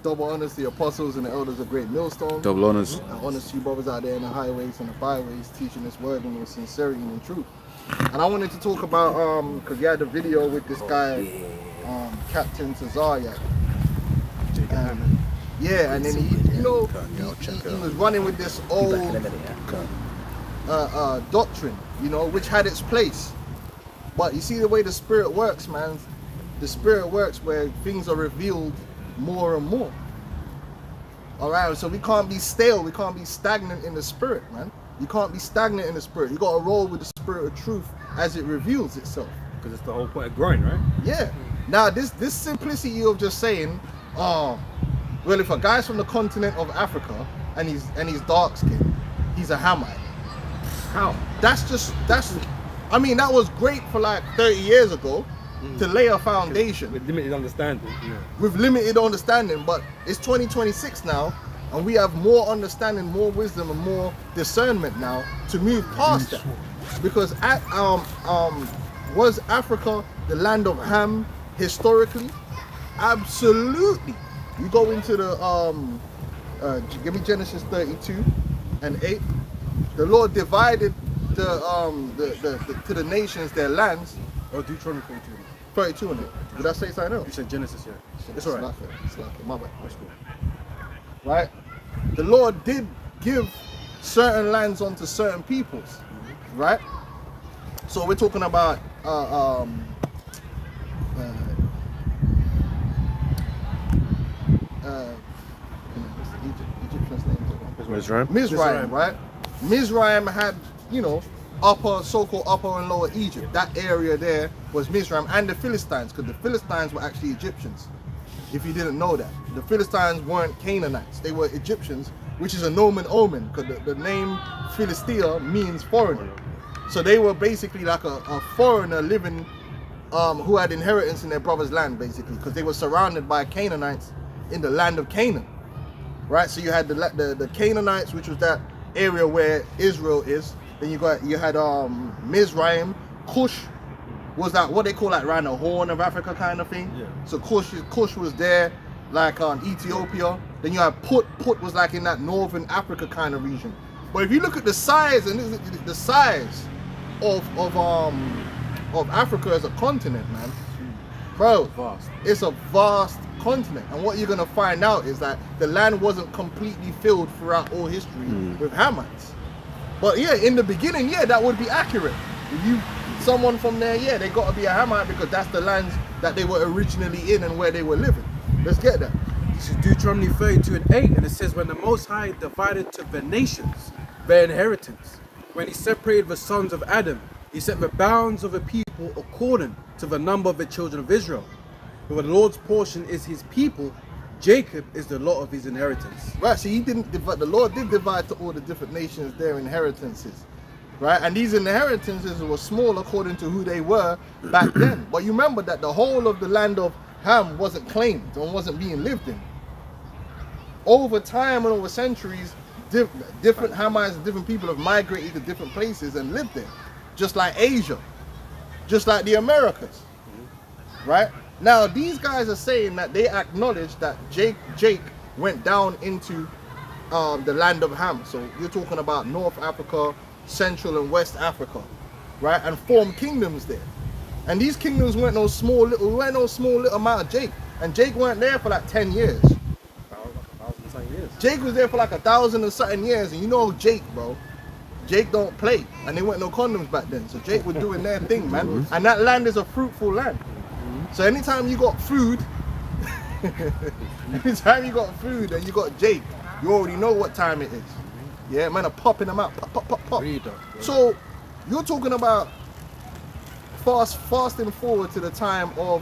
Double honors to the apostles and the elders of Great Millstone. Double honors. And honors to you brothers out there in the highways and the byways teaching this word in sincerity and in truth. And I wanted to talk about, because you had a video with this guy, Captain Tazaryak. Yeah, and then he was running with this old doctrine, which had its place. But you see the way the spirit works, man. The spirit works where things are revealed more and more. All right, so we can't be stale. We can't be stagnant in the spirit, man. You can't be stagnant in the spirit. You got to roll with the spirit of truth as it reveals itself. Because it's the whole point of growing, right? Yeah. Now, this simplicity of just saying, well, if a guy's from the continent of Africa and he's dark skinned, he's a Hamite. How? I mean, that was great for like 30 years ago to lay a foundation. With limited understanding. With limited understanding, but it's 2026 now, and we have more understanding, more wisdom, and more discernment now to move past that. Because was Africa the land of Ham historically? Absolutely. You go into the give me Genesis 32 and 8. The Lord divided to the nations their lands. Oh, Deuteronomy 32 and 8. Did I say something else? You said Genesis, yeah. It's alright. It's like it. My bad. That's cool. Right? The Lord did give certain lands onto certain peoples. Right? So we're talking about Egyptian's name. Mizraim, right? Mizraim had, so-called upper and lower Egypt. That area there was Mizraim and the Philistines, because the Philistines were actually Egyptians. If you didn't know that. The Philistines weren't Canaanites. They were Egyptians, which is a nomen omen, because the name Philistia means foreigner. So they were basically like a foreigner living, who had inheritance in their brother's land, basically, because they were surrounded by Canaanites in the land of Canaan. Right? So you had the Canaanites, which was that area where Israel is. Then you had Mizraim. Cush was that what they call like around the Horn of Africa kind of thing. Yeah. So Cush was there, like Ethiopia. Then you have Put was like in that northern Africa kind of region. But if you look at the size of Africa as a continent, man, bro, it's a vast continent. And what you're gonna find out is that the land wasn't completely filled throughout all history with Hamites. But yeah, in the beginning, that would be accurate. If someone from there, they got to be a Hamite because that's the lands that they were originally in and where they were living. Let's get that. This is Deuteronomy 32 and 8, and it says, when the Most High divided to the nations their inheritance, when he separated the sons of Adam, he set the bounds of the people according to the number of the children of Israel. But the Lord's portion is his people, Jacob is the lot of his inheritance. Right, so he didn't divide, the Lord did divide to all the different nations their inheritances. Right, and these inheritances were small according to who they were back then. But you remember that the whole of the land of Ham wasn't claimed and wasn't being lived in. Over time and over centuries, different Hamites and different people have migrated to different places and lived there. Just like Asia, just like the Americas. Right? Now, these guys are saying that they acknowledge that Jake went down into the land of Ham. So you're talking about North Africa, Central and West Africa, right? And formed kingdoms there. And these kingdoms weren't no small little amount of Jake. And Jake weren't there for like 10 years. 1,000 years. Jake was there for like 1,000 and something years. And you know Jake, bro. Jake don't play. And they weren't no condoms back then. So Jake was doing their thing, man. And that land is a fruitful land. So anytime you got food, and you got Jake, you already know what time it is. Yeah, man are popping them out, pop. So you're talking about fasting forward to the time of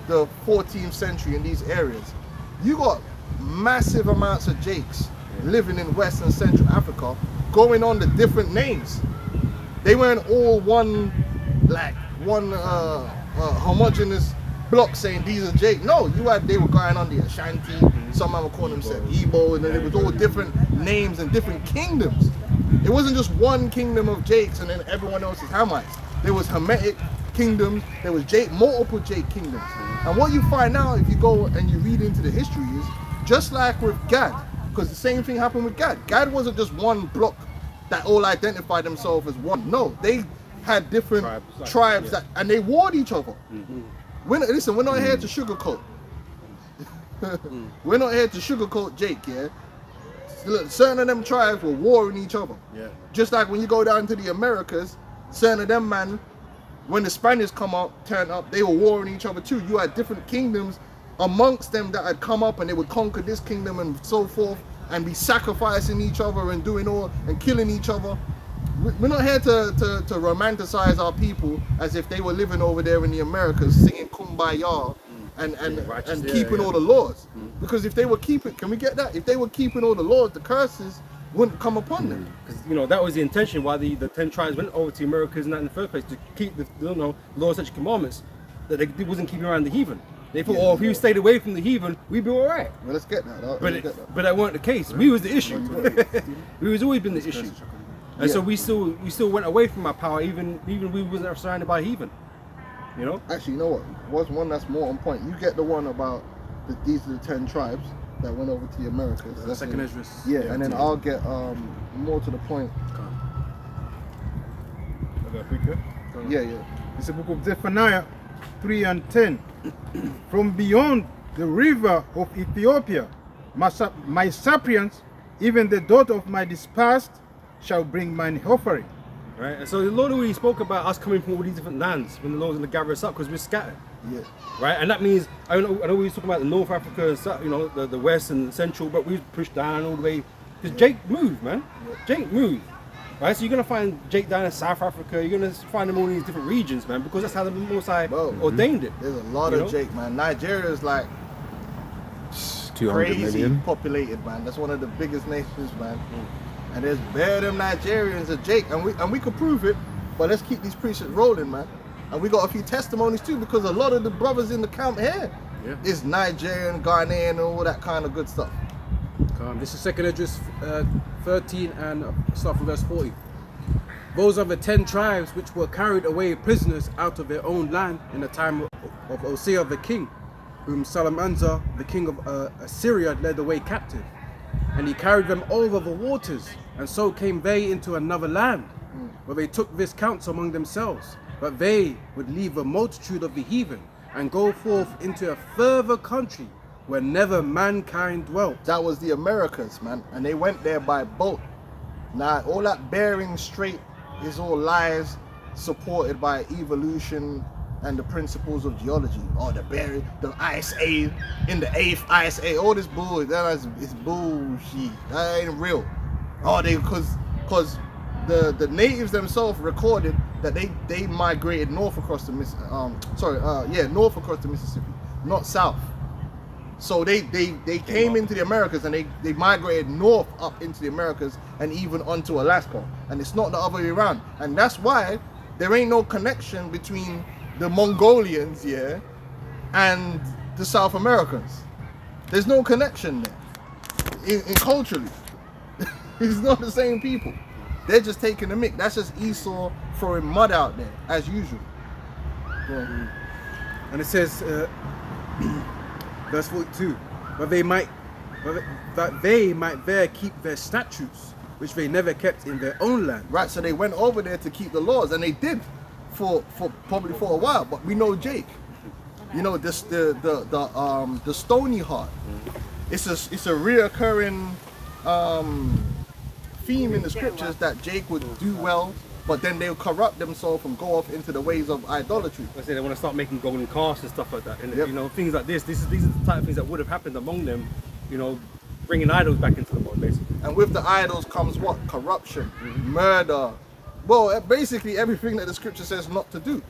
the 14th century in these areas. You got massive amounts of Jakes living in West and Central Africa, going on the different names. They weren't all one homogeneous block saying these are Jake. No, they were going on the Ashanti, some of them calling themselves Igbo, and then it was all different names and different kingdoms. It wasn't just one kingdom of Jakes and then everyone else is Hamites. There was Hamitic, kingdoms. There was multiple Jake kingdoms. And what you find out if you go and you read into the history is just like with Gad, because the same thing happened with Gad. Gad wasn't just one block that all identified themselves as one. No, they had different tribes that, and they warred each other. Listen, we're not here to sugarcoat. We're not here to sugarcoat Jake, yeah? Look, certain of them tribes were warring each other. Yeah. Just like when you go down to the Americas, certain of them, man, when the Spaniards turned up, they were warring each other too. You had different kingdoms amongst them that had come up and they would conquer this kingdom and so forth and be sacrificing each other and doing all and killing each other. We're not here to romanticize our people as if they were living over there in the Americas singing Kumbaya and keeping all the laws. Because if they were keeping, can we get that? If they were keeping all the laws, the curses wouldn't come upon them. Because that was the intention why the 10 tribes went over to the Americas and that in the first place, to keep the laws, such commandments that they wasn't keeping around the heathen. They thought, if we stayed away from the heathen, we'd be all right. Well, let's get that. But that weren't the case. We was the issue. We was always been the issue. And so we still went away from our power, even we wasn't surrounded by heathen. Actually, you know what? What's one that's more on point? You get the one about these are the 10 tribes that went over to the Americas. The second Esdras. Yeah, and then I'll get more to the point. Yeah. It's the book of Zephaniah 3:10. From beyond the river of Ethiopia, my suppliants, even the daughter of my dispersed, shall bring mine offering. Right, and so the Lord already spoke about us coming from all these different lands when the Lord's going to gather us up because we're scattered. Yeah. Right, and that means I know we was talking about the North Africa, the West and Central, but we was pushed down all the way because Jake moved, man. Jake moved. Right, so you're gonna find Jake down in South Africa. You're gonna find them all in these different regions, man, because that's how the Most High ordained it. There's a lot of Jake, man. Nigeria is like 200 crazy million populated, man. That's one of the biggest nations, man. And there's bare them Nigerians of Jake, and we could prove it. But let's keep these preachers rolling, man. And we got a few testimonies too, because a lot of the brothers in the camp here is Nigerian, Ghanaian, and all that kind of good stuff. This is 2nd Esdras 13 and start from verse 40. Those are the 10 tribes which were carried away prisoners out of their own land in the time of Hosea the king, whom Salmanasar the king of Assyria led away captive. And he carried them over the waters, and so came they into another land, where they took this counsel among themselves, but they would leave a multitude of the heathen and go forth into a further country where never mankind dwelt. That was the Americas, man, and they went there by boat. Now, all that Bering Strait is all lies supported by evolution and the principles of geology. Oh, the Ice Age, in the 8th Ice Age, all this bull, it's bullshit. That ain't real. Oh, because the natives themselves recorded that they migrated north across the north across the Mississippi, not south. So they came into the Americas and they migrated north up into the Americas and even onto Alaska. And it's not the other way around. And that's why there ain't no connection between the Mongolians, and the South Americans. There's no connection there. In culturally. It's not the same people. They're just taking the mick. That's just Esau throwing mud out there, as usual. Yeah. And it says, verse 42, that they might there keep their statutes, which they never kept in their own land. Right, so they went over there to keep the laws, and they did for probably for a while. But we know Jake, the stony heart. It's a reoccurring theme in the scriptures that Jake would do well, but then they'll corrupt themselves and go off into the ways of idolatry. I say they want to start making golden calves and stuff like that, and things like this. These are the type of things that would have happened among them. Bringing idols back into the world, basically. And with the idols comes what? Corruption, murder. Well, basically everything that the scripture says not to do,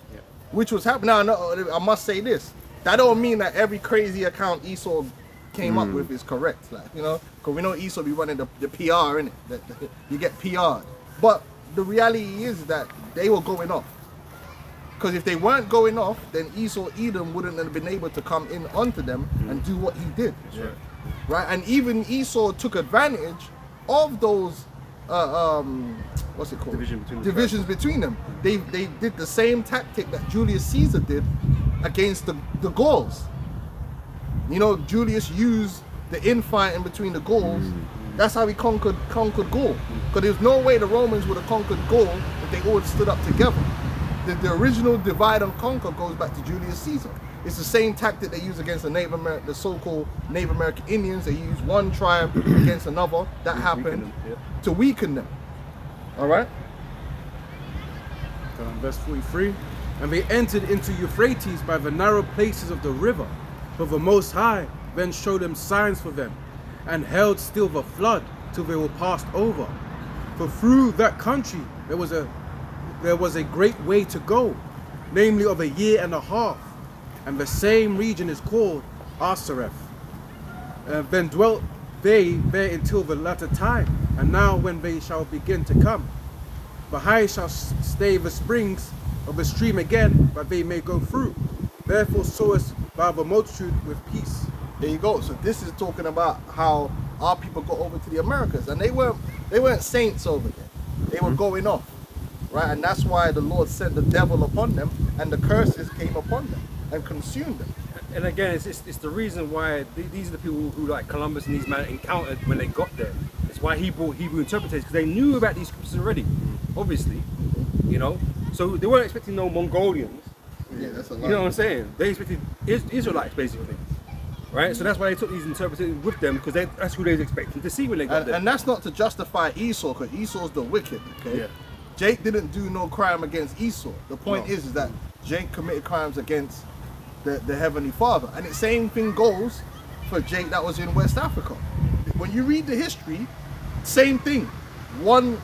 which was happening. Now, I must say this: that don't mean that every crazy account Esau came up with is correct. Because we know Esau be running the PR, innit? You get PR'd. But the reality is that they were going off. Because if they weren't going off, then Esau, Edom wouldn't have been able to come in onto them and do what he did. Right? And even Esau took advantage of those what's it called? Division between the Divisions between them. They did the same tactic that Julius Caesar did against the Gauls. You know, Julius used the infighting between the Gauls. That's how he conquered Gaul. Because there's no way the Romans would have conquered Gaul if they all stood up together. The original divide and conquer goes back to Julius Caesar. It's the same tactic they use against the so-called Native American Indians. They use one tribe against another. That happened to weaken them. All right. Verse 43. And they entered into Euphrates by the narrow places of the river. But the Most High then showed them signs for them, and held still the flood till they were passed over. For through that country there was a great way to go, namely of a year and a half, and the same region is called Asareth. Then dwelt they there until the latter time, and now when they shall begin to come, Baha'i shall stay the springs of the stream again, that they may go through. Therefore sowest thou the multitude with peace. There you go. So this is talking about how our people got over to the Americas, and they weren't saints over there. They were going off, right? And that's why the Lord sent the devil upon them, and the curses came upon them and consumed them. And again, it's the reason why these are the people who, like Columbus and these men, encountered when they got there. It's why he brought Hebrew interpreters, because they knew about these scriptures already, obviously, you know. So they weren't expecting no Mongolians. Yeah, that's a lot. You know what I'm saying? They expected Israelites, basically. Right? So that's why they took these interpreters with them, because that's who they was expecting to see when they got there. And that's not to justify Esau, because Esau's the wicked, okay? Yeah. Jake didn't do no crime against Esau. The point is that Jake committed crimes against the Heavenly Father. And the same thing goes for Jake that was in West Africa. When you read the history, same thing. One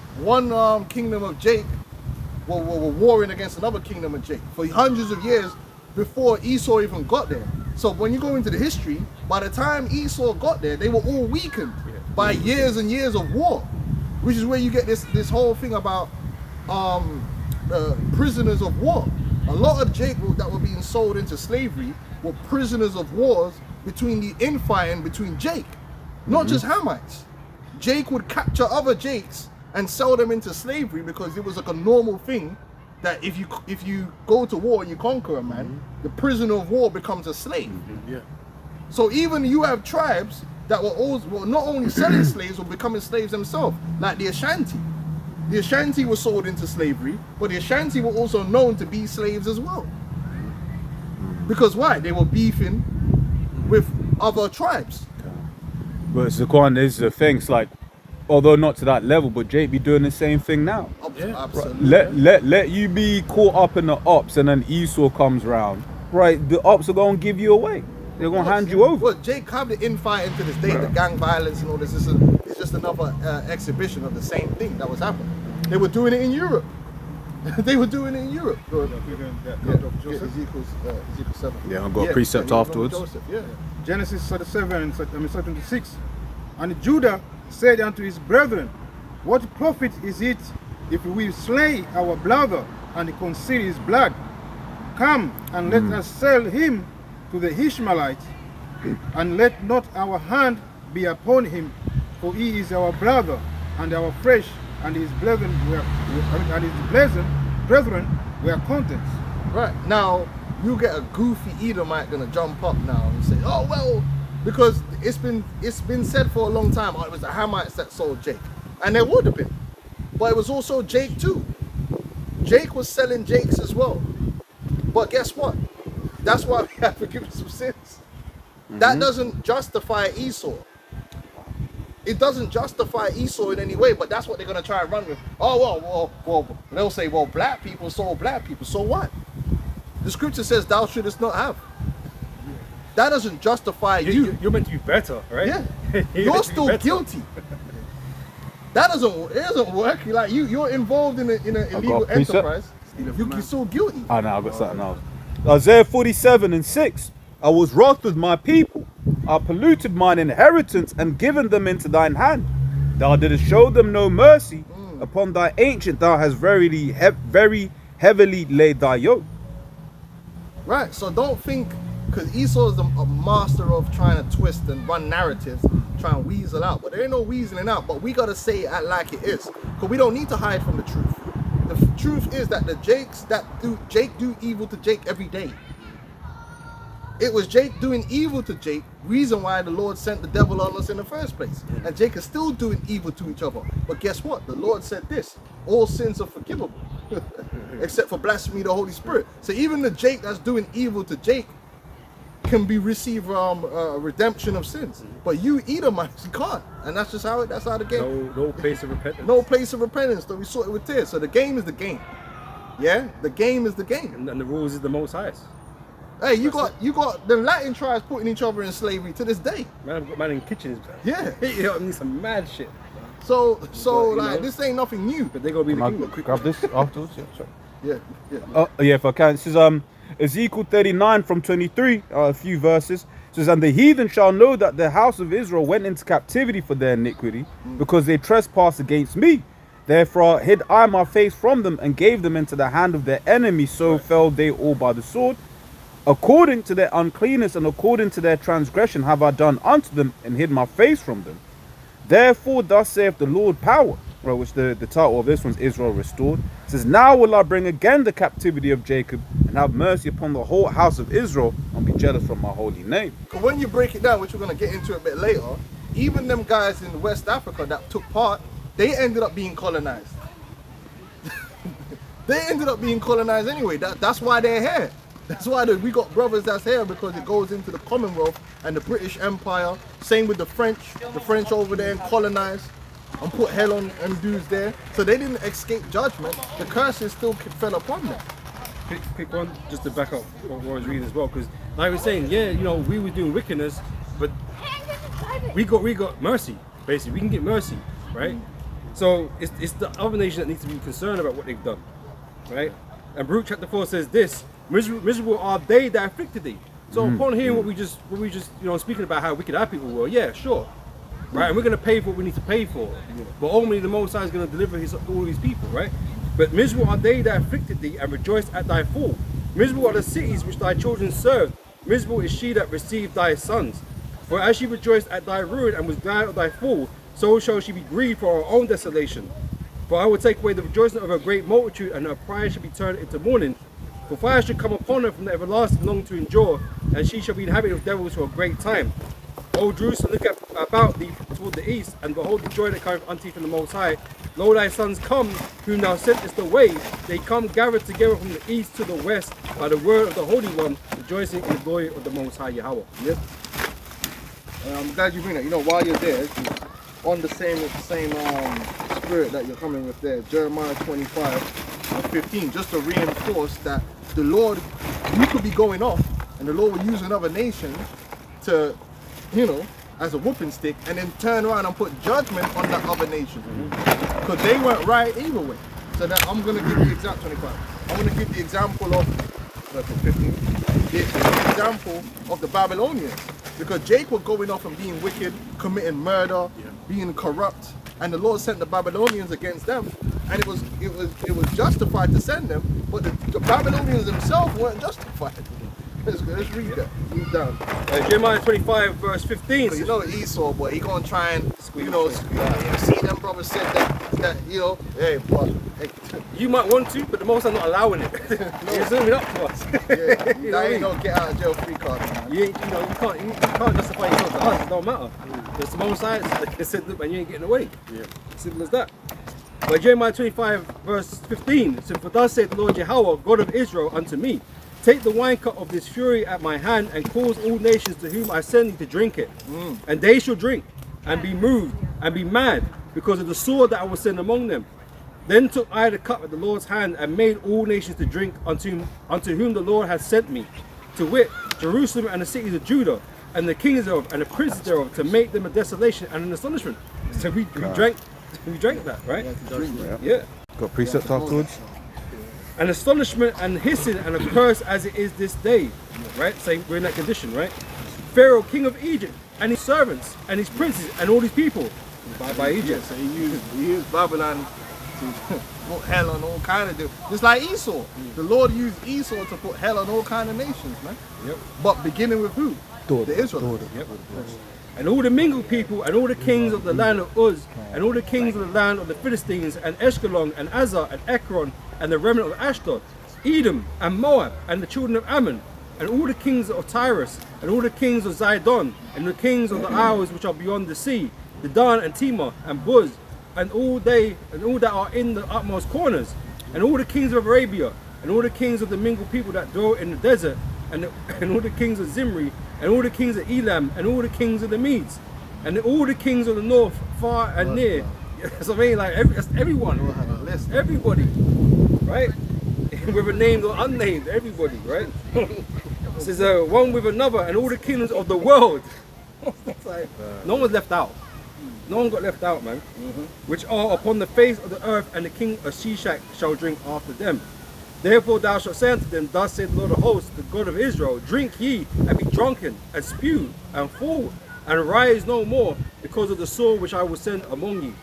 kingdom of Jake were warring against another kingdom of Jake for hundreds of years before Esau even got there. So when you go into the history, by the time Esau got there, they were all weakened by years and years of war, which is where you get this whole thing about prisoners of war. A lot of Jake that were being sold into slavery were prisoners of wars between the infighting between Jake, not just Hamites. Jake would capture other Jakes and sell them into slavery because it was like a normal thing that if you go to war and you conquer a man, the prisoner of war becomes a slave. Yeah. So even you have tribes that were not only selling slaves, but becoming slaves themselves, like the Ashanti. The Ashanti were sold into slavery, but the Ashanti were also known to be slaves as well. Because why? They were beefing with other tribes. But Zaquan, this is the thing. It's like, although not to that level, but Jake be doing the same thing now. Absolutely. Let you be caught up in the ops, and then Esau comes round. Right, the ops are gonna give you away. They're gonna hand you over. Well, Jake have the infighting to this day, the gang violence and all this. It's just another exhibition of the same thing that was happening. They were doing it in Europe. They were doing it in Europe. Go ahead. Ezekiel 7. Yeah, I've got a precept afterwards. Joseph, yeah. Genesis 37, 26. And Judah said unto his brethren, what profit is it if we slay our brother and conceal his blood? Come and let us sell him to the Ishmaelites, and let not our hand be upon him, for he is our brother and our flesh, and his brethren were contents. Right, now you get a goofy Edomite gonna jump up now and say, oh well, because it's been said for a long time, oh, it was the Hamites that sold Jake. And there would have been. But it was also Jake too. Jake was selling Jakes as well. But guess what? That's why we have forgiveness of sins. That doesn't justify Esau. It doesn't justify Esau in any way, but that's what they're going to try and run with. Oh, well, they'll say, well, black people sold black people. So what? The scripture says thou shouldest not have. That doesn't justify you. You're meant to be better, right? Yeah. You're You're meant to be still better. guilty. It doesn't work. Like you're involved in an illegal got a precept. enterprise. You're still guilty. Oh no, I've got something else. Isaiah 47:6. I was wroth with my people. I polluted mine inheritance and given them into thine hand. Thou didst show them no mercy. Upon thy ancient thou hast very heavily laid thy yoke. Right. So don't think Because Esau is a master of trying to twist and run narratives, try and weasel out. But there ain't no weaseling out. But we gotta say it like it is, because we don't need to hide from the truth. The truth is that Jake do evil to Jake every day. It was Jake doing evil to Jake, reason why the Lord sent the devil on us in the first place. And Jake is still doing evil to each other. But guess what? The Lord said this: all sins are forgivable, except for blasphemy of the Holy Spirit. So even the Jake that's doing evil to Jake can receive redemption of sins. But you Edomites, you can't. And that's just how that's how the game. No place of repentance. No place of repentance. So we saw it with tears. So the game is the game. Yeah? The game is the game. And the rules is the Most Highest. Hey, you got the Latin tribes putting each other in slavery to this day. Man, I've got man in kitchens. Yeah. You know what I mean? Some mad shit. So you like know, this ain't nothing new. But they gonna be the Can I kingdom. grab this afterwards? Yeah, sorry. Yeah. Yeah, if I can. It says Ezekiel 39 from 23, a few verses. It says, and the heathen shall know that the house of Israel went into captivity for their iniquity, because they trespassed against me. Therefore hid I my face from them and gave them into the hand of their enemies. So fell they all by the sword. According to their uncleanness and according to their transgression have I done unto them, and hid my face from them. Therefore thus saith the Lord power, right, which the title of this one's Israel Restored. It says, now will I bring again the captivity of Jacob, and have mercy upon the whole house of Israel, and be jealous from my holy name. Because when you break it down, which we're gonna get into a bit later, even them guys in West Africa that took part, they ended up being colonized. They ended up being colonized anyway. That's why they're here. That's why we got brothers that's here, because it goes into the Commonwealth and the British Empire. Same with the French. The French over there and colonized and put hell on dudes there. So they didn't escape judgment. The curses still fell upon them. Quick one, just to back up what I was reading as well, because like I was saying, yeah, you know, we were doing wickedness, but we got mercy. Basically, we can get mercy, right? So it's the other nation that needs to be concerned about what they've done, right? And Baruch chapter 4 says this: miserable are they that afflicted thee. So upon hearing what we just speaking about how wicked our people were, yeah, sure, right, and we're gonna pay for what we need to pay for, but ultimately the Most High is gonna deliver all these people, right? But miserable are they that afflicted thee, and rejoiced at thy fall. Miserable are the cities which thy children served. Miserable is she that received thy sons. For as she rejoiced at thy ruin and was glad of thy fall, so shall she be grieved for her own desolation. For I will take away the rejoicing of her great multitude, and her pride shall be turned into mourning. For fire shall come upon her from the everlasting long to endure, and she shall be inhabited of devils for a great time. O Jerusalem, look about thee toward the east, and behold the joy that cometh unto thee from the Most High. Lo, thy sons come, whom thou sentest away. They come gathered together from the east to the west, by the word of the Holy One, rejoicing in the glory of the Most High Yahweh. Yep. I'm glad you bring that. You know, while you're there, on the same spirit that you're coming with there, Jeremiah 25:15, just to reinforce that the Lord, you could be going off, and the Lord will use another nation to, as a whooping stick, and then turn around and put judgment on that other nation, because they weren't right either way. So that I'm going to give the example 25. I'm going to give the example of 15. The example of the Babylonians, because Jake was going off and being wicked, committing murder, being corrupt, and the Lord sent the Babylonians against them, and it was justified to send them, but the Babylonians themselves weren't justified. Let's read that. Read down. Jeremiah 25 verse 15. You know Esau, but he gonna try and see them brothers said that hey, but hey. You might want to, but the Most are not allowing it. He's zooming up to us. Yeah, You know what I ain't mean? no get out of jail free card, man. You can't justify yourself to us. It don't matter. It's the Most High. They said, look, man, you ain't getting away. Yeah. Simple as that. But Jeremiah 25 verse 15. So for thus saith the Lord Yahweh, God of Israel, unto me, take the wine cup of this fury at my hand, and cause all nations to whom I send thee to drink it. And they shall drink, and be moved, and be mad, because of the sword that I will send among them. Then took I the cup at the Lord's hand, and made all nations to drink unto whom the Lord hath sent me, to wit, Jerusalem and the cities of Judah, and the kings thereof, and the princes thereof, to make them a desolation and an astonishment. So we drank that, right? Yeah. Got precepts afterwards. An astonishment and hissing and a curse as it is this day, right? Saying we're in that condition, right? Pharaoh, king of Egypt, and his servants, and his princes, and all these people by Egypt. So he used Babylon to put hell on all kind of different. Just like Esau. The Lord used Esau to put hell on all kind of nations, man. Yep. But beginning with who? The Israelites. Yep. And all the mingled people, and all the kings of the land of Uz, and all the kings of the land of the Philistines, and Eshkelon, and Azar, and Ekron, and the remnant of Ashdod, Edom, and Moab, and the children of Ammon, and all the kings of Tyrus, and all the kings of Zidon, and the kings of the isles which are beyond the sea, Dedan and Timah, and Buz, and all that are in the utmost corners, and all the kings of Arabia, and all the kings of the mingled people that dwell in the desert, and all the kings of Zimri, and all the kings of Elam, and all the kings of the Medes, and all the kings of the north, far and near. So I mean, like everyone, everybody, right? Whether named or unnamed, everybody, right? This is one with another, and all the kingdoms of the world. Like, no one's left out. No one got left out, man. Which are upon the face of the earth, and the king of Shishak shall drink after them. Therefore thou shalt say unto them, thus saith the Lord of hosts, the God of Israel, drink ye, and be drunken, and spew, and fall, and rise no more, because of the sword which I will send among you.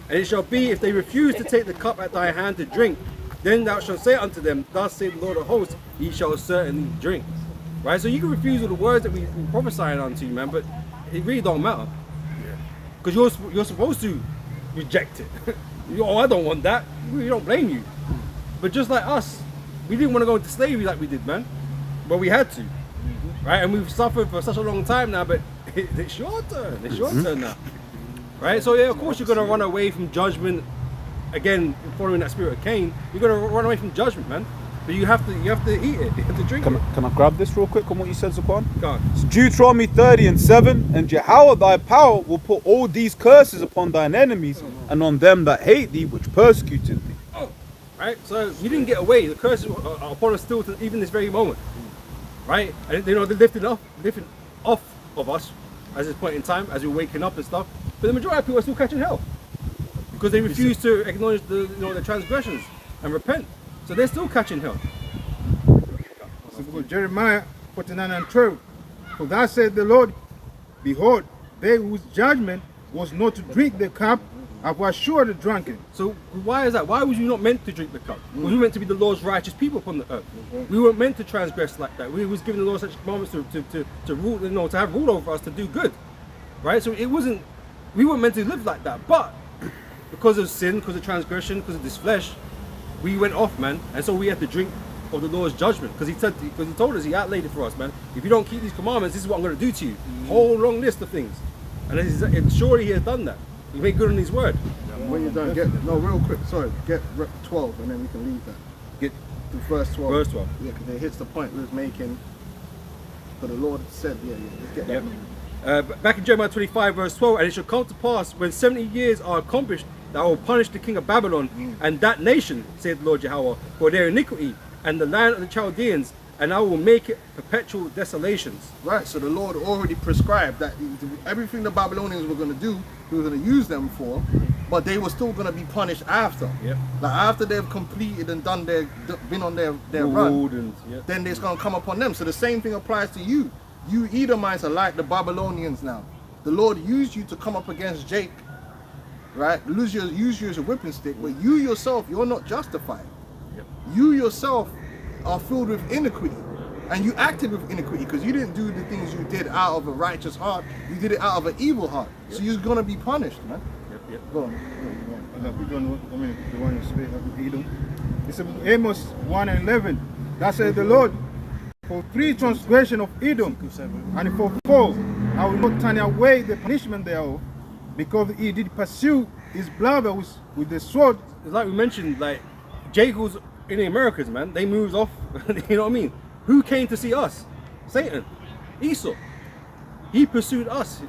And it shall be, if they refuse to take the cup at thy hand to drink, then thou shalt say unto them, thus saith the Lord of hosts, ye shall certainly drink. Right? So you can refuse all the words that we prophesying unto you, man, but it really don't matter. Because you're supposed to reject it. Oh, I don't want that. We don't blame you. But just like us, we didn't want to go into slavery like we did, man. But we had to. Right? And we've suffered for such a long time now, but it's your turn. It's your turn now. Right? So yeah, of course you're going to run away from judgment. Again, following that spirit of Cain, you're going to run away from judgment, man. But you have to eat it. You have to drink it. Can I grab this real quick on what you said, Zaquan? Go on. It's Deuteronomy 30:7, and Jehovah thy power will put all these curses upon thine enemies and on them that hate thee, which persecuted thee. Oh, right. So you didn't get away. The curses are upon us still to even this very moment, right? And they're lifting off of us at this point in time as we're waking up and stuff. But the majority of people are still catching hell because they refuse to acknowledge the transgressions and repent. So they're still catching hell. So we go Jeremiah 49:12. For thus said the Lord, behold, they whose judgment was not to drink the cup, I was sure the drunken. So why is that? Why was you not meant to drink the cup? We were meant to be the Lord's righteous people upon the earth. We weren't meant to transgress like that. We was given the Lord such commandments to rule, to have rule over us, to do good. Right? So it wasn't, we weren't meant to live like that. But because of sin, because of transgression, because of this flesh, we went off, man, and so we had to drink of the Lord's judgment because he told us, he outlaid it for us, man. If you don't keep these commandments, this is what I'm going to do to you. Whole long list of things, and surely he has done that. He made good on his word. When you're done, real quick, sorry, get 12 and then we can leave that. Get to verse 12. Verse 12. Yeah, because it hits the point we was making. But the Lord said, let's get that. Yep. Back in Jeremiah 25 verse 12, and it shall come to pass when 70 years are accomplished that I will punish the king of Babylon and that nation, saith the Lord Jehovah, for their iniquity, and the land of the Chaldeans, and I will make it perpetual desolations. Right, so the Lord already prescribed that everything the Babylonians were going to do, he was going to use them for, but they were still going to be punished after. Yep. Like after they've completed and been on their run, And, then it's going to come upon them. So the same thing applies to you. You Edomites are like the Babylonians now. The Lord used you to come up against Jake, right? Use you as a whipping stick, but you yourself, you're not justified. Yep. You yourself are filled with iniquity, and you acted with iniquity because you didn't do the things you did out of a righteous heart. You did it out of an evil heart. Yep. So you're gonna be punished, man. Yep. Go on. The one you speak of Edom. It's Amos 1:11. That says the Lord, for 3 transgression of Edom, and for 4, I will not turn away the punishment thereof, because he did pursue his brothers with the sword. It's like we mentioned, like Jacob's in the Americas, man. They moved off. You know what I mean? Who came to see us? Satan, Esau. He pursued us.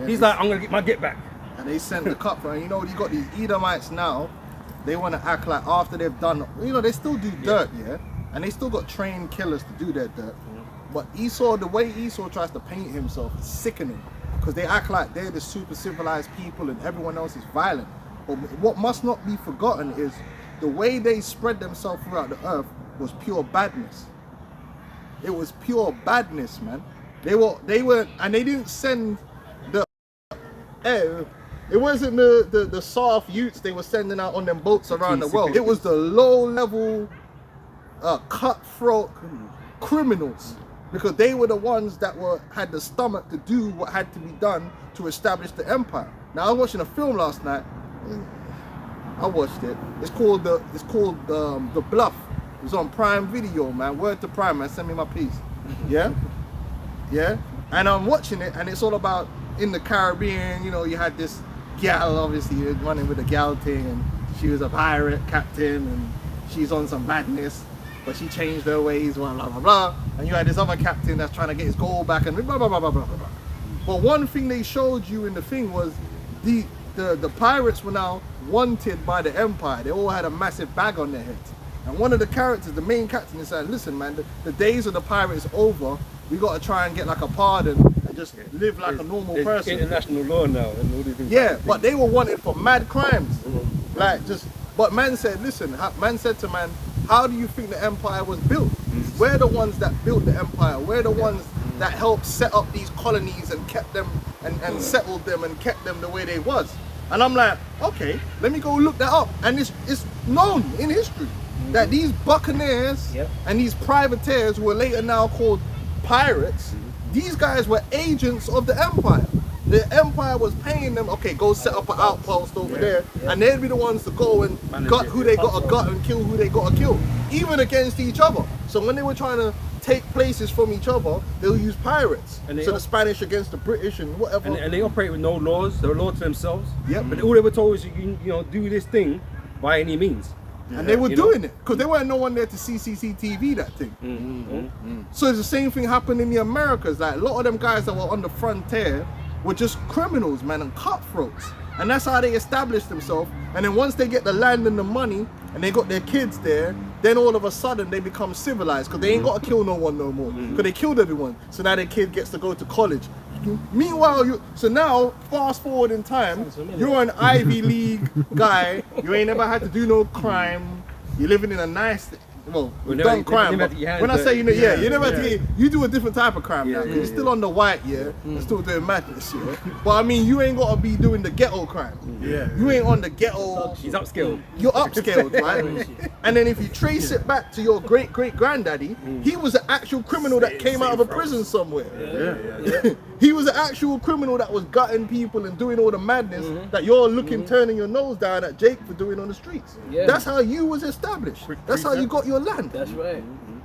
He's like, I'm gonna get my get back. And they sent the cup, right? You know, you got these Edomites now. They want to act like after they've done, they still do dirt, yeah, and they still got trained killers to do their dirt. But Esau, the way Esau tries to paint himself, is sickening. Because they act like they're the super civilized people and everyone else is violent. But what must not be forgotten is the way they spread themselves throughout the earth was pure badness. It was pure badness, man. They were, and they didn't send the It wasn't the soft youths they were sending out on them boats around the world. It was the low level, cutthroat criminals, because they were the ones that had the stomach to do what had to be done to establish the empire. Now I was watching a film last night. I watched it. It's called The Bluff. It was on Prime Video, man. Word to Prime, man. Send me my piece. Yeah, yeah. And I'm watching it, and it's all about in the Caribbean. You know, you had this gal, obviously running with the gal thing, and she was a pirate captain, and she's on some badness, but she changed her ways, blah blah blah blah. And you had this other captain that's trying to get his gold back, and blah blah blah blah blah blah. But one thing they showed you in the thing was the pirates were now wanted by the empire. They all had a massive bag on their heads. And one of the characters, the main captain, is saying, listen man, the days of the pirates over. We got to try and get like a pardon and just live like a normal There's person. international law now and all these things. Yeah, but they were wanted for mad crimes. Like just, but man said, listen, man said to man, how do you think the empire was built? We're the ones that built the empire. We're the ones that helped set up these colonies and kept them and settled them and kept them the way they was. And I'm like, okay, let me go look that up. And it's known in history that these buccaneers and these privateers who were later now called pirates, these guys were agents of the empire. The empire was paying them, okay, go set up an outpost over there, and they'd be the ones to go and gut who they got to gut and kill who they got to kill, even against each other. So when they were trying to take places from each other, they'll use pirates. And So the Spanish against the British and whatever. And they operate with no laws. They're a law to themselves. Yep. But all they were told was, you know, do this thing by any means. And they were You know? doing it because there weren't no one there to see CCTV that thing. So it's the same thing happened in the Americas. Like a lot of them guys that were on the frontier were just criminals, man, and cutthroats. And that's how they established themselves. And then once they get the land and the money and they got their kids there, then all of a sudden they become civilized because they ain't got to kill no one no more because they killed everyone. So now their kid gets to go to college. Meanwhile, so now, fast forward in time, you're an Ivy League guy, you ain't never had to do no crime, you're living in a nice, well, you've never- done crime, you never but had your hands when I say, you know, dirty. you never had to get, you do a different type of crime now, Yeah, 'cause yeah, you're still on the white, and still doing madness, but I mean, you ain't got to be doing the ghetto crime. You ain't on the ghetto, He's upskilled. you're upscaled, right? And then if you trace it back to your great-great-granddaddy, he was an actual criminal that came out of a prison somewhere. He was an actual criminal that was gutting people and doing all the madness that you're looking, turning your nose down at Jake for doing on the streets. Yeah. That's how you was established. That's how you got your land. That's right.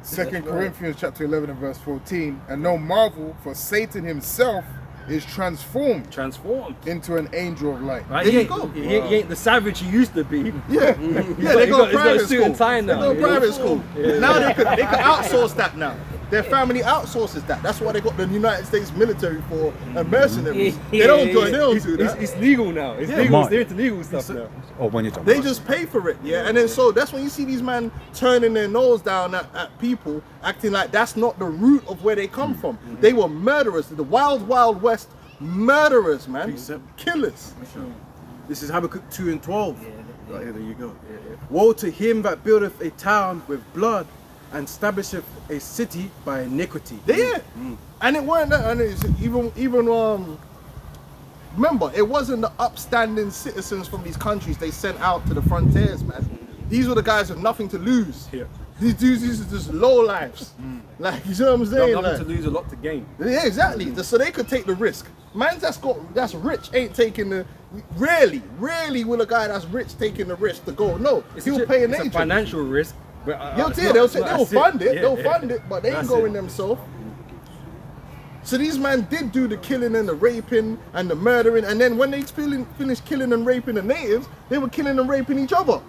2 Corinthians chapter 11 and verse 14. And no marvel, for Satan himself is transformed Transformed. into an angel of light. Right? There He you ain't, go. he ain't the savage he used to be. Yeah, they He's go got private a suit school. and tie They now. go you know? private school. Now they could outsource that now. Their family outsources that. That's why they got the United States military for and mercenaries. They don't do it. They don't do that. It's legal now. It's legal. Mine. They're into legal stuff now. Oh, when you're talking They about just pay for it, yeah. And then so that's when you see these men turning their nose down at people, acting like that's not the root of where they come from. They were murderers. The wild, wild west murderers, man. Killers. This is Habakkuk 2 and 12. Right here, there you go. Woe to him that buildeth a town with blood and establisheth a city by iniquity. Yeah. And it weren't that, and it's even remember, it wasn't the upstanding citizens from these countries they sent out to the frontiers, man. These were the guys with nothing to lose. Yeah. These dudes, these are just low lives. Like, you know what I'm saying? Nothing Like, to lose, a lot to gain. yeah, exactly. So they could take the risk. Man that's rich ain't taking the rarely will a guy that's rich taking the risk to go. No, he'll pay an it's a agent. financial risk. But They'll fund it. They'll fund it, but they ain't That's going it. themselves. So these men did do the killing and the raping and the murdering, and then when they finished killing and raping the natives, they were killing and raping each other.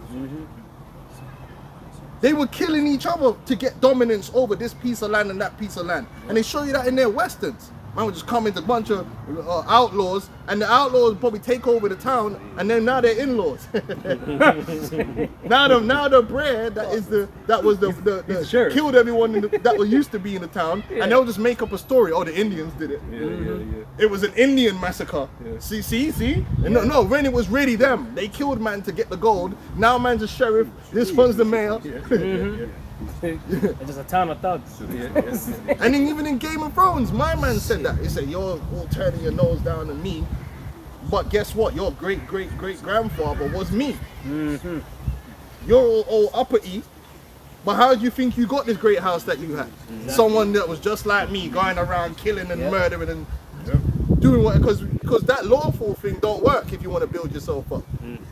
They were killing each other to get dominance over this piece of land and that piece of land. And they show you that in their westerns. Man would just come into a bunch of outlaws, and the outlaws would probably take over the town, and then now they're in-laws. now the Brer that was the sheriff. killed everyone that was used to be in the town, and they'll just make up a story. Oh, the Indians did it. It was an Indian massacre. See? And no, when it was really them. They killed man to get the gold. Now man's a sheriff. This one's the mayor. It's just a town of thugs. And then even in Game of Thrones, my man said that. He said, "You're all turning your nose down at me. But guess what? Your great grandfather was me. You're all uppity. But how do you think you got this great house that you had? Someone that was just like me, going around killing and murdering and doing what, because that lawful thing don't work if you want to build yourself up.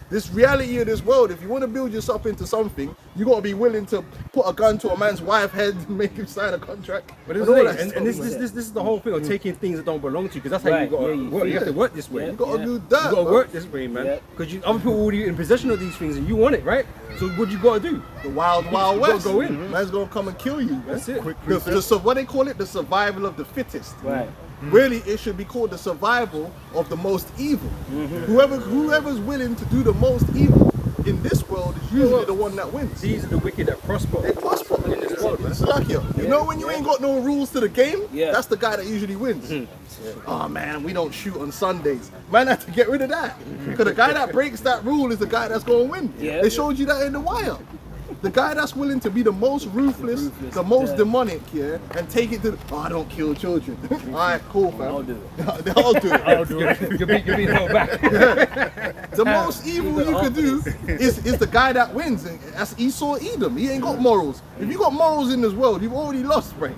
This reality of this world, if you want to build yourself into something, you got to be willing to put a gun to a man's wife's head and make him sign a contract. But this is the whole thing of taking things that don't belong to you, because that's how you Right, got to yeah, work. You have to work this way. You got to do that. You got to bro. work this way, man. Because other people already in possession of these things and you want it, right? So what you got to do? The wild You west. gotta go in. Man's gonna come and kill you. Man. That's it. What they call it, the survival of the fittest. Right. Really, it should be called the survival of the most evil. Whoever's willing to do the most evil in this world is usually the one that wins. These are the wicked that prosper. They prosper in this world, man. It's like you know when you ain't got no rules to the game, Yeah. that's the guy that usually wins. Oh man, we don't shoot on Sundays. Man, have to get rid of that. Because the guy that breaks that rule is the guy that's going to win. Yeah. They showed you that in The Wire. The guy that's willing to be the most ruthless, the most demonic, and take it to the, I don't kill children. All right, cool, fam. I'll do it. I'll do it. I'll do it. You're being held back. The most evil you could do is the guy that wins. And that's Esau Edom. He ain't got morals. If you got morals in this world, you've already lost, bro.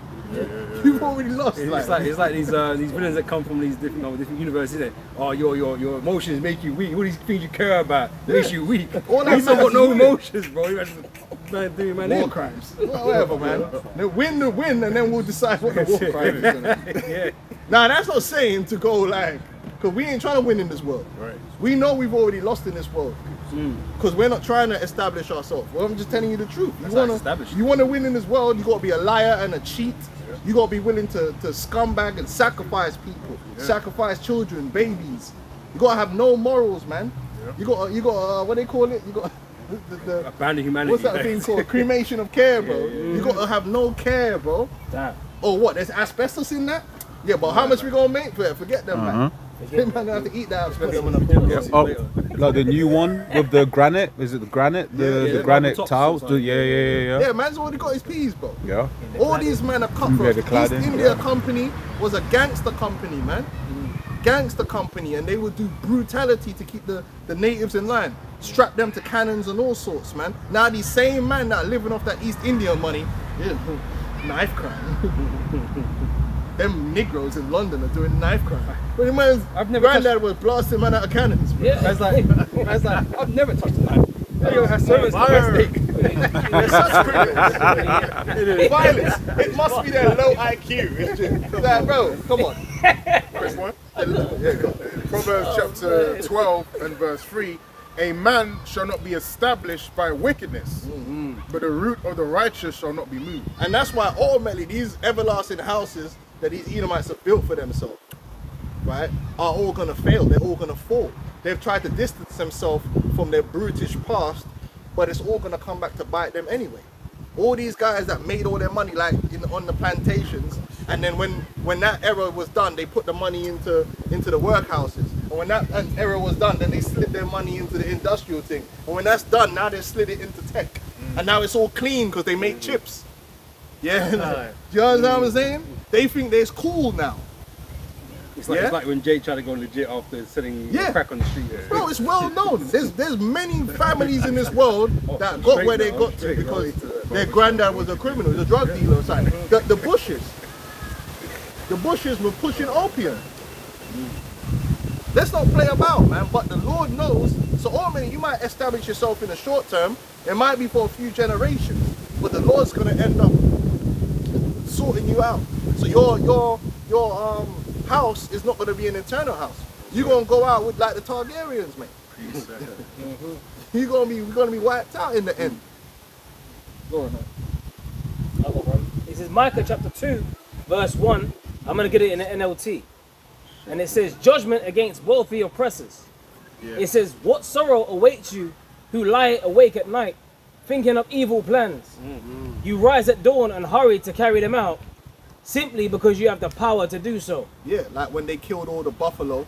You've already lost. It's like these villains that come from these different universes. Isn't it? Oh, your emotions make you weak. All these things you care about makes you weak. All that He's not got matters no is emotions, bro. You're just man doing man war in. crimes. Whatever, man. The win, and then we'll decide what the war crime is. Yeah. Now, that's not saying to go like, because we ain't trying to win in this world. Right. We know we've already lost in this world. Because we're not trying to establish ourselves. Well, I'm just telling you the truth. You want to win in this world, you got to be a liar and a cheat. You got to be willing to scumbag and sacrifice people, sacrifice children, babies. You got to have no morals, man. You got what they call it? You got the Abandon humanity. what's that thing called? Cremation of care, bro. You got to have no care, bro. Damn. Oh, what? There's asbestos in that? Yeah, but how much we gonna make for it? Forget them, man. Man, gonna have to eat that asbestos. Oh, like the new one with the granite. Is it the granite? The granite tops tiles. or something. Yeah, man's already got his peas, bro. Yeah. All these men are cut Yeah, from the cladding, East India yeah. Company was a gangster company, man. Gangster company, and they would do brutality to keep the natives in line. Strap them to cannons and all sorts, man. Now these same men that are living off that East India money, knife crime. Them Negroes in London are doing knife crime. But the man's I've never granddad was blasting man out of cannons. Bro. Yeah. That's like, I've never touched a knife. Yo, has so much domestic. They're such criminals. Violence. It must be their low IQ. It's just, like, bro, come on. First one. Proverbs chapter 12 and verse 3. A man shall not be established by wickedness, but the root of the righteous shall not be moved. And that's why ultimately these everlasting houses that these Edomites have built for themselves, right, are all gonna fail. They're all gonna fall. They've tried to distance themselves from their brutish past, but it's all gonna come back to bite them anyway. All these guys that made all their money like on the plantations, and then when that era was done, they put the money into the workhouses. And when that era was done, then they slid their money into the industrial thing. And when that's done, now they slid it into tech. And now it's all clean because they make chips. Yeah, do you understand what I'm saying? They think they're cool now. It's like when Jay tried to go legit after selling crack on the street. Bro, it's well known. There's many families in this world that got where they got to because their granddad was a criminal, a drug dealer or something. The Bushes were pushing opium. Let's not play about, man, but the Lord knows. So ultimately, you might establish yourself in the short term. It might be for a few generations, but the Lord's gonna end up sorting you out. So your house is not gonna be an eternal house. You're gonna go out with like the Targaryens, mate. We're gonna be wiped out in the end. Go on, man. I got one. This is Micah chapter 2, verse 1. I'm going to get it in the NLT. And it says, judgment against wealthy oppressors. It says, what sorrow awaits you who lie awake at night, thinking of evil plans. You rise at dawn and hurry to carry them out, simply because you have the power to do so. Yeah, like when they killed all the buffalo.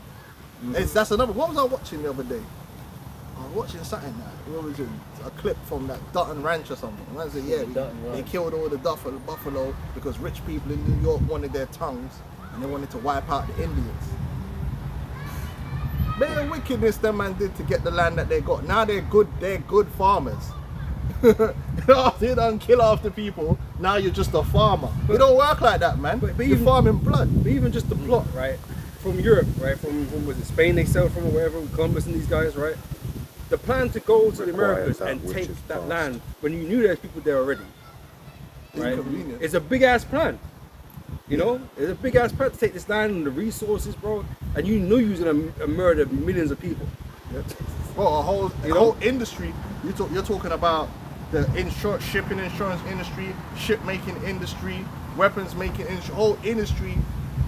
That's another. What was I watching the other day? I was watching something what was it? A clip from that Dutton Ranch or something. And I said, they killed all the buffalo because rich people in New York wanted their tongues and they wanted to wipe out the Indians. bare wickedness them man did to get the land that they got. Now they're good farmers. You done kill off the people, now you're just a farmer. It don't work like that, man. But You're even- farming blood. But even just the plot, right? From Europe, right? From was it Spain they sailed from or wherever, Columbus and these guys, right? The plan to go to the Americas that and which take is that past. land when you knew there's people there already. Right? Inconvenient. It's a big ass plan. You know? It's a big ass plan to take this land and the resources, bro. And you knew you was gonna murder millions of people. Bro, a whole You know? whole industry. You're talking about the shipping insurance industry, ship making industry, weapons making industry. Whole industry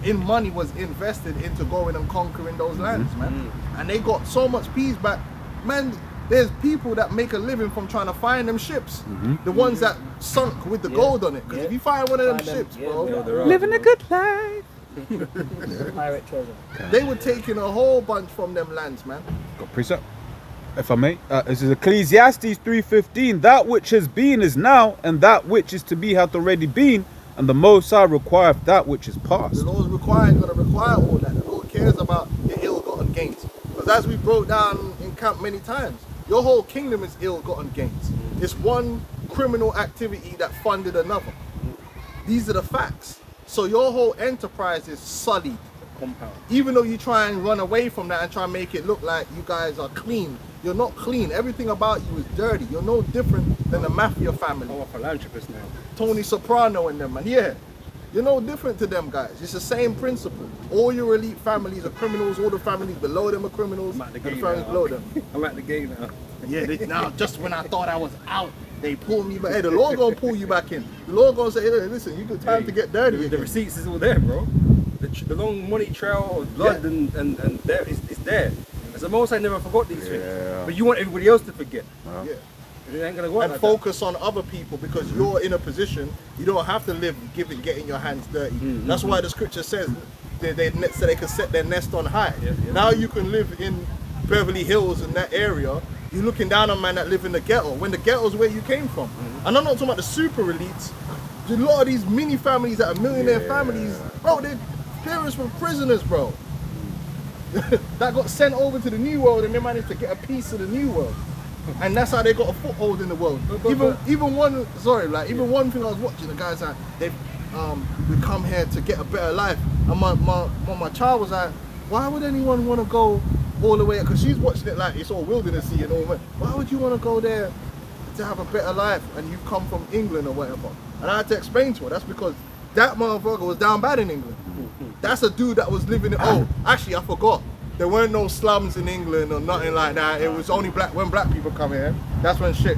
in money was invested into going and conquering those lands, man. And they got so much peace back, man. There's people that make a living from trying to find them ships, the ones that sunk with the gold on it. Because if you find one of them Find them, ships, yeah, bro, yeah. They're out, Living you a know? good life. Pirate treasure. they were taking a whole bunch from them lands, man. Got precept. If I may, this is Ecclesiastes 3:15. That which has been is now, and that which is to be hath already been, and the Most High requireth that which is past. The Lord's going to require all that. The Lord cares about your ill-gotten gains. Because as we broke down in camp many times, your whole kingdom is ill-gotten gains. It's one criminal activity that funded another. These are the facts. So your whole enterprise is sullied. Compound. Even though you try and run away from that and try and make it look like you guys are clean, you're not clean. Everything about you is dirty. You're no different than the mafia family. I'm a philanthropist now. Tony Soprano and them, man. Yeah, you're no different to them guys. It's the same principle. All your elite families are criminals. All the families below them are criminals. I'm at the And the game families now. below them. I'm at the game now. Yeah, now just when I thought I was out, they pulled me back. Hey, the Lord gonna pull you back in. The Lord gonna say, hey, listen, you got time to get dirty The again. receipts is all there, bro. The long money trail of blood and there is there. As the Most I never forgot these things. But you want everybody else to forget. Yeah. It ain't gonna work And like focus on other people because you're in a position you don't have to live getting your hands dirty. That's why the scripture says so they can set their nest on high. Yeah, yeah. Now you can live in Beverly Hills in that area. You're looking down on man that live in the ghetto when the ghetto is where you came from. And I'm not talking about the super elites. A lot of these mini families that are millionaire families, bro, their parents were prisoners, bro. That got sent over to the new world and they managed to get a piece of the new world. And that's how they got a foothold in the world. Even one thing I was watching, the guys like we come here to get a better life. And my child was like, why would anyone want to go all the way? Because she's watching it like it's all wildernessy and all that. Why would you want to go there to have a better life and you come from England or whatever? And I had to explain to her that's because that motherfucker was down bad in England. That's a dude that was living in. Oh, actually, I forgot. There weren't no slums in England or nothing like that. It was only when black people come here. That's when shit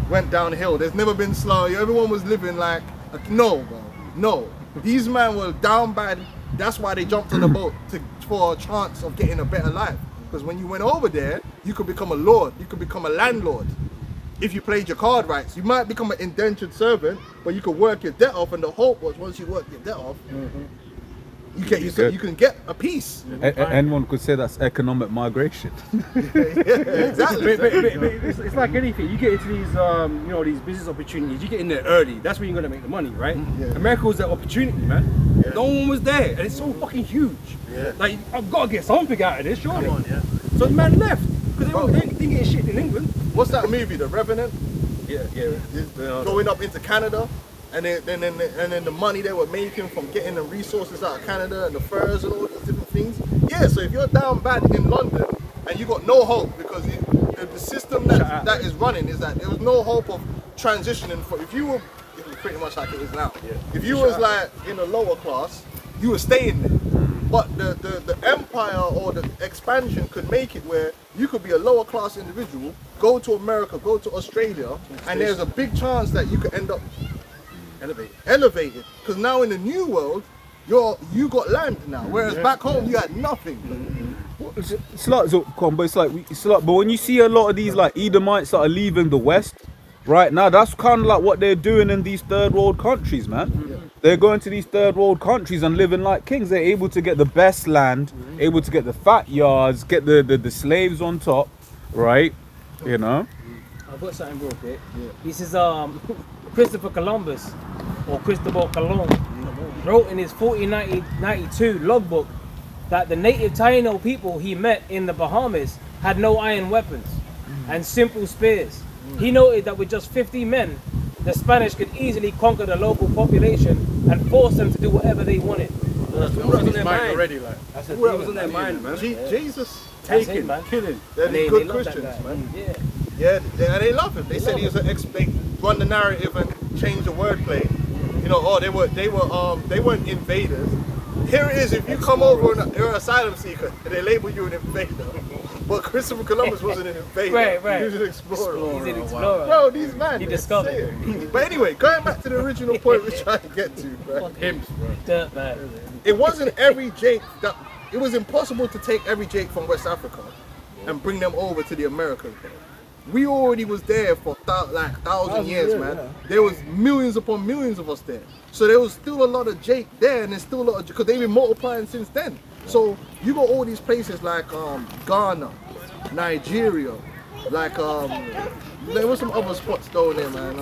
went downhill. There's never been slum. Everyone was living like no, bro. No. These men were down bad. That's why they jumped on the boat for a chance of getting a better life. Because when you went over there, you could become a lord. You could become a landlord. If you played your card right, you might become an indentured servant, but you could work your debt off. And the hope was once you work your debt off, you can get a piece. Anyone could say that's economic migration. Exactly. But it's like anything. You get into these, these business opportunities. You get in there early. That's when you're gonna make the money, right? Yeah. America was that opportunity, man. Yeah. No one was there, and it's so fucking huge. Yeah. Like I've got to get something out of this, surely. So the man left because they didn't get shit in England. What's that movie, The Revenant? Yeah. Going up into Canada, and then the money they were making from getting the resources out of Canada and the furs and all these different things. Yeah, so if you're down bad in London and you got no hope because the system that is running is that there was no hope of transitioning. If you were, it was pretty much like it is now. Yeah. If you was like in the lower class, you were staying there. But the empire or the expansion could make it where you could be a lower class individual, go to America, go to Australia, and there's a big chance that you could end up elevated. Because now in the new world, you got land now, whereas back home you had nothing. It's like but when you see a lot of these like Edomites that are leaving the West, right now that's kind of like what they're doing in these third world countries, man. They're going to these third world countries and living like kings. They're able to get the best land, able to get the fat yards, get the slaves on top, right? You know. I've got something real quick. This is Christopher Columbus, or Cristobal Colon, wrote in his 1492 logbook that the native Taino people he met in the Bahamas had no iron weapons and simple spears. He noted that with just 50 men, the Spanish could easily conquer the local population and force them to do whatever they wanted. That's what was on their Mind mind. already, like. That's what was on their mind, man. Jesus, That's Taking, it, man. killing. they're And these they good love that Christians, guy. man. Yeah. Yeah, and they love him. They said he was an they run the narrative and change the wordplay. You know, oh, they weren't invaders. Here it is, if you come over and you're an asylum seeker, they label you an invader. But Christopher Columbus wasn't an invader. Right. He was an explorer. He's an explorer. Bro, these men. He discovered say it. But anyway, going back to the original point we're trying to get to, right? Hymns, bro. Dirt man. It wasn't every Jake that it was impossible to take every Jake from West Africa and bring them over to the Americans. Bro. We already was there for thousand years, man. There was millions upon millions of us there. So there was still a lot of Jake there, and there's still a lot of, because they've been multiplying since then. So you got all these places like Ghana, Nigeria, like there was some other spots down there, man.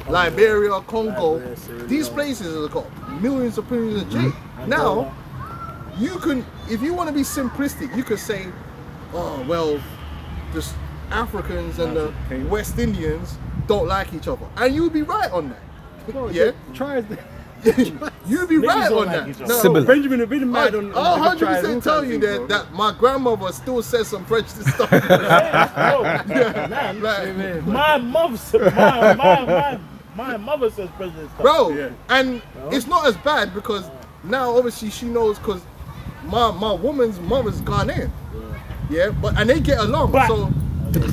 Liberia, Congo. These places have got millions of Jake. Now, you can, if you want to be simplistic, you could say, oh well, just Africans and the West Indians don't like each other, and you'd be right on that. Yeah, you'd be right on that. No, Benjamin had been mad on. I'll on the tribes, 100% all tell kinds you of that, things, bro. that my grandmother still says some prejudice stuff. Like, My mother says president stuff. bro, and it's not as bad because now obviously she knows, because my woman's mother's Ghanaian. Yeah, but and they get along. So and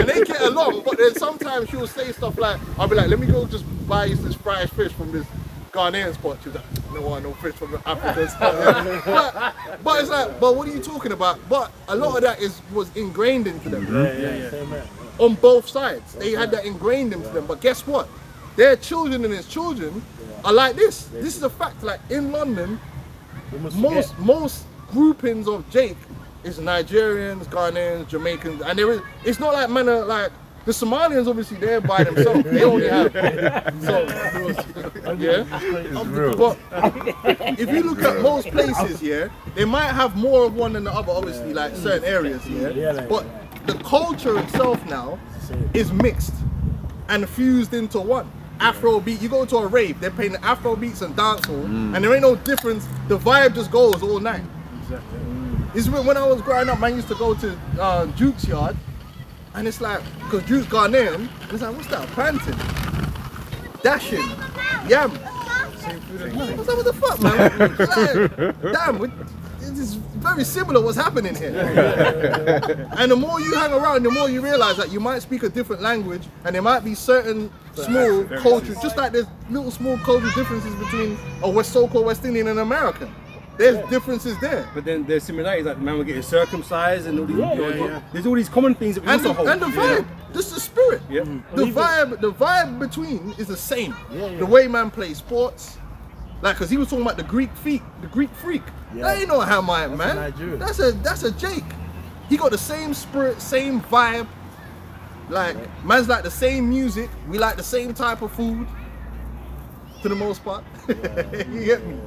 they get along, but then sometimes she'll say stuff like, I'll be like, let me go just buy you this fried fish from this Ghanaian spot. She's like, no, I want no fish from the African spot. but it's like, but what are you talking about? But a lot of that was ingrained into them. Same man. On both sides. They had that ingrained into them. But guess what? Their children and his children are like this. This is a fact. Like in London, most groupings of Jake is Nigerians, Ghanaians, Jamaicans, and it's not like men are like the Somalians. Obviously, they're by themselves. They only have yeah. But if you look at most places, yeah, they might have more of one than the other. Obviously, like certain areas, yeah. But the culture itself now is mixed and fused into one. Afrobeat, you go to a rave, they're playing Afro beats and dancehall, and there ain't no difference. The vibe just goes all night. It's when I was growing up, man, used to go to Duke's yard, and it's like, because Duke's Ghanaian, and it's like, what's that? Planting, dashing, yam. What's up with the fuck, man? Like, damn, it's very similar what's happening here. And the more you hang around, the more you realize that you might speak a different language, and there might be certain small cultures, just like there's little small cultural differences between a so-called West Indian and American. There's differences there. But then there's similarities, like the man will get circumcised and all these. There's all these common things that we also hold. And the vibe, just the spirit. Yeah. The vibe between is the same. The way man plays sports, like, cause he was talking about the Greek freak. That ain't no Hamite, man. Nigerian. That's a Jake. He got the same spirit, same vibe. Like, man's like the same music. We like the same type of food, to the most part. You get me?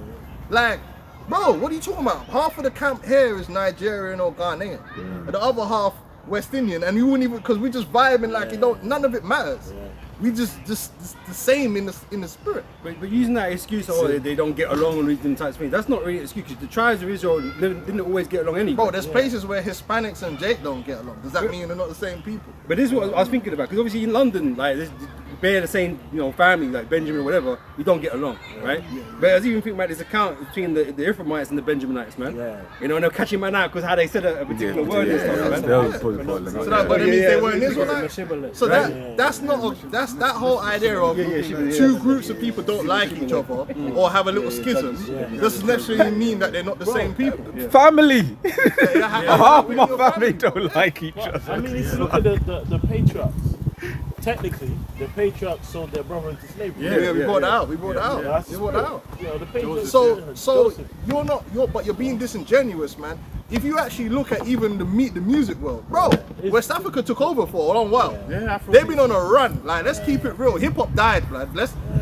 Like, bro, what are you talking about? Half of the camp here is Nigerian or Ghanaian, and the other half West Indian, and you wouldn't even, because we just vibing like it don't. None of it matters. We just the same in the spirit. But using that excuse, oh, they don't get along and these types of things, that's not really an excuse. The tribes of Israel didn't always get along anyway. Bro, there's places where Hispanics and Jake don't get along. Does that mean they're not the same people? But this is what I was thinking about, because obviously in London, like, bear the same, family, like Benjamin or whatever, we don't get along, right? But I was even thinking about this account between the Ephraimites and the Benjaminites, man. And they're catching man out because how they said a particular word and stuff, man. So that, but it means they weren't Israelites. So that's that whole idea of two groups of people don't like each other or have a little schism doesn't necessarily mean that they're not the same people. Family. Half my Your family don't like each other. I mean, if you look at the patriarchs, technically, the patriarchs sold their brother into slavery. Yeah, we brought it out. We brought it out. That's We brought it out. You know, the patriarchs. So Joseph. you're being disingenuous, man. If you actually look at even the music world, bro, West Africa took over for a long while. They've been on a run. Like, let's keep it real. Hip hop died, blood.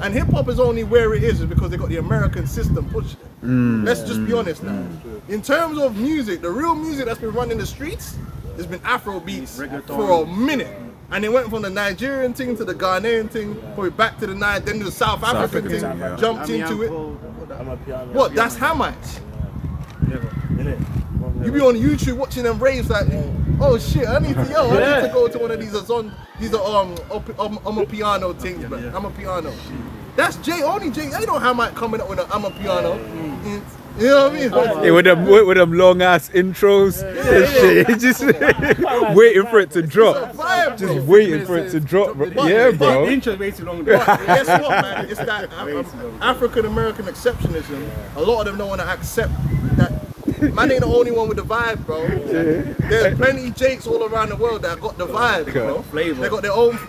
And hip hop is only where it is because they got the American system pushed it. Let's just be honest now. In terms of music, the real music that's been running the streets has been Afro beats for a minute. And it went from the Nigerian thing to the Ghanaian thing, probably back to the then the South African thing, jumped into it. I'm a piano. What? That's Hamites. Innit? You be on YouTube watching them raves like, oh shit, I need to go to one of these I'm a piano things, but I'm a piano. That's Jay, only Jay. Ain't no Hamite coming up with a I'm a piano. You know what I mean? Yeah, with them long ass intros and shit. Just waiting for it to drop. Vibe, bro. Just waiting for it to drop, bro. Yeah, The bro. intro is way too long. But guess what, man? It's that African American exceptionism. A lot of them don't want to accept that. Man ain't the only one with the vibe, bro. There's plenty of Jakes all around the world that got the vibe, bro. Flavor.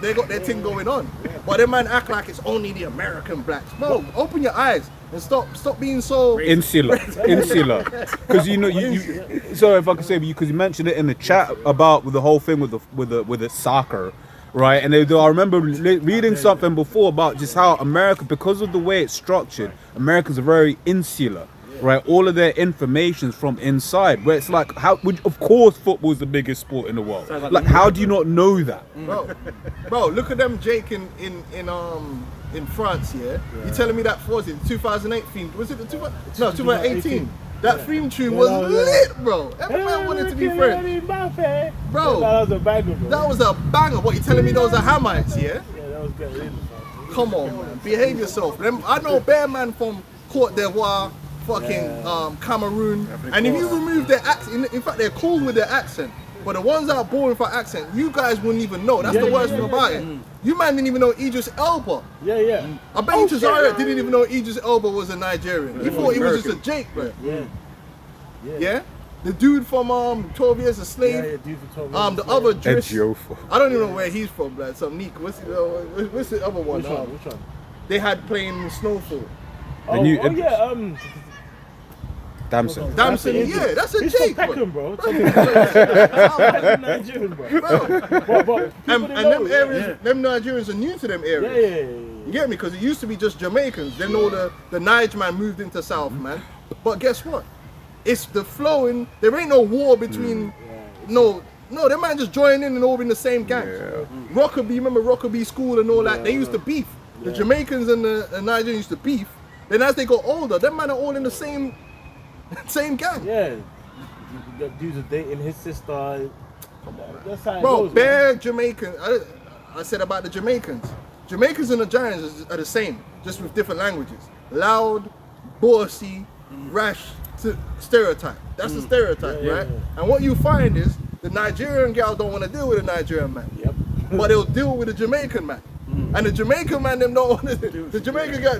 They got their thing going on. But them man act like it's only the American blacks. Bro, open your eyes and stop being so Insular. Because you sorry if I could say, because you mentioned it in the chat about with the whole thing with the soccer, right? And I remember reading something before about just how America, because of the way it's structured, Americans are very insular. Right, all of their information's from inside. Where it's like, of course, football is the biggest sport in the world. Like, how do you not know that? Bro, look at them Jake in France, yeah? You telling me that was it 2008 theme? Was it the 2018? That theme tune was lit, bro. Every man wanted to be friends. Bro, That was a banger, bro. that was a banger. What, you telling me those are Hamites, yeah? Yeah, that was good. Come on, man. Behave yourself. I know bear man from Cote d'Ivoire, fucking Cameroon, and if you remove their accent, in fact they're cool with their accent, but the ones that are boring for accent, you guys wouldn't even know. That's the worst thing about it. You man didn't even know Idris Elba. Yeah. I bet you Tazara didn't even know Idris Elba was a Nigerian. He thought he was just a Jake, bro. Yeah? The dude from 12 Years a Slave. The other Driss. I don't even know where he's from, like some Neek. What's the other one? Which one? They had playing Snowfall. Damson. Damson, yeah, that's a He's Jake, from Peckham, bro. bro. That's Nigerian, bro. And them Nigerians are new to them areas. Yeah. You get me? Because it used to be just Jamaicans. Then all the Nige man moved into South, man. But guess what? It's the flowing. There ain't no war between. No, them man just join in and all in the same gang. Rockaby, remember Rockaby School and all that? They used to beef. The Jamaicans and the Nigerians used to beef. Then as they got older, them man are all in the same gang. Yeah. The dudes are dating his sister. That's how it Bro, goes, bare man. Jamaican. I said about the Jamaicans. Jamaicans and the Giants are the same, just with different languages. Loud, bossy, rash, stereotype. That's the stereotype, right? And what you find is the Nigerian gal don't want to deal with a Nigerian man. But they'll deal with a Jamaican man. And the Jamaican man, them don't want to. The Jamaican guy,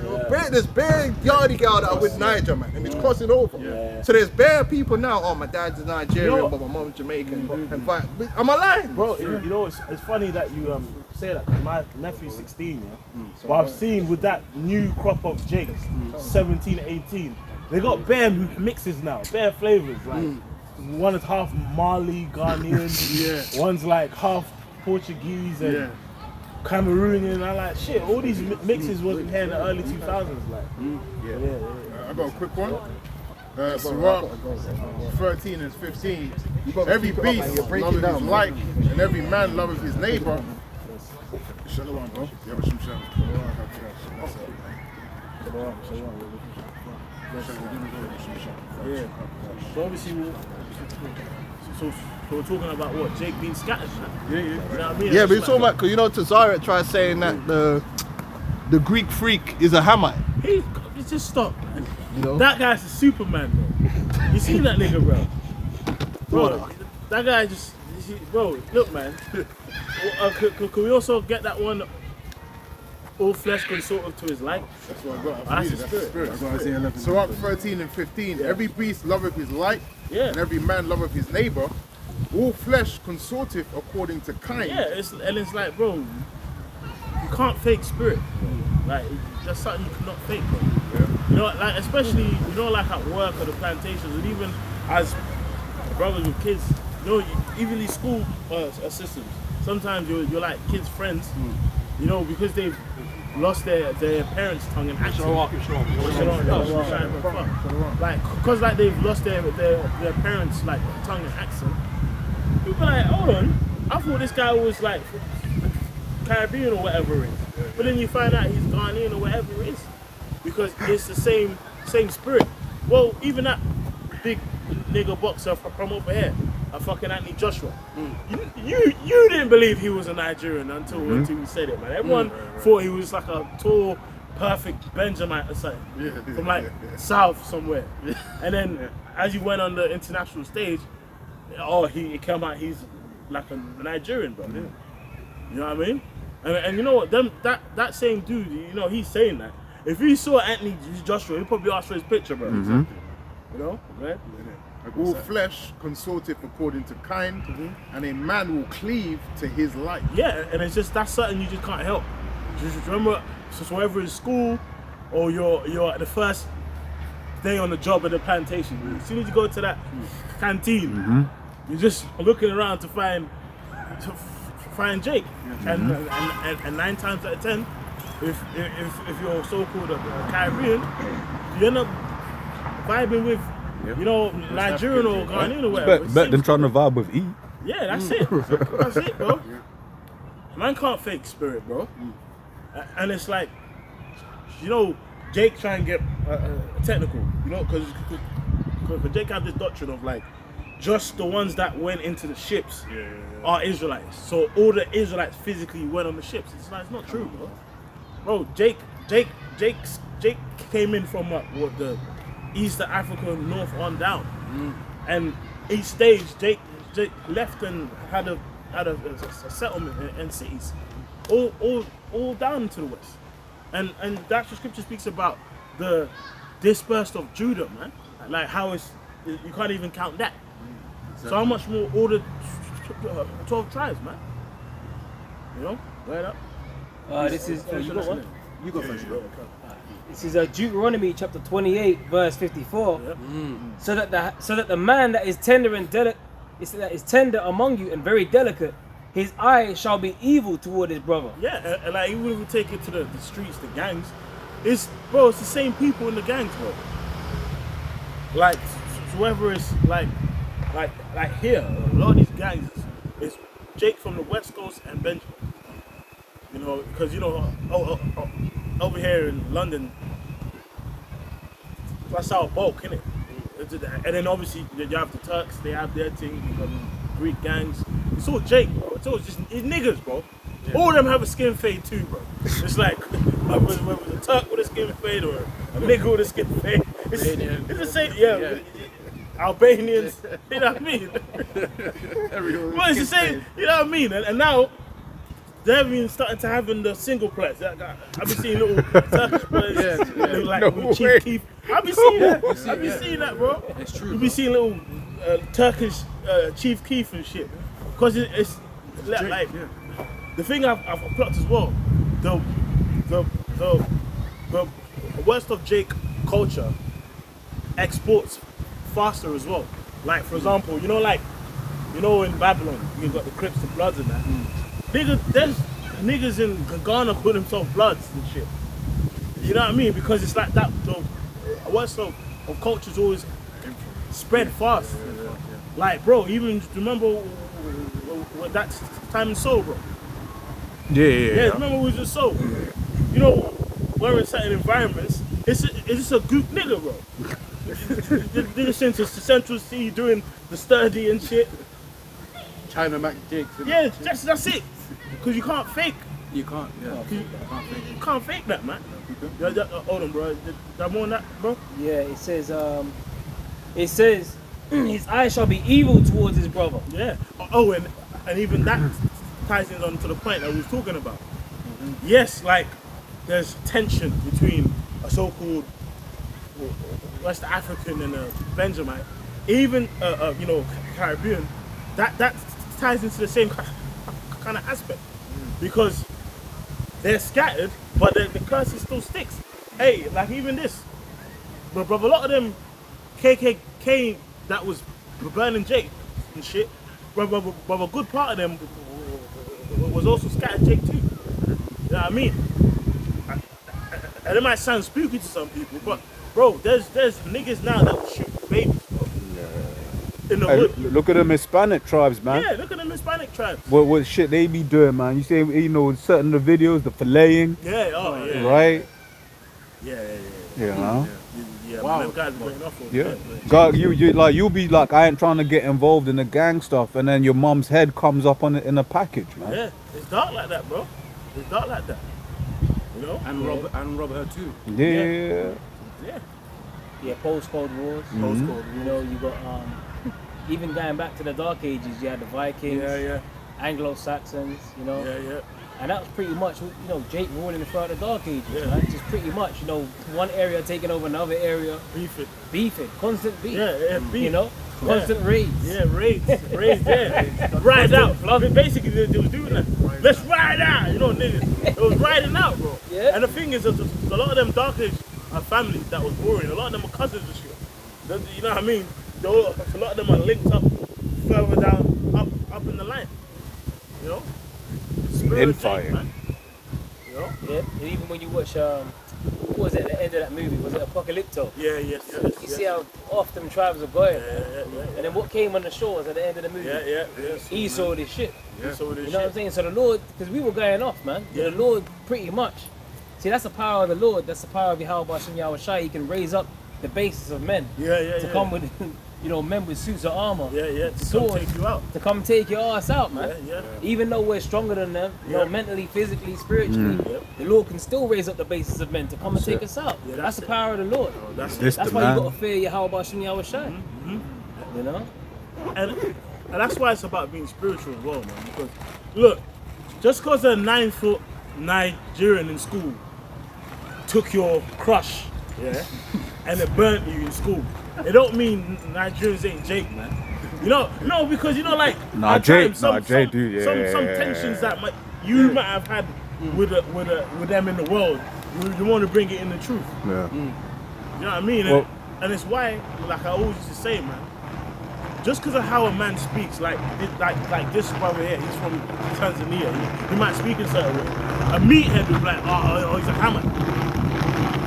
there's bare yardie gal that are with Niger, man, and it's crossing over. So there's bare people now. Oh, my dad's a Nigerian, but my mom's Jamaican. And fine. Am I lying? Bro, you know, it's funny that you say that. 'Cause my nephew's 16, but I've seen with that new crop of Jakes, 17, 18, they got bare mixes now, bare flavors. Like one is half Mali, Ghanaian, one's like half Portuguese and Cameroonian. I like shit. All these mixes wasn't here in the early 2000s. Like, I got a quick one. Sirach 13 and 15. Every beast loveth his like, and every man loveth his neighbor. Shalom, bro. Yeah, but shalom. So obviously, so we're talking about what Jake being scattered. You know what I mean? Yeah, but it's all about, because you know, Tazara tried saying that the Greek freak is a Hamite. He just stop, man. You know? That guy's a Superman, bro. You seen that nigga, bro? Bro, that guy just, bro. Look, man. Can we also get that one? All flesh consorted to his like. That's what I got. That's That's the the spirit. That's what Isaiah 11. Sirach 13 and 15. Every beast loveth his like, and every man loveth his neighbor. All flesh consorteth according to kind. Yeah, it's like, bro, you can't fake spirit. Like, that's something you cannot fake, bro. You know, like, especially, you know, like at work or the plantations, and even as brothers with kids, you know, even these school assistants, sometimes you're like kids' friends, you know, because they've lost their parents' tongue and accent. Like, cause like they've lost their parents' like tongue and accent. People are like, hold on, I thought this guy was like Caribbean or whatever it is. But then you find out he's Ghanaian or whatever it is. Because it's the same spirit. Well, even that big nigga boxer from over here, a fucking Anthony Joshua. You didn't believe he was a Nigerian until we said it, man. Everyone thought he was like a tall, perfect Benjamin or something from like South somewhere. And then as he went on the international stage, he came out he's like a Nigerian, bro. You know what I mean? And you know what? That same dude, you know, he's saying that. If he saw Anthony Joshua, he'd probably ask for his picture, bro. You know, right? All flesh consorteth according to kind, and a man will cleave to his like. Yeah, and it's just that's something you just can't help. Just remember, so whether it's school or you're at the first day on the job at the plantation, as soon as you go to that canteen, you're just looking around to find Jake, and 9 times out of 10, if you're so-called a Caribbean, you end up vibing with. You know, Nigerian or Ghanaian or whatever. Bet them trying to vibe with E. Yeah, that's it. That's it, bro. Man can't fake spirit, bro. And it's like, you know, Jake trying to get technical, you know, because Jake had this doctrine of like, just the ones that went into the ships are Israelites. So all the Israelites physically went on the ships. It's like, it's not true, bro. Bro, Jake came in from what the East Africa, north on down, and each stage Jake left and had a settlement and cities, all down to the west, and that's what Scripture speaks about the dispersed of Judah, man. Like how you can't even count that. So how much more all the 12 tribes, man? You know, right up. This is you got one? You go first, bro. This is Deuteronomy chapter 28, verse 54. So that the man that is tender and delicate, is tender among you and very delicate, his eye shall be evil toward his brother. Yeah, and like even if we take it to the streets, the gangs, it's the same people in the gangs, bro. Like whoever is like here, a lot of these gangs is Jake from the West Coast and Benjamin. You know, because you know, over here in London, that's our bulk, innit? And then obviously you have the Turks, they have their thing, Greek gangs. It's all Jake, bro. It's niggas, bro. All of them have a skin fade too, bro. It's like whether it's a Turk with a skin fade or a nigga with a skin fade. It's the same, Albanians, you know what I mean? Well, it's the same, you know what I mean? And now they're even starting to have in the single players. I've been seeing little Turkish players with Chief Keef. I've been seeing that. I've been seeing that, bro. It's true. You've been seeing little Turkish Chief Keef and shit. Because it's like the thing I've plucked as well. The worst of Jake culture exports faster as well. Like for example, in Babylon you got the Crips and Bloods and that. There's niggas in Ghana call themselves Bloods and shit. You know what I mean? Because it's like that. The worst of culture's always spread fast. Like bro, even remember what that time in Seoul, bro. Yeah. Remember we was in Seoul. You know, we're in certain environments. It's just a group nigga, bro. They're sent to Central C doing the sturdy and shit. China Mac Jakes. Yeah, that's it. Because you can't fake. You can't, You can't fake that, man. Hold on, bro. That more on that, bro? Yeah, it says his eye shall be evil towards his brother. Yeah. Oh, and even that ties in on to the point that we was talking about. Yes, like there's tension between a so-called West African and a Benjamite, even Caribbean. That ties into the same kind of aspect because they're scattered, but the curse still sticks. Hey, like even this, but a lot of them KKK that was burning Jake and shit, but a good part of them was also scattered Jake too. You know what I mean? And it might sound spooky to some people, but bro, there's niggas now that will shoot babies, bro. In the Hey, hood. look at them Hispanic tribes, man. Yeah, look at them Hispanic tribes. What shit they be doing, man? You say, you know, certain of the videos, the filleting, Yeah, oh yeah. right? Yeah. You know? Yeah, Wow. them guys are going off on Yeah. that. God, you like you'll be like, I ain't trying to get involved in the gang stuff, and then your mum's head comes up on it in a package, man. Yeah, it's dark like that, bro. It's dark like that. You know? And rob her too. Yeah. Yeah. Yeah, postcode wars. Postcode. You know, you got even going back to the Dark Ages, you had the Vikings, Yeah. Anglo-Saxons, you know. Yeah. And that was pretty much, you know, Jake ruling throughout the Dark Ages, Yeah. right? Just pretty much, you know, one area taking over another area, beefing, constant beef. Yeah, beef. You know, constant raids. Yeah, raids, yeah. Ride out. Basically, they was doing that. Let's ride out, you know, niggas. It was riding out, bro. Yeah. And the thing is, a lot of them Dark Age are families that was boring. A lot of them are cousins and shit. You know what I mean? A lot of them are linked up further down, up in the line. You know? Spirit of Jake, Infighting. man. You know? Yeah. And even when you watch, what was it at the end of that movie? Was it Apocalypto? Yeah. You see how off them tribes are going. Yeah. And then what came on the shores at the end of the movie? Yeah. He saw this shit. So You know what I'm saying? So the Lord, because we were going off, man. Yeah. The Lord pretty much. See, that's the power of the Lord. That's the power of Yahweh Hashem Yahweh Shai. He can raise up the basis of men to come with, you know, men with suits of armor. Yeah, to come Swords, take you out. to come take your ass out, man. Yeah. Even though we're stronger than them, you know, Yeah. mentally, physically, spiritually, the Lord can still raise up the basis of men to come and take us out. Yeah, that's that's the it. power of the Lord. That's This That's the why man. you gotta fear Yahweh Hashem Yahweh Shai. You know? and that's why it's about being spiritual as well, man. Because look, just because a 9-foot Nigerian in school took your crush, and it burnt you in school, it don't mean Nigerians ain't Jake, man. You know, no, because you know, like Nah, at Jake- times, nah, Jake, dude, some yeah. tensions that you might have had with them in the world, you want to bring it in the truth. Yeah. You know what I mean? Well- And it's why, like I always used to say, man, just because of how a man speaks, like this brother here, he's from Tanzania, he might speak in certain way. A meathead would be like, oh, he's a hammer.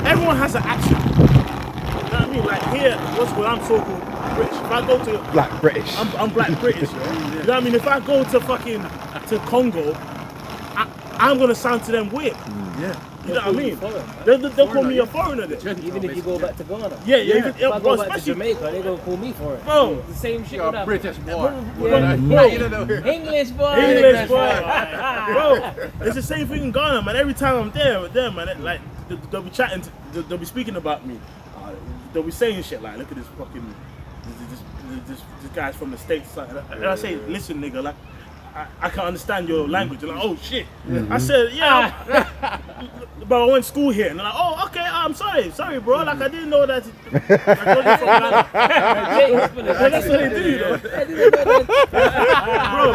Everyone has an accent. You know what I mean? Like here, what I'm so-called British. If I go to, Black British. I'm black British, yeah? You know what I mean? If I go to Congo, I'm gonna sound to them weird. You know what I mean? They'll call me a foreigner then. Even if you go back to Ghana. Yeah. If I Bro, go back to especially, Jamaica, they're gonna call me for it. bro. The same shit You're would a happen. British boy. Yeah. Bro. English boy. English boy. Bro, it's the same thing in Ghana, man. Every time I'm there with them, man, like they'll be chatting, they'll be speaking about me. They'll be saying shit like, look at this fucking, this guy's from the States. And I say, listen, nigga, like, I can understand your language. They're like, oh shit. I said, yeah, but I went to school here. And they're like, oh, okay, I'm sorry, bro. Like, I didn't know that. Like, you're from Ghana. But that's what they do, you know. Bro,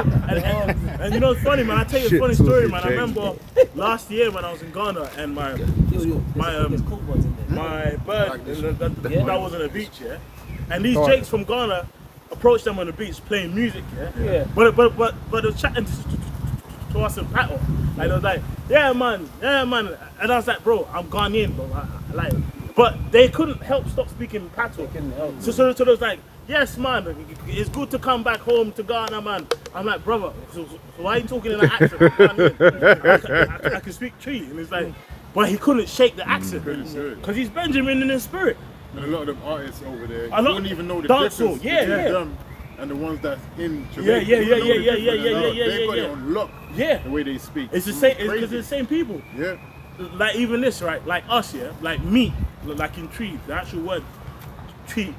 and you know it's funny, man. I tell you a Shit funny story, talking, man. I Jake. remember last year when I was in Ghana and my bird that was on the beach, yeah. And these Jakes from Ghana approached them on the beach playing music, Yeah. But they were chatting to us in Pato. Like they was like, yeah man. And I was like, bro, I'm Ghanaian, bro. But they couldn't help stop speaking Pato. So they was like, yes man, it's good to come back home to Ghana, man. I'm like, brother, so why are you talking in that accent? I can speak Tree. And it's like, but he couldn't shake the accent because he's Benjamin in his spirit. And a lot of them artists over there, A lot- you don't even know the dancehall, difference yeah, between yeah. them and the ones that's in Yeah, Jamaica. yeah, You don't know the yeah, difference. They got yeah. it on lock, Yeah, the way they speak. it's the same. It's Crazy. because it's the same people. Yeah. Like even this, right? Like us, yeah. Like meat, like in tree, the actual word tree,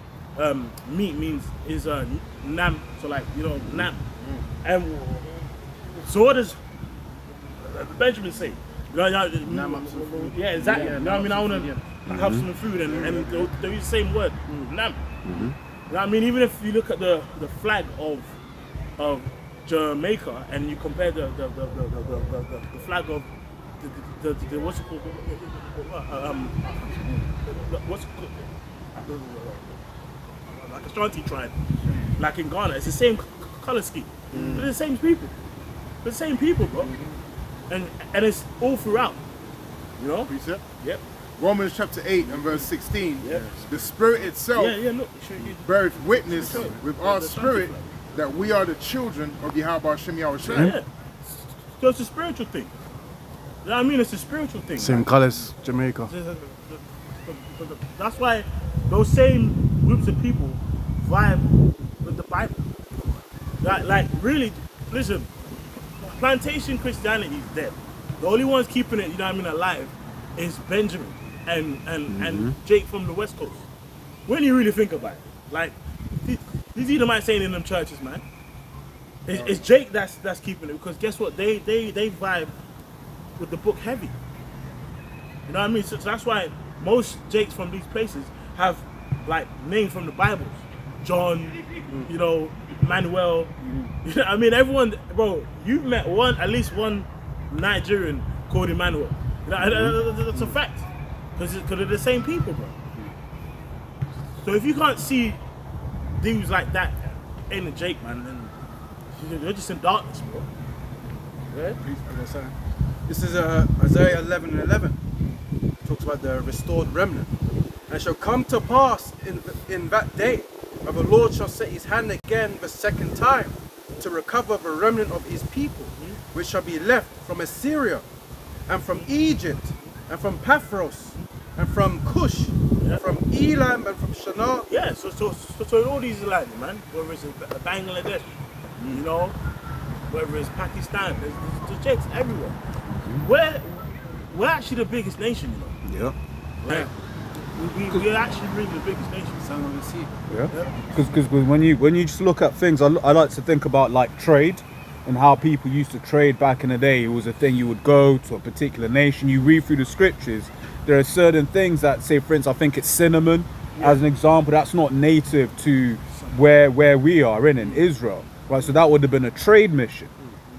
meat is nam. So like nam, and so what does Benjamin say? Nam up some food. Yeah, exactly. You know what I mean? I want to have some food, and they use the same word, nam. You know what I mean? Even if you look at the flag of Jamaica and you compare the flag of the what's it called? What's it called? Like Ashanti tribe, like in Ghana, it's the same color scheme. They're the same people. They're the same people, bro. And it's all throughout. You know? Precept? Yep. Romans chapter 8 and verse 16. The Spirit itself Yeah, look. Show you. beareth witness with our spirit that we are the children of Yahweh Shem Yahushua. Yeah. So it's a spiritual thing. You know what I mean? It's a spiritual thing. Same colours, Jamaica. That's why those same groups of people vibe with the Bible. Like really, listen, plantation Christianity is dead. The only ones keeping it, you know what I mean, alive is Benjamin and Jake from the West Coast. When you really think about it, like these Edomites ain't in them churches, man. It's Jake that's keeping it, because guess what? They vibe with the book heavy. You know what I mean? So that's why most Jakes from these places have like names from the Bibles. John, you know, Manuel. You know what I mean? Everyone, bro, you've met at least one Nigerian called Emmanuel. You know, that's a fact. Because they're the same people, bro. So if you can't see dudes like that in the Jake, man, then you're just in darkness, bro. Yeah? This is Isaiah 11:11. Talks about the restored remnant. And it shall come to pass in that day, where the Lord shall set his hand again the second time to recover the remnant of his people, which shall be left from Assyria, and from Egypt, and from Paphros, and from Cush, and from Elam, and from Shinar. Yeah, so in all these lands, man, whether it's Bangladesh, you know, whether it's Pakistan, there's Jakes everywhere. We're actually the biggest nation, you know. Yeah. Like, we're actually really the biggest nation. Yeah. Because when you just look at things, I like to think about like trade and how people used to trade back in the day. It was a thing, you would go to a particular nation, you read through the scriptures. There are certain things that, say for instance, I think it's cinnamon as an example, that's not native to where we are in Israel, right? So that would have been a trade mission.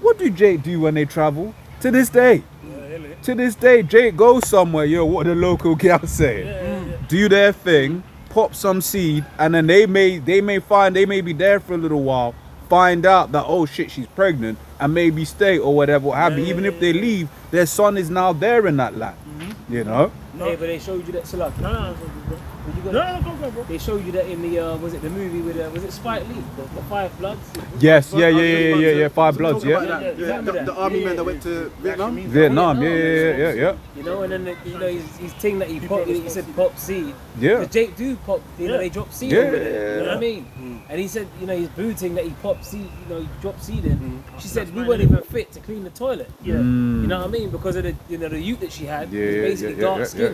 What do Jake do when they travel? To this day. To this day, Jake goes somewhere, yo, what the local gals saying? Do their thing, pop some seed, and then they may be there for a little while, find out that, oh shit, she's pregnant, and maybe stay or whatever, what have you. Even if they leave, their son is now there in that land. You know? Hey, but they showed you that, Salak. No, go, bro. They showed you that in the was it the movie with was it Spike Lee, the Five Bloods? Yes, yeah, Five Bloods, Talking yeah. about that. The army men that went to Vietnam. Vietnam, yeah. You know, and then you know his thing that he popped, he said pop seed. Yeah. The Jake do pop, you know, they drop seed Yeah, over there. You know yeah. what I mean? And he said, you know, his boo thing that he popped seed, you know, he dropped seed in. She said we weren't even fit to clean the toilet. Yeah. You know what I mean? Because of the the youth that she had, was basically dark skin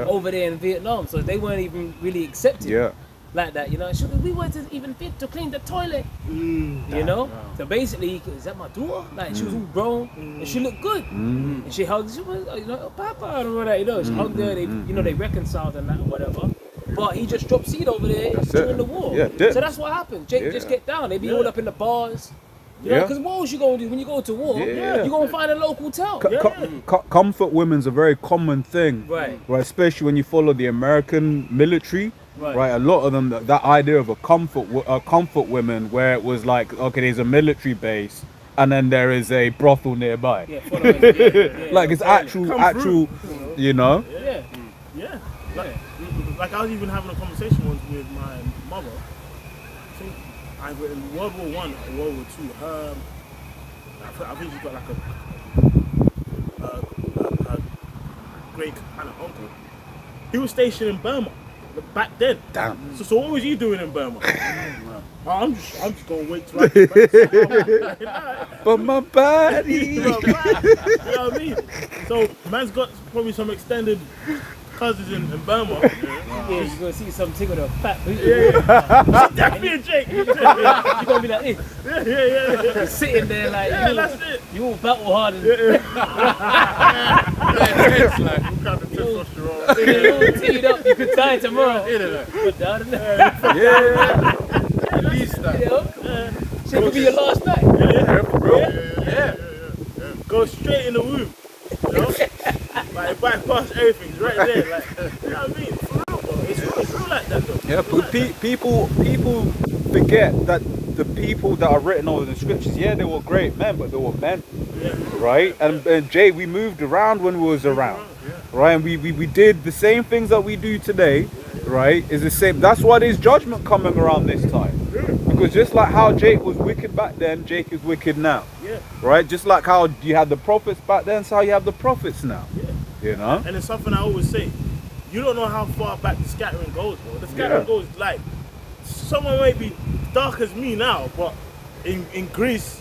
over there in Vietnam, so they weren't even really accepted. Yeah. Like that, you know, we weren't even fit to clean the toilet. You know? So basically, is that my daughter? Like, she was all grown and she looked good. And she hugged, she was, you know, Papa and all that, you know. She hugged her, they, you know, they reconciled and that or whatever. But he just dropped seed over there during the war. Yeah, so that's what happened. Jake just get down. They be all up in the bars. You know, because what else you gonna do when you go to war? Yeah. You gonna find a local town. Comfort women's a very common thing, Right. Especially when you follow the American military, right? A lot of them, that idea of a comfort women, where it was like, okay, there's a military base, and then there is a brothel nearby. Yeah, following, Like it's actual, you know. Yeah. Like I was even having a conversation once with my mother. I think either in World War I or World War II, I think she's got like a great kind of uncle. He was stationed in Burma back then. Damn. So what was you doing in Burma? I'm just gonna wait till I get back. But my body. You know what I mean? So man's got probably some extended cousins in Burma. Yeah, you're gonna see something with a fat boot. Definitely a Jake. You're gonna be like this. Yeah. You're sitting there like That's it. you all battle hard and you all teed up, you could die tomorrow. But down in there. At least that. You know? Shit could be your last night. Yeah. Go straight in the womb. You know? Like bypass everything. It's right there. Like, you know what I mean? For real, bro. It's real like that though. Yeah, but people forget that the people that are written over the scriptures, they were great men, but they were men, right? And Jay, we moved around when we was around. right? And we did the same things that we do today, right? Is the same. That's why there's judgment coming around this time. Because just like how Jake was wicked back then, Jake is wicked now. Yeah. Right? Just like how you had the prophets back then, so how you have the prophets now. Yeah. You know? And it's something I always say. You don't know how far back the scattering goes, bro. The scattering goes like, someone may be dark as me now, but in Greece,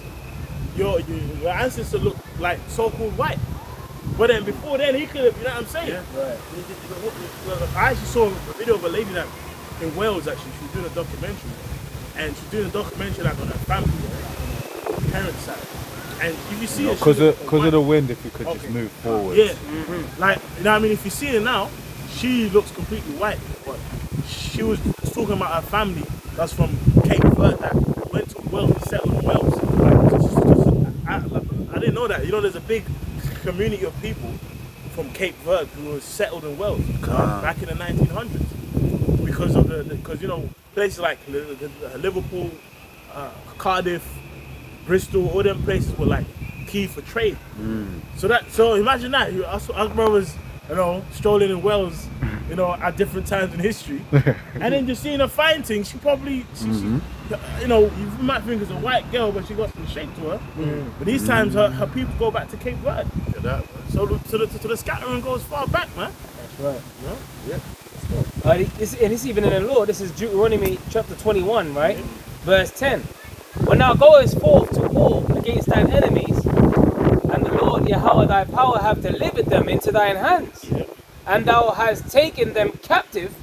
your ancestors look like so-called white. But then before then, he could have, you know what I'm saying? Yeah, right. I actually saw a video of a lady that in Wales, actually, she was doing a documentary. And she's doing a documentary like on her family, on her parents' side. And if you see her, Because she of the wind, if you could just Okay. move forward. yeah, like, you know what I mean? If you see her now, she looks completely white. But she was talking about her family that's from Cape Verde that went to Wales and settled in Wales. I didn't know that. You know, there's a big community of people from Cape Verde who were settled in Wales back in the 1900s because of because you know, places like Liverpool, Cardiff, Bristol, all them places were like key for trade. So imagine that. Us brothers, you know, strolling in Wales, you know, at different times in history, and then just seeing her find things. She probably, she, you know, you might think it's a white girl, but she got some shape to her. But these times, her people go back to Cape Verde. So the scattering goes far back, man. That's right. Yeah. And it's even in the law. This is Deuteronomy chapter 21, right? Verse 10. When thou goest forth to war against thine enemies, and the Lord Yahweh thy power have delivered them into thine hands, and thou hast taken them captive,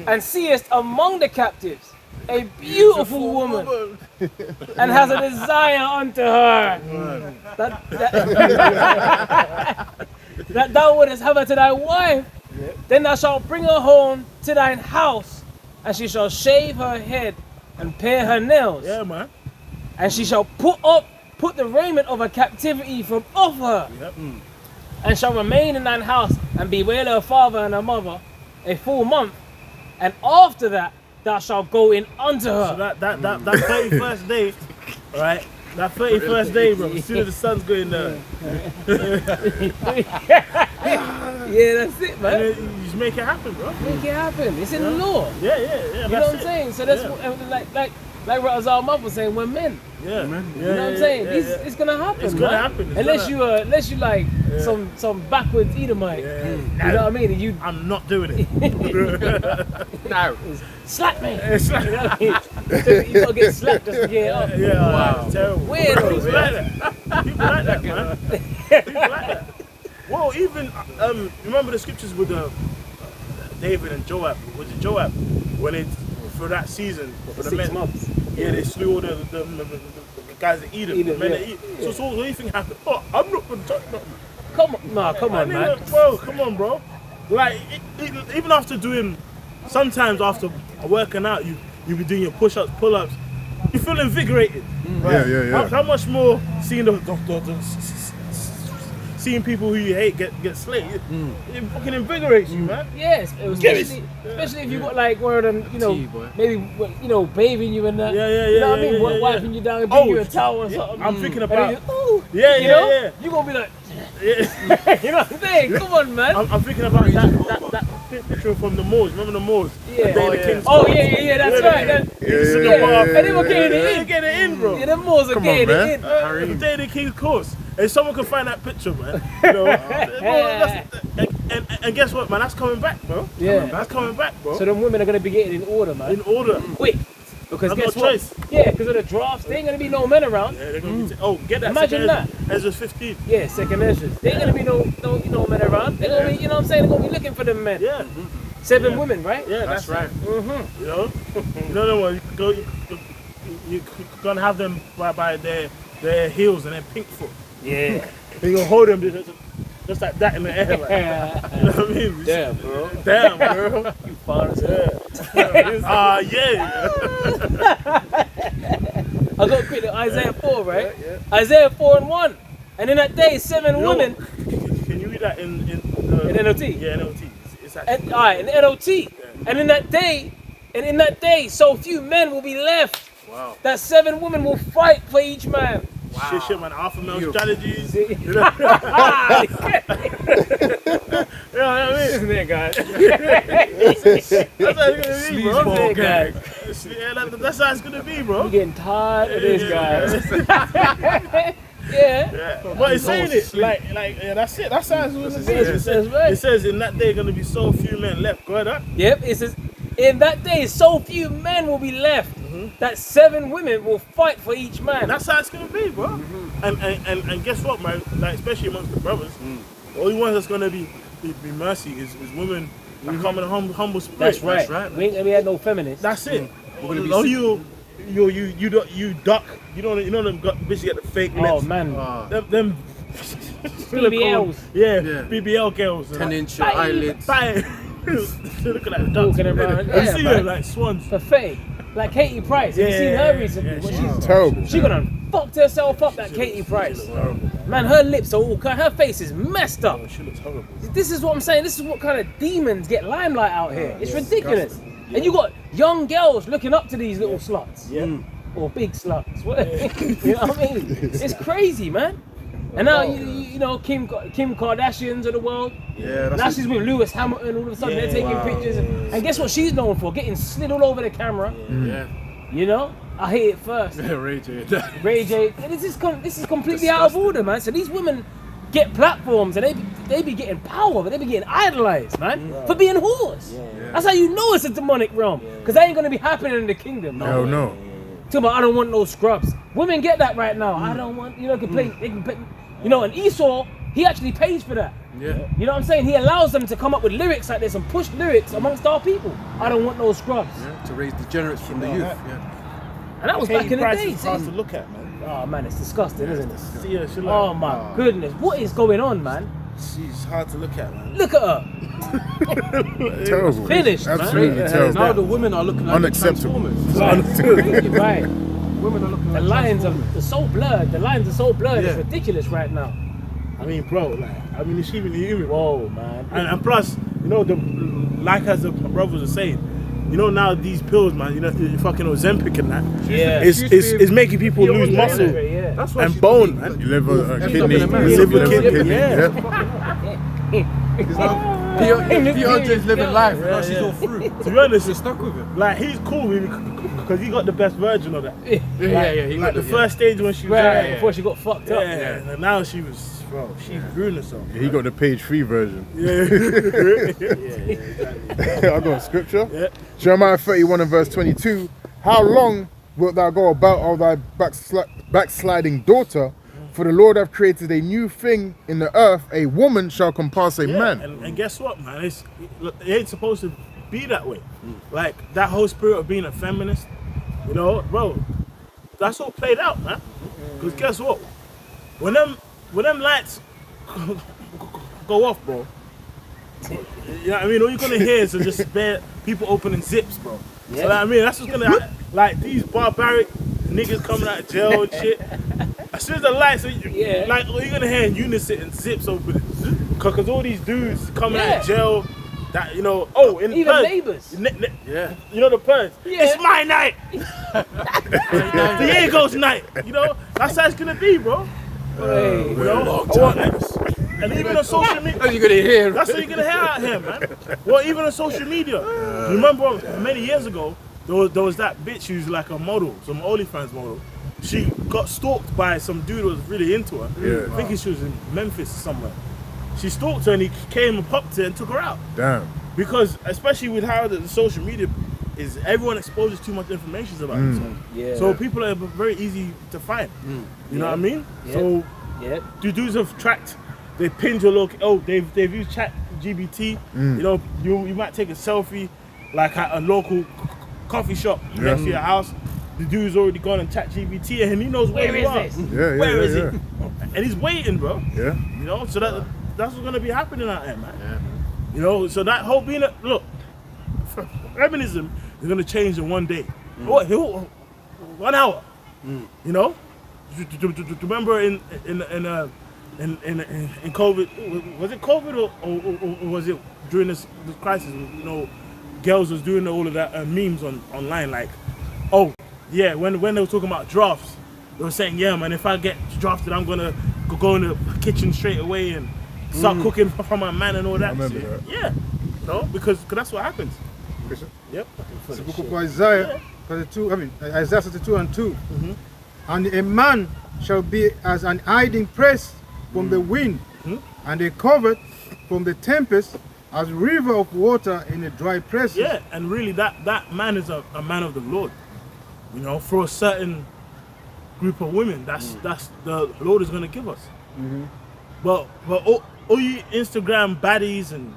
and seest among the captives a beautiful woman, and has a desire unto her, that thou wouldest have her to thy wife, then thou shalt bring her home to thine house, and she shall shave her head and pare her nails, Yeah, man. and she shall put the raiment of her captivity from off her, and shall remain in thine house, and bewail her father and her mother a full month, and after that thou shalt go in unto So her. that 31st day, right? That 31st day, bro. As soon as the sun's going down, Yeah, that's it, and man. then you just make it happen, bro. Make it happen. It's in the law. Yeah. You know That's what I'm it. saying? So that's Yeah. like Razal Mother was saying, we're men. Yeah. You know what I'm saying? It's gonna happen. It's gonna man. happen. It's Unless you like Yeah. some backwards Edomite. Yeah. You know what I mean? And you I'm not doing it. No. slap me. It's like, You know what I mean? So you gotta get slapped just to get up. wow. It's terrible. Weirdos, People like that. People like that, man. People like that. Well, even remember the scriptures with David and Joab. Was it Joab when it for that season for the 6 men? months. Yeah, they slew all the guys that eat them. The Edom, men yeah. that eat. So what do you think happened? Oh, I'm not gonna touch nothing. Come on, man. Bro, come on, bro. Like even after doing, sometimes after working out, you be doing your push-ups, pull-ups. You feel invigorated. Yeah. How much more seeing seeing people who you hate get slayed? It fucking invigorates you, man. Yes, especially if you got like one of them, you know, maybe bathing you in that. Yeah. You know what I mean? Yeah. Wiping you down and bring Oh, you a towel or yeah, something. I'm thinking And then about. you, ooh, Yeah. you know, you gonna be like, you know what I'm saying? Come on, man. I'm thinking about that picture from the Moors. Remember the Moors? Yeah. The day the King's Oh Court? yeah, that's right. Yeah. And they were getting it in. Get it in, bro. Yeah, them Moors are getting it in. The day the King's course. If someone can find that picture, man, you know, and guess what, man? That's coming back, bro. Yeah. That's coming back, bro. So them women are gonna be getting in order, man. In order. Quick. Because I've guess no what? choice. Yeah, because of the drafts, there ain't gonna be no men around. Yeah, they're gonna be get that. Imagine that. Ezra 15. Yeah, second entrance. There ain't gonna be no men around. They're gonna be, you know what I'm saying? They're gonna be looking for them men. Yeah. 7 women, right? Yeah, that's right. Mm-hmm. You know, you know the one. You're gonna have them by their heels and their pink foot. Yeah. And you're gonna hold them just like that in the air. Like, you know what I mean? Damn, bro. Damn, bro. You fine as hell. Yeah. I got quickly Isaiah 4, right? Isaiah 4:1. And in that day, 7 women Can you read that in NLT. Yeah, NLT. It's And actually. all right, in NLT. And in that day, so few men will be left. Wow. That 7 women will fight for each man. Shit, man. Alpha male strategies. See? You know? You know what I mean? Isn't it, guys? That's how it's gonna be, bro. Isn't it, guys? Yeah, that's how it's gonna be, bro. I'm getting tired of this, guys. Yeah. But it's saying it like yeah, that's it. That's how it's gonna be. It says, right. It says in that day gonna be so few men left. Go ahead, huh? Yep, it says, in that day, so few men will be left that 7 women will fight for each man. That's how it's gonna be, bro. And guess what, man? Like especially amongst the brothers, the only ones that's gonna be mercy is women that come in a humble spirit. That's right. We had no feminists. That's it. Oh, you duck. You know them bitches get the fake lips. Oh, man. Them BBLs. Yeah, BBL girls. 10-inch eyelids. Look at that ducks. Walking around. You Yeah, see man. them like swans. Pathetic. Like Katie Price. Have you seen her recently? When she's Terrible. She gonna fucked herself up, that Katie Price. Man, her lips are all her face is messed up. She looks horrible. This is what I'm saying. This is what kind of demons get limelight out here. It's ridiculous. And you got young girls looking up to these little sluts. Yeah. Or big sluts. You know what I mean? It's crazy, man. And now you know Kim Kardashians of the world. Yeah, Now she's with Lewis Hamilton. All of a sudden they're taking pictures, and guess what she's known for? Getting slid all over the camera. Yeah. You know, I hate it first. Ray J. Ray J. This is completely out of order, man. So these women get platforms and they be getting power, but they be getting idolized, man, for being whores. That's how you know it's a demonic realm, because that ain't gonna be happening in the kingdom. Man. Hell no. Talking about I don't want no scrubs. Women get that right now. I don't want, they can play, you know, and Esau, he actually pays for that. Yeah. You know what I'm saying? He allows them to come up with lyrics like this and push lyrics amongst our people. I don't want no scrubs. Yeah, to raise degenerates from the youth. Yeah. And that was back in the Price day. is hard to look at, man. Oh man, it's disgusting, isn't it? See her, she like, Oh my goodness, what is going on, man? she's hard to look at, man. Look at her. Terrible. Finished, man. Absolutely terrible. Now the women are looking like Unacceptable. the Right. Right. Women are looking The like lines are so blurred. The lines are so blurred. It's Yeah. ridiculous right now. I mean, bro, like, I mean, it's even human. Whoa, man. And plus, you know, like as the brothers are saying, you know, now these pills, man, you know, the fucking Ozempic and that, Yeah. it's making people lose muscle Yeah. That's why and she's bone, man. You live a She's kidney. not gonna you live live a a kidney, P.O.J. is living life. Now she's all through. To be honest, She's stuck with him. like, he's cool because he got the best version of that. Yeah. He Like got the first stage when she was Right, there, before she got fucked up. and now she was, bro, she ruined herself. He got the page 3 version. I got a scripture. Yeah. Jeremiah 31 and verse 22. How long wilt thou go about, O thy backsliding daughter? For the Lord hath created a new thing in the earth. A woman shall compass a man. And guess what, man? It ain't supposed to be that way. Like, that whole spirit of being a feminist, you know, bro, that's all played out, man. Because guess what? When them lights go off, bro, you know what I mean? All you're gonna hear is just bare people opening zips, bro. So, like, I mean, that's what's gonna happen. Like, these barbaric niggas coming out of jail and shit. As soon as the lights, like, all you're gonna hear in unison and zips opening. Because all these dudes coming out of jail, that, you know, in the Even purge, neighbors. Yeah. you know the purge. Yeah. It's my night. Diego's night. You know, that's how it's gonna be, bro. Hey. You know, and even on social media. You're gonna hear. That's what you're gonna hear out here, man. Well, even on social media. Remember many years ago, there was that bitch who's like a model, some OnlyFans model. She got stalked by some dude who was really into her. Yeah. I think she was in Memphis somewhere. She stalked her and he came and popped her and took her out. Damn. Because especially with how the social media is, everyone exposes too much information about themselves. Yeah. So people are very easy to find. You know what I mean? Yeah. So Yeah. the dudes have tracked, they pinned your look. Oh, they've used Chat GBT. You know, you might take a selfie like at a local coffee shop next to your house. The dude's already gone and Chat GBT and he knows where you are. this? Yeah, Where is yeah. it? And he's waiting, bro. Yeah. You know, so that's what's gonna be happening out there, man. You know, so that whole being look, feminism is gonna change in one day. What? 1 hour. You know, to remember in COVID, was it COVID or was it during this crisis? You know, girls was doing all of that memes online, like, oh yeah, when they were talking about drafts, they were saying, yeah man, if I get drafted, I'm gonna go in the kitchen straight away and start cooking for my man and all that. remember shit. that. Yeah, no, because that's what happens. Yep. It's the book of Isaiah, 32, Isaiah 32 and 2. And a man shall be as an hiding place from the wind, and a covert from the tempest, as river of water in a dry place. Yeah, and really that man is a man of the Lord. You know, for a certain group of women, that's the Lord is gonna give us. But all you Instagram baddies and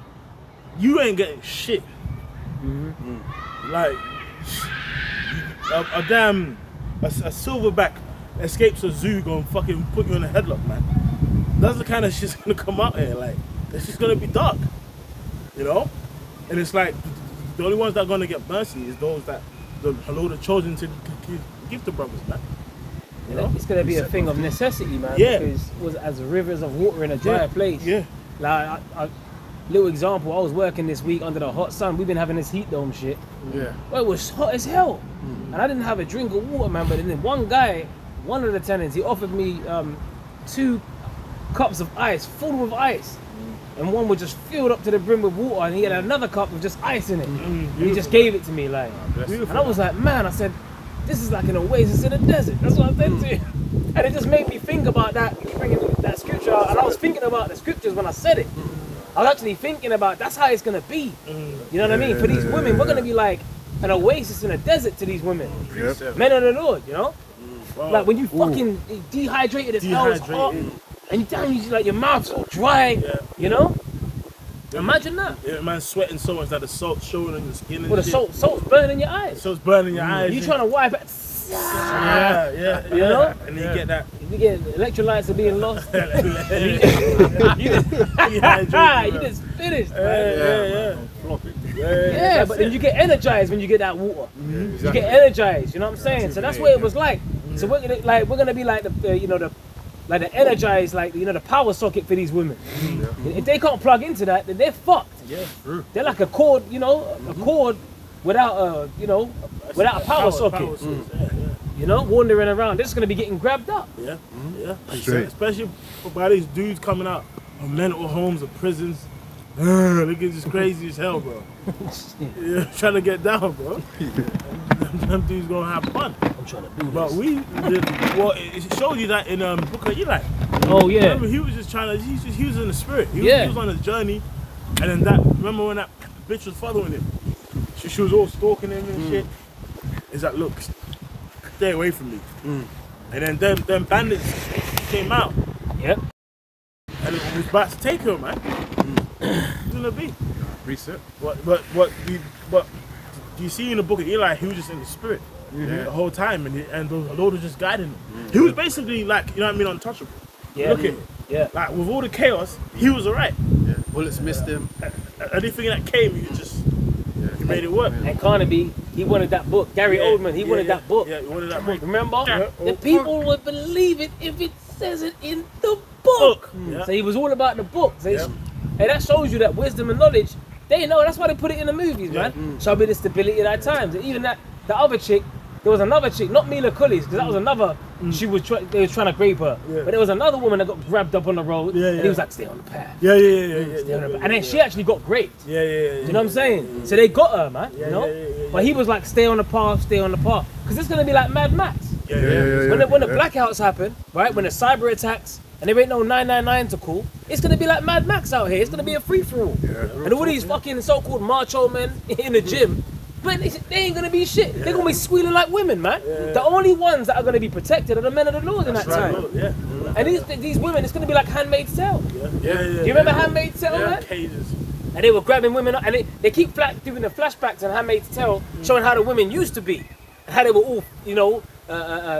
you ain't getting shit. Like a silverback escapes a zoo gonna fucking put you in a headlock, man. That's the kind of shit's gonna come out here. Like it's just gonna be dark, you know. And it's like the only ones that are gonna get mercy is those that the Lord has chosen to give the brothers, man. You know, It's gonna be a thing of necessity, man. Yeah. Because it was as rivers of water in a dry place. Yeah. Like, little example, I was working this week under the hot sun. We've been having this heat dome shit. Yeah. Well, it was hot as hell. And I didn't have a drink of water, man. But then one guy, one of the tenants, he offered me 2 cups of ice, full of ice. And one was just filled up to the brim with water, and he had another cup with just ice in it. And he just gave it to me, like. And I was like, man, I said, this is like an oasis in the desert. That's what I said to you. And it just made me think about that, bringing that scripture out. And I was thinking about the scriptures when I said it. I was actually thinking about that's how it's gonna be. You know what I mean? For these women, we're gonna be like an oasis in a desert to these women. Men of the Lord, you know? Like when you fucking dehydrated as hell, it's hot, and you damn, you like your mouth's all dry, you know? Imagine that. Yeah, man, sweating so much that the salt's showing on your skin. And Well, the shit. salt's burning your eyes. Salt's burning your eyes. You trying to wipe it. Yeah. You know? And then you get that. You get electrolytes are being lost. you just finished, man. Yeah, but then you get energized when you get that water. You get energized, you know what I'm saying? So that's what it was like. So we're gonna be like the energized, like, you know, the power socket for these women. If they can't plug into that, then they're fucked. They're like a cord, you know, a cord without a power socket. You know, wandering around. They're just gonna be getting grabbed up. Yeah. Especially by these dudes coming out of mental homes or prisons. Look at this crazy as hell, bro. Yeah, trying to get down, bro. Them dudes gonna have fun. I'm trying to do But it showed you that in Book of Eli. Oh yeah. Remember, he was just trying to. He was in the spirit. He Yeah. was on his journey, and then remember when that bitch was following him? She was all stalking him and shit. He's like, look, stay away from me. And then them bandits came out, Yep. and it was about to take her, man. Who's gonna be? Reset. But do you see in the Book of Eli, he was just in the spirit the whole time, and the Lord was just guiding him. He was basically like, you know what I mean, untouchable. Yeah. Look at him. Yeah. Like with all the chaos, he was alright. Bullets missed him. Anything that came, he made it work. And Carnaby, he wanted that book. Gary Oldman, he wanted that book. Yeah, he wanted that book. Remember? Yeah. The people would believe it if it says it in the book. Yeah. So he was all about the book. So and that shows you that wisdom and knowledge, they know, that's why they put it in the movies, man. Show me the stability of that times. And even that, the other chick, there was another chick, not Mila Kunis, because that was another, they was trying to grape her. Yeah. But there was another woman that got grabbed up on the road, Yeah, and yeah. he was like, stay on the path. Yeah. Stay on the path. And then she actually got raped. Yeah. You know what I'm saying? So they got her, man. You know? yeah. But he was like, stay on the path, stay on the path. Because it's going to be like Mad Max. Yeah. When the blackouts happen, right? When the cyber attacks, and there ain't no 999 to call, it's going to be like Mad Max out here. It's going to be a free-for-all. And all these fucking so-called macho men in the gym, man, they ain't going to be shit. They're going to be squealing like women, man. The only ones that are going to be protected are the men of the Lord in that time. Yeah. And these women, it's going to be like Handmaid's Tale. Yeah. Do you remember Handmaid's Tale, man? Cages. And they were grabbing women up, and they keep doing the flashbacks on Handmaid's Tale, showing how the women used to be, and how they were all, you know,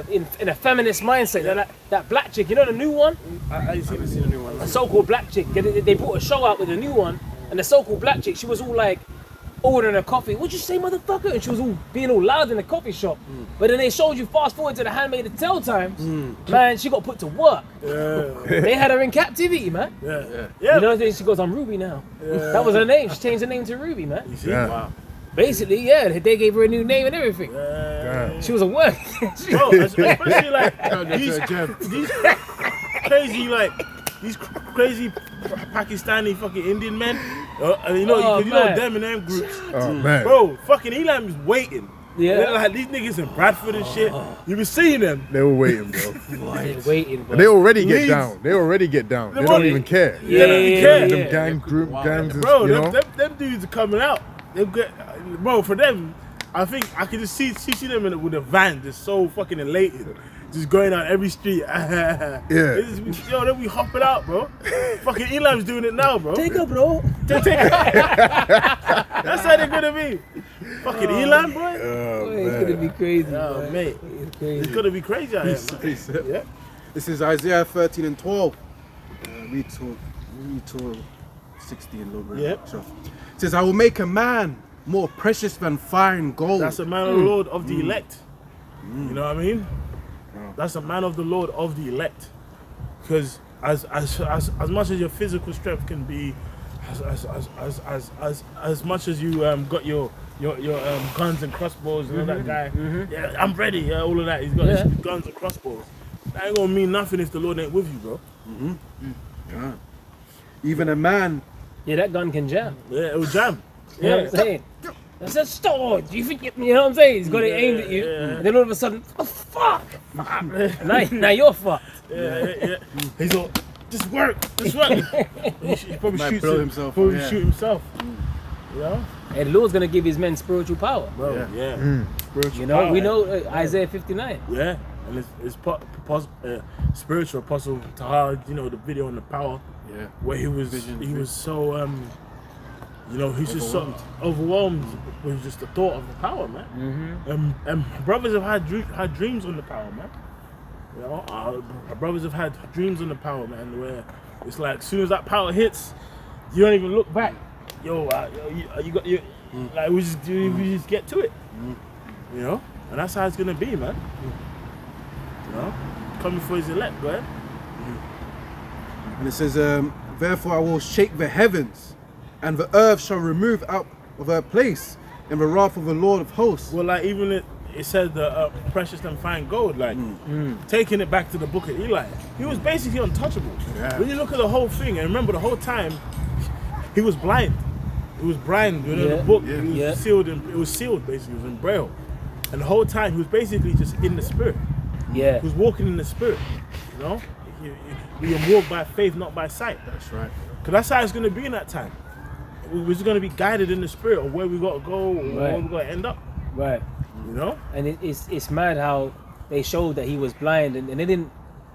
in a feminist mindset. That black chick, you know the new one? I haven't seen the new one. A so-called black chick. They brought a show out with a new one, and the so-called black chick, she was all like, ordering a coffee. What'd you say, motherfucker? And she was all being all loud in the coffee shop. But then they showed you fast forward to the Handmaid's Tale times. Man, she got put to work. They had her in captivity, man. Yeah. You know, then she goes, I'm Ruby now. That was her name. She changed her name to Ruby, man. You see? Yeah. Wow. Basically, yeah, they gave her a new name and everything. She was a work. Bro, especially like these crazy, like these crazy Pakistani fucking Indian men. You Oh, know man. them in them groups. Oh man. Bro, fucking Elam is waiting. Yeah. They're like these niggas in Bradford and shit. You be seeing them. They were waiting, bro. Waiting, bro. And they already get Leeds. down. They already get down. They They don't want- even care. They don't even care. Them gang group gangs, and, Bro, you know. them dudes are coming out. They get, bro, for them, I think I can just see them with a van, just so fucking elated, just going out every street. Yeah. Yo, they be hopping out, bro. Fucking Elam's doing it now, bro. Take her, bro. That's how they're gonna be. Fucking Elam, boy. It's gonna be crazy. Oh, bro. mate, It's crazy. it's gonna be crazy out here, man. Yeah. This is Isaiah 13 and 12. Read to 16 a little bit. Yep. Sure. It says, I will make a man more precious than fine gold. That's a man of the Lord of the elect. You know what I mean? That's a man of the Lord of the elect. Because as much as your physical strength can be, as much as you got your guns and crossbows, you know that guy. Yeah, I'm ready. Yeah, all of that. He's got his guns and crossbows. That ain't gonna mean nothing if the Lord ain't with you, bro. Yeah. Even a man, Yeah, that gun can jam. Yeah, it will jam. You know what I'm saying? That's a store. Do you think you know what I'm saying? He's got it aimed at you, and then all of a sudden, oh fuck! now you're fucked. Yeah. He's all, just work. He probably Might shoots blow him- himself, Probably yeah. shoot himself. You know? And the Lord's gonna give his men spiritual power. Bro, yeah. Spiritual You know, power. we know Isaiah 59. Yeah, and it's spiritual apostle Tahar. You know the video on the power. Yeah. Where he was so you know, he's just so overwhelmed with just the thought of the power, man. And brothers have had dreams on the power, man. You know, our brothers have had dreams on the power, man. Where it's like as soon as that power hits, you don't even look back. Yo, you got you. Like we just get to it. You know, and that's how it's gonna be, man. You know, coming for his elect, go ahead. and it says, therefore I will shake the heavens, and the earth shall remove out of her place in the wrath of the Lord of hosts. Well, like even it says the precious and fine gold, like taking it back to the book of Eli, he was basically untouchable. Yeah. When you look at the whole thing, and remember the whole time, he was blind. He was blind. You know, Yeah. the book Yeah. it was Yeah. sealed. It was sealed basically. It was in braille, and the whole time he was basically just in the spirit. Yeah. He was walking in the spirit. You know, we can walk by faith, not by sight. That's right. Cause that's how it's gonna be in that time. We're just gonna be guided in the spirit of where we gotta go, or where Right. we gotta end up. Right. You know? And it's mad how they showed that he was blind, and they didn't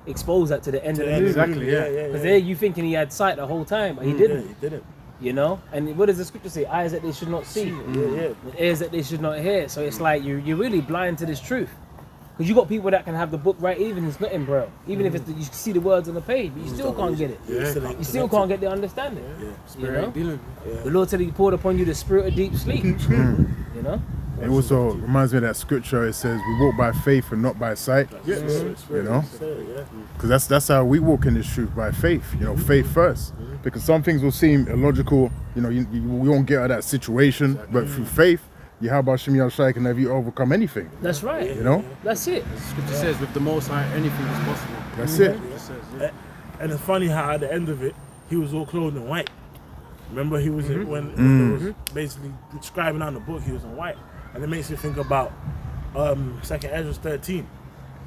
expose that to the end of the movie. Exactly, yeah. Because there you thinking he had sight the whole time, but he Yeah, didn't. he didn't. You know. And what does the scripture say? Eyes that they should not see, Yeah. and ears that they should not hear. So it's like you're really blind to this truth. Because you got people that can have the book right, even if it's not in braille, even if it's you see the words on the page, but you still can't get it. You still can't get the understanding. You know? Dealing. The Lord said He poured upon you the spirit of deep sleep. You know. It also reminds me of that scripture. It says, "We walk by faith and not by sight." Yeah. You know, Yeah. because that's how we walk in this truth, by faith. You know, faith first. Because some things will seem illogical. You know, we won't get out of that situation, but through faith, Yahweh Shem Yahshai can have you overcome anything. That's right. You know, That's it. Scripture says, with the Most High, anything is possible. that's it. It says, yeah. And it's funny how at the end of it, he was all clothed in white. Remember, he was when it was basically describing on the book, he was in white, and it makes me think about 2nd Ezra 13.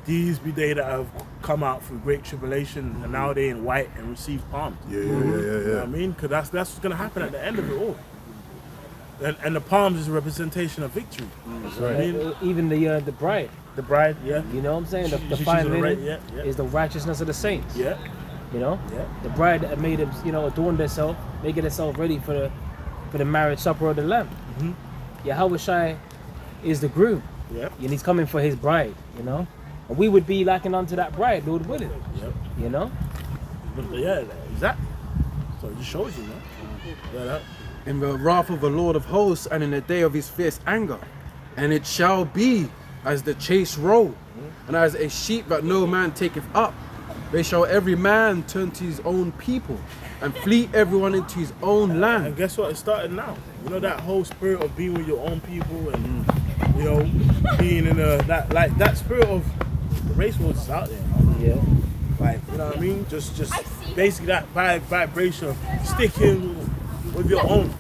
These be they that have come out through great tribulation, and now they in white and receive palms. Yeah. You know what I mean? Because that's what's gonna happen at the end of it all. And the palms is a representation of victory. That's I right. mean, Even the bride. the bride, yeah, You know what I'm saying? The She's fine in the right, linen yeah. is the righteousness of the saints. yeah, You know, yeah. the bride that made them, adorned herself, making herself ready for the marriage supper of the Lamb. Yahweh Shai is the groom, Yep. and he's coming for his bride. You know, and we would be likened unto that bride, Lord willing. Yep. You know, Yeah, exactly. So it just shows you, man. Yeah, that, In the wrath of the Lord of hosts, and in the day of his fierce anger. And it shall be as the chase roll, and as a sheep that no man taketh up. They shall every man turn to his own people, and flee everyone into his own and land. guess what? It started now. You know that whole spirit of being with your own people, and you know being in that spirit of the race wars is out there. yeah, Like, you know what I mean? Just basically that vibration of sticking with your own.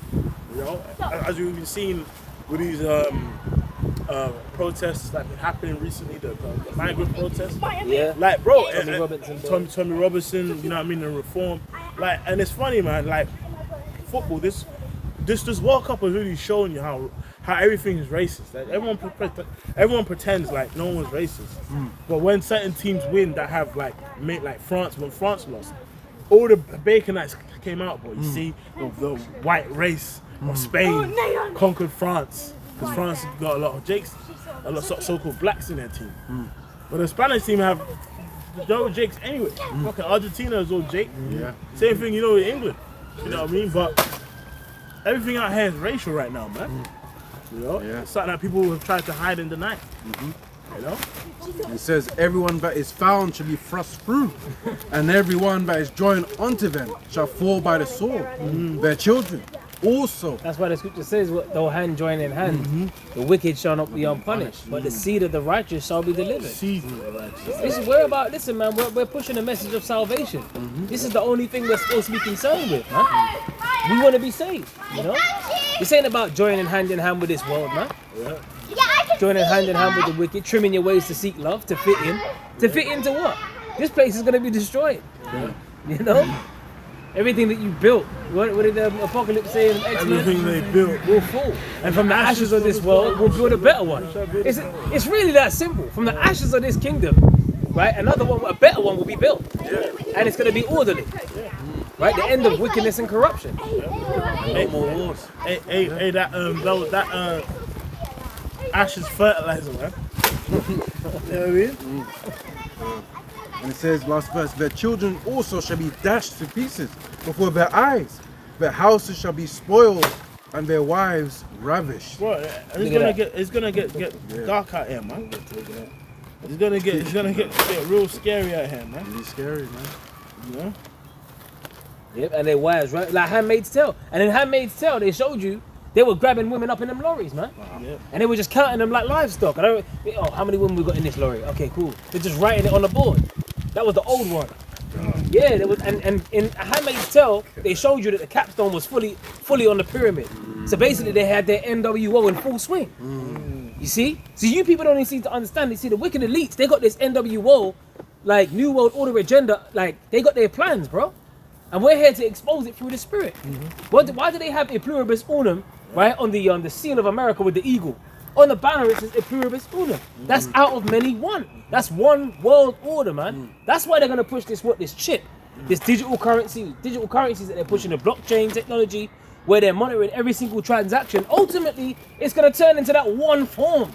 You know, as we've been seeing with these protests that have been happening recently, the migrant protests. Yeah. Like, bro, Tommy Robertson, you know what I mean, and Reform. Like, and it's funny, man. Like, football, this World Cup has really shown you how everything is racist. Like, everyone pretends like no one's racist, but when certain teams win that have like France, when France lost, all the Baconites came out. But you see, the white race of Spain conquered France because France got a lot of Jakes, a lot of so-called blacks in their team. But the Spanish team have no Jakes anyway. Okay, Argentina is all Jake. Yeah. Same thing, you know, in England. You know what I mean? But everything out here is racial right now, man. You know, it's something that people have tried to hide and deny. You know, It says everyone that is found shall be thrust through, and everyone that is joined unto them shall fall by the sword. Their children also. That's why the scripture says, though hand join in hand, the wicked shall not be unpunished, but the seed of the righteous shall be delivered. This is listen, man, we're pushing a message of salvation. This is the only thing we're supposed to be concerned with, man. We want to be saved, you know? This ain't about joining hand in hand with this world, man. Joining hand in hand with the wicked, trimming your ways to seek love, to fit in. To fit into what? This place is going to be destroyed. You know? Everything that you built, what did the Apocalypse say in X-Men? Everything they built will fall. And from the ashes of this world, we'll build a better one. It's really that simple. From the ashes of this kingdom, right, another one, a better one will be built. And it's going to be orderly. Right, the end of wickedness and corruption. Hey, that ashes fertilizer, man. You know what I mean? And it says, last verse, their children also shall be dashed to pieces before their eyes. Their houses shall be spoiled and their wives ravished. Bro, it's gonna get dark out here, man. It's gonna get real scary out here, man. Really scary, man. You know? Yep, and their wives, right? Like Handmaid's Tale. And in Handmaid's Tale, they showed you they were grabbing women up in them lorries, man. And they were just counting them like livestock. How many women we got in this lorry? Okay, cool. They're just writing it on the board. That was the old one. Yeah, there was, and in Handmaid's Tale, they showed you that the capstone was fully on the pyramid. So basically, they had their NWO in full swing. You see? So you people don't even seem to understand. You see, the wicked elites, they got this NWO, like New World Order agenda, like they got their plans, bro. And we're here to expose it through the spirit. Why do they have a pluribus unum, right, on the seal of America with the eagle? On the banner it says a pluribus unum. That's out of many one. That's one world order, man. That's why they're gonna push this chip, this digital currencies that they're pushing, the blockchain technology, where they're monitoring every single transaction. Ultimately, it's gonna turn into that one form.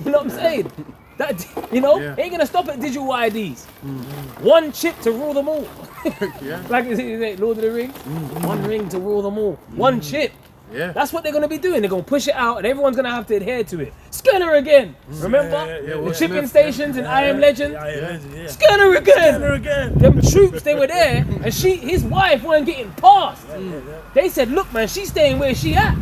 You know what I'm saying? That, ain't gonna stop at digital IDs. One chip to rule them all. Like is it Lord of the Rings? One ring to rule them all. One chip. That's what they're gonna be doing. They're gonna push it out, and everyone's gonna have to adhere to it. Scanner again. Remember the chipping stations in I Am Legend? Scanner again. Them troops, they were there, and his wife weren't getting past. They said, "Look, man, she's staying where she at."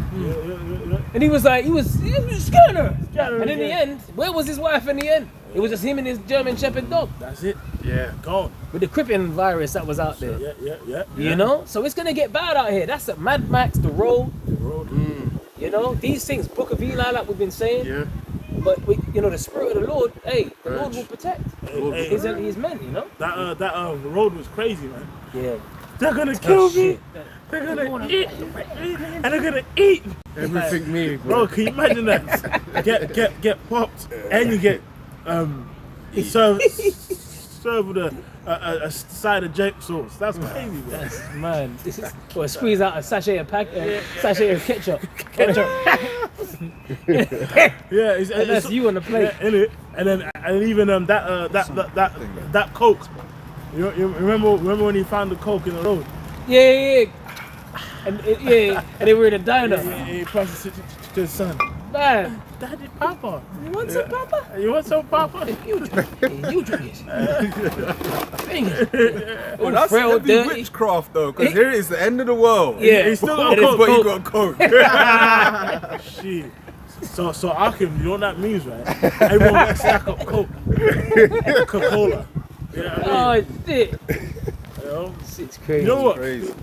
And he was Scanner. And in the end, where was his wife in the end? It was just him and his German Shepherd dog. That's it. Gone. With the Crippen virus that was out there. You know? So it's gonna get bad out here. That's a Mad Max, the road. You know, these things, Book of Eli, like we've been saying. But the Spirit of the Lord, the Lord will protect his men, you know? That road was crazy, man. Yeah. They're gonna kill me. They're gonna eat. And they're gonna eat. Everything me, bro. Can you imagine that? Get popped and you get served with a side of jack sauce. That's crazy, man. That's man. This is squeeze out a sachet of ketchup. And that's you on the plate. And even that Coke. You remember when he found the Coke in the road? Yeah. And they were in a diner. He passed it to his son. Man. Daddy, Papa. You want some, Papa? You want some, Papa? You drink it. Dang it. Well, that's heavy witchcraft, though, because here is the end of the world. Yeah, he's still got Coke. But you got Coke. Shit. So Akim, you know what that means, right? Everyone got stack up Coke, Coca-Cola. Oh, shit. You know? It's crazy. You know what? Crazy.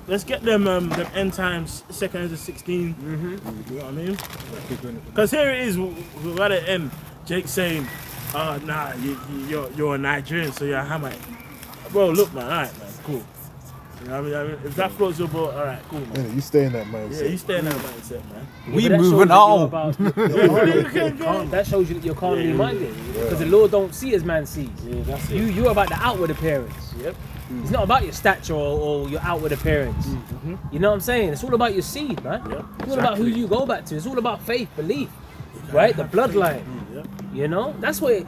Let's get them end times, second into 16. You know what I mean? Because here it is, we're at the end. Jake saying, nah, you're a Nigerian, so you're a Hamite. Bro, look, man, alright, man, cool. You know what I mean? If that floats your boat, alright, cool, man. Yeah, you stay in that mindset. Yeah, you stay in that mindset, man. We But that moving shows that you're on. about- that shows you that you're calmly minded. Because the Lord don't see as man sees. Yeah, that's it. You're about the outward appearance. Yep. It's not about your stature or your outward appearance. You know what I'm saying? It's all about your seed, man. Yep, It's all about who you go back to. It's all about faith, belief, right? The bloodline. You know, that's what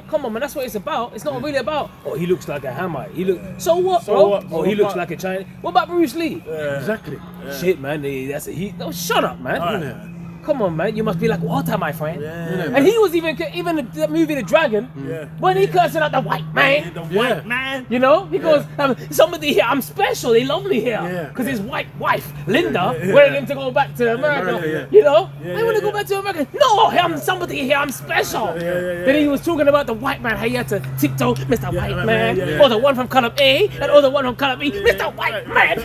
come on, man. That's what it's about. It's not really about. Oh, he looks like a Hamite. So what, So bro? what? Oh, he looks like a Chinese. What about Bruce Lee? Exactly. Shit, man. That's a he. No, shut up, man. Alright. Come on, man. You must be like water, my friend. Yeah. And he was even the movie The Dragon. Yeah. When he cursing out the white man. The white man. You know, he goes, somebody here, I'm special, they love me here. Yeah. Because his white wife, Linda, wanted him to go back to America. America, You know, Yeah, I want to yeah, go back to America. No, I'm somebody here, I'm special. Then he was talking about the white man, how he had to tiptoe, Mr. White Man, or the one from column A, and or the one from column B, Mr. White Man.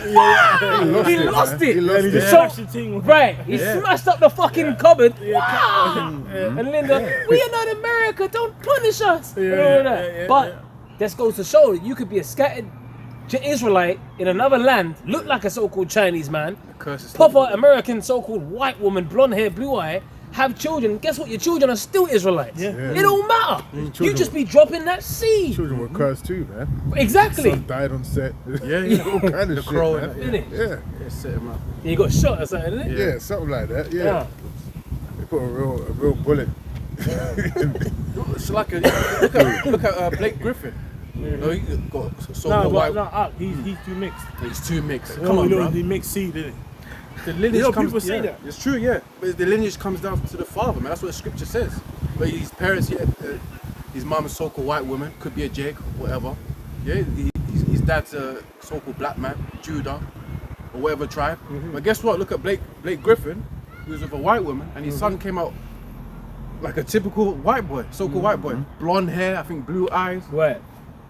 He lost it. He lost it. So, Smashed the thing. right, he smashed up the fucking cupboard. Wow. And Linda, we are not America, don't punish us. And all that. But this goes to show that you could be a scattered Israelite in another land, look like a so-called Chinese man, proper American so-called white woman, blonde hair, blue eye, have children. Guess what? Your children are still Israelites. It don't matter. You just be dropping that seed. Children were cursed too, man. Exactly. Son died on set. Yeah. All kind of shit, crow man. Isn't it? Yeah. Set him up. You got shot or something, isn't it? Yeah, something like that. Yeah. Yeah. They put a real bullet. It's like look at Blake Griffin. No, he got No, white. he's too mixed. He's too mixed. Come Come on, on, bro. he mixed seed, didn't The lineage comes. people say yeah, that. It's true, yeah. But the lineage comes down to the father, man. That's what the scripture says. But his parents, his mom is so-called white woman, could be a Jake, whatever. Yeah, his dad's a so-called black man, Judah, or whatever tribe. But guess what? Look at Blake Griffin, who was with a white woman, and his son came out like a typical white boy, so-called white boy, blonde hair, I think blue eyes, Right,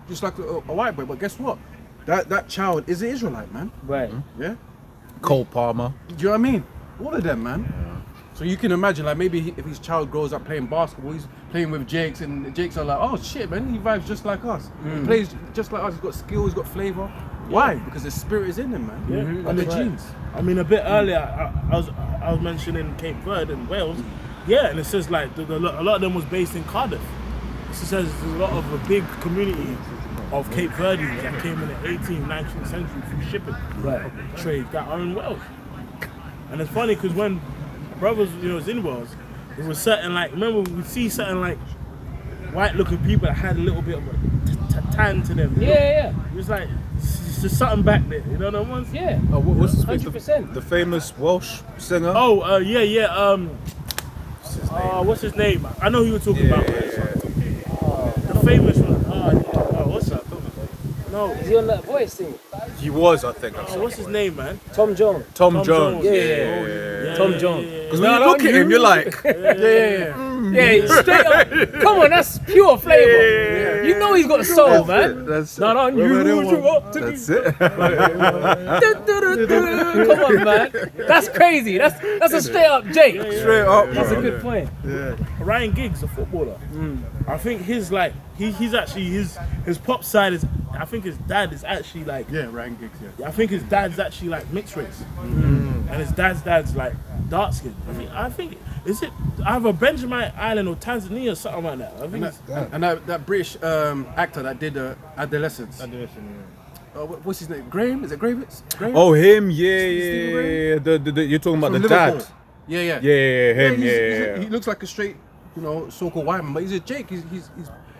just like a white boy. But guess what? That child is an Israelite, man. right. Yeah. Cole Palmer. Do you know what I mean? All of them, man. So you can imagine, like maybe if his child grows up playing basketball, he's playing with Jakes, and the Jakes are like, oh shit, man, he vibes just like us. He plays just like us. He's got skill, he's got flavor. Why? Because the spirit is in him, man. Yeah. And the Right. genes. I mean, a bit earlier, I was mentioning Cape Verde and Wales. Yeah, and it says like a lot of them was based in Cardiff. It says there's a lot of a big community of Cape Verdeans that came in the 18th, 19th century through shipping trade that are in Wales. And it's funny because when brothers, was in Wales, it was certain like, remember we see certain like white looking people that had a little bit of a tan to them. you know? Yeah. It was like, it's just something back there, you know what I mean? Yeah. What's his face? 100%. The famous Welsh singer. Oh, yeah. What's his name? I know who you were talking about. The famous one. What's that? No. Is he on that voice thing? He was, I think. What's his name, man? Tom Jones. Tom Jones. Yeah. Tom Jones. Because when you look at him, you're like, Yeah, straight up. Come on, that's pure flavor. You know he's got soul, man. that's Not on you. That's it. Come on, man. That's crazy. That's a straight up Jake. Straight up. That's a good point. Ryan Giggs, a footballer. I think his like he's actually his pop side is. I think his dad is actually like. Yeah, Ryan Giggs, yeah. I think his dad's actually like mixed race, and his dad's like dark skin. I think is it either Benjamin Island or Tanzania or something like that. I think it's, And that British actor that did Adolescence. What's his name? Graham? Is it Graham? Graham? Oh, him, Stephen yeah. You're talking about From the Liverpool. dad. Yeah. Him, He looks like a straight, so-called white man, but he's a Jake.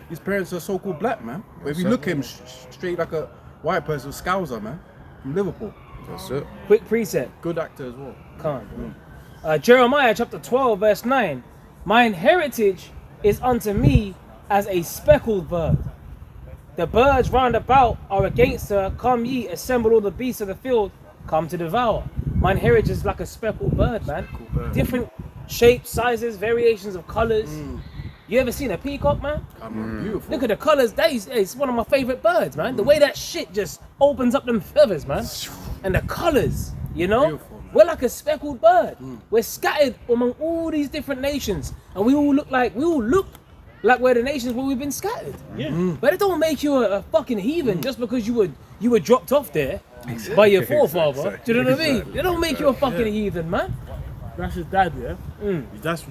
His parents are so-called black, man. But if you look at him straight like a white person, Scouser, man, from Liverpool. That's it. Quick preset. Good actor as well. Come on. Jeremiah chapter 12, verse 9. Mine heritage is unto me as a speckled bird. The birds round about are against her. Come ye, assemble all the beasts of the field, come to devour. Mine heritage is like a speckled bird, man. Different shapes, sizes, variations of colors. You ever seen a peacock, man? Beautiful. Look at the colors. It's one of my favorite birds, man. The way that shit just opens up them feathers, man. And the colors, you know? Beautiful, man. We're like a speckled bird. We're scattered among all these different nations. And we all look like we're the nations where we've been scattered. Yeah. But it don't make you a fucking heathen just because you were dropped off there by your forefather. Do you know what I mean? It don't make you a fucking heathen, man. That's his dad, yeah. That's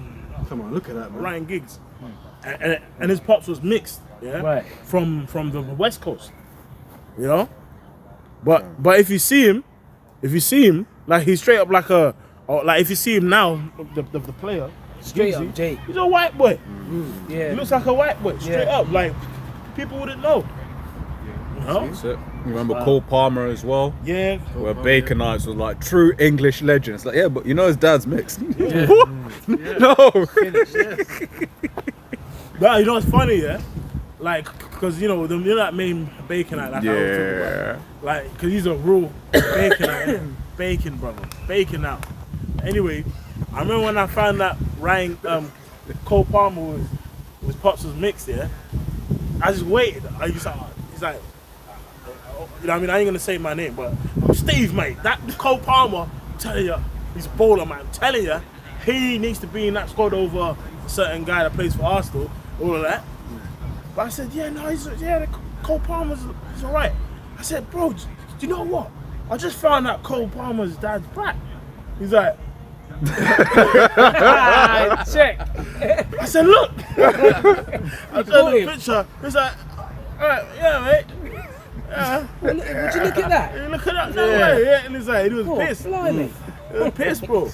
Come on, look at that, man. Ryan Giggs, and his pops was mixed, yeah, Right. from the West Coast, you know. But if you see him, like he's straight up like if you see him now, the player, Straight Giggsy, up, Jake. he's a white boy. He Yeah. looks like a white boy, straight Yeah. up. Like people wouldn't know. You know? That's it. You remember Cole Palmer as well? Yeah. Where Baconites was like true English legends. Like, yeah, but you know his dad's mixed. What? No. But you know what's funny, yeah? Like, cause you know that main Baconite, like I was talking Yeah. about. Like, cause he's a real Baconite, bacon brother, bacon out. Anyway, I remember when I found that Ryan Cole Palmer was pops was mixed, yeah. I just waited. He's like, you know what I mean? I ain't gonna say my name, but Steve, mate, that Cole Palmer, I'm telling you, he's a baller, man. I'm telling you, he needs to be in that squad over a certain guy that plays for Arsenal, all of that. But I said, yeah, no, Cole Palmer's he's all right. I said, bro, do you know what? I just found out Cole Palmer's dad's black. He's like, Check. I said, look. I said, the picture. He's like, all right, yeah, mate. Yeah. Would you look at that? You look at that, no way. Yeah, and he's like, he was Oh, pissed. blimey. He was pissed, bro.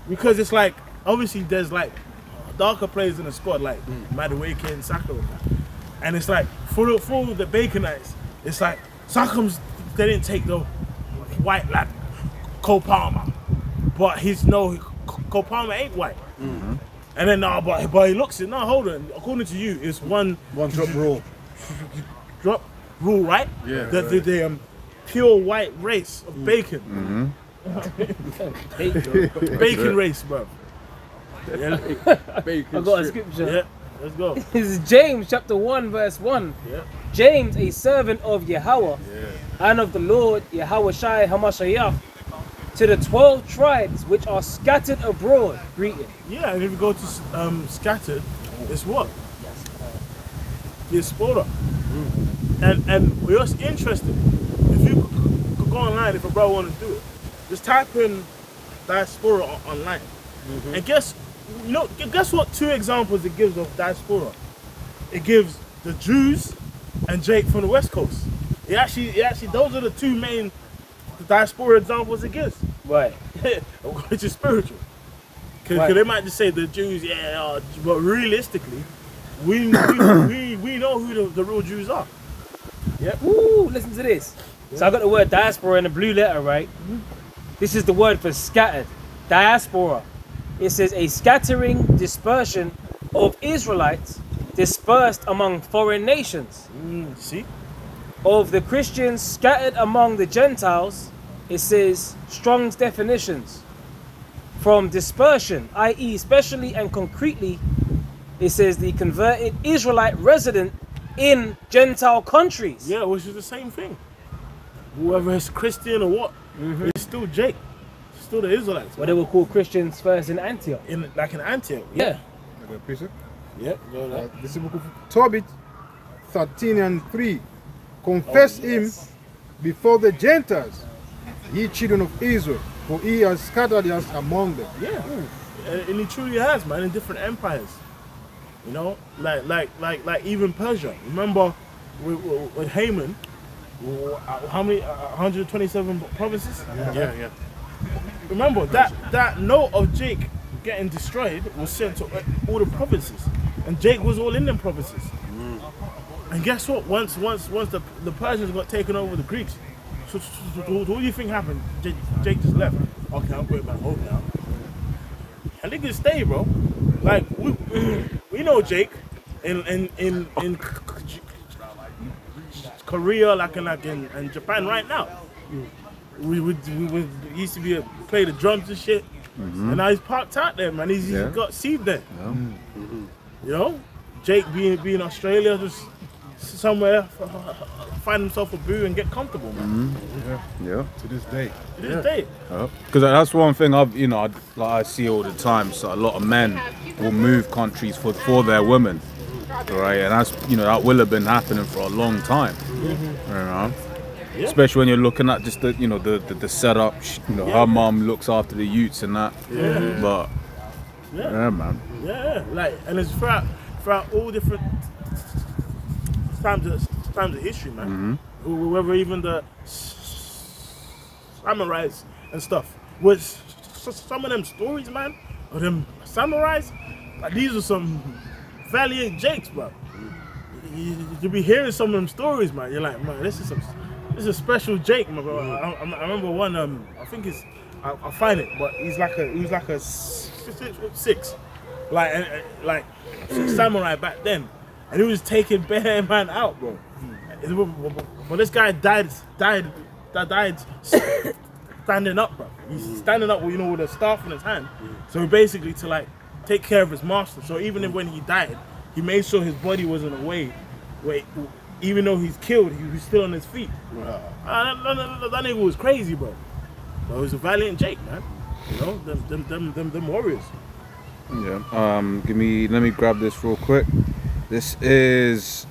Because it's like, obviously, there's like darker players in the squad, like Madueke and Saka. And it's like, for the Baconites, it's like, Sakam's, they didn't take the white lad, Cole Palmer. But Cole Palmer ain't white. And then, no, but he looks it. No, hold on. According to you, it's one drop rule. drop rule, right? Yeah. The pure white race of bacon. Bacon race, bro. Yeah, I got a scripture. yeah. Let's go. This is James chapter 1 verse 1. Yeah. James, a servant of Yahweh and of the Lord Yahweh Shai Hamashiach, to the 12 tribes which are scattered abroad, greeting. Yeah, and if you go to scattered, it's what? Diaspora. And what's interesting, if you could go online, if a brother want to do it, just type in diaspora online, and guess what? 2 examples it gives of diaspora. It gives the Jews and Jake from the West Coast. It actually, those are the 2 main diaspora examples it gives. Right. Which is spiritual. Because Right. they might just say the Jews, but realistically, we know who the real Jews are. Yep. Ooh, listen to this. So I got the word diaspora in the blue letter, right? This is the word for scattered. Diaspora. It says a scattering, dispersion of Israelites dispersed among foreign nations. See? Of the Christians scattered among the Gentiles, it says Strong's definitions. From dispersion, i.e. especially and concretely, it says the converted Israelite resident in Gentile countries. Yeah, which is the same thing. Whoever is Christian or what, it's still Jake. It's still the Israelites. What they were called Christians first in Antioch. In Antioch. Yeah. Yeah, go there. This is the book of Tobit 13:3. Confess him before the Gentiles, ye children of Israel, for he has scattered us among them. Yeah. And he truly has, man, in different empires. You know, like even Persia. Remember with Haman, how many 127 provinces? Yeah. Remember that note of Jake getting destroyed was sent to all the provinces, and Jake was all in them provinces. And guess what? Once the Persians got taken over the Greeks, so what do you think happened? Jake just left. Okay, I'm going back home now. And they can stay, bro. Like we know Jake in Korea, like in Japan right now. We used to play the drums and shit, and now he's parked out there, man. He's got seed there. You know, Jake being in Australia, just somewhere, find himself a boo and get comfortable, man. Yeah. To this day. To this day. Because that's one thing I see all the time. So a lot of men will move countries for their women, right? And that's that will have been happening for a long time, you know. Yeah. Especially when you're looking at just the setup. Her mum looks after the youths and that. But yeah, man. Yeah, like, and it's throughout all different times of history, man. Whether even the samurais and stuff, was some of them stories, man, of them samurais. Like, these are some valiant Jakes, bro. You be hearing some of them stories, man. You're like, man, this is a special Jake, man. Bro. I remember one. I think it's. I'll find it, but he was like a 6'6", like samurai back then, and he was taking bare man out, bro. But this guy died standing up, bro. He's standing up, with a staff in his hand. So basically to like take care of his master. So even when he died, he made sure his body wasn't away. Even though he's killed, he was still on his feet. That nigga was crazy, bro. But he was a valiant Jake, man. Them warriors. Yeah. Let me grab this real quick. This is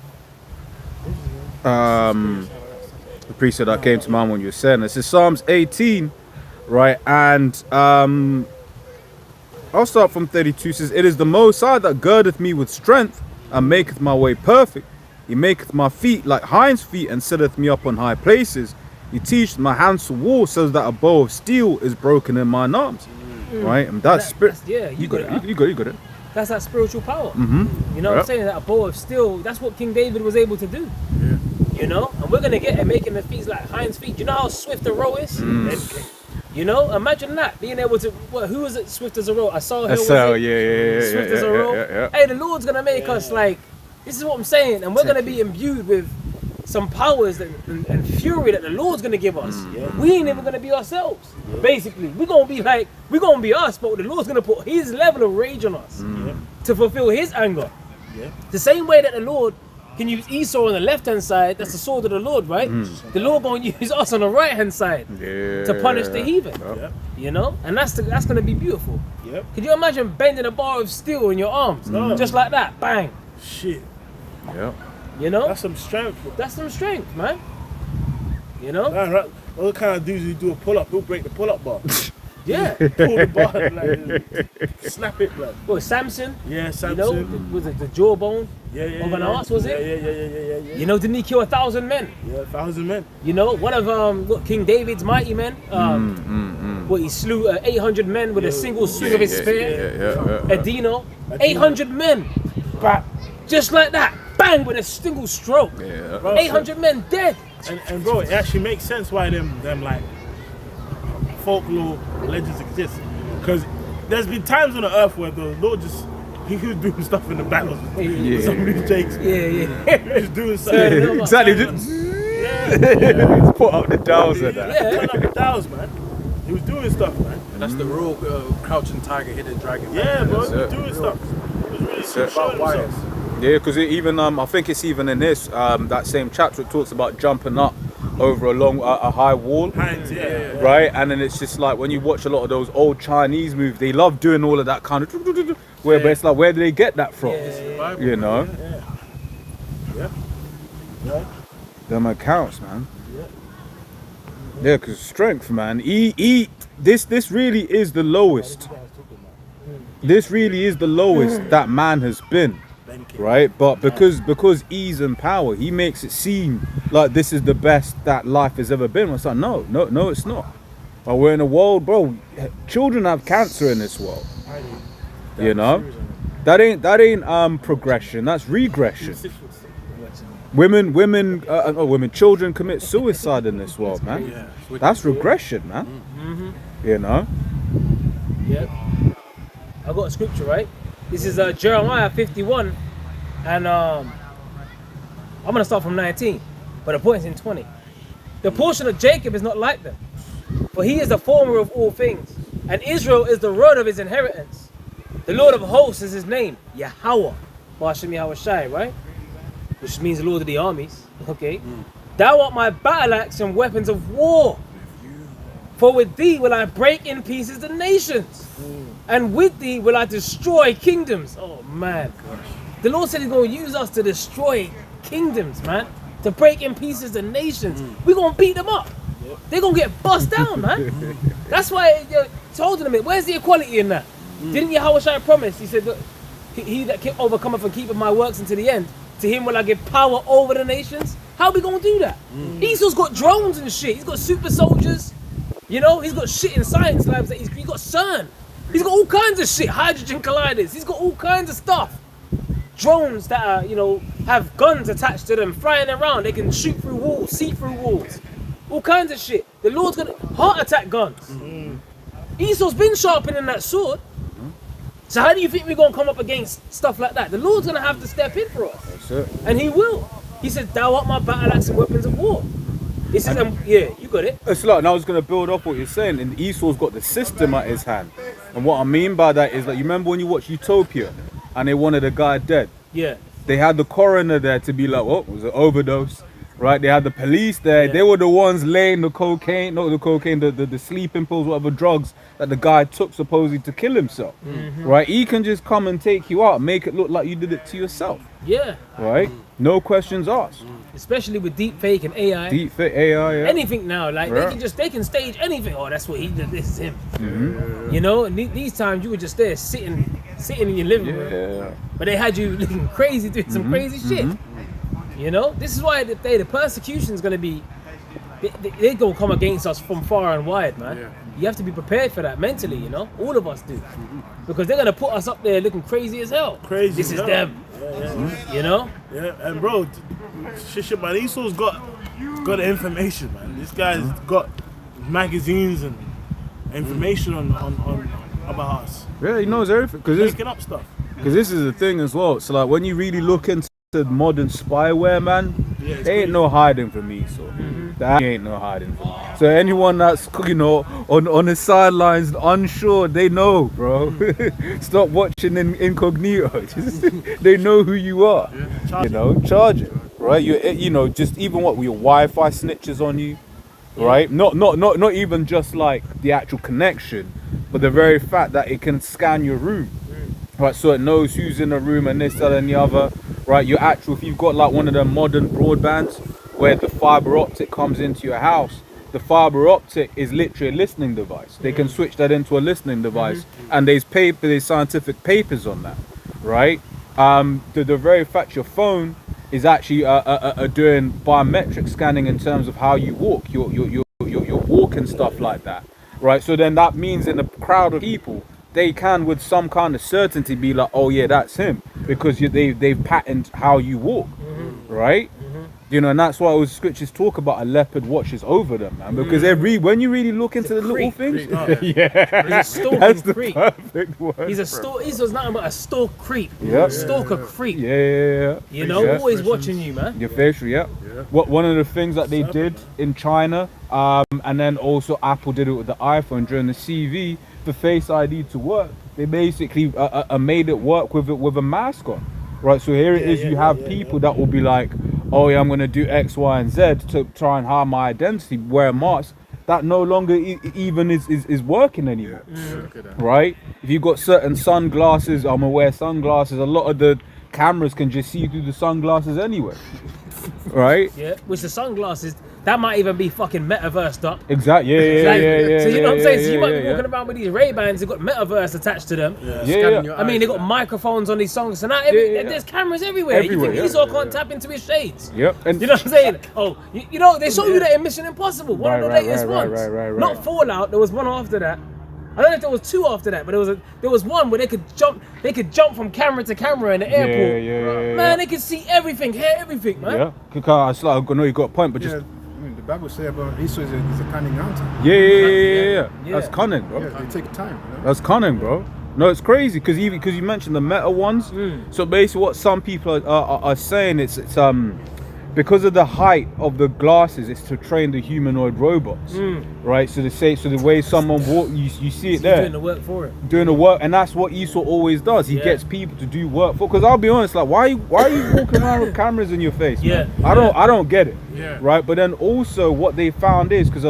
the precept that came to mind when you were saying this. It's Psalms 18, right? And I'll start from 32. It says, "It is the Most High that girdeth me with strength and maketh my way perfect. He maketh my feet like hinds' feet and setteth me up on high places. He teacheth my hands to war so that a bow of steel is broken in mine arms." Right? And that's spirit. You got it. You got it. That's that spiritual power. You know what I'm saying? That a bow of steel, that's what King David was able to do. You know? And we're going to get at making the feet like hinds' feet. You know how swift a row is? You know? Imagine that. Being able to, who was it swift as a row? I saw him. Yeah. Swift as a row. Hey, the Lord's going to make us like, this is what I'm saying. And we're going to be imbued with some powers and fury that the Lord's going to give us. We ain't even going to be ourselves. Basically, we're going to be us, but the Lord's going to put his level of rage on us to fulfill his anger. The same way that the Lord can use Esau on the left-hand side, that's the sword of the Lord, right? The Lord going to use us on the right-hand side to punish the heathen. You know? And that's going to be beautiful. Could you imagine bending a bar of steel in your arms? Just like that, bang. Shit. You know? That's some strength, bro. That's some strength, man. You know? Man, right? Those kind of dudes who do a pull-up, he'll break the pull-up bar. Yeah. Pull the bar, like, snap it, blood. Well, Samson. Yeah, Samson. You know, was it the jawbone? Of an ass, was it? Yeah. You know, didn't he kill 1,000 men? Yeah, 1,000 men. You know, one of King David's mighty men, where he slew 800 men with a single swing of his spear. Adino, 800 men. But just like that, bang, with a single stroke. Bro, 800 men dead. And bro, it actually makes sense why them like folklore legends exist. Because there's been times on the earth where the Lord he was doing stuff in the battles. Some of these Jakes. He was doing something. Exactly. Just put up the dials at that. Put up the dials, man. He was doing stuff, man. And that's the real crouching tiger, hidden dragon. Yeah, bro, he was That's doing stuff. He was really it. showing himself. Yeah, because even I think it's even in this that same chapter it talks about jumping up over a high wall, right? And then it's just like when you watch a lot of those old Chinese movies, they love doing all of that kind of but it's like, where do they get that from? You know? Them accounts, man. Yeah, because strength, man. This really is the lowest. This really is the lowest that man has been. Right, but because ease and power, he makes it seem like this is the best that life has ever been. It's like, no, it's not. But we're in a world, bro. Children have cancer in this world. You know, that ain't progression. That's regression. Children commit suicide in this world, man. That's regression, man. You know. Yeah. I got a scripture, right? This is Jeremiah 51, and I'm gonna start from 19, but the point is in 20. The portion of Jacob is not like them, for he is the former of all things, and Israel is the rod of his inheritance. The Lord of hosts is his name, Yahweh. Ba'Shem Yahushai, right? Which means the Lord of the armies, okay? Thou art my battle axe and weapons of war. For with thee will I break in pieces the nations. And with thee will I destroy kingdoms. Oh, man. The Lord said he's going to use us to destroy kingdoms, man. To break in pieces the nations. We're going to beat them up. They're going to get bust down, man. That's why you told them, where's the equality in that? Didn't Yahushua promise? He said, he that overcometh and keepeth my works unto the end, to him will I give power over the nations. How we going to do that? Esau's got drones and shit. He's got super soldiers. You know, he's got shit in science labs. He's got CERN. He's got all kinds of shit. Hydrogen colliders. He's got all kinds of stuff. Drones that are, you know, have guns attached to them, flying around. They can shoot through walls, see through walls. All kinds of shit. The Lord's gonna heart attack guns. Esau's been sharpening that sword. So how do you think we're gonna come up against stuff like that? The Lord's gonna have to step in for us. That's it. And he will. He said, thou art my battle axe and weapons of war. He says, yeah, you got it. It's like, and I was going to build off what you're saying, and Esau's got the system at his hand. And what I mean by that is, like, you remember when you watch Utopia and they wanted a guy dead? Yeah. They had the coroner there to be like, oh, it was an overdose, right? They had the police there. Yeah. They were the ones laying the cocaine, not the cocaine, the sleeping pills, whatever drugs that the guy took supposedly to kill himself, right? He can just come and take you out, make it look like you did it to yourself, Yeah. right? No questions asked. Especially with deep fake and AI. Deep fit AI, yeah. Anything now, like Yeah. they can stage anything. Oh, that's what he did. This is him. You know, and these times you were just there sitting in your living room, Yeah. but they had you looking crazy, doing some crazy shit. You know, this is why the persecution is gonna be. They're gonna come against us from far and wide, man. You have to be prepared for that mentally. You know, all of us do, because they're gonna put us up there looking crazy as hell. Crazy This as is hell. them. Yeah. You know. Yeah, and bro, shit, man, Esau's got the information, man. This guy's got magazines and information on about us. Yeah, he knows everything. Because Making up stuff. this is the thing as well. So, like, when you really look into modern spyware, man, Yeah, it's there ain't crazy. no hiding from me. So, that ain't no hiding from me. So, anyone that's, you know, on the sidelines, unsure, they know, bro. Stop watching in incognito. They know who you are. Charge You know, charge it, right? You know, just even what your Wi-Fi snitches on you, right? Not even just like the actual connection, but the very fact that it can scan your room, right? So it knows who's in the room and this, that, and the other, right? Your actual, if you've got like one of the modern broadbands where the fiber optic comes into your house, the fiber optic is literally a listening device. They can switch that into a listening device, and there's scientific papers on that, right? The very fact your phone is actually doing biometric scanning in terms of how you walk, your walk and stuff like that, right? So then that means in a crowd of people, they can with some kind of certainty be like, oh yeah, that's him, because they've patterned how you walk, right? You know, and that's why those scriptures talk about a leopard watches over them, man. Because when you really look into the little things, yeah, He's a stalking that's the creep. perfect word. He's nothing but a stalk creep. Yeah. Stalker creep. Yeah. You know, Yeah. always watching you, man. Your facial, yeah. What one of the things that they did in China, and then also Apple did it with the iPhone during the CV for Face ID to work. They basically made it work with a mask on, right? So here it is. You have people that will be like, oh yeah, I'm gonna do X, Y, and Z to try and hide my identity, wear a mask. That no longer even is working anymore, right? If you've got certain sunglasses, I'm gonna wear sunglasses. A lot of the cameras can just see through the sunglasses anyway, right? Yeah. Which the sunglasses, that might even be fucking metaverse, doc. Exactly. Like, Yeah. so you know what I'm saying? So you might be yeah. walking around with these Ray-Bans, they've got metaverse attached to them. Yeah. I mean, they got microphones on these songs, so now there's cameras everywhere. Everywhere, You think Esau can't tap into his shades? Yep. And You know what I'm saying? Oh, you know, they showed you that in Mission Impossible, one of the Right, latest right, ones. right. Not Fallout, there was one after that. I don't know if there was two after that, but there was one where they could jump from camera to camera in the airport. Yeah. Man, they could see everything, hear everything, man. Yeah. It's like, I know you got a point, but just I mean, the Bible says about Esau is a cunning hunter. yeah. Yeah. That's cunning, bro. Yeah, they take time. You know? That's cunning, bro. No, it's crazy because you mentioned the meta ones. So basically, what some people are saying, it's because of the height of the glasses, it's to train the humanoid robots, right? So the way someone walk, you see it there. Doing the work for it. Doing the work, and that's what Esau always does. He gets people to do work for. Because I'll be honest, like, why are you walking around with cameras in your face? Man? I don't get it. Right, but then also what they found is because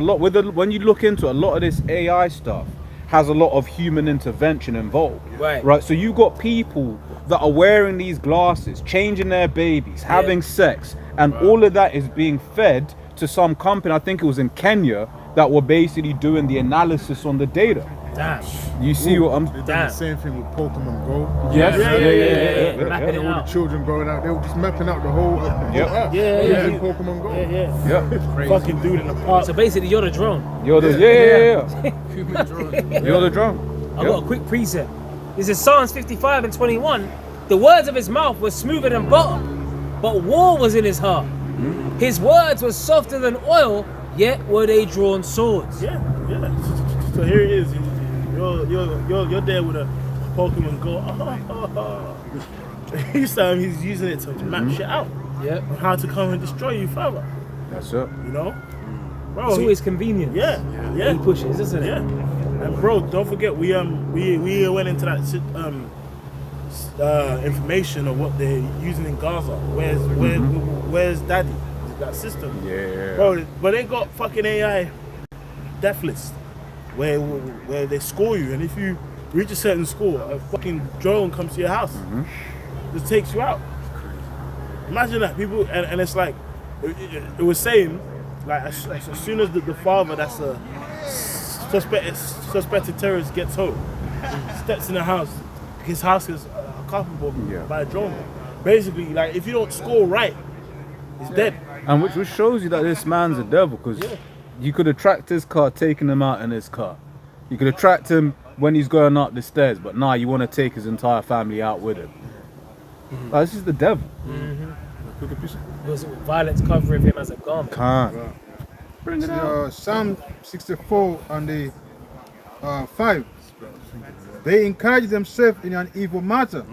when you look into a lot of this AI stuff has a lot of human intervention involved. Right. So you got people that are wearing these glasses, changing their babies, having sex, and all of that is being fed to some company. I think it was in Kenya that were basically doing the analysis on the data. Damn. You see what I'm? They've done the same thing with Pokemon Go. Yes. Yeah. And all the children growing out, they were just mapping out the whole app. Yeah. Pokemon Go. Yeah. Fucking dude in the park. So basically, you're the drone. You're the Human drone. You're the drone. I got a quick precept. This is Psalms 55 and 21. The words of his mouth were smoother than butter, but war was in his heart. His words were softer than oil, yet were they drawn swords. Yeah. So here it is. You're there with a Pokemon Go. Each time he's using it to map shit out. Yep. On how to come and destroy you further. That's it. You know? Bro, It's always convenient. Yeah. He pushes, isn't it? Yeah. And bro, don't forget we went into that information of what they're using in Gaza. Where's Daddy? That system. Yeah. Bro, but they got fucking AI death list where they score you, and if you reach a certain score, a fucking drone comes to your house, just takes you out. Imagine that, people, and it's like it was saying, like as soon as the father that's a suspected terrorist gets home, steps in the house, his house is culpable by a drone. Basically, like if you don't score right, he's dead. And which shows you that this man's a devil, because you could have tracked his car, taken him out in his car. You could have tracked him when he's going up the stairs, but now you want to take his entire family out with him. Like, this is the devil. Was violence covering him as a garment. Can't. Bring it out. Psalm 64 and the 5. They encourage themselves in an evil matter.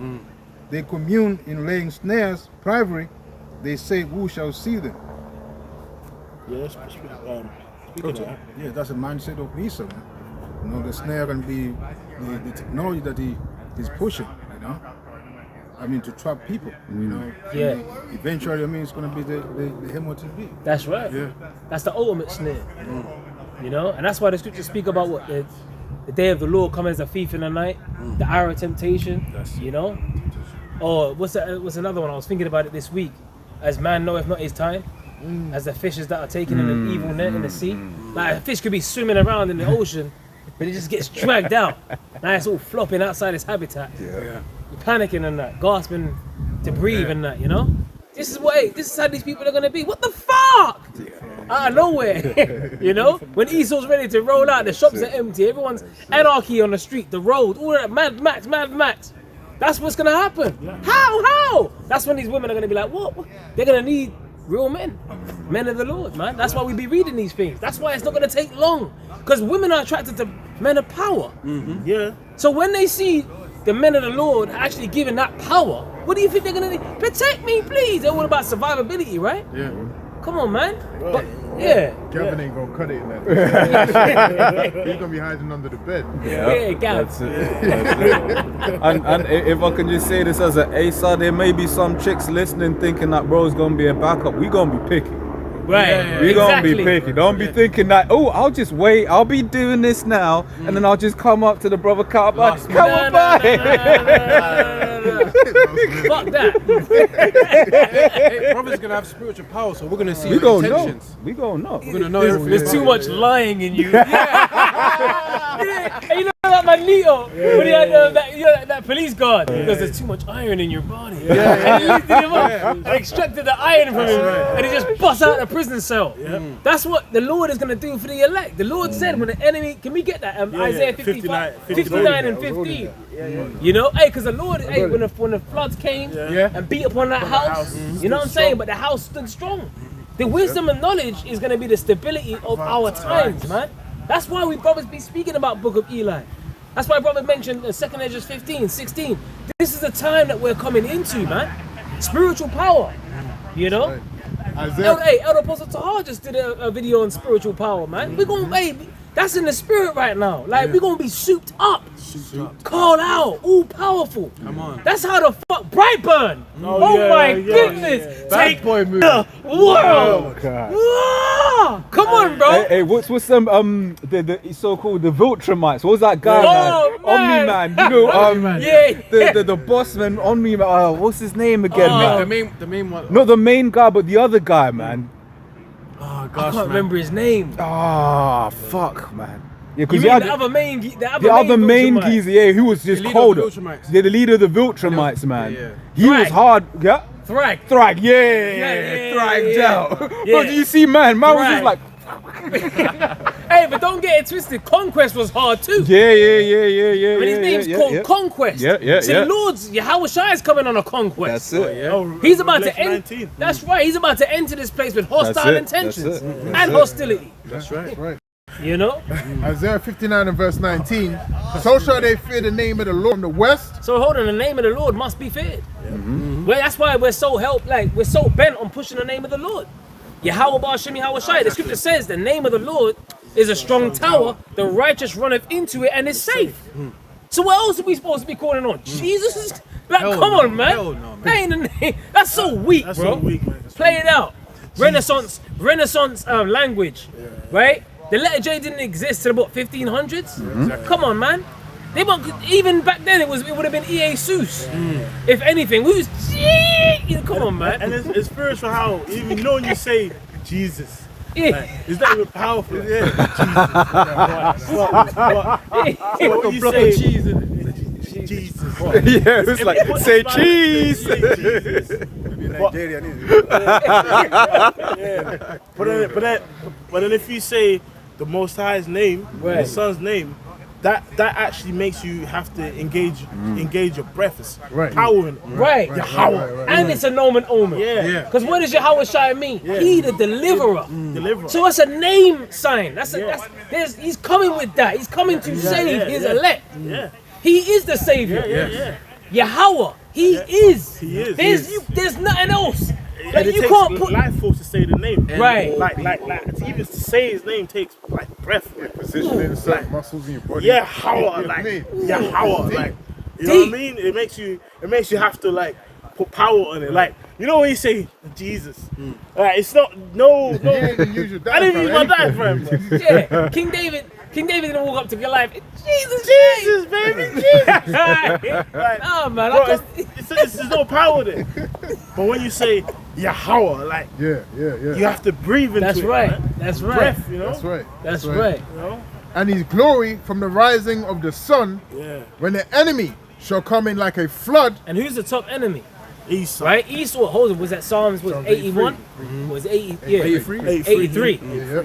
They commune in laying snares, privately. They say, who shall see them? Yeah, speaking of that. Yeah, that's the mindset of Esau. Man. You know, the snare can be the technology that he is pushing, you know. I mean, to trap people, you know. Yeah. And eventually, I mean, it's going to be the MOTV. That's right. Yeah. That's the ultimate snare. You know, and that's why the scriptures speak about what the day of the Lord coming as a thief in the night, the hour of temptation. You know, or what's another one? I was thinking about it this week. As man knoweth not his time, as the fishes that are taken in an evil net in the sea. Like a fish could be swimming around in the ocean, but it just gets dragged out. Now it's all flopping outside its habitat. You're panicking and that, gasping to breathe and that, you know? This is how these people are gonna be. What the fuck? Out of nowhere. You know? When Esau's ready to roll out, the shops are empty, everyone's anarchy on the street, the road, all that, Mad Max. That's what's gonna happen. How? That's when these women are gonna be like, what? They're gonna need real men of the Lord, man. That's why we be reading these things. That's why it's not gonna take long, because women are attracted to men of power. Yeah. So when they see the men of the Lord actually giving that power, what do you think they're gonna need? Protect me, please. They're all about survivability, right? Yeah. Come on, man. But, yeah. Gavin ain't gonna cut it in that. He's gonna be hiding under the bed. Yeah, Gav. That's it. And if I can just say this as an ASA, there may be some chicks listening thinking that bro's gonna be a backup. We gonna be picky. Right. We gonna exactly. be picky. Don't be thinking that, oh, I'll just wait. I'll be doing this now, and then I'll just come up to the brother car. Come on by. Fuck that. Brother's gonna have spiritual power, so we're gonna see We his gonna know. intentions. We gonna know. We're gonna know everything. There's too much lying in you. And you know that Magneto, when he had that police guard, because there's too much iron in your body. And he lifted him up and extracted the iron from him, and he just bust out the prison cell. That's what the Lord is going to do for the elect. The Lord said when the enemy, can we get that? Isaiah 59 and 15. You know, because the Lord, when the floods came and beat upon that house, you know what I'm saying? But the house stood strong. The wisdom and knowledge is going to be the stability of our times, man. That's why we brothers be speaking about Book of Eli. That's why brother mentioned 2nd Ezra 15, 16. This is the time that we're coming into, man. Spiritual power, you know? Elder Apostle Tahar just did a video on spiritual power, man. We're gonna, that's in the spirit right now. Like, we're gonna be souped up, called out, all powerful. Come on. That's how the fuck Brightburn. Oh my goodness. Take boy move. the world. Ah, come on, bro. Hey, what's some the so-called the Viltrumites? What was that guy, Oh, man? man. Omni-Man. You know, Yeah. the boss man, Omni-Man. What's his name again, Oh. man? The main one. Not the main guy, but the other guy, man. Oh I gosh, can't remember his name. Ah, fuck, man. Yeah, You because mean the other main, the other main Viltrumite? geezer, yeah, who was just leader of colder. the Viltrumites. Yeah, the leader of the Viltrumites, man. Yeah. He was Thrag. hard. Yeah. Thrag. Thrag, yeah, yeah, Thrag yeah. out. Bro, Yeah. do you see, man? Man was just Thrag. like, Hey, but don't get it twisted. Conquest was hard too. yeah. I mean, his name's called yeah. Conquest. Yeah. See, the Lord's Yahweh Shai is coming on a conquest. That's it. Oh, He's about to Revelation enter. 19. That's right. He's about to enter this place with hostile That's it, intentions that's it, and that's it. hostility. That's right. You know. Isaiah 59 and verse 19. So shall they fear the name of the Lord from the west. So hold on, the name of the Lord must be feared. Well, that's why we're so we're so bent on pushing the name of the Lord. Yahweh Ba'Shem Yahweh Shai. The scripture says the name of the Lord is a strong tower. The righteous runneth into it and is safe. So what else are we supposed to be calling on? Jesus is like, Hell come no, on, man. hell no, man. That ain't the name. That's so weak, That's bro. so weak, man. Play it out. Renaissance language, right? The letter J didn't exist till about 1500s. Come on, man. They even back then it would have been Jesus. If anything, we was come on, man. And it's spiritual how even when you say Jesus, Yeah. it's not even powerful. Yeah, Jesus. What you say? Jesus. Yeah, it was like, say cheese. But then if you say the Most High's name, Right. the Son's name, that actually makes you have to engage your breath. It's Right. power in it. Right. Yahweh. And it's a nomen omen. Yeah. Because what does Yahweh Shai mean? He the deliverer. Deliverer. So that's a name sign. He's coming with that. He's coming to save his elect. Yeah. He is the savior. Yeah. Yahweh. He is. He is. There's nothing else. And Like, it you takes can't put. life force to say the name. Right. Like even to say his name takes like breath. Positioning certain muscles in your body. Yeah, how You like mean? how like you know what I mean? It makes you have to like put power on it. Like you know when you say Jesus, like it's not no. You didn't even use your I didn't use my diaphragm. diaphragm. Bro. Yeah. King David didn't walk up to Goliath. Jesus, Jesus, baby, Jesus. Like, Oh man, bro, I can't- there's no power there. But when you say Yahweh, like Yeah. you have to breathe into That's it. right. man. That's right. Breath, you know. That's right. That's right. You know? And his glory from the rising of the sun, Yeah. when the enemy shall come in like a flood. And who's the top enemy? Esau. Right? Esau. Hold on. Was that Psalms? Was 81? Was 80? Yeah. 83.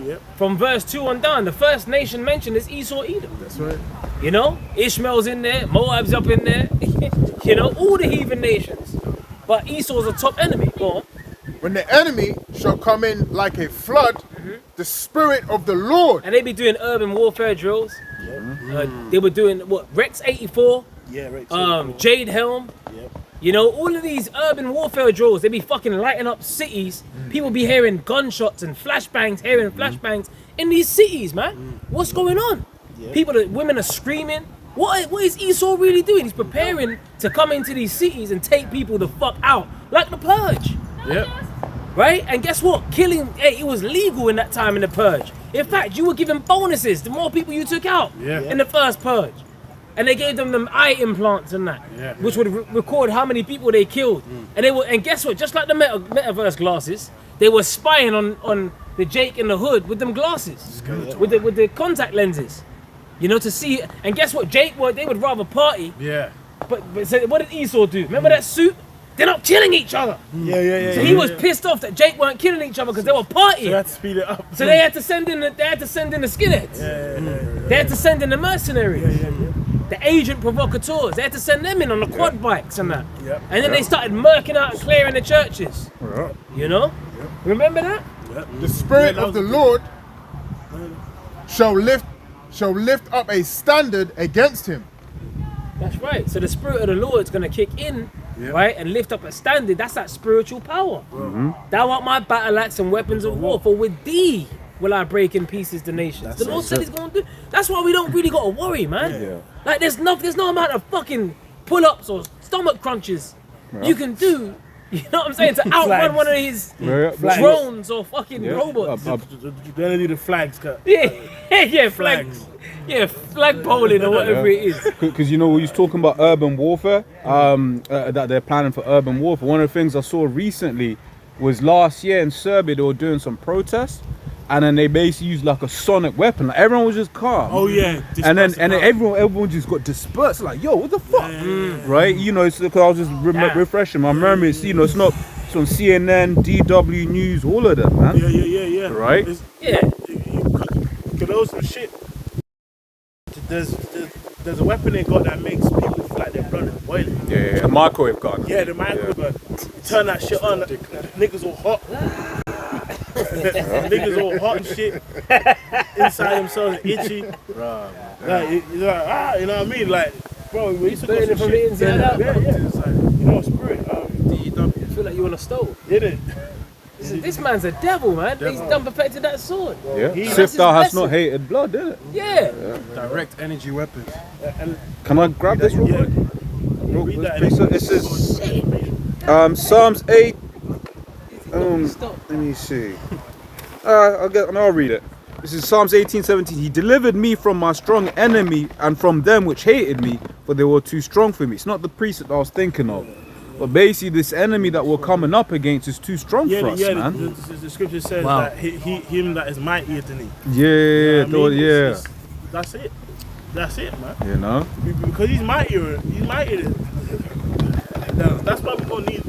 Yeah. From verse 2 on down, the first nation mentioned is Esau, Edom. That's right. You know, Ishmael's in there, Moab's up in there. You know, all the heathen nations. But Esau's a top enemy. Go on. When the enemy shall come in like a flood, the spirit of the Lord. And they be doing urban warfare drills. They were doing what? Rex 84. Yeah, right. Jade Helm. You know, all of these urban warfare drills, they be fucking lighting up cities. People be hearing gunshots and hearing flashbangs in these cities, man. What's going on? Women are screaming. What is Esau really doing? He's preparing to come into these cities and take people the fuck out, like the Purge. Yep. Right? And guess what? It was legal in that time in the Purge. In fact, you were given bonuses the more people you took out in the first Purge. And they gave them eye implants and that, which would record how many people they killed. And guess what? Just like the metaverse glasses, they were spying on the Jake in the hood with them glasses, with the contact lenses, you know, to see. And guess what? They would rather party. Yeah. But so what did Esau do? Remember that suit? They're not killing each other. Yeah. So he was pissed off that Jake weren't killing each other because they were partying. You have to speed it up. So they had to send in the skinheads. They had to send in the mercenaries. The agent provocateurs. They had to send them in on the quad bikes and that. And then they started murking out and clearing the churches. You know? Remember that? The spirit of the Lord shall lift up a standard against him. That's right. So the spirit of the Lord is going to kick in right, and lift up a standard, that's that spiritual power. Thou art my battle axe and weapons of war, for with thee will I break in pieces the nations. The Lord said he's going to do. That's why we don't really got to worry, man. Like there's no amount of fucking pull-ups or stomach crunches you can do. You know what I'm saying? To outrun one of these drones or fucking robots. They're gonna do the flags cut. Yeah, flags. Yeah, flag bowling or whatever it is. Because you know, we was talking about urban warfare, that they're planning for urban warfare. One of the things I saw recently was last year in Serbia, they were doing some protests, and then they basically used like a sonic weapon. Like everyone was just calm. Oh yeah. And then everyone just got dispersed. Like, yo, what the fuck? Right? You know, it's because I was just refreshing my memory. It's, you know, it's not. It's on CNN, DW News, all of them, man. Yeah. Right? Yeah. You know some shit. There's a weapon they got that makes people feel like their blood is boiling. Yeah, a microwave gun. Yeah, the microwave gun. Turn that shit on, niggas all hot. Niggas all hot and shit. Inside themselves itchy. Like, you know what I mean? Like, bro, we used to go Burning some from shit. the inside out. Yeah. It's like, you know, spirit. You feel like you on a stove. Did it? This man's a devil, man. He's done perfected that sword. Yeah. That's Sif his thou hast blessing. not hated blood, did it? Yeah. Direct energy weapons. Can I grab this real quick? Read that. This is Psalms 8. Let me see. I'll read it. This is Psalms 18:17. He delivered me from my strong enemy and from them which hated me, for they were too strong for me. It's not the priest that I was thinking of. But basically, this enemy that we're coming up against is too strong for us, man. The scripture says that him that is mightier than he. Yeah, You know what I mean? yeah. That's it, man. You know? Because he's mightier. That's why we're gonna need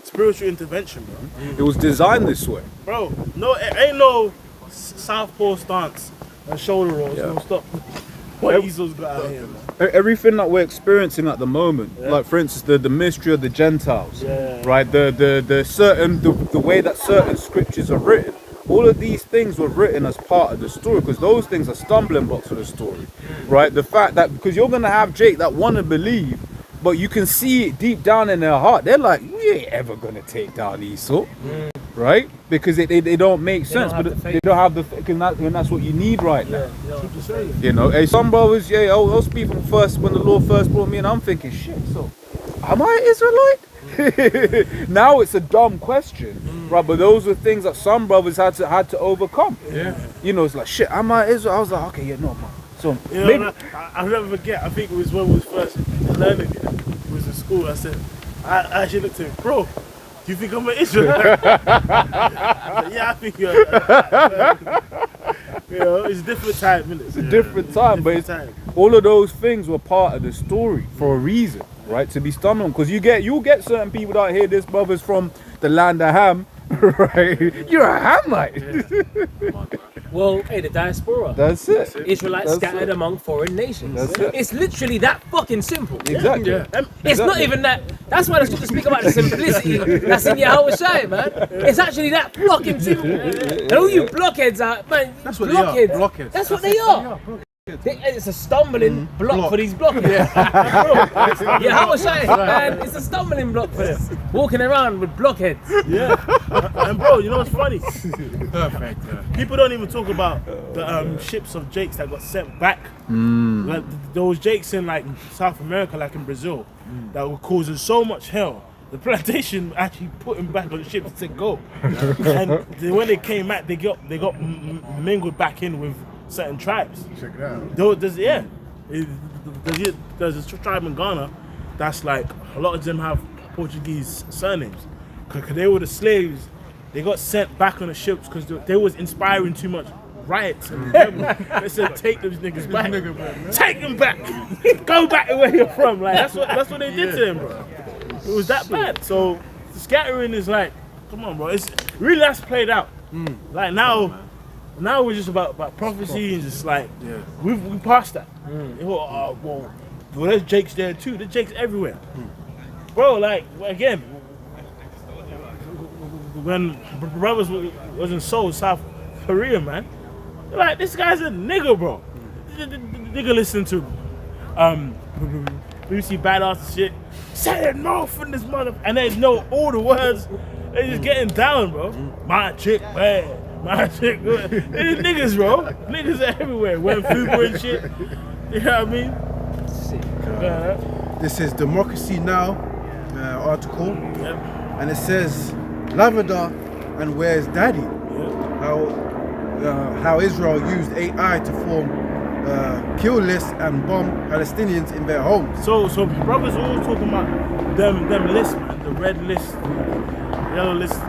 spiritual intervention, bro. It was designed this way. Bro, no, it ain't no southpaw stance and shoulder rolls. Yeah. No, stop. What Ezo's got out here, man. Everything that we're experiencing at the moment, like for instance the mystery of the Gentiles, right? The way that certain scriptures are written, all of these things were written as part of the story, because those things are stumbling blocks of the story, right? The fact that because you're gonna have Jake that want to believe, but you can see it deep down in their heart, they're like, we ain't ever gonna take down Esau, right? Because they don't make sense, but they don't have the faith, and that's what you need right now. You know, hey, some brothers, I'll speak from first when the Lord first brought me in. I'm thinking, shit, so am I Israelite? Now it's a dumb question, right? But those were things that some brothers had to overcome. Yeah, you know, it's like, shit, am I Israel? I was like, okay, no, man. So You know, I'll never forget. I think it was when we was first learning it. It was in school. I said, I actually looked at him, bro. Do you think I'm an Israelite? I said, yeah, I think you're. You know, it's a different time, isn't it? It's a different time, but all of those things were part of the story for a reason, right? To be stumbling, because you'll get certain people out here. This brother's from the land of Ham, right? You're a Hamite. Well, hey, the diaspora. That's it. Israelites scattered among foreign nations. That's it. It's literally that fucking simple. Exactly. It's not even that. That's why it's good to speak about the simplicity that's in Yahweh Shai, man. It's actually that fucking simple. And all you blockheads out, man. That's what blockheads. they are. Blockheads. That's what they are. It's a stumbling block for these blockheads. Yahweh Shai, man, it's a stumbling block for them. Walking around with blockheads. Yeah. And bro, you know what's funny? Perfect. People don't even talk about the ships of jakes that got sent back. Like those jakes in like South America, like in Brazil, that were causing so much hell. The plantation actually put them back on the ship and said go. And when they came back, they got mingled back in with certain tribes. Check it out. There's a tribe in Ghana that's like a lot of them have Portuguese surnames because they were the slaves. They got sent back on the ships because they was inspiring too much riots. And they said, "Take those niggas back. Take them back. Go back to where you're from." Like that's what they did to them, bro. It was that bad. So scattering is like, come on, bro. It's really that's played out. Like now we're just about prophecy and just like we passed that. Well, there's Jakes there too. There's Jakes everywhere, bro. Like again, when brothers was in Seoul, South Korea, man, they're like, this guy's a nigga, bro. Nigga listen to BBC Badass shit, Set it north in this mother, and they know all the words. They just getting down, bro. My chick bad, my chick good. These niggas, bro. Niggas are everywhere. Wearing fubu and shit. You know what I mean? This is Democracy Now! Article, Yep. and it says Lavender and Where's Daddy? How Israel used AI to form kill lists and bomb Palestinians in their homes. So brothers always talking about them lists, man. The red list, the yellow list,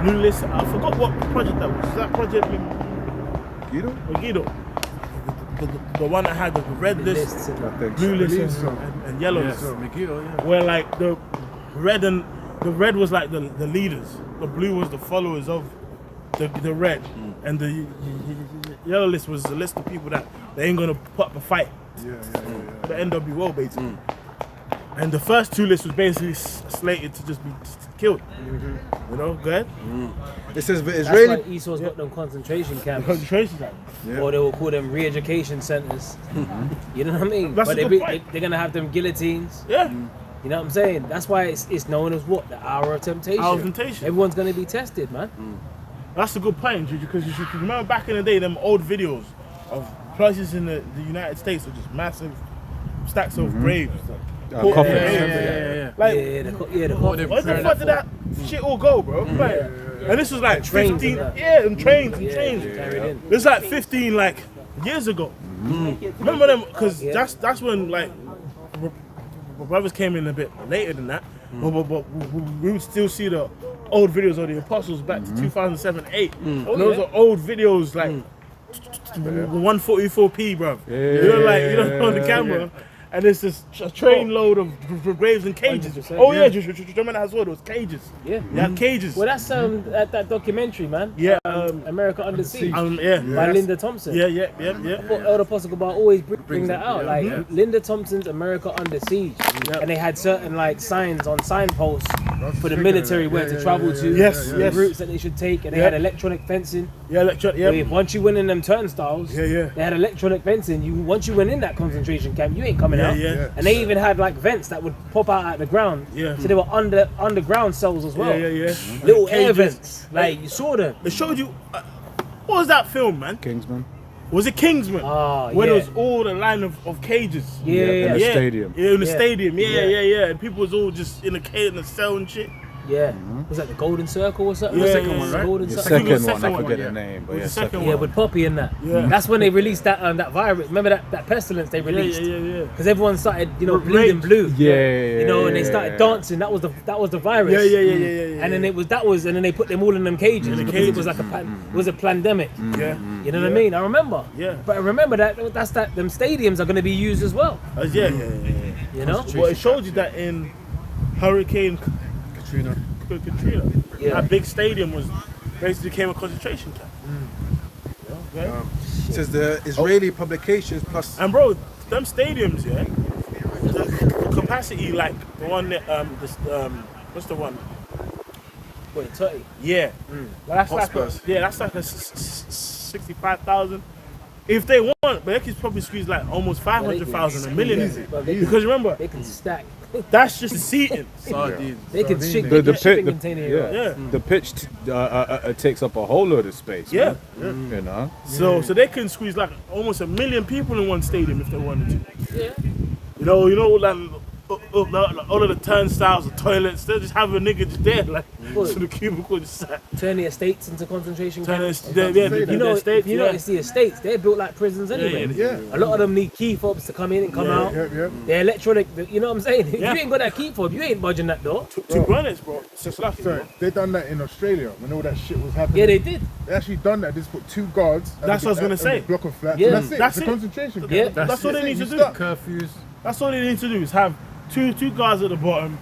blue list. I forgot what project that was. Is that Project Megiddo? The one that had the red list, Lists and that. blue list, and yellow list. Where like the red was like the leaders, the blue was the followers of the red, and the yellow list was the list of people that they ain't gonna put up a fight. The NWO basically. And the first two lists was basically slated to just be killed. You know, go ahead. It says the That's Israeli. why Esau's got them concentration camps. Concentration camp. Or they will call them re-education centers. You know what I mean? That's but a good point. they're gonna have them guillotines. Yeah. You know what I'm saying? That's why it's known as what? The hour of temptation. Hour of temptation. Everyone's gonna be tested, man. That's a good point, Juju, because you should remember back in the day, them old videos of places in the United States were just massive stacks of graves. Coffins. Like, the where the fuck did that shit all go, bro? Like, and this was like trains 15, and that. and trains and trains. carried in. This was like 15 like years ago. Remember them? Because that's when like brothers came in a bit later than that. But we would still see the old videos of the apostles back to 2007, 8. Those are old videos like 144p, bro. You know, on the camera. And it's this a train load of graves and cages. 100%. Oh yeah, just remember that as well. Those cages. Yeah. They had cages. Well, that's that documentary, man. Yeah. America Under Siege Yeah. by Linda Thompson. Yeah. Elder Apostle Gabar always bring that out. Like Linda Thompson's America Under Siege, and they had certain like signs on signposts for the military where to travel to, Yes, the yes. routes that they should take, and they had electronic fencing. Yeah, Where once you went in them turnstiles, Yeah. they had electronic fencing. Once you went in that concentration camp, you ain't coming out. Yeah. And they even had like vents that would pop out at the ground. Yeah. So they were underground cells as well. Yeah. Little air Cages. vents. Like you saw them. They showed you. What was that film, man? Kingsman. Was it Kingsman? Ah, Where yeah. there was all the line of cages. Yeah. in the stadium. Yeah, in the Yeah. stadium. Yeah. Yeah. And people was all just in a cage in a cell and shit. Yeah. Was that the Golden Circle or something? Yeah, The second yeah, one, yeah. right? Golden The I Circle. think it was second one, second I forget one, the name, but Was yeah, the second Yeah, one. with Poppy and that. Yeah. That's when they released that virus. Remember that pestilence they released? Yeah. Because everyone started, Rage. bleeding blue. Yeah. You know, and they started dancing. That was the virus. Yeah. And then and then they put them all in them cages because it was like it was a pandemic. Yeah. You know what I mean? I remember. Yeah. But I remember that them stadiums are going to be used as well. Yeah. You know? Well, it showed you that in Hurricane Katrina, Yeah. that big stadium was basically became a concentration camp. Yeah, okay? It says the Israeli publications plus. And bro, them stadiums, yeah, the capacity like the one that what's the one? Wait, 30. Yeah, well, that's like a 65,000. If they want, but they could probably squeeze like almost 500,000, a million easy. But they Because remember, they can stack. that's just the seating. They can ship The the pit, shipping the, container here. yeah. Yeah. The pitch takes up a whole load of space. Yeah. man. You know. So they can squeeze like almost a million people in one stadium if they wanted to. Yeah. You know, like all of the turnstiles, the toilets, they just have a nigga just there, like What? so the cubicle just sat. Turn the estates into concentration Turn camps. it, You know, state, if you notice the estates, they're built like prisons anyway. Yeah. A lot of them need key fobs to come in and come out. They're electronic. You know what I'm saying? If Yeah. you ain't got that key fob, you ain't budging that door. To be honest, bro, it's just lucky, So bro. they done that in Australia when all that shit was happening. Yeah, they did. They actually done that. They just put 2 guards. at That's the- what I was gonna at say. the block of flats. Yeah. And that's it. That's It's it. a concentration camp. Yeah. That's all they need to You do. stuck. Curfews. That's all they need to do is have two guards at the bottom,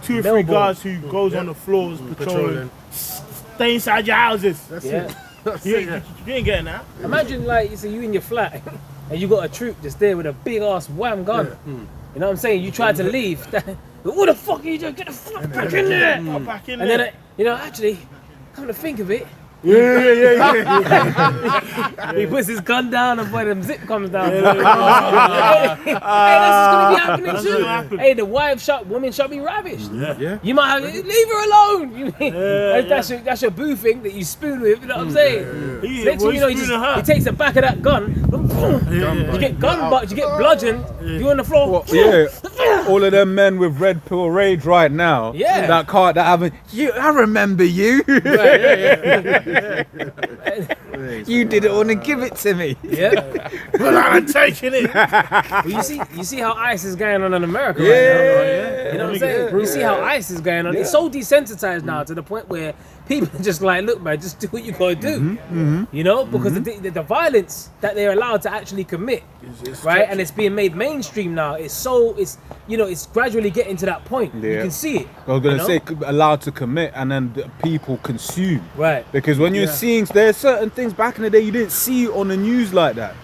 2 or 3 Melbourne. guards who goes on the floors patrolling. Stay inside your houses. That's Yeah. it. You ain't getting that. Imagine like you in your flat and you got a troop just there with a big ass wham gun. You know what I'm saying? You tried to leave. What the fuck are you doing? Get the fuck back in there! Pop back in And there. then, actually, come to think of it, He puts his gun down and boy, them zip comes down. Hey, that's what's gonna be happening That's too. gonna happen. Hey, the woman shall be ravished. Yeah. You might have leave her alone. You mean that's your boo thing that you spoon with. You know what I'm saying? Next thing you know, he takes the back of that gun. You get gun butt, you get bludgeoned. You on the floor. All of them men with red pill rage right now. Yeah. That haven't. I remember you. You didn't want to give it to me. Yeah. But I'm taking it. But you see how ICE is going on in America right now. You know what I'm saying? You see how ICE is going on. It's so desensitized now to the point where people are just like, look, man, just do what you gotta do. You know, because the violence that they're allowed to actually commit, right? And it's being made mainstream now. It's gradually getting to that point. You can see it. I was gonna say allowed to commit, and then the people consume. Right. Because when you're seeing, there's certain things back in the day you didn't see on the news like that.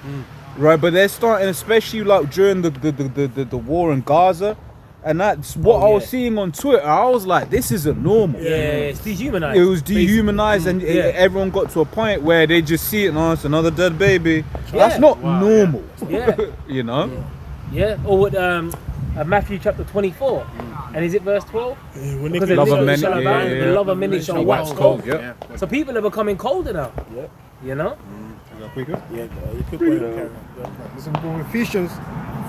Right, but they're starting, especially like during the war in Gaza, and that's what I was seeing on Twitter. I was like, this isn't normal. Yeah, it's dehumanized. It was dehumanized, and everyone got to a point where they just see it, and it's another dead baby. That's not normal. Yeah. You know? Yeah. Or what Matthew chapter 24. And is it verse 12? Because the love of many, the love of many shall wax cold. Yeah. So people are becoming colder now. Yeah. You know? Yeah, you could put it From Ephesians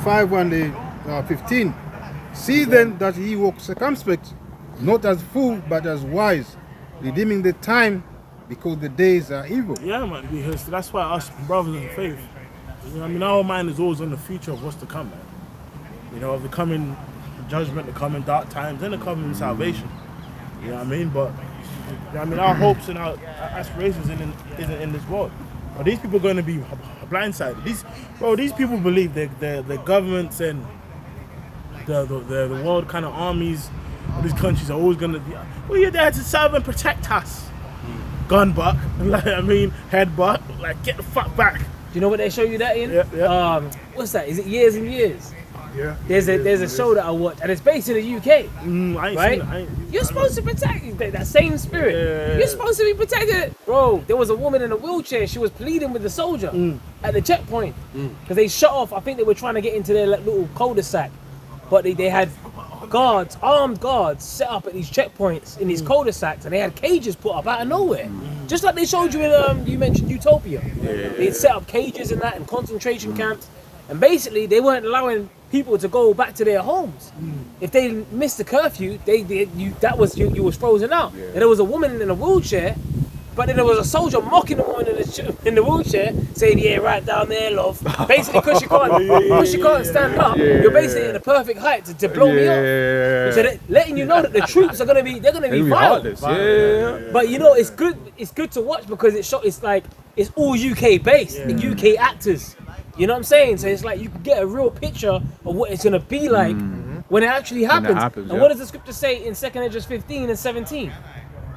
5:15. See then that ye walk circumspect, not as fools, but as wise, redeeming the time, because the days are evil. Yeah, man, because that's why us brothers in faith, you know, I mean, our mind is always on the future of what's to come, man. You know, of the coming judgment, the coming dark times, and the coming salvation. You know what I mean? But, you know, I mean, our hopes and our aspirations isn't in this world. But these people are going to be blindsided. These people believe the governments and the world kind of armies of these countries are always going to be, well, you're there to serve and protect us. Gun butt, like, I mean, head butt, like, get the fuck back. Do you know what they show you that in? Yeah. What's that? Is it Years and Years? Yeah. There's a show that I watch, and it's based in the UK. I ain't Right? seen it. You're supposed to protect that same spirit. Yeah. You're supposed to be protected. Bro, there was a woman in a wheelchair. She was pleading with the soldier at the checkpoint because they shut off. I think they were trying to get into their little cul-de-sac, but they had guards, armed guards, set up at these checkpoints in these cul-de-sacs, and they had cages put up out of nowhere, just like they showed you in you mentioned Utopia. They had set up cages and that, and concentration camps, and basically they weren't allowing people to go back to their homes. If they missed the curfew, you was frozen out. And there was a woman in a wheelchair, but then there was a soldier mocking the woman in the wheelchair, saying, "Yeah, right down there, love." Basically, because she can't stand up, you're basically in the perfect height to blow me off. So they're letting you know that the troops are gonna be violent. But you know, it's good to watch because it's all UK based, UK actors. You know what I'm saying? So it's like you can get a real picture of what it's gonna be like when it actually happens. And what does the scripture say in 2nd Esdras 15 and 17?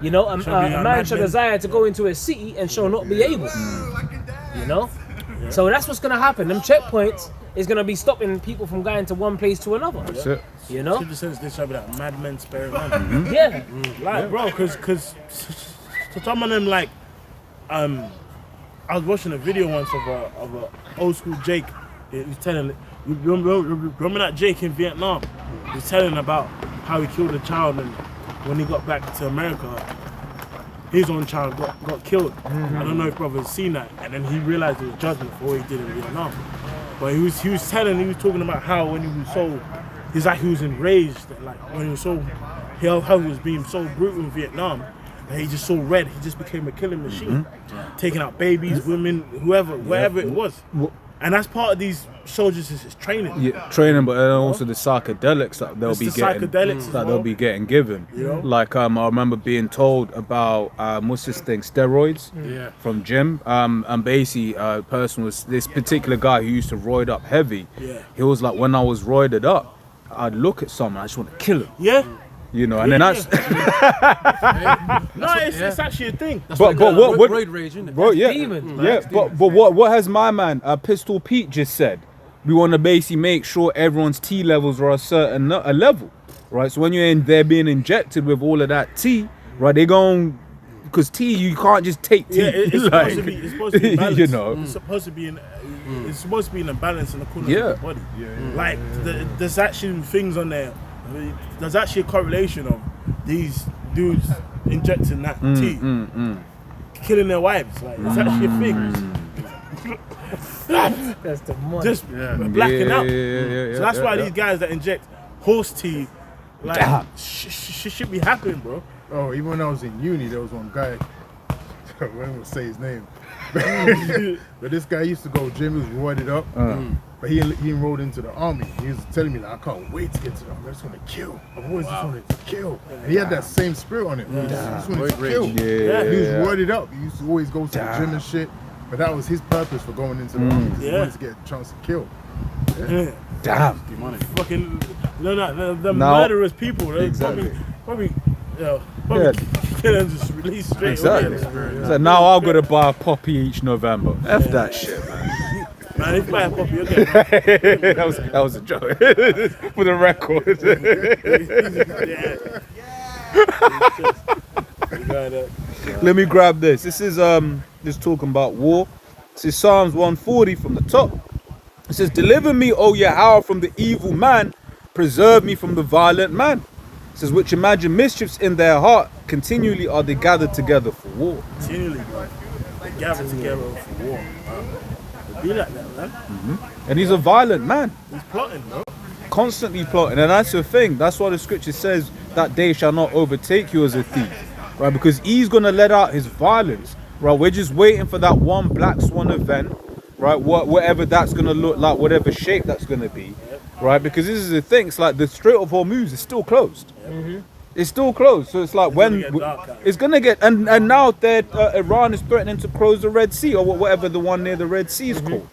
You know, a man shall desire to go into a city and shall not be able. You know? So that's what's gonna happen. Them checkpoints is gonna be stopping people from going to one place to another. That's it. You know? In the sense they shall be like madmen sparing man. Yeah. Like, bro, because some of them, like, I was watching a video once of a old school Jake. He was telling, remember that Jake in Vietnam? He was telling about how he killed a child, and when he got back to America, his own child got killed. I don't know if brothers seen that, and then he realized it was judgment for what he did in Vietnam. But he was talking about how when he was so, he was enraged, like when he was so, how he was being so brutal in Vietnam. And he just so red, he just became a killing machine, taking out babies, women, whoever, wherever it was. And that's part of these soldiers is training. Yeah, training, but then also the psychedelics that they'll be getting given. Yeah. Like I remember being told about what's this thing, steroids from gym. And basically, this particular guy who used to roid up heavy. Yeah. He was like, when I was roided up, I'd look at someone, I just want to kill him. Yeah. You know, and then that's no, it's actually a thing. but what roid rage, isn't it? bro, yeah, demons, man. yeah, but what has my man Pistol Pete just said? We want to basically make sure everyone's T levels are a certain level, right? So when you're in there being injected with all of that T, right, they're going because tea you can't just take tea. Yeah, it's like, supposed to be. It's supposed to be balanced. you know. It's supposed to be in. It's supposed to be in a balance in accordance Yeah. with the body. Like there's actually things on there. There's actually a correlation of these dudes injecting that tea, killing their wives. Like it's actually a thing. That's the money. Just blacking out. Yeah, So that's why yeah. these guys that inject horse tea, like, Damn. should be happening, bro. Oh, even when I was in uni, there was one guy. I won't even say his name. But this guy used to go gym. He was roided up. But he enrolled into the army. He was telling me, like, I can't wait to get to the army. I just want to kill. I've always just wanted to kill. And he had that same spirit on him. He just wanted to kill. Yeah. He was roided up. He used to always go to the gym and shit. But that was his purpose for going into the army. He wanted to get a chance to kill. Damn. Fucking the Now- murderous people. They Exactly. probably kill and just release straight Exactly. away. So now I've got to buy a poppy each November. F that shit, man. Man, if you buy a puppy, you'll get one. that was a joke. For the record. Let me grab this. This is just talking about war. This is Psalms 140 from the top. It says, "Deliver me, O Yahweh, from the evil man. Preserve me from the violent man." It says, "Which imagine mischiefs in their heart. Continually are they gathered together for war." Continually, bro. They gather together for war. It be like that, man. And he's a violent man. He's plotting, bro. Constantly plotting, and that's the thing. That's why the scripture says that day shall not overtake you as a thief, right? Because he's gonna let out his violence, right? We're just waiting for that one black swan event, right? Whatever that's gonna look like, whatever shape that's gonna be, right? Because this is the thing. It's like the Strait of Hormuz is still closed. It's still closed, so it's like when gonna get dark out. it's gonna get, and now that Iran is threatening to close the Red Sea or whatever the one near the Red Sea is called,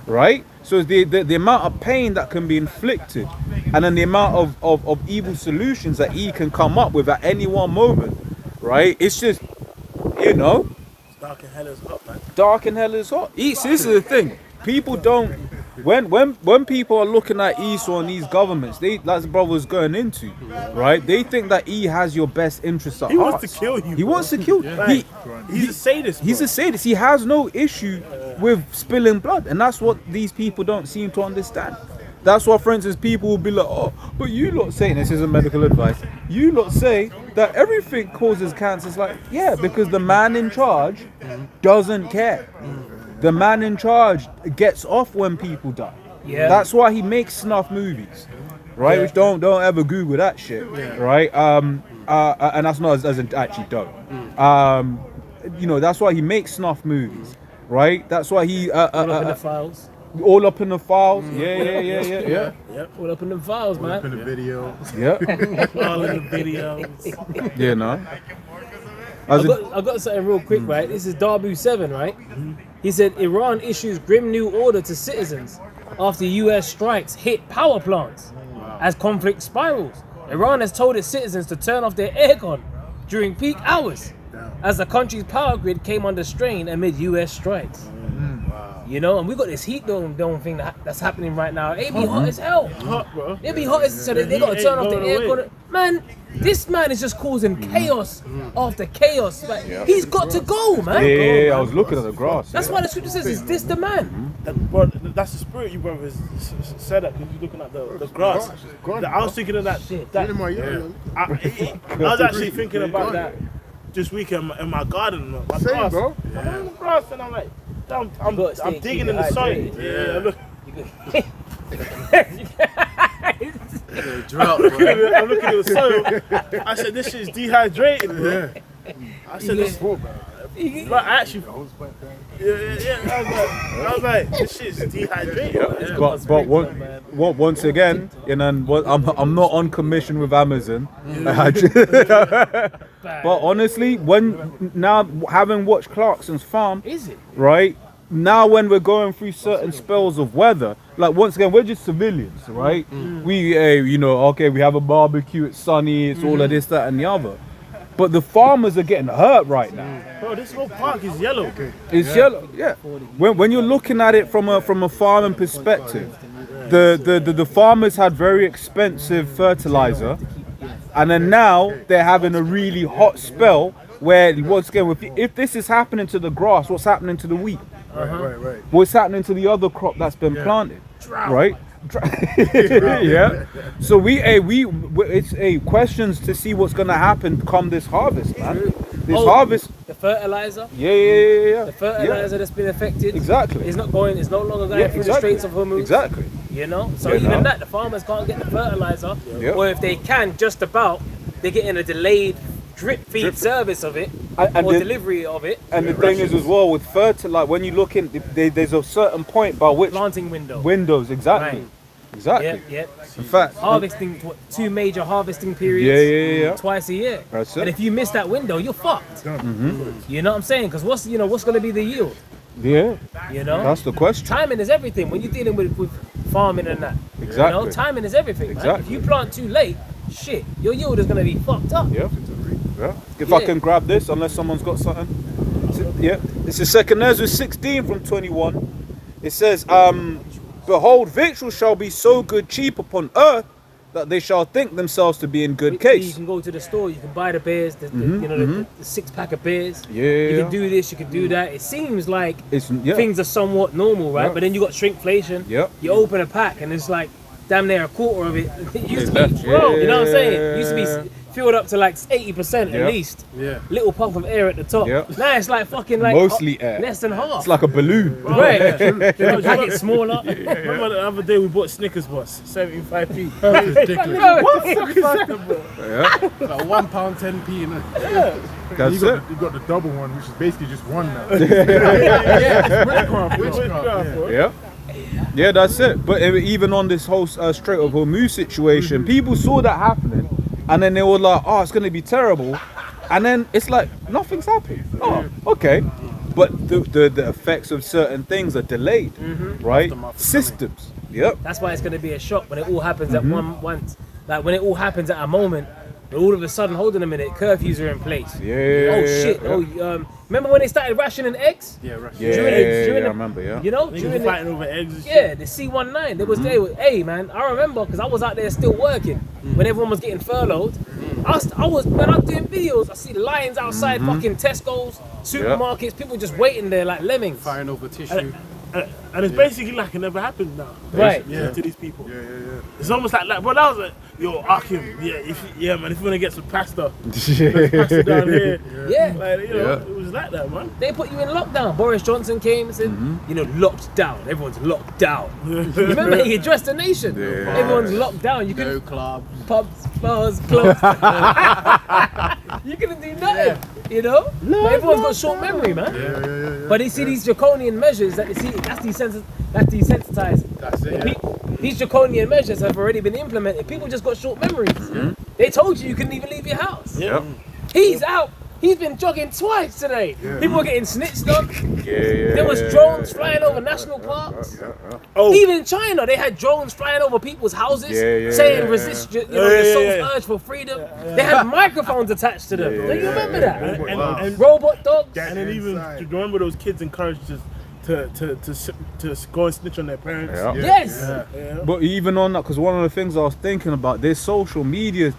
right? So the amount of pain that can be inflicted, and then the amount of evil solutions that he can come up with at any one moment, right? It's just, you know, It's dark and hell is hot, man. dark and hell is hot. This is the thing. People don't. When people are looking at Esau and these governments, that's the brother was going into, right? They think that he has your best interests at He heart. wants to kill you. He bro. wants to kill. Like, he's a sadist. He's bro. a sadist. He has no issue with spilling blood, and that's what these people don't seem to understand. That's why, for instance, people will be like, "Oh, but you lot say," and this isn't medical advice, you lot say that everything causes cancer. It's like, yeah, because the man in charge doesn't care. The man in charge gets off when people die. Yeah. That's why he makes snuff movies, right? Which don't ever Google that shit, right? And that's not as in actually don't. You know, that's why he makes snuff movies, right? That's why he All up in the files. all up in the files. Yeah. All up in the files, In man. the video. Yeah. All in the videos. Yeah, no. As in, I got something real quick, right? This is Darbu 7, right? He said Iran issues grim new order to citizens after US strikes hit power plants as conflict spirals. Iran has told its citizens to turn off their aircon during peak hours as the country's power grid came under strain amid US strikes. You know, and we got this heat dome thing that's happening right now. It be hot as hell. Hot, bro. It be hot as so they got to turn off the Ain't going aircon. Man, this man is just causing chaos after chaos. Like, he's got to go, man. yeah, I was looking at the grass. That's why the scripture says, "Is this the man?" Bro, that's the spirit you brothers said that because you're looking at the grass. I was thinking of that. Get in my yard. I was actually thinking about that this week in my garden, my Same, grass. bro. I'm on the grass and I'm like, I'm gotta stay and digging keep in the it soil. hydrated. Yeah, look. Drought, bro. I'm looking at the soil. I said, this shit's dehydrated, bro. I said, this. Like, I actually. I was like, this shit's dehydrated. But once again, you know, I'm not on commission with Amazon. But honestly, now having watched Clarkson's Farm, Is it? right? Now when we're going through certain spells of weather, like once again, we're just civilians, right? We, you know, okay, we have a barbecue, it's sunny, it's all of this, that, and the other. But the farmers are getting hurt right now. Bro, this whole park is yellow. It's yellow, yeah. When you're looking at it from a farming perspective, the farmers had very expensive fertilizer, and then now they're having a really hot spell, where once again, if this is happening to the grass, what's happening to the wheat? Right. What's happening to the other crop that's been planted? Right? Yeah. So it's questions to see what's gonna happen come this harvest, man. This harvest. The fertilizer. Yeah. The fertilizer that's been affected. Exactly. It's not going. It's no longer going through the Straits of Hormuz. Exactly. You know. So even that, the farmers can't get the fertilizer, or if they can, just about, they're getting a delayed drip feed service of it, or delivery of it. And the thing is as well with fertilizer, when you look in, there's a certain point by which Planting window. windows exactly. Right. Exactly. Yep. In fact, Harvesting, two major harvesting periods. Yeah. Twice a year. That's it. And if you miss that window, you're fucked. You know what I'm saying? Because what's going to be the yield? Yeah. You know. That's the question. Timing is everything when you're dealing with farming and that. Exactly. You know, timing is everything. Man. Exactly. If you plant too late, shit, your yield is going to be fucked up. Yeah. If I can grab this, unless someone's got something. Yeah. It's the second Ezra 16 from 21. It says, behold, victuals shall be so good cheap upon earth that they shall think themselves to be in good You case. can go to the store, you can buy the beers, the 6-pack of beers. Yeah. You can do this, you can do that. It seems like It's things are somewhat normal, right? Yeah. But then you got shrinkflation. Yeah. You open a pack and it's like damn near a quarter of it. It used to be, left. you know what I'm saying? Yeah. It used to be filled up to like 80% Yeah. at least. Yeah. Little puff of air at the top. Yeah. Now it's like fucking like Mostly air. less than half. It's like a balloon. Right. The packet smaller. Remember the other day we bought Snickers bars, 75p. Ridiculous. What the fuck is that, bro? Yeah. Like £1.10p. That's You it. got the double one, which is basically just one now. Witchcraft. Yeah. Yeah, that's it. But even on this whole Strait of Hormuz situation, people saw that happening, and then they were like, "Oh, it's going to be terrible," and then it's like nothing's happened. Oh, okay. But the effects of certain things are delayed, right? Systems. Yep. That's why it's going to be a shock when it all happens at once. Like when it all happens at a moment, but all of a sudden, hold on a minute, curfews are in place. Yeah. Oh shit. Yeah. Oh, remember when they started rationing eggs? Yeah, Russia. Yeah, during I the- remember. Yeah. You know, Niggas during the, fighting over eggs and shit. yeah, the C-19. They was there. Hey man, I remember because I was out there still working when everyone was getting furloughed. I was when I'm doing videos. I see the lions outside fucking Tesco's, supermarkets. People just waiting there like lemmings. Fighting over tissue. And it's basically like it never happened now. Right. Yeah, to these people. Yeah. It's almost like that. But that was like, yo, Akim, man, if you want to get some pasta, pasta down here. Yeah. Like, you know, it was like that, man. They put you in lockdown. Boris Johnson came and said, you know, locked down. Everyone's locked down. Remember, he addressed the nation. Everyone's locked down. You No couldn't clubs. pubs, bars, clubs. You couldn't do nothing. You know? But everyone's got short memory, man. But they see these draconian measures that they see. That's desensitized. That's it, The these draconian measures have already been implemented. People just got short memories. They told you couldn't even leave your house. Yep. He's out. He's been jogging twice today. People are getting snitched on. Yeah. There was drones flying over national parks. Oh. Even in China, they had drones flying over people's houses saying resist your soul's urge for freedom. They had microphones attached to them. Do you remember that? And Robot dogs. and then even, do you remember those kids encouraged to go and snitch on their parents? Yeah. Yes. But even on that, because one of the things I was thinking about, this social media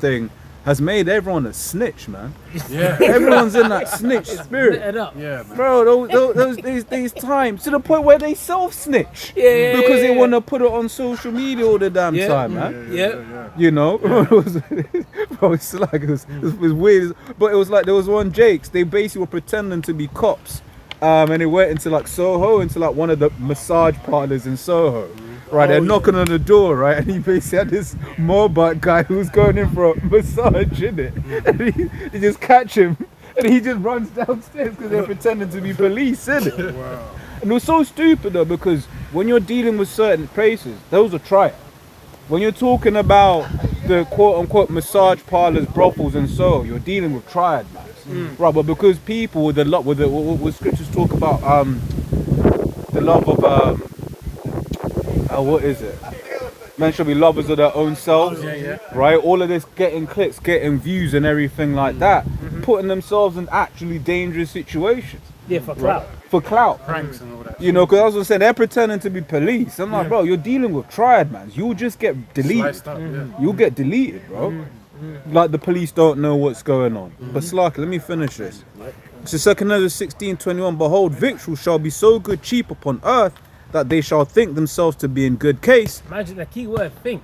thing has made everyone a snitch, man. Yeah. Everyone's in that snitch Lit spirit. it up. Yeah, man. Bro, these times to the point where they self-snitch Yeah. because they want to put it on social media all the damn time, man. Yeah. You know, bro, it's like it was weird, but it was like there was one Jakes. They basically were pretending to be cops, and they went into like Soho, into like one of the massage parlors in Soho. Right, they're knocking on the door, right, and he basically had this Moabite guy who was going in for a massage, innit? And they just catch him, and he just runs downstairs because they're pretending to be police, innit? Wow. And it was so stupid though, because when you're dealing with certain places, those are triad. When you're talking about the quote-unquote massage parlors, brothels, and so, you're dealing with triad, man. Right, but because people with what scriptures talk about, the love of what is it? Men should be lovers of their own selves, right? All of this getting clicks, getting views, and everything like that, putting themselves in actually dangerous situations. Yeah, for clout. For clout. Pranks and all that. You know, because I was gonna say they're pretending to be police. I'm like, bro, you're dealing with triad, man. You'll just get deleted. Sliced up, You'll get deleted, bro. like the police don't know what's going on. But Slarky, let me finish this. So 2 Kings 16:21, behold, victuals shall be so good cheap upon earth that they shall think themselves to be in good case. Imagine the key word, think.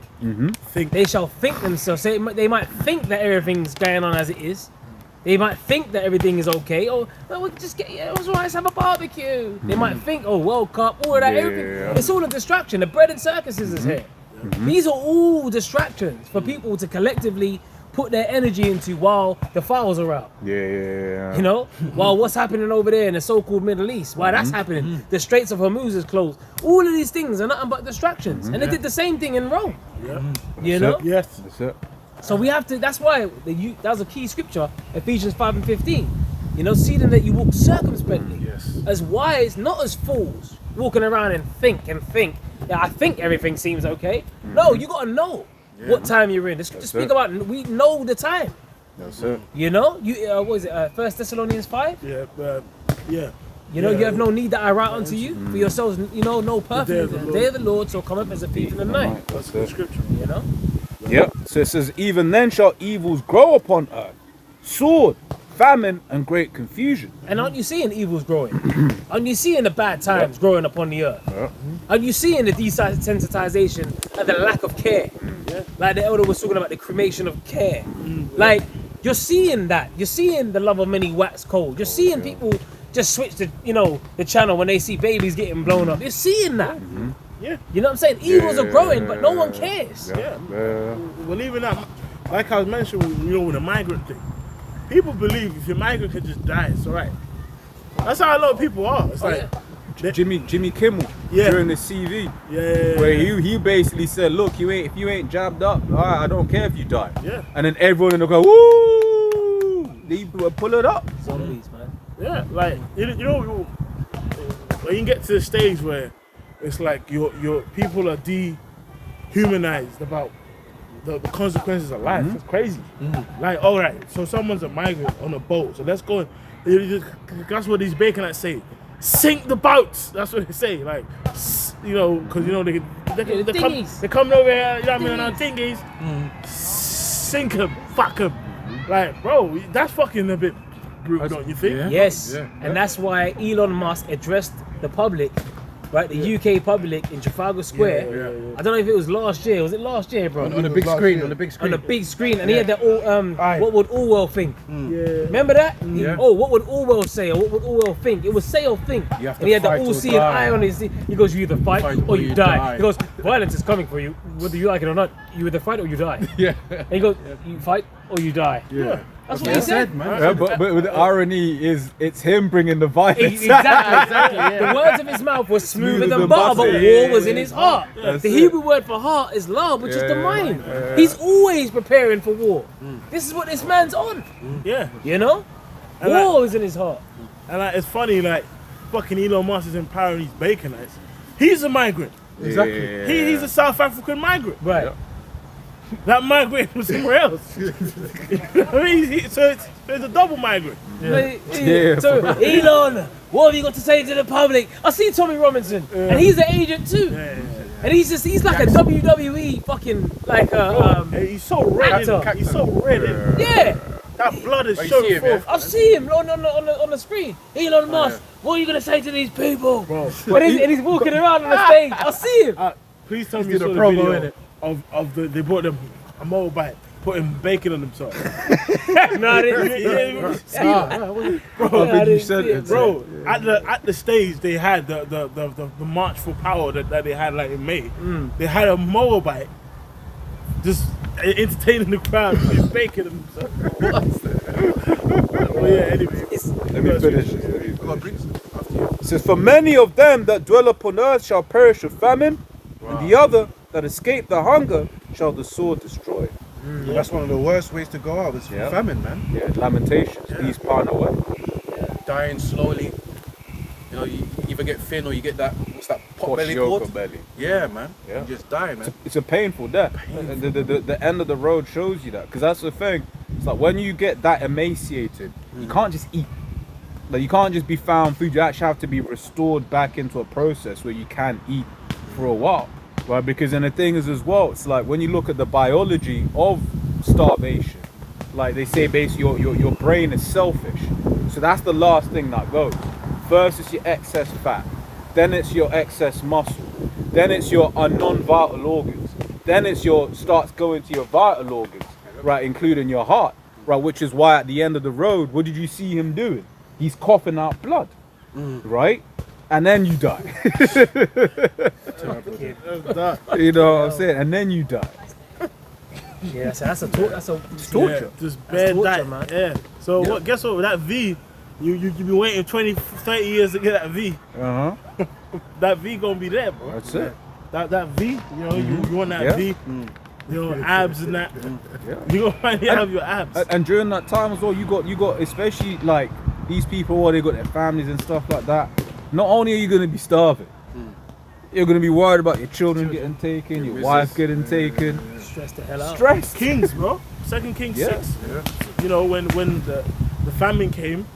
Think. They shall think themselves. They might think that everything's going on as it is. They might think that everything is okay. Oh, well, we'll just get, it was alright, let's have a barbecue. They might think, oh, World Cup, all of that, everything. It's all a distraction. The bread and circuses is here. These are all distractions for people to collectively put their energy into while the files are out. Yeah. You know, while what's happening over there in the so-called Middle East, why that's happening, the Straits of Hormuz is closed. All of these things are nothing but distractions, and they did the same thing in Rome. You know, Yes. That's it. so we have to. That's why that was a key scripture, Ephesians 5:15. You know, see them that you walk circumspectly, as wise, not as fools, walking around and think. Yeah, I think everything seems okay. No, you gotta know what time you're in. Just speak about. We know the time. That's it. You know, what is it? 1 Thessalonians 5. Yeah. Yeah. You know, you have no need that I write unto you for yourselves. You know perfectly. The day of the Lord shall come up as a thief in the night. That's the scripture. You know. Yep. So it says, even then shall evils grow upon earth, sword, famine, and great confusion. And aren't you seeing evils growing? Aren't you seeing the bad times growing upon the earth? Aren't you seeing the desensitization and the lack of care? Like the elder was talking about the cremation of care. Like, you're seeing that. You're seeing the love of many wax cold. You're seeing people just switch the, the channel when they see babies getting blown up. You're seeing that. Yeah. You know what I'm saying? Evils are growing, but no one cares. Yeah. Well, even that, like I was mentioning, with the migrant thing, people believe if your migrant can just die, it's alright. That's how a lot of people are. It's like Jimmy Kimmel during the CV, where he basically said, look, if you ain't jabbed up, I don't care if you die. Yeah. And then everyone in the go, woo! They pull it up. Zombies, man. Yeah, like when you get to the stage where it's like your people are dehumanized about the consequences of life. It's crazy. Like, all right, so someone's a migrant on a boat, so let's go. That's what these Baconites say. Sink the boats. That's what they say. Like, because they come over here. You know what I mean? On dinghies. Sink them. Fuck them. Like, bro, that's fucking a bit brutal, don't you think? Yes, and that's why Elon Musk addressed the public, right? The UK public in Trafalgar Square. I don't know if it was last year. Was it last year, bro? On the big screen. On the big screen, and he had the what would Orwell think? Remember that? Oh, what would Orwell say, or what would Orwell think? It was say or think. And he had the all-seeing eye on his. He goes, "You either fight or you die." He goes, "Violence is coming for you, whether you like it or not. You either fight or you die." And he goes, "You fight or you die." That's what he said, man. Yeah, but the irony is, it's him bringing the violence. Exactly. The words of his mouth were smoother than butter, but war was in his heart. The Hebrew word for heart is love, which is the mind. He's always preparing for war. This is what this man's on. Yeah. You know? And war is in his heart. And like, it's funny, like, fucking Elon Musk is empowering these Baconites. He's a migrant. Exactly. He's a South African migrant. Right. That migrant was somewhere else. I mean, so it's a double migrant. So, Elon, what have you got to say to the public? I see Tommy Robinson, and he's an agent too. And he's like a WWE fucking he's so red. actor. He's so red. Yeah. That blood is showing forth. I've seen him on the screen. Elon Musk, what are you gonna say to these people? Bro. And he's walking around on the stage. I see him. Please tell me you saw the video of they bought them a motorbike, putting bacon on themselves. No, I didn't see it. Bro, at the stage they had the March for Power that they had like in May. They had a motorbike just entertaining the crowd, putting bacon on themselves. Well, yeah, anyway. Let me finish. It says, for many of them that dwell upon earth shall perish of famine, and the other that escape the hunger shall the sword destroy. That's one of the worst ways to go out, is famine, man. Yeah, Lamentations, these part away. Dying slowly. You know, you either get thin or you get that, what's that, pot belly cord? belly. Yeah, man. Yeah. You just die, man. It's a painful death. And the end of the road shows you that. Because that's the thing. It's like when you get that emaciated, you can't just eat. Like, you can't just be found food. You actually have to be restored back into a process where you can eat for a while. Right? Because then the thing is as well, it's like when you look at the biology of starvation. Like they say, basically, your brain is selfish. So that's the last thing that goes. First, it's your excess fat. Then it's your excess muscle. Then it's your non-vital organs. Then it's starts going to your vital organs, right, including your heart, right, which is why at the end of the road, what did you see him doing? He's coughing out blood, right? And then you die. You know what I'm saying? And then you die. Yeah, so that's a torture. Yeah, just bad torture, diet, man. Yeah. So what? Guess what? That V, you've been waiting 20, 30 years to get that V. Uh-huh. That V gonna be there, bro. That's it. That V, you know, you want that Yeah. V, you know, abs and that. Yeah. You gonna finally have your abs. And during that time as well, you got especially like these people, they got their families and stuff like that. Not only are you gonna be starving, you're gonna be worried about your children getting taken, your wife getting taken. Stress the hell out. Stress. Kings, bro. 2 Kings Yeah. 6. You know, when the famine came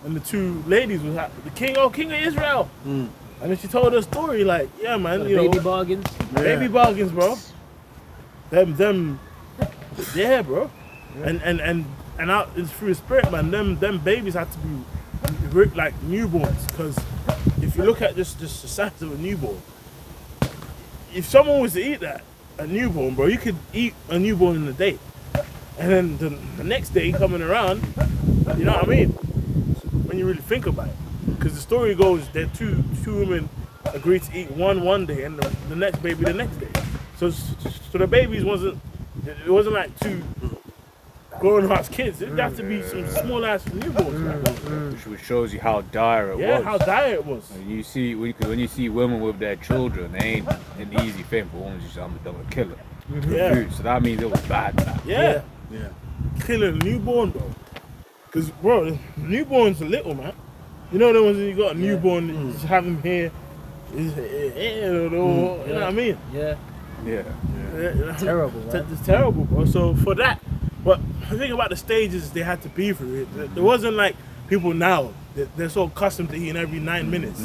and the two ladies was the king of Israel. And then she told her story like, yeah, man, you Baby know, bargains. baby bargains, bro. Them, yeah, bro. And out it's through the spirit, man. Them babies had to be like newborns, because if you look at just the size of a newborn, if someone was to eat a newborn, bro, you could eat a newborn in a day, and then the next day coming around, you know what I mean? When you really think about it, because the story goes that two women agreed to eat one day and the next baby the next day. So the babies wasn't like two grown ass kids. It have to be some small ass newborns, man. Which shows you how dire it was. Yeah, how dire it was. And you see, when you see women with their children, it ain't an easy thing for women to just, I'm gonna kill her. Yeah. So that means it was bad. Yeah. Killing a newborn, bro. Because, bro, newborns are little, man. You know the ones that you got a newborn, you just have them here. You know what I mean? Yeah. Yeah. Terrible, man. It's terrible, bro. So for that, but the thing about the stages they had to be through, it wasn't like people now. They're so accustomed to eating every 9 minutes.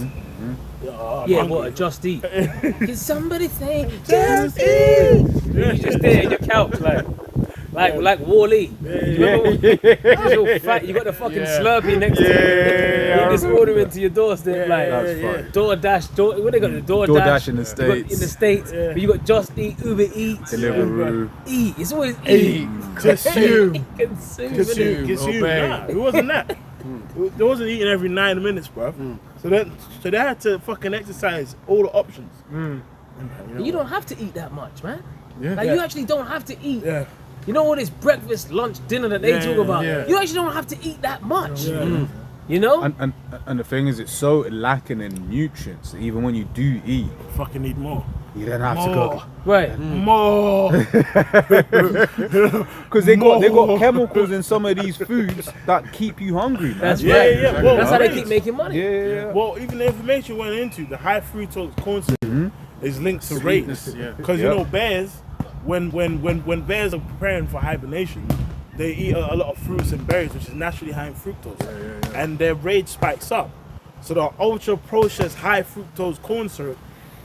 Oh, Yeah, I'm what? hungry. Just eat. Can somebody say just eat? You just there in your couch like Wall-E. You got the fucking Slurpee next to you. You just order into your doorstep like DoorDash. What they got? The DoorDash in the You got States. in the States, but you got Just Eat, Uber Eats, Deliveroo. Eat. It's always eat. Consume. Consume. Consume. Nah, it wasn't that. They wasn't eating every 9 minutes, bro. So they had to fucking exercise all the options. You don't have to eat that much, man. Yeah. Like you actually don't have to eat. Yeah. You know all this breakfast, lunch, dinner that they Yeah, talk about. yeah. You actually don't have to eat that much. Yeah. You know? And the thing is, it's so lacking in nutrients that even when you do eat, Fucking need more. you don't have to go. Right. More. Because they got chemicals in some of these foods that keep you hungry, man. That's Yeah, right. yeah. Well, That's how they right. keep making money. Yeah. Well, even the information went into the high fructose corn syrup is linked to race. yeah. Because you know bears, when bears are preparing for hibernation, they eat a lot of fruits and berries, which is naturally high in fructose, and their rage spikes up. So the ultra processed high fructose corn syrup.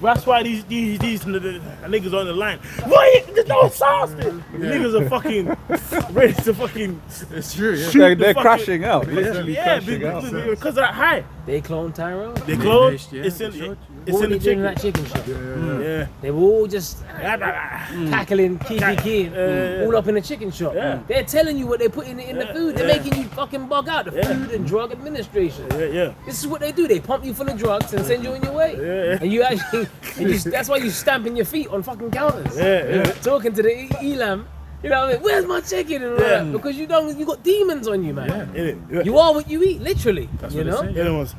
That's why these niggas on the line. Why? There's no sauce. The niggas are fucking ready to fucking. It's true, yeah. shoot the They're fucking- crashing out. Literally Yeah, crashing out. because of that high. They clone Tyrone. They close. Yeah, It's in What the they doing in that chicken. chicken shop? Yeah. They were all just cackling, kiki, all up in the chicken shop. Yeah. They're telling you what they're putting in the food. They're making you fucking bug out. The Food and Drug Administration. Yeah. This is what they do. They pump you full of drugs and send you on your way. Yeah. And you actually, that's why you stamping your feet on fucking counters. Yeah. Talking to the elam. You know what I mean? Where's my chicken? And all Yeah. that. Because you got demons on you, man. Yeah. You are what you eat, literally. You know? The other ones.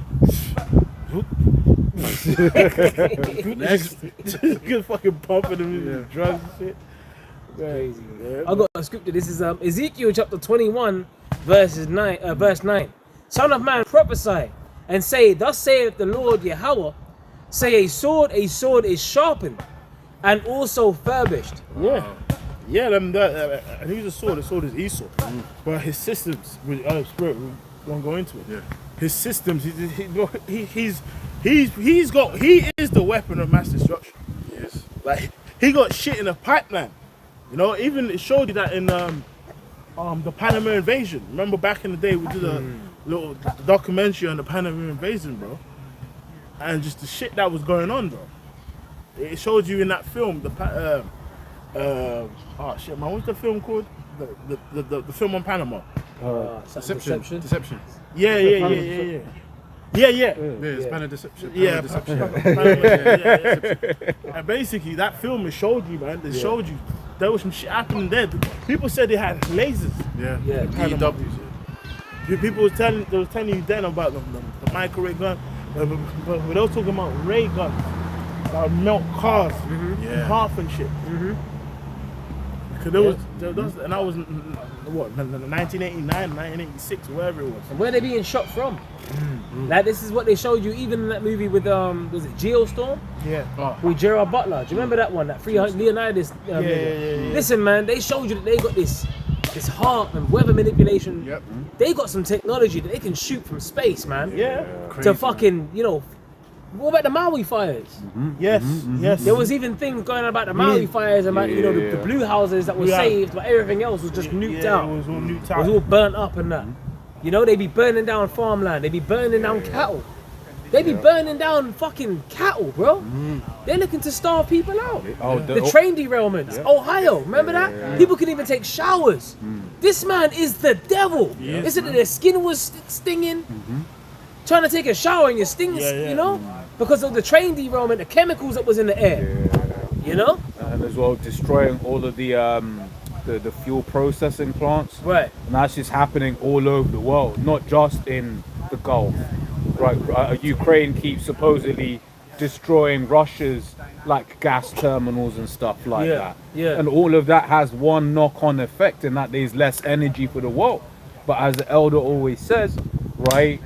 Next. Just fucking pumping them with drugs and shit. Crazy. Yeah. I got a scripture. This is Ezekiel chapter 21, verse 9. Son of man, prophesy and say, thus saith the Lord Yahweh, say a sword is sharpened and also furbished. Yeah. Yeah, and he's a sword. The sword is Esau. But his systems, with spirit, we won't go into it. Yeah. His systems, he is the weapon of mass destruction. Yes. Like he got shit in a pipeline. You know, even it showed you that in the Panama invasion. Remember back in the day we did a little documentary on the Panama invasion, bro, and just the shit that was going on, bro. It showed you in that film oh shit, man, what's the film called? The film on Panama. Deception. Yeah. Yeah, it's Panama Deception. Yeah, Deception. yeah. And basically, that film it showed you, man. It showed you there was some shit happening there. People said they had lasers. Yeah. Panama. People was telling you then about the microwave gun, but they were talking about ray guns that would melt cars in half and shit. Because there was, and that was what 1989, 1986, wherever it was. And where they being shot from? Like this is what they showed you even in that movie with was it Geostorm? Yeah. With Gerard Butler. Do you remember that one? That Leonidas movie? Yeah. Listen, man, they showed you that they got this heart and weather manipulation. Yep. They got some technology that they can shoot from space, man. Yeah. To fucking, what about the Maui fires? Yes. There was even things going on about the Maui fires and about the blue houses that were saved, but everything else was just nuked out. It was all nuked It out. was all burnt up and that. They be burning down farmland. They be burning down cattle. They be burning down fucking cattle, bro. They're looking to starve people out. The train derailments. Ohio, remember that? People couldn't even take showers. This man is the devil. Isn't it? Their skin was stinging. Trying to take a shower and your skin, because of the train derailment, the chemicals that was in the air. And as well destroying all of the fuel processing plants. Right. And that's just happening all over the world, not just in the Gulf. Right, Ukraine keeps supposedly destroying Russia's gas terminals and stuff like that. Yeah. And all of that has one knock-on effect in that there's less energy for the world. But as the elder always says, right,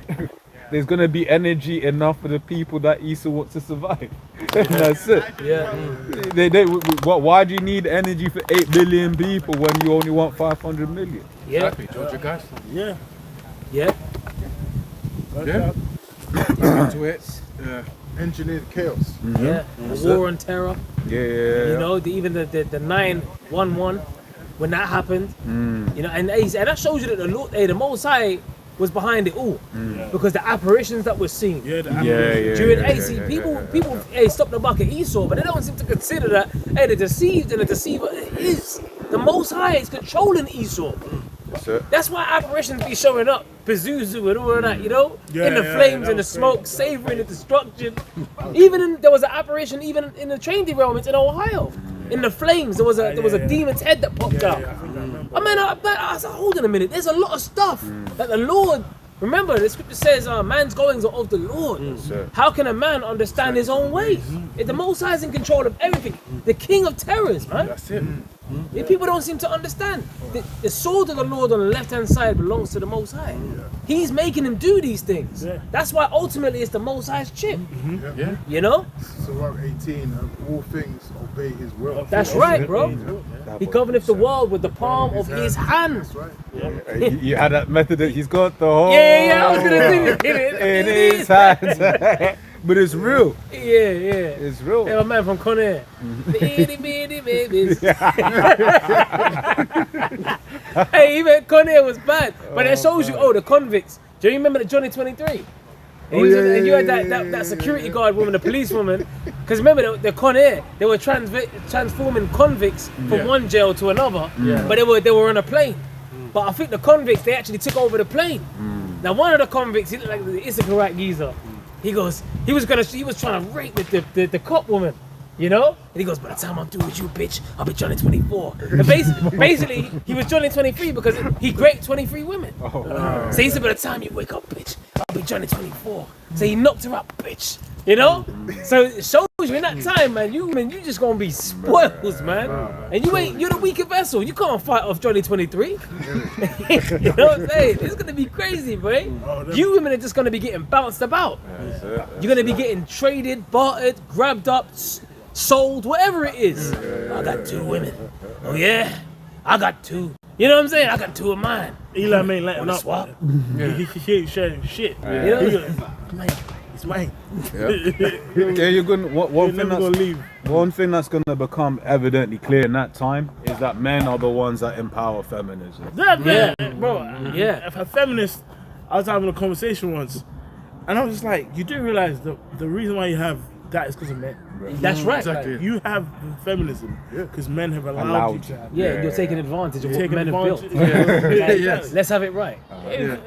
there's gonna be energy enough for the people that Esau wants to survive. And that's it. Yeah. Why do you need energy for 8 billion people when you only want 500 million? Yeah. Georgia guys. Yeah. Yeah. Into it. Engineered chaos. Yeah. The war on terror. Yeah. Even the 9/11 when that happened. And that shows you that the Most High was behind it all, because the apparitions that we're seeing during people stop the buck at Esau, but they don't seem to consider that the deceived and the deceiver is the Most High is controlling Esau. That's why apparitions be showing up, Pazuzu and all of that, in the flames and the smoke, savoring the destruction. There was an apparition even in the train derailments in Ohio. In the flames, there was a demon's head that popped out. I was like, hold on a minute. There's a lot of stuff that the Lord. Remember, the scripture says, "Man's goings are of the Lord." How can a man understand his own ways? If the Most High is in control of everything, the King of terrors, man. That's it. If people don't seem to understand. The sword of the Lord on the left-hand side belongs to the Most High. He's making him do these things. That's why ultimately it's the Most High's chip. Surah 18, all things obey his will. That's right, bro. He governeth the world with the palm of his hand. That's right. You had that method that he's got the whole Yeah, I was gonna do it. in his hands. But it's real. Yeah. It's real. Yeah, my man from Conair. The itty bitty babies. Hey, even Conair was bad. But it shows you, the convicts. Do you remember the Johnny 23? And you had that security guard woman, the police woman. Because remember, the Conair, they were transforming convicts from one jail to another. But they were on a plane. But I think the convicts, they actually took over the plane. Now, one of the convicts, he looked like the Issacharite geezer. He was trying to rape the cop woman, And he goes, by the time I'm through with you, bitch, I'll be Johnny 24. And basically, he was Johnny 23 because he raped 23 women. So he said, by the time you wake up, bitch, I'll be Johnny 24. So he knocked her up, bitch. So it shows you in that time, man, you just gonna be spoils, man. And you're the weaker vessel. You can't fight off Johnny 23. You know what I'm saying? It's gonna be crazy, boy. You women are just gonna be getting bounced about. You're gonna be getting traded, bartered, grabbed up, sold, whatever it is. I got 2 women. Oh yeah? I got 2. You know what I'm saying? I got 2 of mine. Elam ain't letting Wanna up. swap? He ain't sharing shit. Man, It's mine. Yeah, you're gonna. You're One never gonna leave. thing that's gonna become evidently clear in that time is that men are the ones that empower feminism. Yeah, bro. Yeah. If a feminist, I was having a conversation once, and I was just like, you do realize the reason why you have that is because of men. That's right. Exactly. Like, You have feminism because men have allowed, Allowed you to have. yeah, you're taking advantage of what Taking men have built. advantage. Like, Yes. Let's have it right.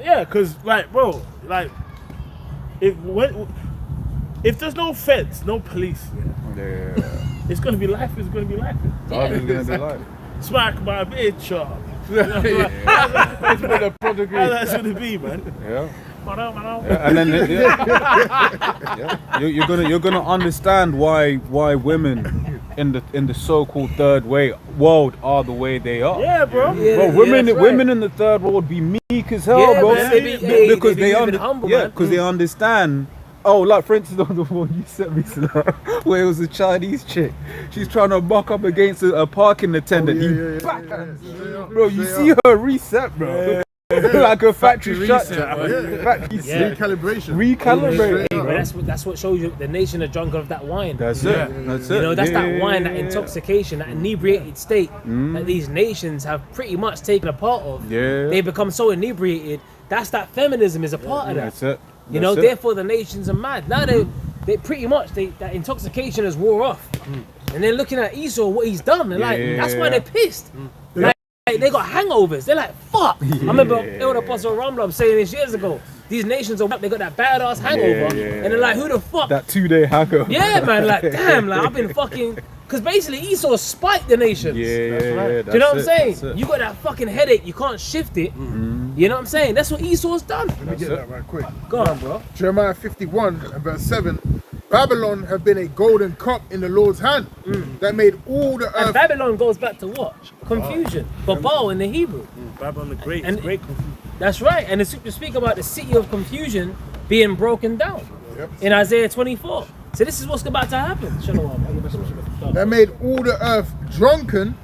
Yeah, because like, bro, like, if there's no feds, no police, Yeah. it's gonna be life. It's gonna be life. Life is gonna be like. Smack my bitch up. How's that gonna be, man? Yeah. And then you're gonna understand why women in the so-called third world are the way they are. Yeah, bro. Yeah, Bro, yeah, women that's right. women in the third world be meek as hell, Yeah, bro. man, they be Because they even humble, man. because they understand. Oh, like for instance, on the one you sent me, where it was a Chinese chick. She's trying to buck up against a parking attendant. Bro, you see her reset, bro. Like a factory shutdown. Factory reset. Recalibration. Recalibrate. Hey, bro, that's what shows you the nation are drunk of that wine. That's it. That's it. You know, that's Yeah, that yeah, wine, yeah, that yeah. intoxication, that inebriated state that these nations have pretty much taken a part of. Yeah. They become so inebriated. That's that feminism is a part of that. That's it. You know, That's it. therefore the nations are mad. Now they pretty much that intoxication has wore off. And they're looking at Esau, what he's done. They're like, that's why they're pissed. Like, they got hangovers. They're like, fuck. I remember Elder Apostle Ramlam saying this years ago. These nations are they got that badass hangover. And they're like, who the fuck? That 2-day hangover. Yeah, man, like, damn, like, I've been fucking... Because basically Esau spiked the nations. Yeah. Do you know what I'm That's saying? it. You got that fucking headache, you can't shift it. You know what I'm saying? That's what Esau's done. Let me get that right quick. Go on, bro. Jeremiah 51 and verse 7. Babylon have been a golden cup in the Lord's hand that made all the And earth. Babylon goes back to what? Confusion. Babel in the Hebrew. Babylon the Great. And- It's great confusion. That's right. And it's to speak about the city of confusion being broken down in Isaiah 24. So this is what's about to happen. Shalom. That made all the earth drunken.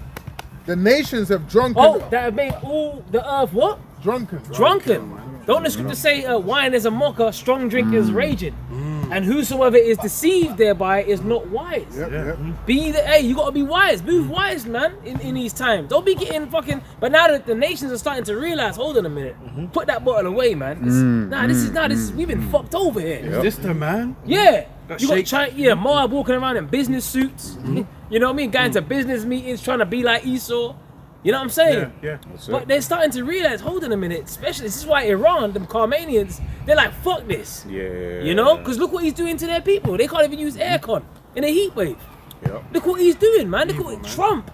The nations have drunken. Oh, that have made all the earth what? Drunken. Drunken. Don't the scripture say wine is a mocker, strong drink is raging? And whosoever is deceived thereby is not wise. Hey, you gotta be wise. Move wise, man, in these times. Don't be getting fucking. But now that the nations are starting to realize, hold on a minute, put that bottle away, man. This is we've been fucked over here. Is this the man? Yeah. That You got shake- China, Moab walking around in business suits. You know what I mean? Going to business meetings, trying to be like Esau. You know what I'm saying? Yeah. But they're starting to realize, hold on a minute, especially this is why Iran, the Khameneians, they're like, fuck this. Yeah. You know? Because look what he's doing to their people. They can't even use aircon in a heat wave. Look what he's doing, man. Look what Trump.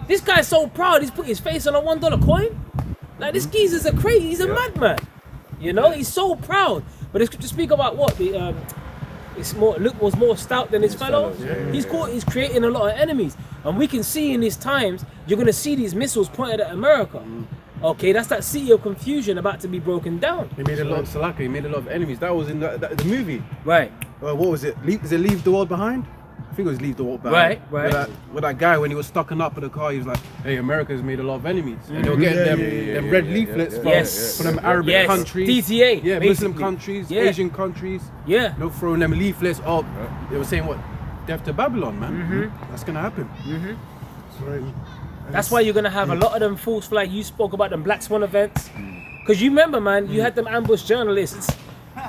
This guy's so proud, he's put his face on a $1 coin. Like, this geezer's crazy, he's a madman. You know, he's so proud. But it's to speak about what? Luke was more stout than his fellows. He's creating a lot of enemies. And we can see in these times, you're going to see these missiles pointed at America. Okay, that's that city of confusion about to be broken down. He made a lot of Salaka, he made a lot of enemies. That was in the movie. Right. What was it? Is it Leave the World Behind? I think it was Leave the World Behind. Right. With that guy, when he was stocking up for the car, he was like, hey, America's made a lot of enemies. And they were getting them red leaflets from them Arabic countries. DTA. Yeah, basically. Muslim countries, Yeah. Asian countries. Yeah. No, throwing them leaflets up. They were saying what? Death to Babylon, man. That's gonna happen. That's why you're gonna have a lot of them false flag. You spoke about them Black Swan events, because you remember, man, you had them ambush journalists.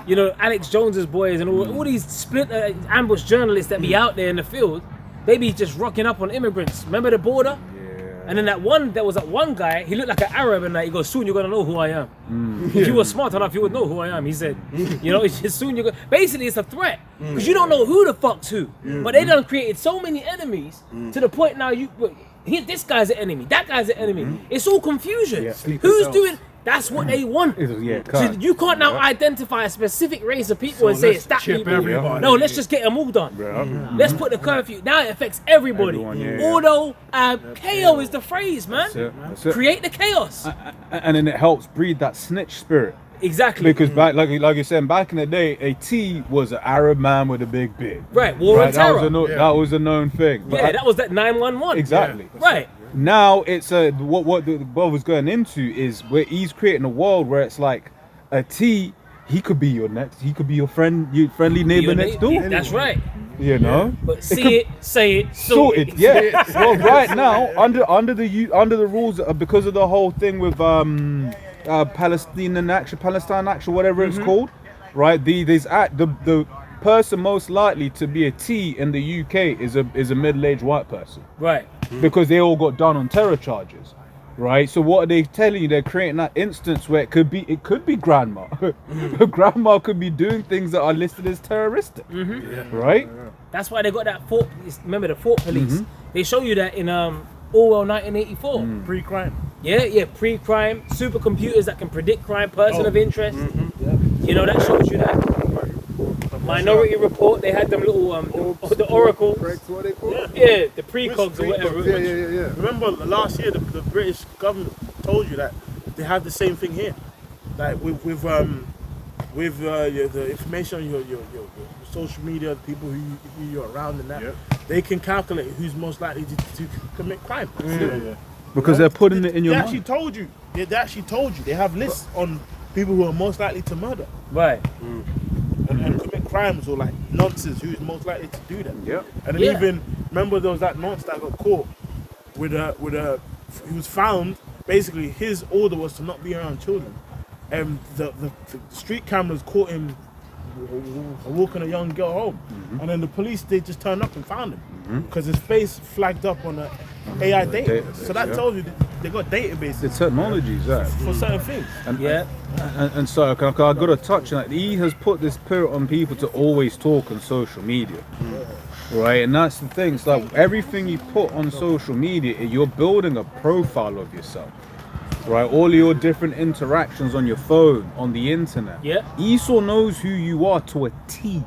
You know, Alex Jones's boys and all these split ambush journalists that be out there in the field. They be just rocking up on immigrants. Remember the border? And then there was that one guy. He looked like an Arab, and he goes, "Soon you're gonna know who I am. If you were smart enough, you would know who I am." He said, "You know, it's just soon you're gonna." Basically, it's a threat because you don't know who the fuck's who. But they done created so many enemies to the point now this guy's an enemy, that guy's an enemy. It's all confusion. Who's doing? That's what they want. So you can't now identify a specific race of people and say it's that people. everybody. No, let's just get them all done. Let's put the curfew. Now it affects everybody. Although KO is the phrase, man. That's it. Create the chaos. And then it helps breed that snitch spirit. Exactly. Because back, like you're saying, back in the day, a T was an Arab man with a big beard. Right, war and terror. That was a known thing. But Yeah, that was that 911. exactly. Right. Now it's what the brother's going into is where he's creating a world where it's like a T he could be your next. He could be your friend, your friendly neighbor Your next neighbor. door. That's right. You know. But see it, say it, Sorted, yeah. Well, right now, under the rules, because of the whole thing with Palestine Action, whatever it's called, right? The person most likely to be a T in the UK is a middle-aged white person, Right. because they all got done on terror charges, right? So what are they telling you? They're creating that instance where it could be grandma. Grandma could be doing things that are listed as terroristic, right? That's why they got that Fort. Remember the Fort Police? They show you that in Orwell 1984. Pre-crime. Yeah, pre-crime, supercomputers that can predict crime, person of interest. You know, that shows you that. Minority Report, they had them little, the Oracle. What they call it? Yeah, the precogs or whatever. Yeah. Remember last year, the British government told you that they have the same thing here. Like with the information on your social media, the people who you're around and that, they can calculate who's most likely to commit crime. Because they're putting it in your They mind. actually told you. They actually told you. They have lists on people who are most likely to murder Right. and commit crimes or like nonsense. Who's most likely to do that? Yeah. And then even remember there was that nonce that got caught with a he was found. Basically, his order was to not be around children, and the street cameras caught him walking a young girl home, and then the police they just turned up and found him because his face flagged up on a AI database. So that tells you that they got databases The technologies, that. for certain things. And so I got to touch on that. He has put this spirit on people to always talk on social media, right? And that's the thing. It's like everything you put on social media, you're building a profile of yourself, right? All your different interactions on your phone, on the internet. Yeah. Esau knows who you are to a T.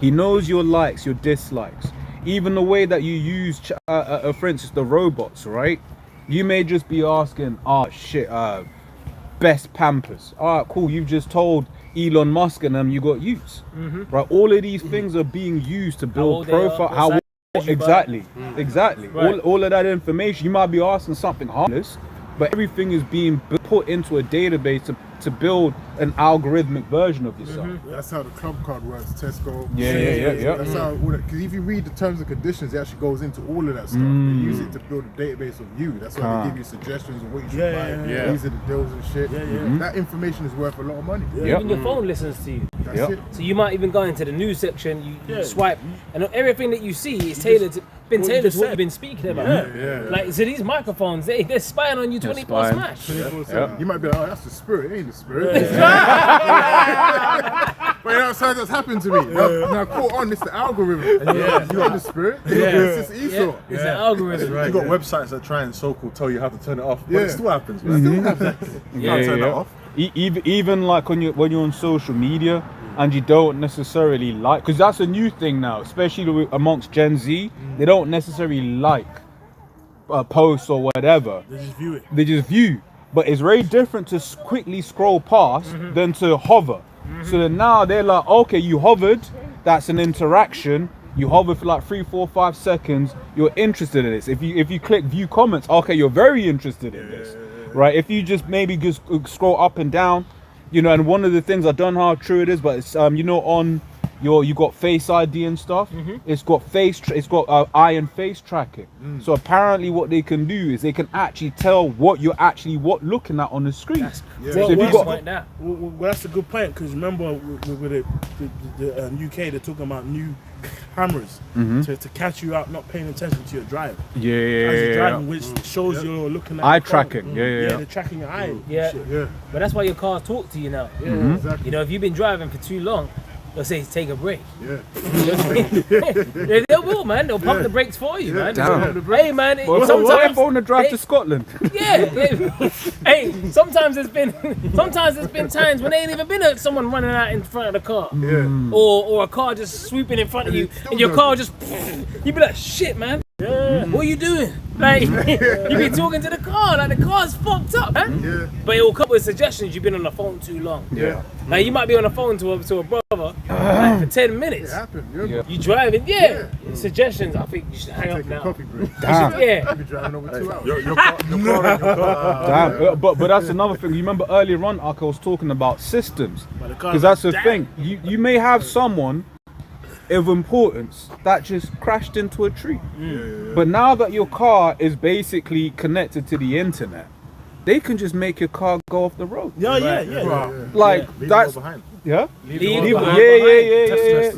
He knows your likes, your dislikes, even the way that you use, for instance, the robots, right? You may just be asking, best Pampers. All right, cool. You've just told Elon Musk and them you got use, right? All of these things are being used to build profile. Exactly. Right. All of that information. You might be asking something harmless, but everything is being put into a database to build an algorithmic version of yourself. That's how the club card works, Tesco. Yeah. That's how, because if you read the terms and conditions, it actually goes into all of that stuff. They use it to build a database of you. That's why they give you suggestions of what you should buy. These are the deals and shit. That information is worth a lot of money. Even your phone listens to you. That's it. So you might even go into the news section, you swipe, and everything that you see is tailored to what you've been speaking about. Like, so these microphones, they're spying on you 24 smash. You might be like, oh, that's the spirit. It ain't the spirit. But you know, sometimes that's happened to me. Now, caught on, it's the algorithm. You got the spirit. It's just Esau. It's an algorithm. You got websites that try and so-called tell you how to turn it off, but it still happens, man. You can't turn that off. Even like when you're on social media and you don't necessarily like, because that's a new thing now, especially amongst Gen Z. They don't necessarily like posts or whatever. They just view. But it's very different to quickly scroll past than to hover. So then now they're like, okay, you hovered, that's an interaction. You hover for like 3, 4, 5 seconds, you're interested in this. If you click view comments, okay, you're very interested in this. Right? If you just maybe just scroll up and down, and one of the things, I don't know how true it is, but it's on you got Face ID and stuff. It's got eye and face tracking. So apparently what they can do is they can actually tell what you're actually looking at on the screen. Well, that's a good point, because remember with the UK, they're talking about new cameras to catch you out not paying attention to your drive. As you're driving, which shows you're looking at eye your phone. tracking. They're tracking your eye. But that's why your cars talk to you now. Exactly. If you've been driving for too long, they'll say take a break. They will, man. They'll pump the brakes for you, man. Hey, man. What if I want to drive to Scotland? Hey, sometimes there's been times when there ain't even been someone running out in front of the car, or a car just swooping in front of you, and your car just, you be like, shit, man. What are you doing? Like, you be talking to the car, like the car's fucked up, man. Yeah. But it will come with suggestions. You've been on the phone too long. Yeah. Like, you might be on the phone to a brother like, for 10 minutes. It happened. Yeah. You driving, suggestions. I think you should hang up Take a now. coffee break. Damn. Yeah. I'll be driving over 2 hours. Your car. Damn. But that's another thing. You remember earlier on, Ark, I was talking about systems. the car Because that's the damn. thing. You may have someone of importance that just crashed into a tree. But now that your car is basically connected to the internet, they can just make your car go off the road. Yeah. Like Leave that's them all behind. yeah. Leave Yeah, it behind.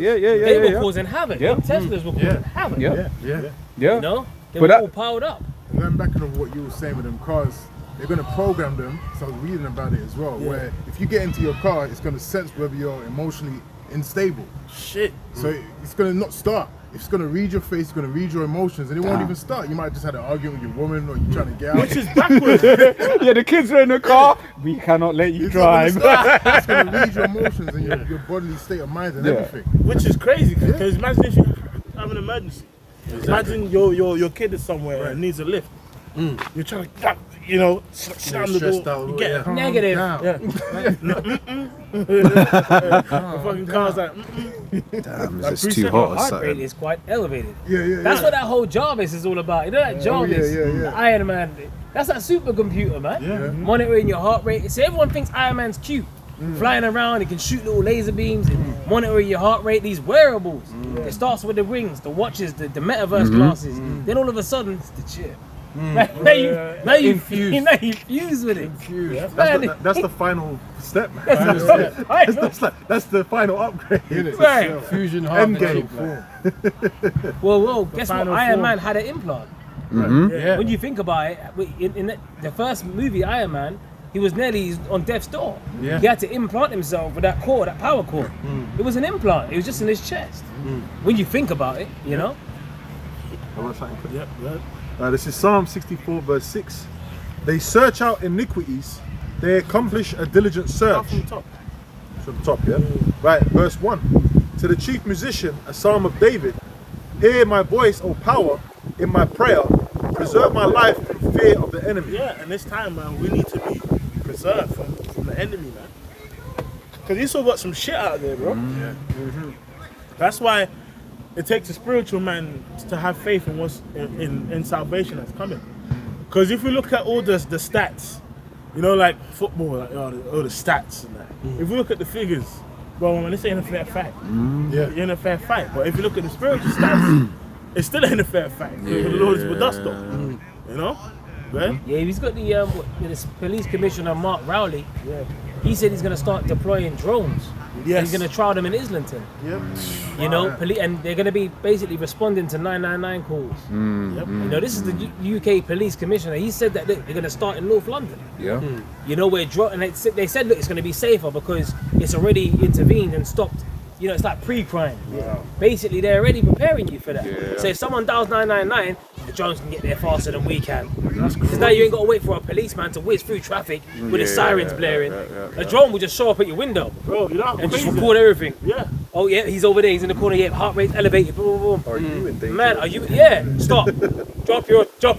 yeah. They were causing havoc. Yeah. Teslas were causing havoc. Yeah. Yeah. Yeah. You know? They But were that- all piled up. And going back to what you were saying with them cars, they're going to program them. So I was reading about it as well, where if you get into your car, it's going to sense whether you're emotionally unstable. Shit. So it's going to not start. It's going to read your face, it's going to read your emotions, and it won't even start. You might have just had an argument with your woman, or you're trying to get out. Which is backwards. Yeah, the kids are in the car. We cannot let you It's not drive. gonna start. It's going to read your emotions and your bodily state of mind and everything. Which is crazy because imagine if you have an emergency. Imagine your kid is somewhere and needs a lift. You're trying to, slam the stressed door. out, You get yeah. it. Negative. Yeah. The fucking car's like, Damn, it's too hot Heart rate is quite elevated. Yeah. That's what that whole Jarvis is all about. You know that Jarvis, yeah. the Iron Man. That's that supercomputer, man. Monitoring your heart rate. So everyone thinks Iron Man's cute. Flying around, he can shoot little laser beams and monitor your heart rate. These wearables. It starts with the rings, the watches, the metaverse glasses. Then all of a sudden, it's the chip. Now you fuse with it. That's the final step, man. Right. That's the final upgrade. Right. Fusion Endgame. Well, guess what? final Iron form. Man had an implant. yeah. When you think about it, in the first movie Iron Man, he was nearly on death's door. Yeah. He had to implant himself with that core, that power core. It was an implant. It was just in his chest. When you think about it, you know. I want something quick. Yep. This is Psalm 64 verse 6. They search out iniquities. They accomplish a diligent search. From the top. From the top, yeah? Right, verse 1. To the chief musician, a psalm of David. Hear my voice, O power, in my prayer. Preserve my life from fear of the enemy. Yeah, and this time, man, we need to be preserved from the enemy, man. Because you still got some shit out there, bro. That's why it takes a spiritual man to have faith in what's in salvation that's coming. Because if we look at all the stats, like football, like all the stats and that. If we look at the figures, well, man, this ain't a fair fight. It ain't a fair fight. But if you look at the spiritual stats, it still ain't a fair fight. The Lord is with us, though. You know? Right? Yeah, he's got the police commissioner Mark Rowley. Yeah. He said he's going to start deploying drones. Yes. He's going to trial them in Islington. Yep. You know, and they're going to be basically responding to 999 calls. Yep. You know, this is the UK police commissioner. He said that look, they're going to start in North London. Yeah. You know, where and they said look, it's going to be safer because it's already intervened and stopped. You know, it's like pre-crime. Basically, they're already preparing you for that. So if someone dials 999, the drones can get there faster than we can. Because now you ain't got to wait for a policeman to whiz through traffic with his sirens blaring. A drone will just show up at your window Bro, you know how and just crazy record everything. Yeah. Oh yeah, he's over there. He's in the corner. Yeah, heart rate's elevated. Boom, boom, boom. Are you in danger? Man, are you? Yeah. Stop. drop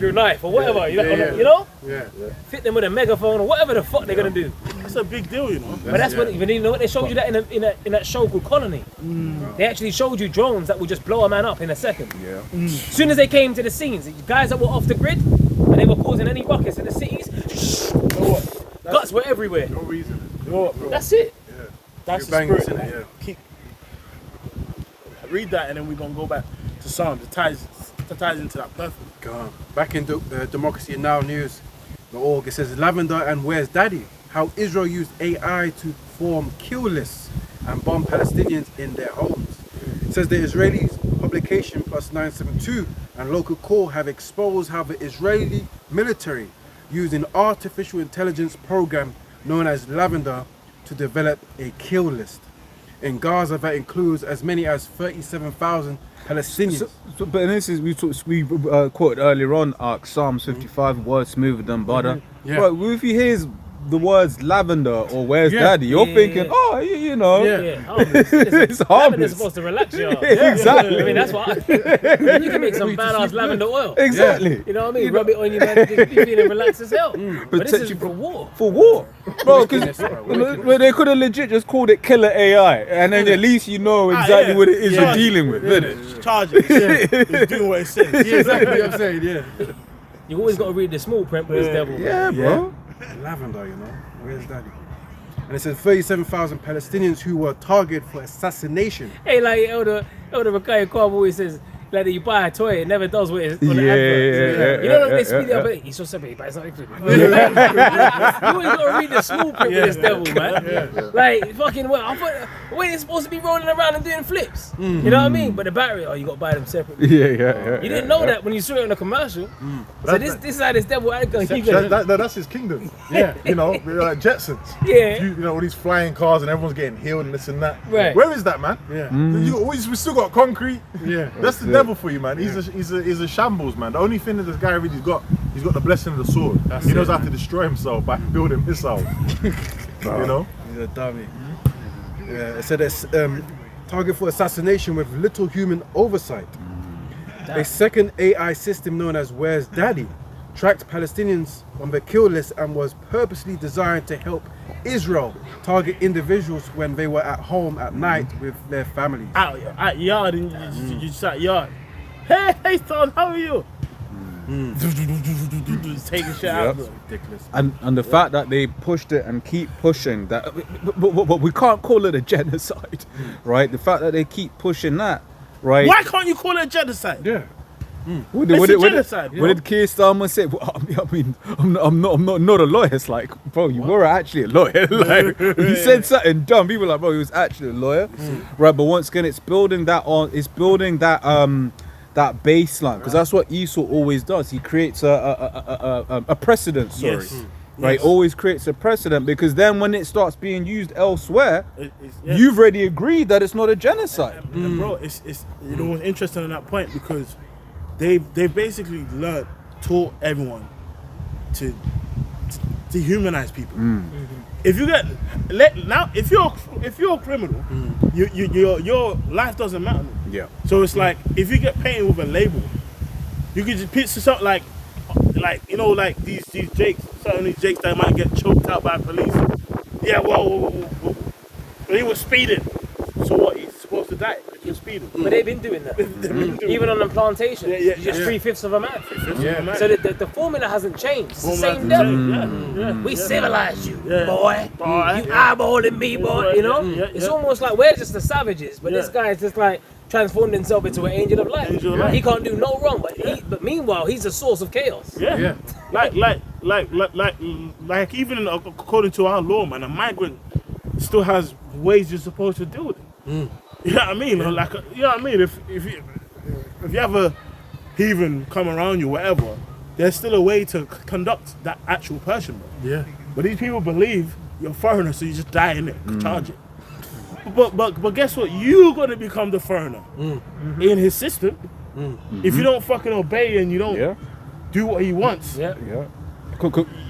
your knife or whatever. You know? Yeah. Fit them with a megaphone or whatever the fuck they're gonna do. That's a big deal, you know. But that's what you know what they showed you that in that show called Colony. They actually showed you drones that would just blow a man up in a second. Yeah. As soon as they came to the scenes, the guys that were off the grid and they were causing any ruckus in the cities, guts were everywhere. No reason. You know what, bro? That's it. That's the bangers spirit. in it, man. Keep read that, and then we're gonna go back to Psalms. It ties into that perfect. Back in Democracy Now! News, the org, it says Lavender and Where's Daddy? How Israel used AI to form kill lists and bomb Palestinians in their homes. It says the Israeli publication Plus 972 and local core have exposed how the Israeli military used an artificial intelligence program known as Lavender to develop a kill list. In Gaza, that includes as many as 37,000 Palestinians. But in this is we quoted earlier on, Psalms 55, words smoother than butter. Yeah. But if you hear the words lavender or where's daddy, you're thinking, oh, you know, harmless. it's Lavender's harmless. supposed to relax you. Exactly. I mean, that's why you can make some badass lavender oil. Exactly. You know what I mean? Rub it on you, man. You be feeling relaxed as hell. But this Protect is you for war. For war, bro, because they could have legit just called it killer AI, and then at least you know exactly what it is you're dealing with, innit? Charge it. It's doing what it says. Yeah, exactly what I'm saying, yeah. You always got to read the small print with this devil. Yeah, bro. Lavender, you know. Where's daddy? And it says 37,000 Palestinians who were targeted for assassination. Hey, like Elder Rakaya Kwab always says, like you buy a toy, it never does what it's on the advert. You know they speed up, he's so separate, but it's not included. You always got to read the small print with this devil, man. Like, fucking, when it's supposed to be rolling around and doing flips. You know what I mean? But the battery, you got to buy them separately. Yeah. You didn't know that when you saw it on the commercial. So this is how this devil icon. That's his kingdom. Yeah, you know, we're like Jetsons. Yeah. You know, all these flying cars and everyone's getting healed and this and that. Right. Where is that, man? Yeah. We still got concrete. Yeah. That's the devil for you, man. He's a shambles, man. The only thing that this guy really's got, he's got the blessing of the sword. He knows how to destroy himself by building missiles. You know. He's a dummy. Yeah. It said it's target for assassination with little human oversight. A second AI system known as Where's Daddy tracked Palestinians on the kill list and was purposely designed to help Israel target individuals when they were at home at night with their families. At yard, and you just at yard. Hey, son, how are you? Just taking shit out. Ridiculous. And the fact that they pushed it and keep pushing that, but we can't call it a genocide, right? The fact that they keep pushing that, right? Why can't you call it genocide? Yeah. What It's a genocide. What did Keir Starmer say? Well, I mean, I'm not a lawyer. It's like, bro, you were actually a lawyer. Like, he said something dumb. People were like, bro, he was actually a lawyer, right? But once again, it's building that that baseline, because that's what Esau always does. He creates a precedent. Sorry. Yes. Right, Yes. always creates a precedent, because then when it starts being used elsewhere, Yeah. you've already agreed that it's not a genocide. And bro, it's you know what's interesting on that point, because they basically taught everyone to humanize people. If you get if you're a criminal, your life doesn't matter. Yeah. So it's like if you get painted with a label, you could just picture something like you know, like these Jakes, certain these Jakes that might get choked out by police. Yeah, well, he was speeding. So what? He's supposed to die because he was speeding. But they've been doing that. Even on the plantations. Yeah. You're just 3/5 of a man. Yeah, So the formula hasn't changed. It's the same devil. We civilized you, boy. You eyeballing me, boy. You know? It's almost like we're just the savages, but this guy is just like transformed himself into an angel of light. He can't do no wrong, but meanwhile he's a source of chaos. Yeah. Like even according to our law, man, a migrant still has ways you're supposed to deal with it. You know what I mean? Like, you know what I mean? If you have a heathen come around you, whatever, there's still a way to conduct that actual person, bro. Yeah. But these people believe you're a foreigner, so you just die in it, charge it. But guess what? You're gonna become the foreigner in his system. If you don't fucking obey and you don't do what he wants,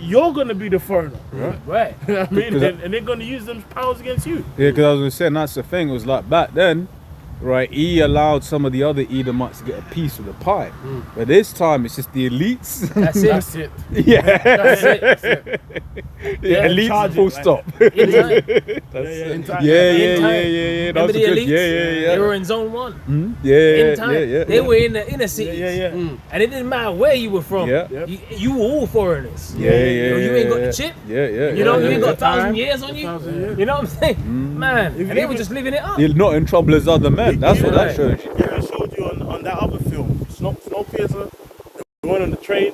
you're gonna be the foreigner. Right. You know what I mean? And they're gonna use them powers against you. Yeah, because I was gonna say, and that's the thing. It was like back then, right? He allowed some of the other Edomites to get a piece of the pie, but this time it's just the elites. That's it. That's it. Yeah, That's it. yeah, elites. charge Full it, stop. In time. Yeah. That Remember was the good. elites? Yeah. They were in zone 1. Yeah. In time. They were in the inner cities. Yeah. And it didn't matter where you were from. Yeah. You were all foreigners. Yeah. You ain't got the chip. Yeah. You know, you ain't got Yeah. 1,000 years on you. 1,000 years. You know what I'm saying? Man. And they were just living it up. You're not in trouble as other men. That's what that shows you. I showed you on that other film, Snowpiercer, the one on the train.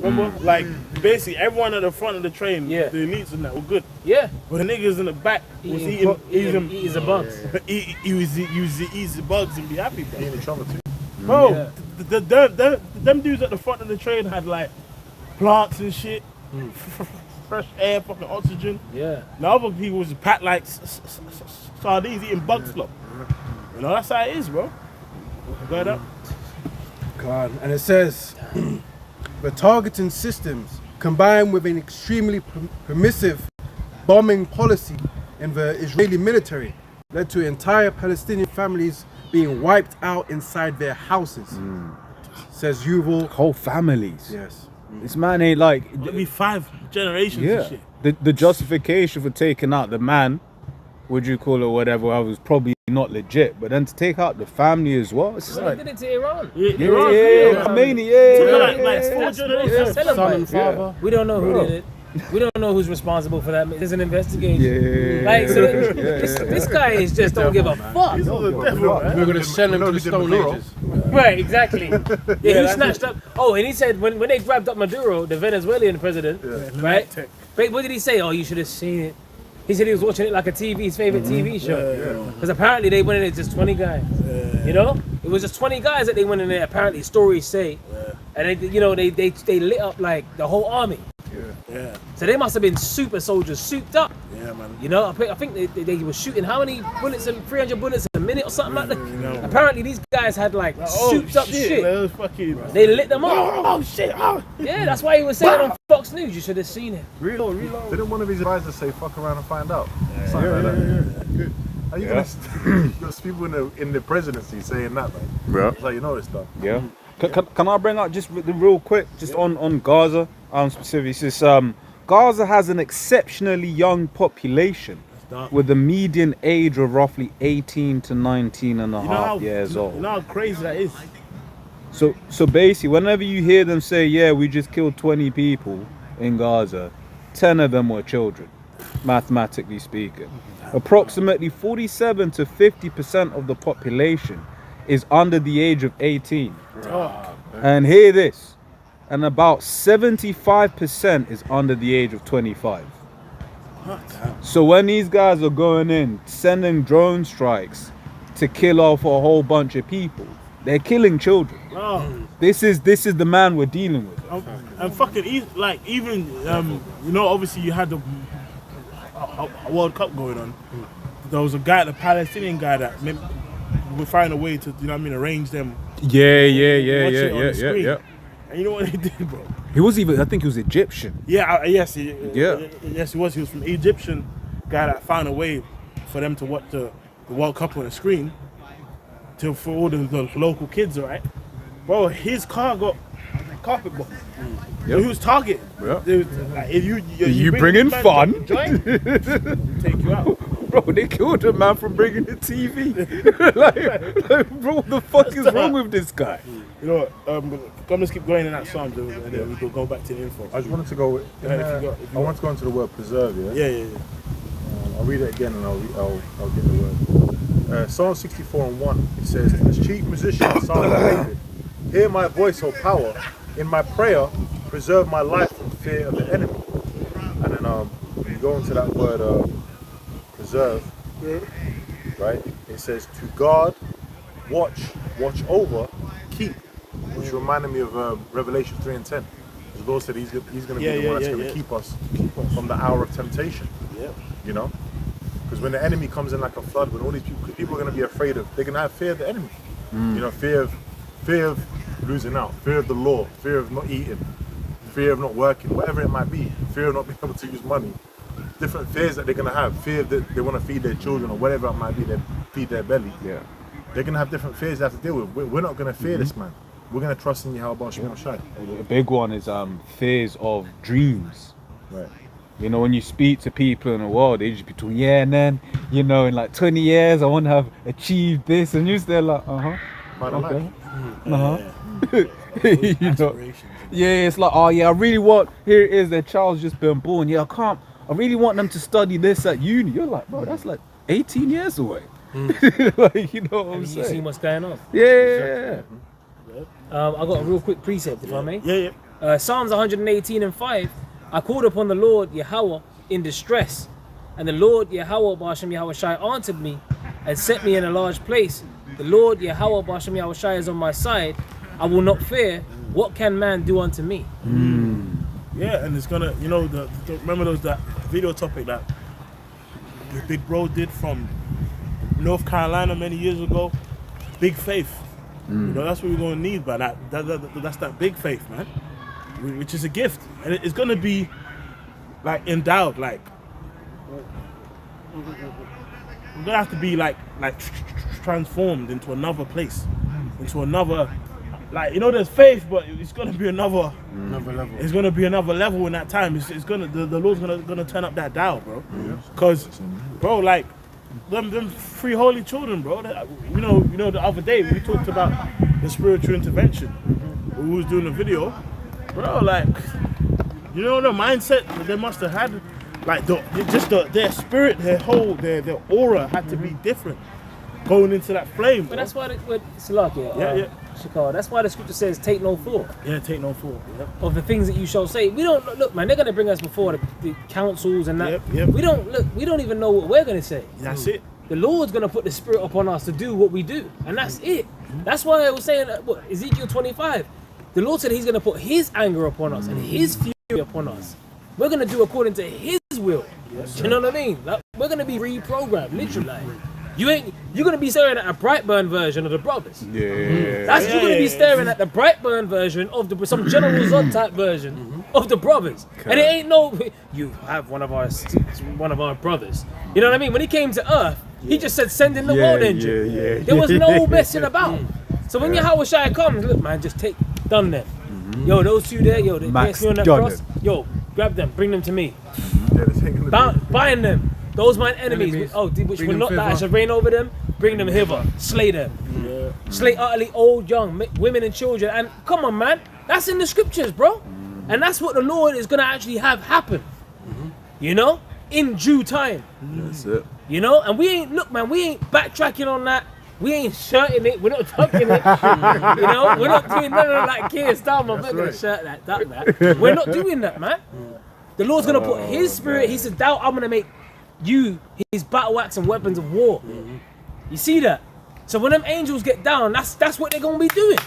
Remember? Like, basically, everyone at the front of the train, the elites and that were good. Yeah. But the niggas in the back was Eating eating the bugs. he was eat the bugs and be happy, bro. Eating trouble too. Bro, them dudes at the front of the train had like plants and shit, fresh air, fucking oxygen. Yeah. The other people was packed like sardines eating bug slop. You know, that's how it is, bro. Got up. God. And it says the targeting systems combined with an extremely permissive bombing policy in the Israeli military, led to entire Palestinian families being wiped out inside their houses. Says Yuval. Whole families. Yes. This man ain't like. Maybe 5 generations Yeah. and shit. The justification for taking out the man, would you call it whatever, was probably not legit. But then to take out the family as well, it's just Well, like. they did it to Iran. Yeah, Khomeini, Like 4 That's generations. celebrate. Son and father. We don't know who did it. We don't know who's responsible for that. There's an investigation. Yeah. Like, so this guy is just don't give a fuck. We're going to send him to the Stone Ages. Right, exactly. Yeah, he snatched up. Oh, and he said when they grabbed up Maduro, the Venezuelan president, right? But what did he say? Oh, you should have seen it. He said he was watching it like his favorite TV show. Because apparently they went in there just 20 guys. You know, it was just 20 guys that they went in there. Apparently, stories say, and they lit up like the whole army. Yeah. So they must have been super soldiers, souped up. Yeah, man. You know, I think they were shooting how many bullets, 300 bullets a minute or something like that. know. Apparently these guys had like souped up shit. Man, fucking, They lit them up. oh shit. Oh. Yeah, that's why he was saying on Fox News, you should have seen it. Reload. Didn't one of his advisors say fuck around and find out? Something like that. Good. Are you gonna there's people in the presidency saying that, man? Yeah. It's like, you know it's done. Yeah. Can I bring up just real quick, just on Gaza, specifically, it's just, Gaza has an exceptionally young population with a median age of roughly 18 to 19 and a half years old. You know how crazy that is? So basically, whenever you hear them say, yeah, we just killed 20 people in Gaza, 10 of them were children, mathematically speaking. Approximately 47 to 50% of the population is under the age of 18. And hear this, and about 75% is under the age of 25. So when these guys are going in, sending drone strikes to kill off a whole bunch of people, they're killing children. This is the man we're dealing with. And fucking, even, you know, obviously you had the World Cup going on. There was a guy, the Palestinian guy that would find a way to, you know what I mean, arrange them. Yeah. And you know what they did, bro? He was even, I think he was Egyptian. Yeah, yes, he was. He was from Egyptian guy that found a way for them to watch the World Cup on the screen for all the local kids, right? Bro, his car got carpet bombed. So he was targeted. Yep. They was, like, if You bring in man fun? to join, take you out. Bro, they killed a man from bringing the TV. like, bro, what the fuck is wrong with this guy? You know what? Let's keep going in that Psalms and then we'll go back to the info. I just wanted to go. I want to go into the word preserve. Yeah. I'll read it again and I'll get the word. Psalm 64:1. It says, "To the chief musician, Psalm of David, hear my voice, O power. In my prayer, preserve my life from fear of the enemy." And then when you go into that word preserve, right? It says to guard, watch over, keep, which reminded me of Revelation 3:10. The Lord said He's going to be the one that's going to keep us from the hour of temptation. Yeah. You know, because when the enemy comes in like a flood, when all these people are going to be afraid of, they're going to have fear of the enemy. You know, fear of losing out, fear of the law, fear of not eating, fear of not working, whatever it might be, fear of not being able to use money. Different fears that they're going to have, fear that they want to feed their children or whatever it might be, they feed their belly. Yeah. They're going to have different fears they have to deal with. We're not going to fear this man. We're going to trust in Yahweh Shema Shai. The big one is fears of dreams. Right. You know, when you speak to people in the world, they just be talking, yeah, and then, you know, in like 20 years, I want to have achieved this. And you're still like, okay. You know, yeah, it's like, oh yeah, I really want, here it is, their child's just been born. Yeah, I really want them to study this at uni. You're like, bro, that's like 18 years away. Like, you know what I'm saying? You see what's going on. Yeah. I got a real quick precept, if I may. Yeah. Psalms 118:5. I called upon the Lord Yahweh in distress, and the Lord Yahweh B'Hashem Yahweh Shai answered me and set me in a large place. The Lord Yahweh B'Hashem Yahweh Shai is on my side. I will not fear. What can man do unto me? Yeah, and it's gonna, you know, remember there was that video topic that the Big Bro did from North Carolina many years ago. Big faith. You know, that's what we're gonna need, but that's that big faith, man. which is a gift, and it's gonna be like endowed. Like we're gonna have to be like transformed into another place, into another. Like, you know, there's faith, but it's gonna be another level. It's gonna be another level in that time. It's gonna the Lord's gonna turn up that dial, bro. Cause, bro, like them three holy children, bro. You know, the other day we talked about the spiritual intervention. We was doing a video, bro. Like, you know, the mindset that they must have had, like their spirit, their aura had to be different going into that flame. But that's why it's like Shakar, that's why the scripture says, "Take no thought." Yeah, take no thought. Yep. Of the things that you shall say. We don't look, man. They're gonna bring us before the councils and that. Yep. We don't even know what we're gonna say. That's it. The Lord's gonna put the Spirit upon us to do what we do, and that's it. That's why I was saying, Ezekiel 25. The Lord said He's gonna put His anger upon us and His fury upon us. We're gonna do according to His will. Yes, you know what I mean? Like, we're gonna be reprogrammed, literally. You're gonna be staring at a Brightburn version of the Brothers. Yeah. You're gonna be staring at the Brightburn version of some General Zod type version of the Brothers. And it ain't no, you have one of our brothers. You know what I mean? When He came to Earth, He just said, send in the world engine. There was no messing about. So when Yahweh Shai comes, look, man, just done them. Yo, those two there, they pierced me on that cross. Yo, grab them, bring them to me. Bind them. Those mine enemies, which will not die, I shall reign over them. Bring them hither, slay them. Slay utterly old, young, women and children. And come on, man, that's in the scriptures, bro. And that's what the Lord is gonna actually have happen. You know, in due time. That's it. You know, and we ain't backtracking on that. We ain't shirting it. We're not tucking it. You know, we're not doing none of that Keir Starmer. I'm not gonna shirt that. We're not doing that, man. The Lord's gonna put His Spirit. He said, "Thou, I'm gonna make you His battle axe and weapons of war." You see that? So when them angels get down, that's what they're gonna be doing.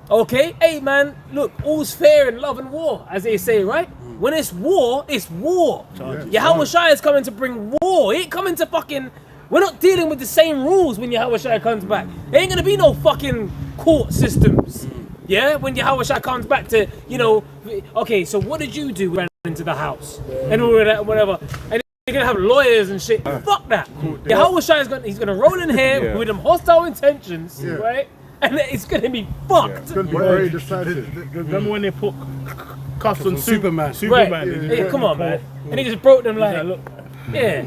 Okay, hey man, look, all's fair in love and war, as they say, right? When it's war, it's war. Yahweh Shai is coming to bring war. He ain't coming to fucking. We're not dealing with the same rules when Yahweh Shai comes back. There ain't gonna be no fucking court systems. Yeah, when Yahweh Shai comes back to, okay, so what did you do when you ran into the house? And all of that, whatever. And you're gonna have lawyers and shit. Fuck that. Yahweh Shai he's gonna roll in here with them hostile intentions, right? And it's gonna be fucked. It's gonna be very decisive. Remember when they put cuffs on Superman? Right. Hey, come on, man. And he just broke them like, yeah.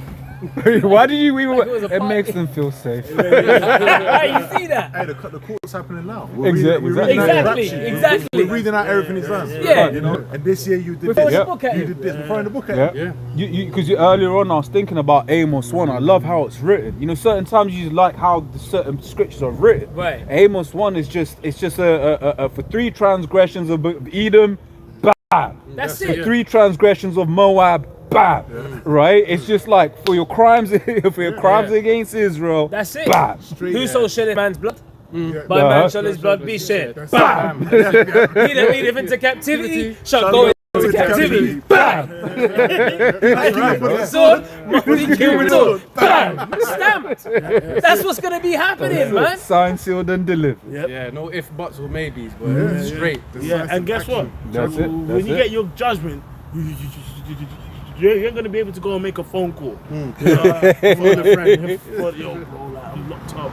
Why did you even? Like it makes them feel safe. Hey, you see that? Hey, the court's happening now. Exactly. Exactly. We're reading out everything he's done. Yeah. You know, and this year you did We're throwing this. the book at You him. did this. We're throwing the book at him. Yeah. Because earlier on I was thinking about Amos 1. I love how it's written. You know, certain times you just like how the certain scriptures are written. Right. Amos 1 is just a for 3 transgressions of Edom, bam. That's For it. 3 transgressions of Moab, bam. Right? It's just like for your crimes against Israel. That's it. Bam. Whoso sheddeth man's blood, by Yeah. man shall his blood be shed. Bam. He that leadeth into captivity shall go into captivity. Bam! Sword must be killed with sword. Bam! Stamped. That's what's gonna be happening, man. Signed, sealed, and delivered. Yeah, no if, buts, or maybes, but straight. Yeah, and guess what? That's it. When That's you it. get your judgment, you ain't gonna be able to go and make a phone call. For the friend, yo, bro, like, I'm locked up.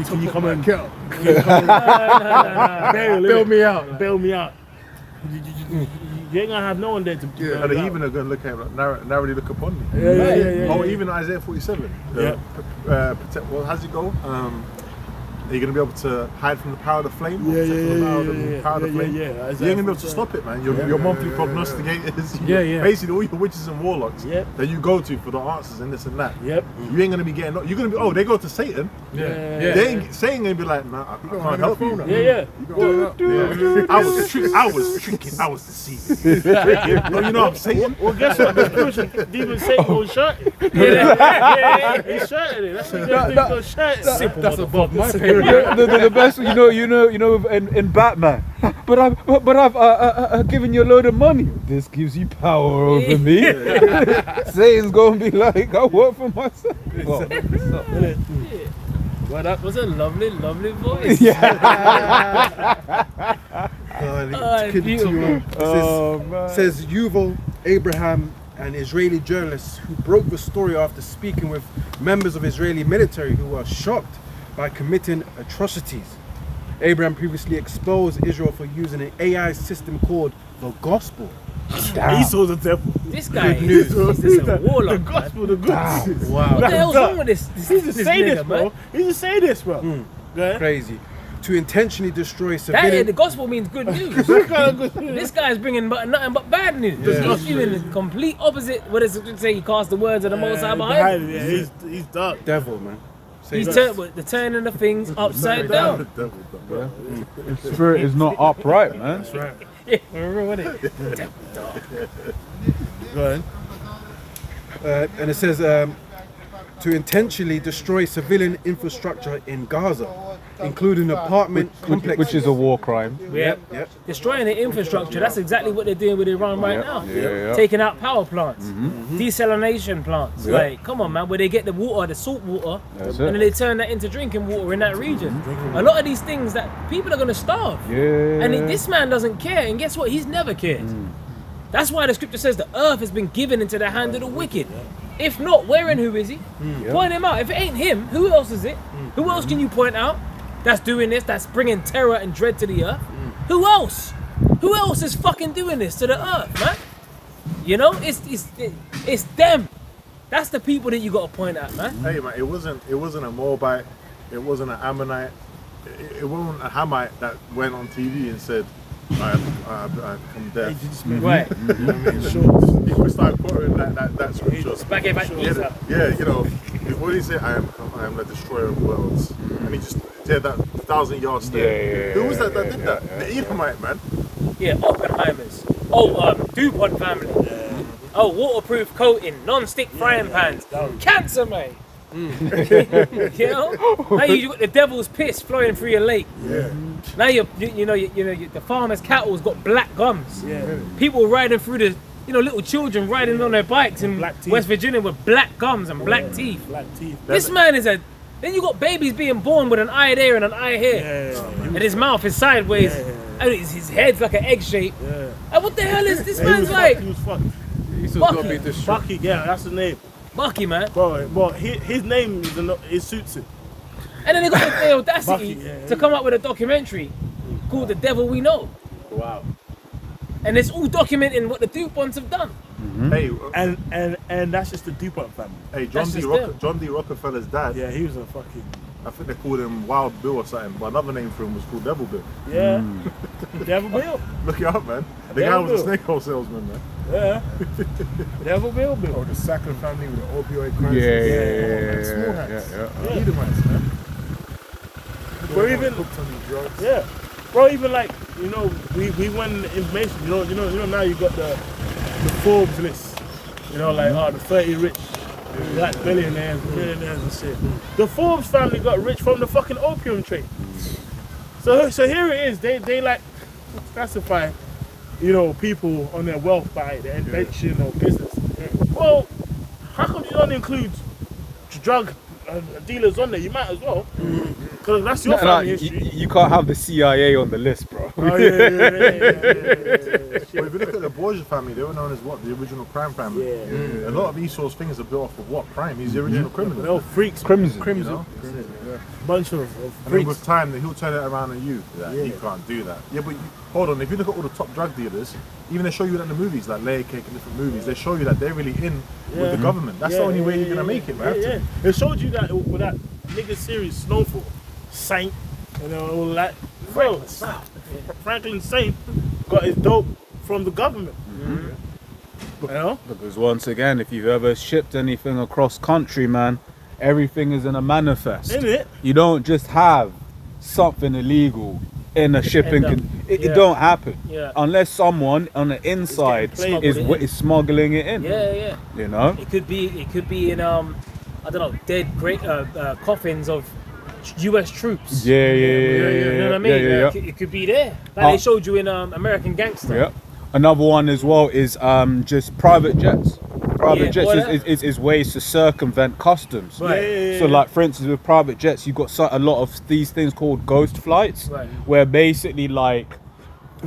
Can you come and bail me out? Bail me out. You ain't gonna have no one there to. And they even are going to look at it, narrowly look upon me. Yeah. Even Isaiah 47. Protect. Well, how's it go? Are you going to be able to hide from the power of the flame? Protect from the power of the flame? You ain't going to be able to stop it, man. Your monthly prognosticators, basically all your witches and warlocks that you go to for the answers and this and that. You ain't going to be getting. You're going to be. They go to Satan. Satan going to be like, nah, I can't help you. I was tricking. I was deceiving. No, you know what I'm saying? Well, guess what? This person, even Satan will shut it. He's shutting it. That's what they're going to shut it. That's above my pay. The best, you know, in Batman. But I've given you a load of money. This gives you power over me. Satan's gonna be like, I work for myself. Well, that was a lovely, lovely voice. Says Yuval Abraham, an Israeli journalist who broke the story after speaking with members of Israeli military who were shocked by committing atrocities. Abraham previously exposed Israel for using an AI system called the Gospel. He saw the devil. This guy news. is just a warlock. The gospel, the goods. Wow. What the hell's wrong with this? He's just this saying nigga, this, bro. man? He's just saying this, bro. Yeah? Crazy. To intentionally destroy That civilian. the gospel means good news. What kind of good? This guy's bringing nothing but bad news. Yeah. He's doing the complete opposite. What does it say? He casts the words of the Most High behind him. Yeah, he's dark. Devil, man. Say He's that. turning the things upside down. Spirit is not upright, man. That's right. Yeah, for real, isn't it? Go ahead. And it says to intentionally destroy civilian infrastructure in Gaza, including apartment complexes. Which is a war crime. Yep. Yep. Destroying the infrastructure. That's exactly what they're doing with Iran right now. Yeah. Taking out power plants, desalination plants. Yeah. Like, come on, man. Where they get the water, the salt water, That's and it. then they turn that into drinking water in that region. A lot of these things that people are going to starve. Yeah. And this man doesn't care. And guess what? He's never cared. That's why the scripture says the earth has been given into the hand of the wicked. If not, where and who is he? Point him out. If it ain't him, who else is it? Who else can you point out that's doing this, that's bringing terror and dread to the earth? Who else? Who else is fucking doing this to the earth, man? You know, it's them. That's the people that you got to point at, man. Hey man, it wasn't a Moabite, it wasn't an Ammonite, it wasn't a Hamite that went on TV and said, I become deaf. Right. You know what I mean? Sure. If we start quoting that scripture, Back yeah, you know, before he said, I am the destroyer of worlds, and he just did that 1,000-yard stare. Who was that did that? The Edomite, man. Yeah, Oppenheimers. Oh, DuPont family. Oh, waterproof coating, non-stick frying pans. Cancer, mate. You know? Now you got the devil's piss flowing through your lake. Yeah. Now the farmer's cattle's got black gums. Yeah. People riding through the, little children riding on their bikes in Black teeth. West Virginia with black gums and black teeth. Black teeth. This man is then you got babies being born with an eye there and an eye here. And his mouth is sideways. And his head's like an egg shape. Yeah. And what the hell is this He man's was like? He was fucked. He's Bucky. gonna be destroyed. Bucky, yeah, that's his name. Bucky, man. Bro, his name is it suits him. And then they got the audacity Bucky, yeah. to come up with a documentary called The Devil We Know. Wow. And it's all documenting what the DuPonts have done. Hey, And that's just the DuPont family. hey, That's just them. John D. Rockefeller's dad. Yeah, he was a fucking I think they called him Wild Bill or something, but another name for him was called Devil Bill. yeah. Devil Bill. Look it up, man. The guy Devil was a Bill. snake oil salesman, man. Yeah. Devil Bill Oh, Bill. the Sackler family with the opioid crisis. Yeah. Small hats. Yeah. Edomites, man. Or even Hooked on these drugs. yeah. Bro, even like, we went in the information, now you got the Forbes list. The 30 rich black billionaires, millionaires and shit. The Forbes family got rich from the fucking opium trade. So here it is. They like classify, people on their wealth by their invention or business. Well, how come you don't include drug dealers on there? You might as well, because that's your family history. You can't have the CIA on the list, bro. Oh, yeah. Well, if you look at the Borgia family, they were known as what? The original crime family. Yeah. A lot of Esau's things are built off of what? Crime. He's the original criminal. They're all freaks. Crimson. You know? Bunch of And then freaks. with time, he'll turn it around on you. You can't do that. Yeah, but hold on. If you look at all the top drug dealers, even they show you that in the movies, like Layer Cake and different movies, they show you that they're really in with the government. That's the only way you're gonna make it, man. Yeah. It showed you that with that nigga series Snowfall, Saint, all that. Bro, Franklin Saint got his dope from the government. You know? Because once again, if you've ever shipped anything across country, man, everything is in a manifest. Isn't it? You don't just have something illegal in a shipping. It don't happen unless someone on the inside is smuggling it in. Yeah. You know. It could be in dead great coffins of U.S. troops. Yeah. You know what I mean? Yeah. It could be there. Like they showed you in American Gangster. Yeah. Another one as well is just private jets. Private jets is ways to circumvent customs. Right. So like for instance with private jets, you've got a lot of these things called ghost flights, Right. where basically like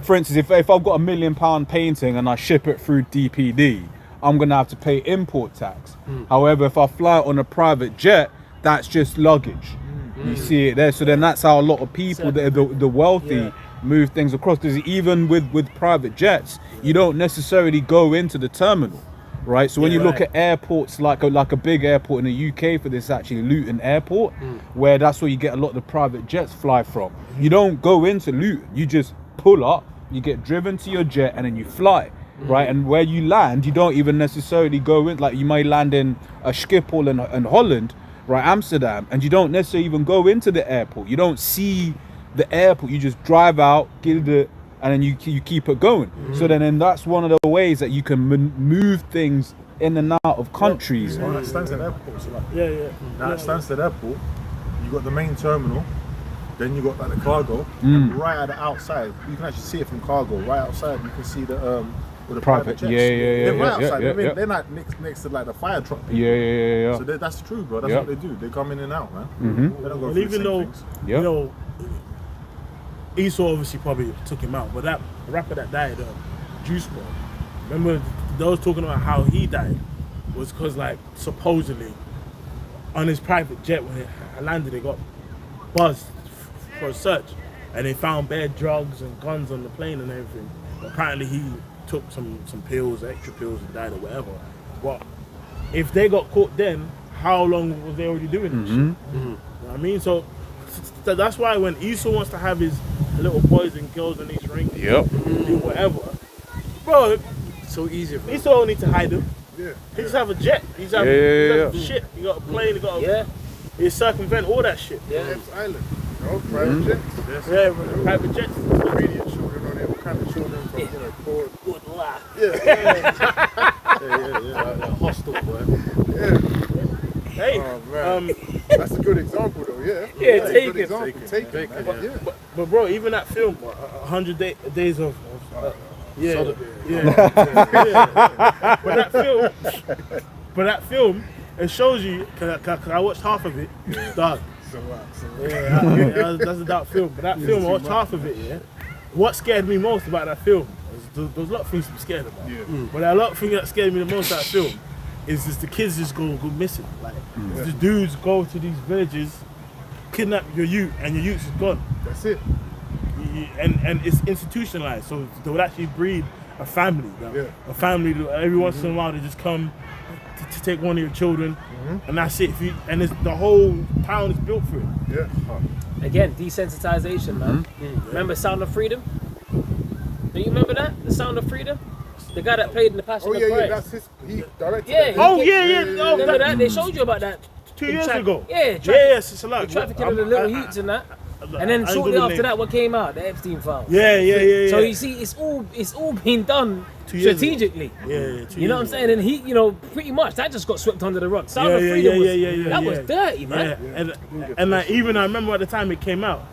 for instance, if I've got £1 million painting and I ship it through DPD, I'm gonna have to pay import tax. However, if I fly it on a private jet, that's just luggage. You see it there. So then that's how a lot of people, the wealthy, move things across. Because even with private jets, you don't necessarily go into the terminal, right? So when you look at airports like a big airport in the UK, for this actually Luton Airport, where that's where you get a lot of the private jets fly from. You don't go into Luton. You just pull up, you get driven to your jet, and then you fly. Right, and where you land, you don't even necessarily go in. Like you may land in a Schiphol in Holland, right, Amsterdam, and you don't necessarily even go into the airport. You don't see the airport. You just drive out, get it, and then you keep it going. So then that's one of the ways that you can move things in and out of countries. Oh, at Stansted Airport. So like, now at Stansted Airport, you got the main terminal. Then you got like the cargo, and right at the outside, you can actually see it from cargo. Right outside, you can see the private jets. They're right outside. They're not next to like the fire truck. So that's true, bro. That's what they do. They come in and out, man. They don't go through Even though, you know, Esau obviously probably took him out, but that rapper that died, Juice WRLD, remember those talking about how he died was because like supposedly on his private jet when it landed, it got buzzed for a search, and they found bad drugs and guns on the plane and everything. But apparently he took some pills, extra pills, and died or whatever. But if they got caught then, how long was they already doing this shit? You know what I mean? So that's why when Esau wants to have his little boys and girls in these rings, do whatever, bro, So easy, bro. Esau don't need to hide them. He just have a jet. He's have shit. He got a plane. He got he circumvent all that shit. Epps Island. No, private jets. Private jets. Obedient children on there. What kind of children from, poor? Good laugh. Hostile, boy. Hey, Oh, man. That's a good example, though, Yeah, That's a take good it. example. Take it, man. but bro, even that film, 100 Days of But that film, it shows you. Cause I watched half of it, dog. That's a dark film. But that film, I watched half of it. Yeah. What scared me most about that film? There's a lot of things to be scared about. But a lot of things that scared me the most about that film is just the kids just go missing. Like the dudes go to these villages, kidnap your youth, and your youth is gone. That's it. And it's institutionalized, so they would actually breed a family. A family that every once in a while they just come to take one of your children, and that's it. The whole town is built for it. Again, desensitization, man. Remember Sound of Freedom? Do you remember that? The Sound of Freedom? The guy that played in the Passion of Christ. That's he directed. Remember that? They showed you about that 2 years ago. Yes, it's a lot. trafficking of the little youths and that. And then shortly after that, what came out? The Epstein files. Yeah. So you see, it's all been done strategically. You know what I'm saying? And he, pretty much that just got swept under the rug. Sound of Freedom was dirty, man. And like, even I remember at the time it came out,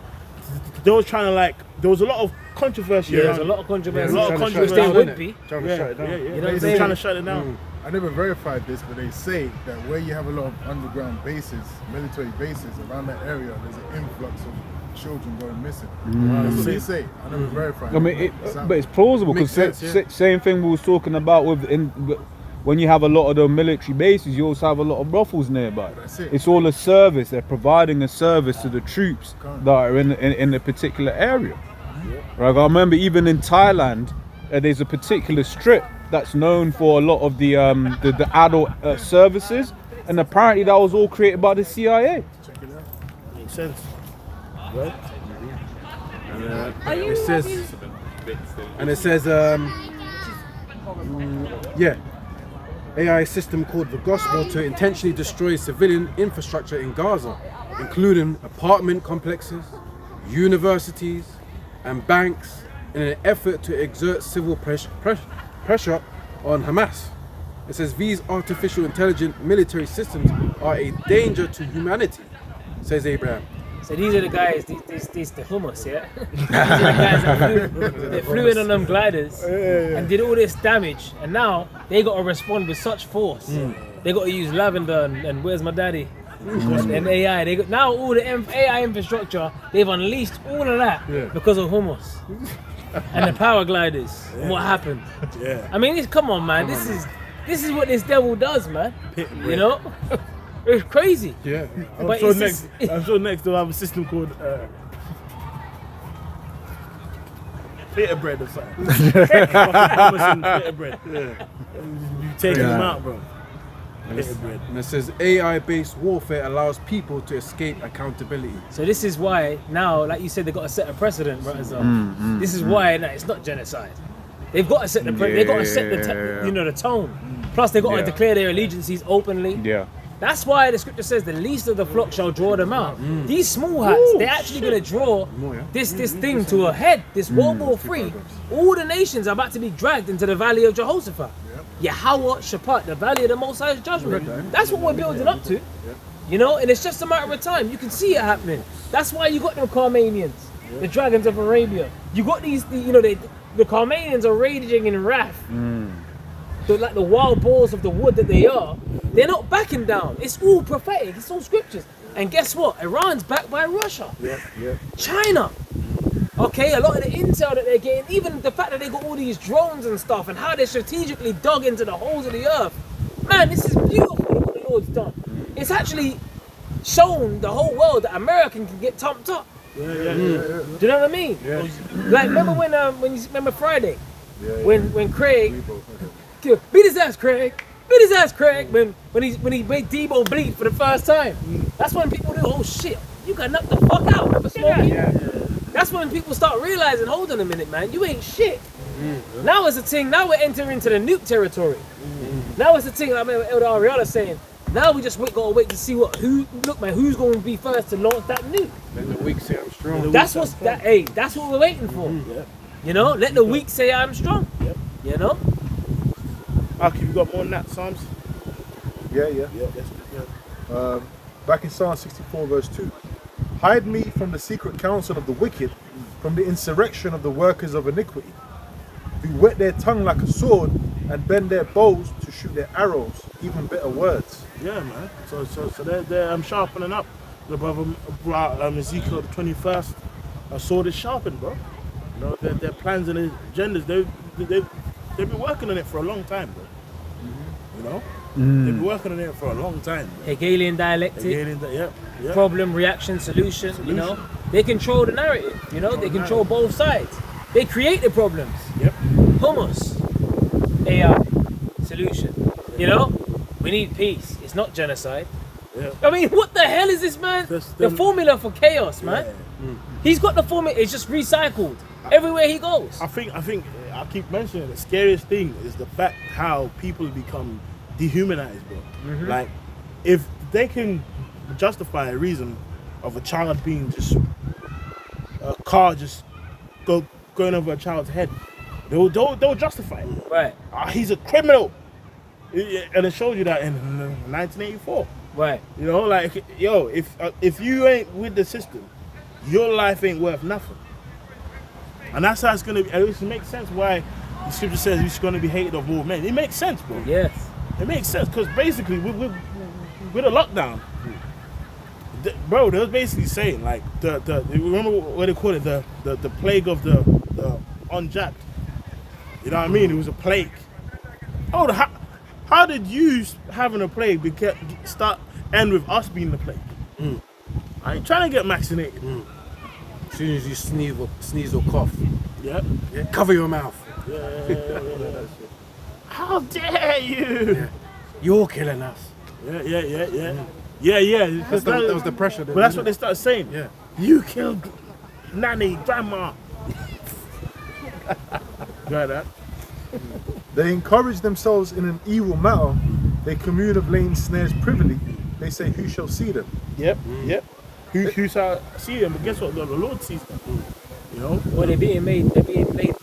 they was trying to there was a lot of controversy. There was a lot of controversy. Which there would be. Trying to shut it down. You know what I'm saying? Trying to shut it down. I never verified this, but they say that where you have a lot of underground bases, military bases around that area, there's an influx of children going missing. That's what they say. I never verified. I mean, but it's plausible because same thing we was talking about when you have a lot of the military bases, you also have a lot of brothels nearby. That's it. It's all a service. They're providing a service to the troops that are in a particular area. Right? I remember even in Thailand, there's a particular strip that's known for a lot of the adult services, and apparently that was all created by the CIA. Makes sense. It says, AI system called the Gospel to intentionally destroy civilian infrastructure in Gaza, including apartment complexes, universities, and banks, in an effort to exert civil pressure on Hamas. It says these artificial intelligent military systems are a danger to humanity, says Abraham. So these are the guys, these the hummus, yeah? These are the guys that flew in on them gliders and did all this damage, and now they got to respond with such force. They got to use lavender and where's my daddy? And AI. Now all the AI infrastructure, they've unleashed all of that because of hummus. and the power gliders. And what happened? Yeah. I mean, come on, man. This is what this devil does, man. You know, it's crazy. Yeah. I'm But sure it's next. just- I'm sure next they'll have a system called pita bread or something. Pita bread. Yeah. You taking them out, bro. Pita bread. And it says AI-based warfare allows people to escape accountability. So this is why now, like you said, they've got to set a precedent, right? This is why no, it's not genocide. They've got to set the they've got to set the the tone. Plus, they've got to declare their allegiances openly. Yeah. That's why the scripture says the least of the flock shall draw them out. These small hats, they're actually going to draw this thing to a head. This World War III, all the nations are about to be dragged into the valley of Jehoshaphat. Yahweh Shaphat, the valley of the Most High's judgment. That's what we're building up to. You know, and it's just a matter of time. You can see it happening. That's why you got them Carmanians, the dragons of Arabia. You got these, the Carmanians are raging in wrath. They're like the wild boars of the wood that they are. They're not backing down. It's all prophetic. It's all scriptures. And guess what? Iran's backed by Russia. China. Okay, a lot of the intel that they're getting, even the fact that they got all these drones and stuff, and how they strategically dug into the holes of the earth. Man, this is beautiful what the Lord's done. It's actually shown the whole world that America can get tumped up. Do you know what I mean? Like, remember when you remember Friday, when Craig beat his ass, Craig. Beat his ass, Craig. When he made Debo bleed for the first time. That's when people do. Oh shit, you got knocked the fuck out. Remember Smokey? That's when people start realizing, hold on a minute, man, you ain't shit. Now it's a thing. Now we're entering into the nuke territory. Now it's a thing. I remember Elder Ariana saying, now we just gotta wait to see who's going to be first to launch that nuke. Let the weak say I'm strong. That's what we're waiting for. You know, let the weak say I'm strong. You know. Aki, you got more than that, Psalms? Yeah. Back in Psalm 64 verse 2. Hide me from the secret counsel of the wicked, from the insurrection of the workers of iniquity, who whet their tongue like a sword and bend their bows to shoot their arrows, even better words. Yeah, man. So they're sharpening up. The brother brought Ezekiel the 21st. A sword is sharpened, bro. You know, their plans and agendas, they've been working on it for a long time, bro. You know? They've been working on it for a long time. Bro. Hegelian dialectic. Yeah. Problem, reaction, solution. You know, they control the narrative. You know, they control both sides. They create the problems. Yep. Hummus, AI, solution. You know, we need peace. It's not genocide. Yeah. I mean, what the hell is this, man? The formula for chaos, man. He's got the formula. It's just recycled everywhere he goes. I think I keep mentioning the scariest thing is the fact how people become dehumanized, bro. Like, if they can justify a reason of a child being just a car just going over a child's head, they'll justify it. Right. He's a criminal, and it showed you that in 1984. Right. You know, like, yo, if you ain't with the system, your life ain't worth nothing. And that's how it's gonna be. It makes sense why the scripture says you're gonna be hated of all men. It makes sense, bro. Yes. It makes sense because basically with a lockdown, bro, they was basically saying like the remember what they call it, the plague of the unjacked. You know what I mean? It was a plague. Oh, how did you having a plague end with us being the plague? I ain't trying to get vaccinated. As soon as you sneeze or cough, cover your mouth. How dare you? You're killing us. Yeah. That was the pressure. But that's what they started saying. Yeah. You killed Nanny, Grandma. Got that? They encourage themselves in an evil matter. They commune of laying snares privily. They say, who shall see them? Yep. Who shall see them? But guess what? The Lord sees them. You know? Well, they're being laid.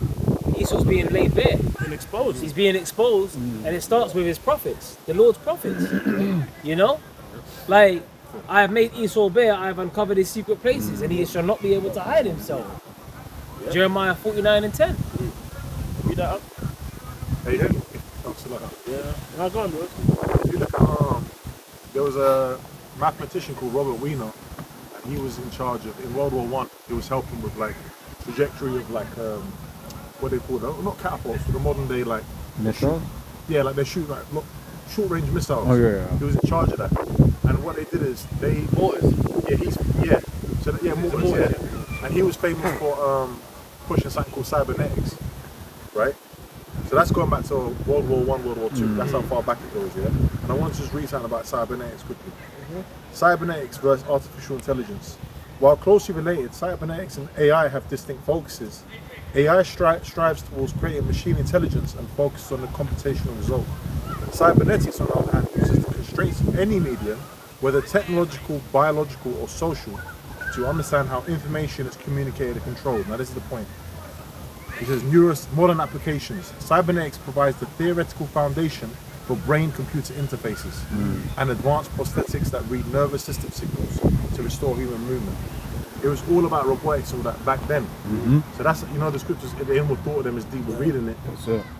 Esau's being laid bare. And exposed. He's being exposed, and it starts with his prophets, the Lord's prophets. You know, like, I have made Esau bare. I have uncovered his secret places, and he shall not be able to hide himself. Jeremiah 49:10. Read that up. Hey, yeah. Yeah. Now go on, bro. If you look at, there was a mathematician called Robert Wiener, and he was in charge of, in World War I, he was helping with like trajectory of like what they call them, not catapults, but the modern day like Missile? yeah, like they shoot like short range missiles. Oh, yeah. He was in charge of that, and what they did is they Mortars, yeah. And he was famous for pushing something called cybernetics, right? So that's going back to World War I, World War II. That's how far back it goes, yeah? And I want to just read something about cybernetics quickly. Cybernetics versus artificial intelligence. While closely related, cybernetics and AI have distinct focuses. AI strives towards creating machine intelligence and focuses on the computational result. Cybernetics, on the other hand, uses the constraints of any medium, whether technological, biological, or social, to understand how information is communicated and controlled. Now, this is the point. It says modern applications. Cybernetics provides the theoretical foundation for brain-computer interfaces and advanced prosthetics that read nervous system signals to restore human movement. It was all about robotics, all that back then. So that's, you know, the scriptures, the inward thought of them is deep. We're reading it.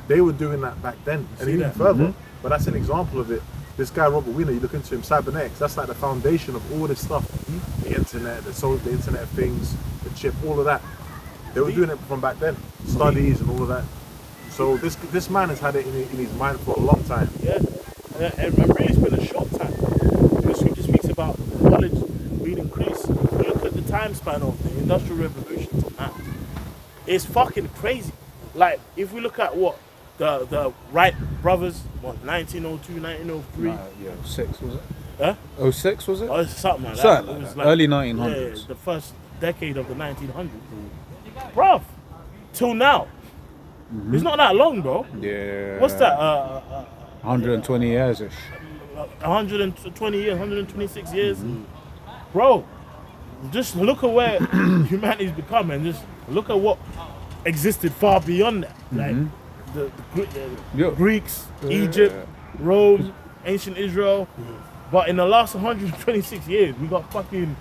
They were doing that back then, and even further. But that's an example of it. This guy Robert Wiener, you look into him, cybernetics. That's like the foundation of all this stuff. The internet, the Internet of Things, the chip, all of that. They were doing it from back then. Studies and all of that. So this man has had it in his mind for a long time. Yeah, and really it's been a short time. The scripture speaks about knowledge being increased. Look at the time span of the Industrial Revolution to now. It's fucking crazy. Like, if we look at what the Wright brothers, 1902, 1903? 06 was it? Huh? 06 was it? Or something like that. Something It like was that. Early 1900s. Yeah, the first decade of the 1900s. Bruv, till now. It's not that long, bro. Yeah. What's that? 120 years-ish. 120 years, 126 years. Bro, just look at where humanity's become and just look at what existed far beyond that. Like the Greeks, Egypt, Rome, ancient Israel. But in the last 126 years, we got fucking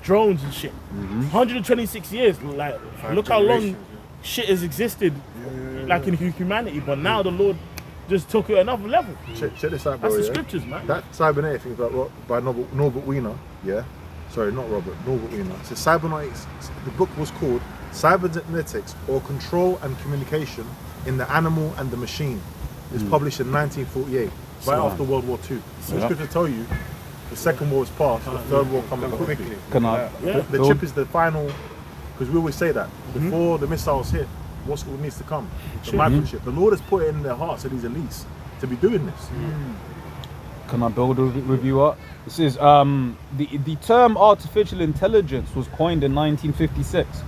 drones and shit. 126 years, like look how long shit has existed, like in humanity. But now the Lord just took it another level. Check this out, bro. That's the scriptures, man. That cybernetic thing by Norbert Wiener, yeah. Sorry, not Robert, Norbert Wiener. So cybernetics. The book was called Cybernetics or Control and Communication in the Animal and the Machine. It's published in 1948, right after World War II. So it's good to tell you. The Second War is past, the Third War coming quickly. The chip is the final, because we always say that, before the missiles hit, what needs to come? The microchip. The Lord has put it in their hearts of these elites to be doing this. Can I build a review up? This is the term artificial intelligence was coined in 1956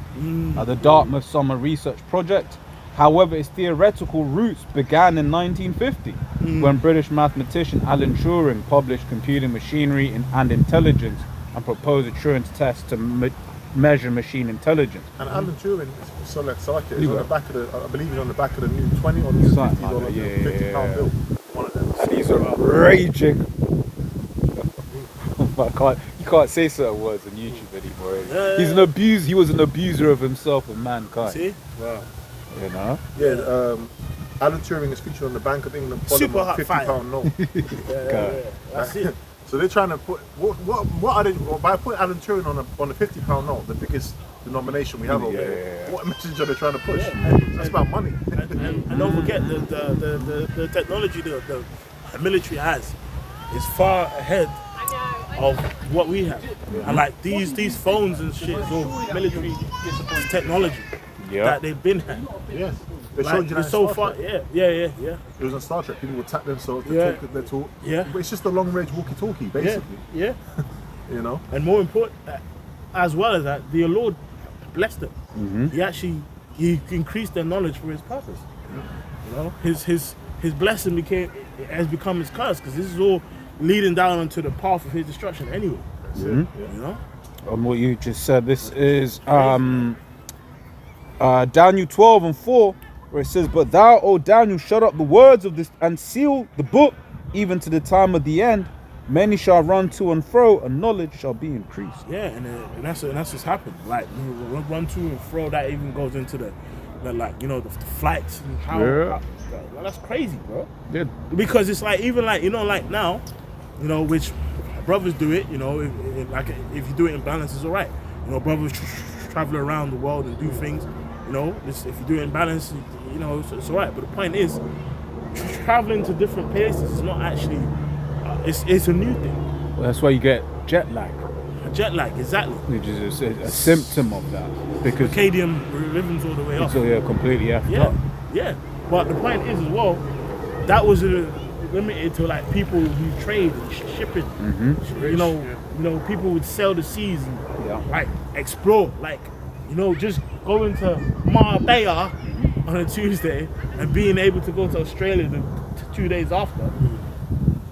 at the Dartmouth Summer Research Project. However, its theoretical roots began in 1950 when British mathematician Alan Turing published Computing Machinery and Intelligence and proposed a Turing's test to measure machine intelligence. And Alan Turing is on the back of the, I believe he's on the back of the new 20 or new $50 £50 bill. One of them. And he's a raging. You can't say certain words on YouTube anymore. He's an abuser. He was an abuser of himself and mankind. See? Wow. You know? Yeah, Alan Turing is featured on the Bank of England Super hot £50 note. That's it. So they're trying to put what are they by putting Alan Turing on a £50 note, the biggest denomination we have over here. What message are they trying to push? That's about money. And don't forget the technology the military has is far ahead of what we have. And like these phones and shit is all military technology that they've been had. Yes. They Like, showed you that it's so in Star far, Trek. yeah. It was on Star Trek. People would tap themselves to talk their talk. Yeah. But it's just a long-range walkie-talkie, basically. Yeah. You know. And more important, as well as that, the Lord blessed them. He increased their knowledge for His purpose. You know, his blessing has become His curse because this is all leading down onto the path of His destruction anyway. That's it. You know. On what you just said, this is Daniel 12:4, where it says, "But thou, O Daniel, shut up the words of this and seal the book, even to the time of the end. Many shall run to and fro, and knowledge shall be increased." Yeah, and that's what's happened. Like run to and fro, that even goes into the the flights and how that's crazy, bro. Yeah. Because it's like even like like now, which brothers do it. If you do it in balance, it's alright. Brothers travel around the world and do things. You know, if you do it in balance, you know, it's alright. But the point is, traveling to different places is not actually, it's a new thing. Well, that's why you get jet lag, Jet lag, exactly. which is a symptom of that. Because Circadian rhythms all the way up. so yeah, completely effed Yeah, up. yeah. But the point is as well, that was limited to like people who trade and shipping. You know, people would sail the seas and Yeah. like explore, like, you know, just going to Marbella on a Tuesday and being able to go to Australia the 2 days after.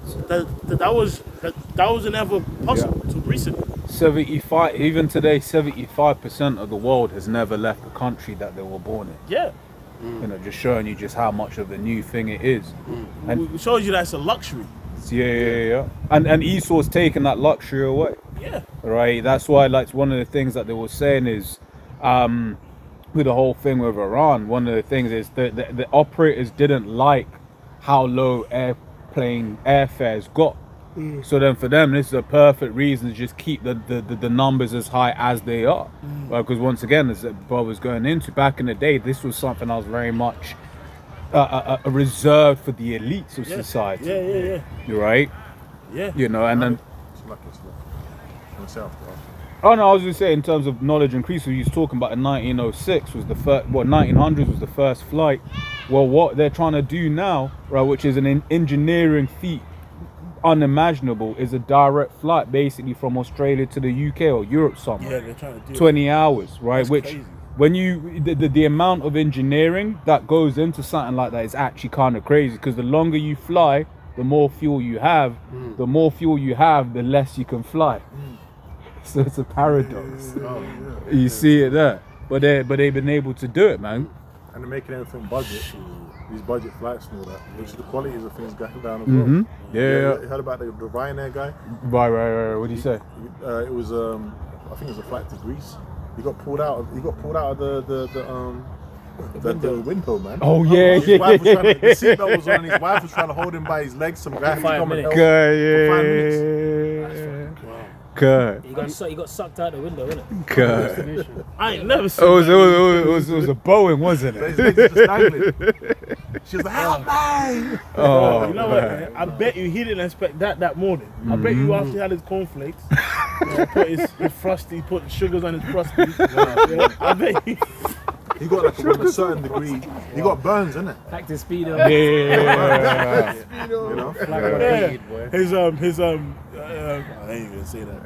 So that wasn't ever possible until recently. 75, even today, 75% of the world has never left the country that they were born in. Yeah. You know, just showing you just how much of a new thing it is. And It shows you that's a luxury. yeah. And Esau's taken that luxury away. Yeah. Right, that's why, like, one of the things that they were saying is with the whole thing with Iran, one of the things is that the operators didn't like how low airplane airfares got. So then for them, this is a perfect reason to just keep the numbers as high as they are. Because once again, as Bob was going into, back in the day, this was something that was very much reserved for the elites of society. Yeah. You're right. Yeah. You know, and then It's lucky, myself, bro. oh no, I was just saying in terms of knowledge increase, we was talking about in 1906 was the first, 1900s was the first flight. Well, what they're trying to do now, right, which is an engineering feat unimaginable, is a direct flight basically from Australia to the UK or Europe somewhere. Yeah, they're trying to do 20 hours, right? That's Which crazy. when you the amount of engineering that goes into something like that is actually kind of crazy, because the longer you fly, the more fuel you have. The more fuel you have, the less you can fly. So it's a paradox. You see it there, but they've been able to do it, man. And they're making everything budget, these budget flights and all that, which the quality of the things going down as well. Yeah. You heard about the Ryanair guy? Right. What do you say? It was I think it was a flight to Greece. He got pulled out of the window, man. Oh yeah, His wife was trying to, the seatbelt was on, and his wife was trying to hold him by his legs. Some guy had to 5 come and minutes. help Good, for 5 minutes. yeah. Good. He got sucked out the window, innit? Good. I ain't never seen It was a Boeing, wasn't His it? legs were just dangling. She was like, help me! Oh, you know what? I bet you he didn't expect that morning. I bet you after he had his cornflakes, put his frosty, put sugars on his frosty. I bet you. He got like a certain degree. He got burns, innit? Practice speed. yeah. You know? Yeah. His I ain't even say that.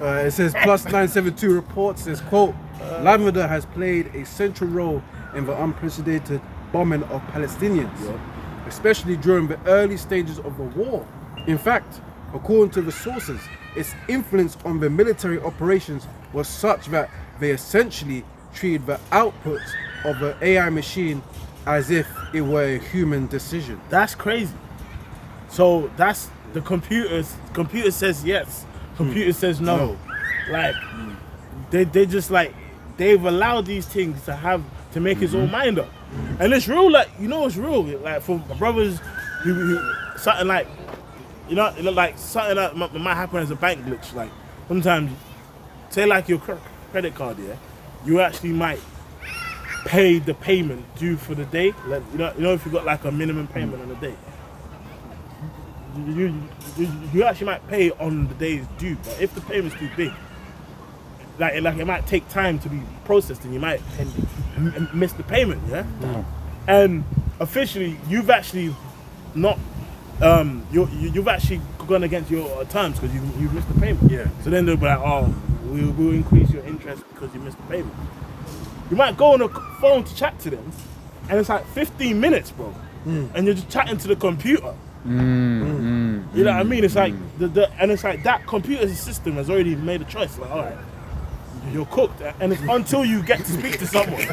It says plus 972 reports says, quote, Lavender has played a central role in the unprecedented bombing of Palestinians, especially during the early stages of the war. In fact, according to the sources, its influence on the military operations was such that they essentially treated the output of the AI machine as if it were a human decision. That's crazy. So that's the computers. Computer says yes. Computer says no. Like they just like they've allowed these things to make his own mind up, and it's real. Like you know, it's real. Like for my brothers, who something like you know, like something that might happen as a bank glitch. Like sometimes, say like your credit card, yeah, you actually might pay the payment due for the day. Like, you know, if you got like a minimum payment on the day. You actually might pay on the day it's due, but if the payment's too big, like it might take time to be processed, and you might miss the payment, yeah. And officially, you've actually not, you've actually gone against your terms because you've missed the payment. Yeah. So then they'll be like, oh, we'll increase your interest because you missed the payment. You might go on the phone to chat to them, and it's like 15 minutes, bro, and you're just chatting to the computer. You know what I mean? It's like and it's like that computer system has already made a choice. Like, all right, you're cooked, and it's until you get to speak to someone.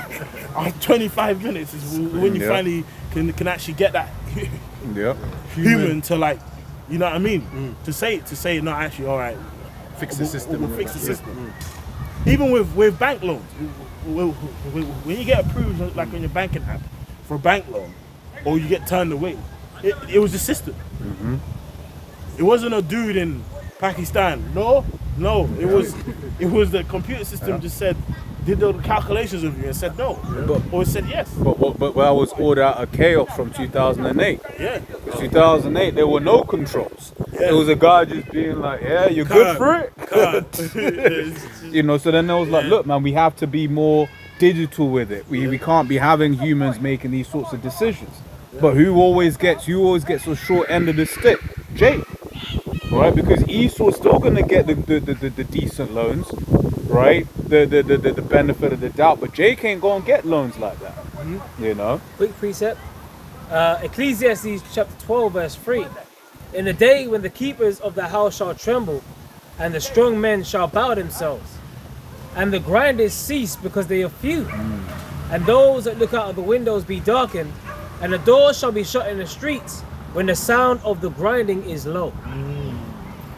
25 minutes is when you finally can actually get that human to, like, you know what I mean? To say no, actually, all right, Fix the system. We'll fix the system. Even with bank loans, when you get approved, like on your banking app for a bank loan, or you get turned away. It was the system. It wasn't a dude in Pakistan. No, No, it was the computer system just said, did the calculations with you and said no, or it said yes. But I was ordered out of chaos from 2008. Yeah. 2008, there were no controls. It was a guy just being like, yeah, you're good for it. You know, so then I was like, look, man, we have to be more digital with it. We can't be having humans making these sorts of decisions. But who always gets the short end of the stick? Jake. Right? Because Esau's still gonna get the decent loans, right? The benefit of the doubt, but Jake ain't gonna get loans like that. You know? Quick precept. Ecclesiastes chapter 12, verse 3. In the day when the keepers of the house shall tremble, and the strong men shall bow themselves, and the grinders cease because they are few, and those that look out of the windows be darkened, and the doors shall be shut in the streets when the sound of the grinding is low.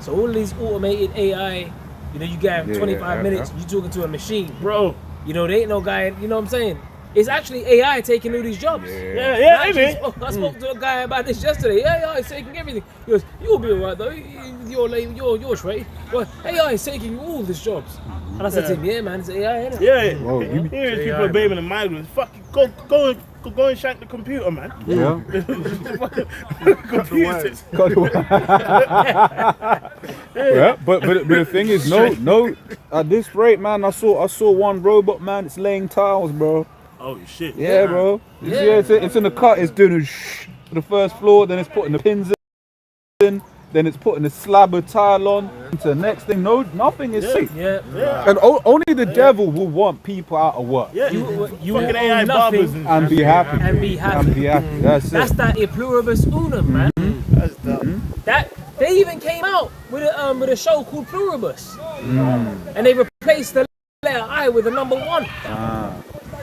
So all these automated AI, you know, you got 25 minutes, you talking to a machine. Bro. You know, there ain't no guy, you know what I'm saying? It's actually AI taking all these jobs. I spoke to a guy about this yesterday. AI is taking everything. He goes, you'll be alright though. You're straight. Well, AI is taking all these jobs. And I said to him, yeah man, it's AI, innit? Yeah. Here is people blaming the migrants. Fucking go and shank the computer, man. Yeah. Computers. Yeah, but the thing is, no. At this rate, man, I saw one robot, man. It's laying tiles, bro. Oh shit. Yeah, bro. It's in the cut. It's doing the first floor, then it's putting the pins in, then it's putting a slab of tile on. To the next thing, nothing is safe. And only the devil will want people out of work. Yeah. You fucking AI barbers and be happy. And be happy. That's it. That e pluribus unum, man. That's dumb. That they even came out with a show called Pluribus, and they replaced the letter I with the number 1.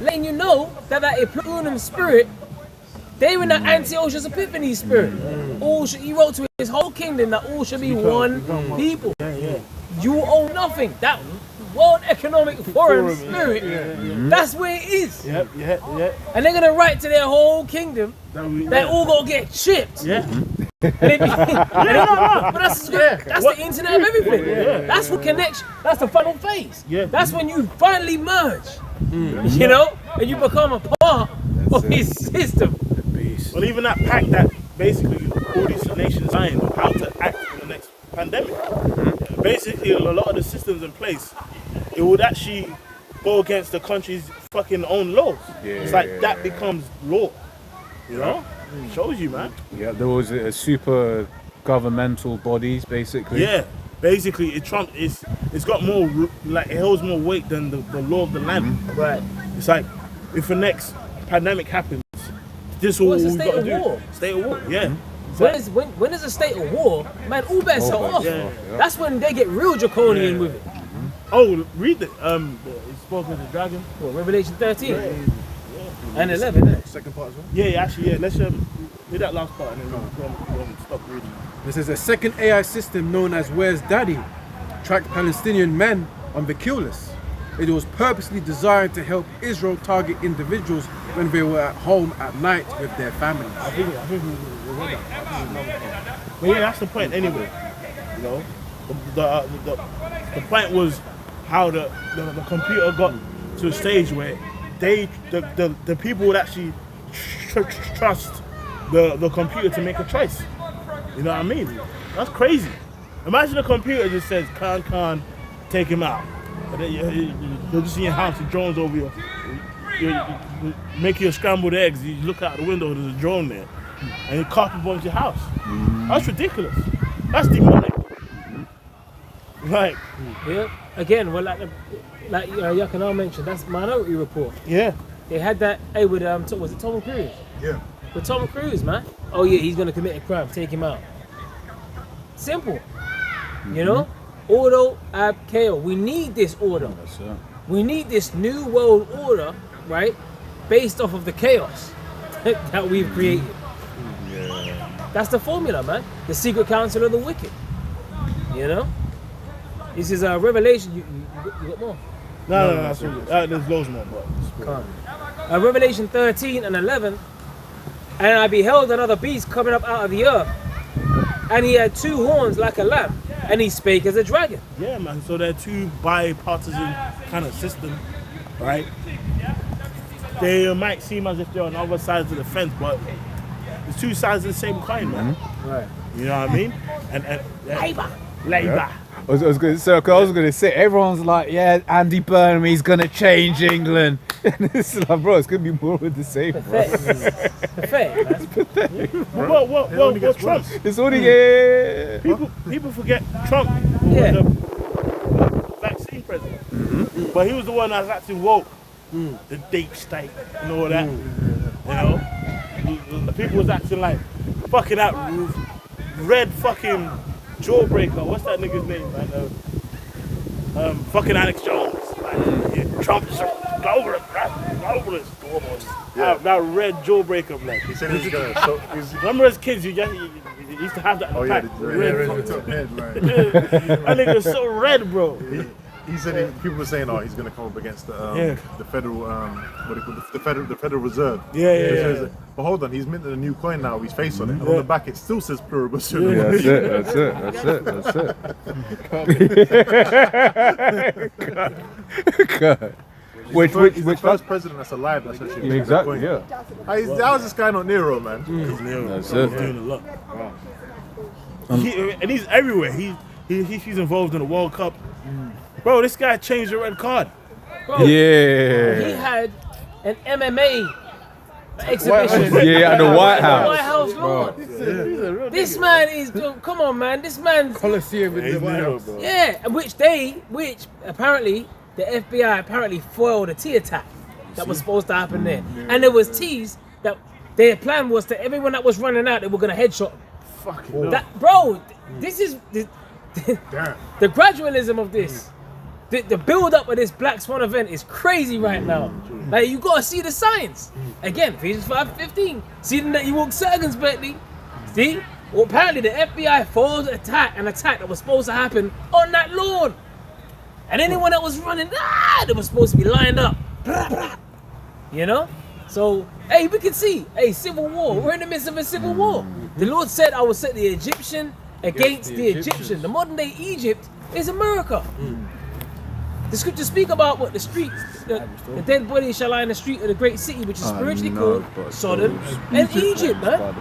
Letting you know that e pluribus spirit, they were in the Antiochus Epiphanes spirit. He wrote to his whole kingdom that all should be one people. You own nothing. That World Economic Forum spirit, that's where it is. And they're gonna write to their whole kingdom that all gonna get chipped. But that's the internet of everything. That's what connects. That's the final phase. That's when you finally merge. You know, and you become a part of his system. Well, even that pact that basically all these nations signed of how to act in the next pandemic. Basically, a lot of the systems in place, it would actually go against the country's fucking own laws. It's like that becomes law. You know? Shows you, man. Yeah, there was a super governmental bodies, basically. Yeah, basically, it's got more, like, it holds more weight than the law of the land. Right. It's like, if the next pandemic happens, this is all we've got to do. War. State of war, yeah. When there's a state of war, man, all bets are off. That's when they get real draconian with it. Oh, read it. It spoke with the dragon. What, Revelation 13 and 11, isn't it? Second part as well. Yeah, actually, yeah. Let's read that last part and then we'll stop reading. This is a second AI system known as Where's Daddy tracked Palestinian men on the kill list. It was purposely designed to help Israel target individuals when they were at home at night with their families. I think we read that. But yeah, that's the point anyway. You know, the point was how the computer got to a stage where the people would actually trust the computer to make a choice. You know what I mean? That's crazy. Imagine a computer just says, Khan, take him out. And then you're just in your house, the drone's over you. You make your scrambled eggs, you look out the window, there's a drone there. And you carpet bombs your house. That's ridiculous. That's demonic. Like, yeah. Again, well, like Yakanal mentioned, that's Minority Report. Yeah. They had that. Hey, with was it Tom Cruise? Yeah. With Tom Cruise, man. Oh yeah, he's gonna commit a crime. Take him out. Simple. You know, ordo ab chaos. We need this order. We need this new world order, right? Based off of the chaos that we've created. That's the formula, man. The secret counsel of the wicked. You know. This is a Revelation. You got more? No, there's loads more, but Revelation 13 and 11. And I beheld another beast coming up out of the earth, and he had 2 horns like a lamb, and he spake as a dragon. Yeah, man. So they're two bipartisan kind of system, right? They might seem as if they're on other sides of the fence, but it's two sides of the same coin, man. Right. You know what I mean? And Labour. I was going to say, everyone's like, yeah, Andy Burnham, he's going to change England. And it's like, bro, it's going to be more of the same, bro. Pathetic, man. What Trump? It's only, yeah. People forget Trump was Yeah. the vaccine president, but he was the one that was acting woke, the deep state and all that. You know, the people was acting like fucking that red fucking jawbreaker. What's that nigga's name, man? Fucking Alex Jones. Like, yeah, Trump is a globalist. That red jawbreaker, man. He said he's going to. Remember as kids, you used to have that. Oh yeah, pack, the red red fucking- top head, right? That nigga's so red, bro. He said people were saying, "Oh, he's going to come up against the federal, what do you call it? the Federal Reserve." Yeah. But hold on, he's minted a new coin now. His face on it, and on the back it still says pluribus unum. Yeah, that's it. God. Which He's the first president that's alive that's actually minted a exactly, coin. yeah. How is this guy not Nero, man? That's He's it. doing a lot. And he's everywhere. He's involved in the World Cup. Bro, this guy changed the red card. Bro, he Yeah. had an MMA exhibition. Yeah, at the White House. White House lawn. This man is, come on, man. This man, Coliseum in the White House. yeah, which apparently the FBI apparently foiled a tea attack that was supposed to happen there, and there was teas that their plan was to everyone that was running out, they were gonna headshot. Fucking That, bro, this is the gradualism of this. The build up of this Black Swan event is crazy right now. Like, you gotta see the signs. Again, Ephesians 5:15. See that you walk circumspectly. See? Well, apparently the FBI foiled an attack that was supposed to happen on that lawn. And anyone that was running, they were supposed to be lined up. You know? So, hey, we can see, civil war. We're in the midst of a civil war. The Lord said, I will set the Egyptian against the Egyptian. The modern day Egypt is America. The scriptures speak about what the streets, the dead body shall lie in the street of the great city, which is spiritually called Sodom and Egypt, man.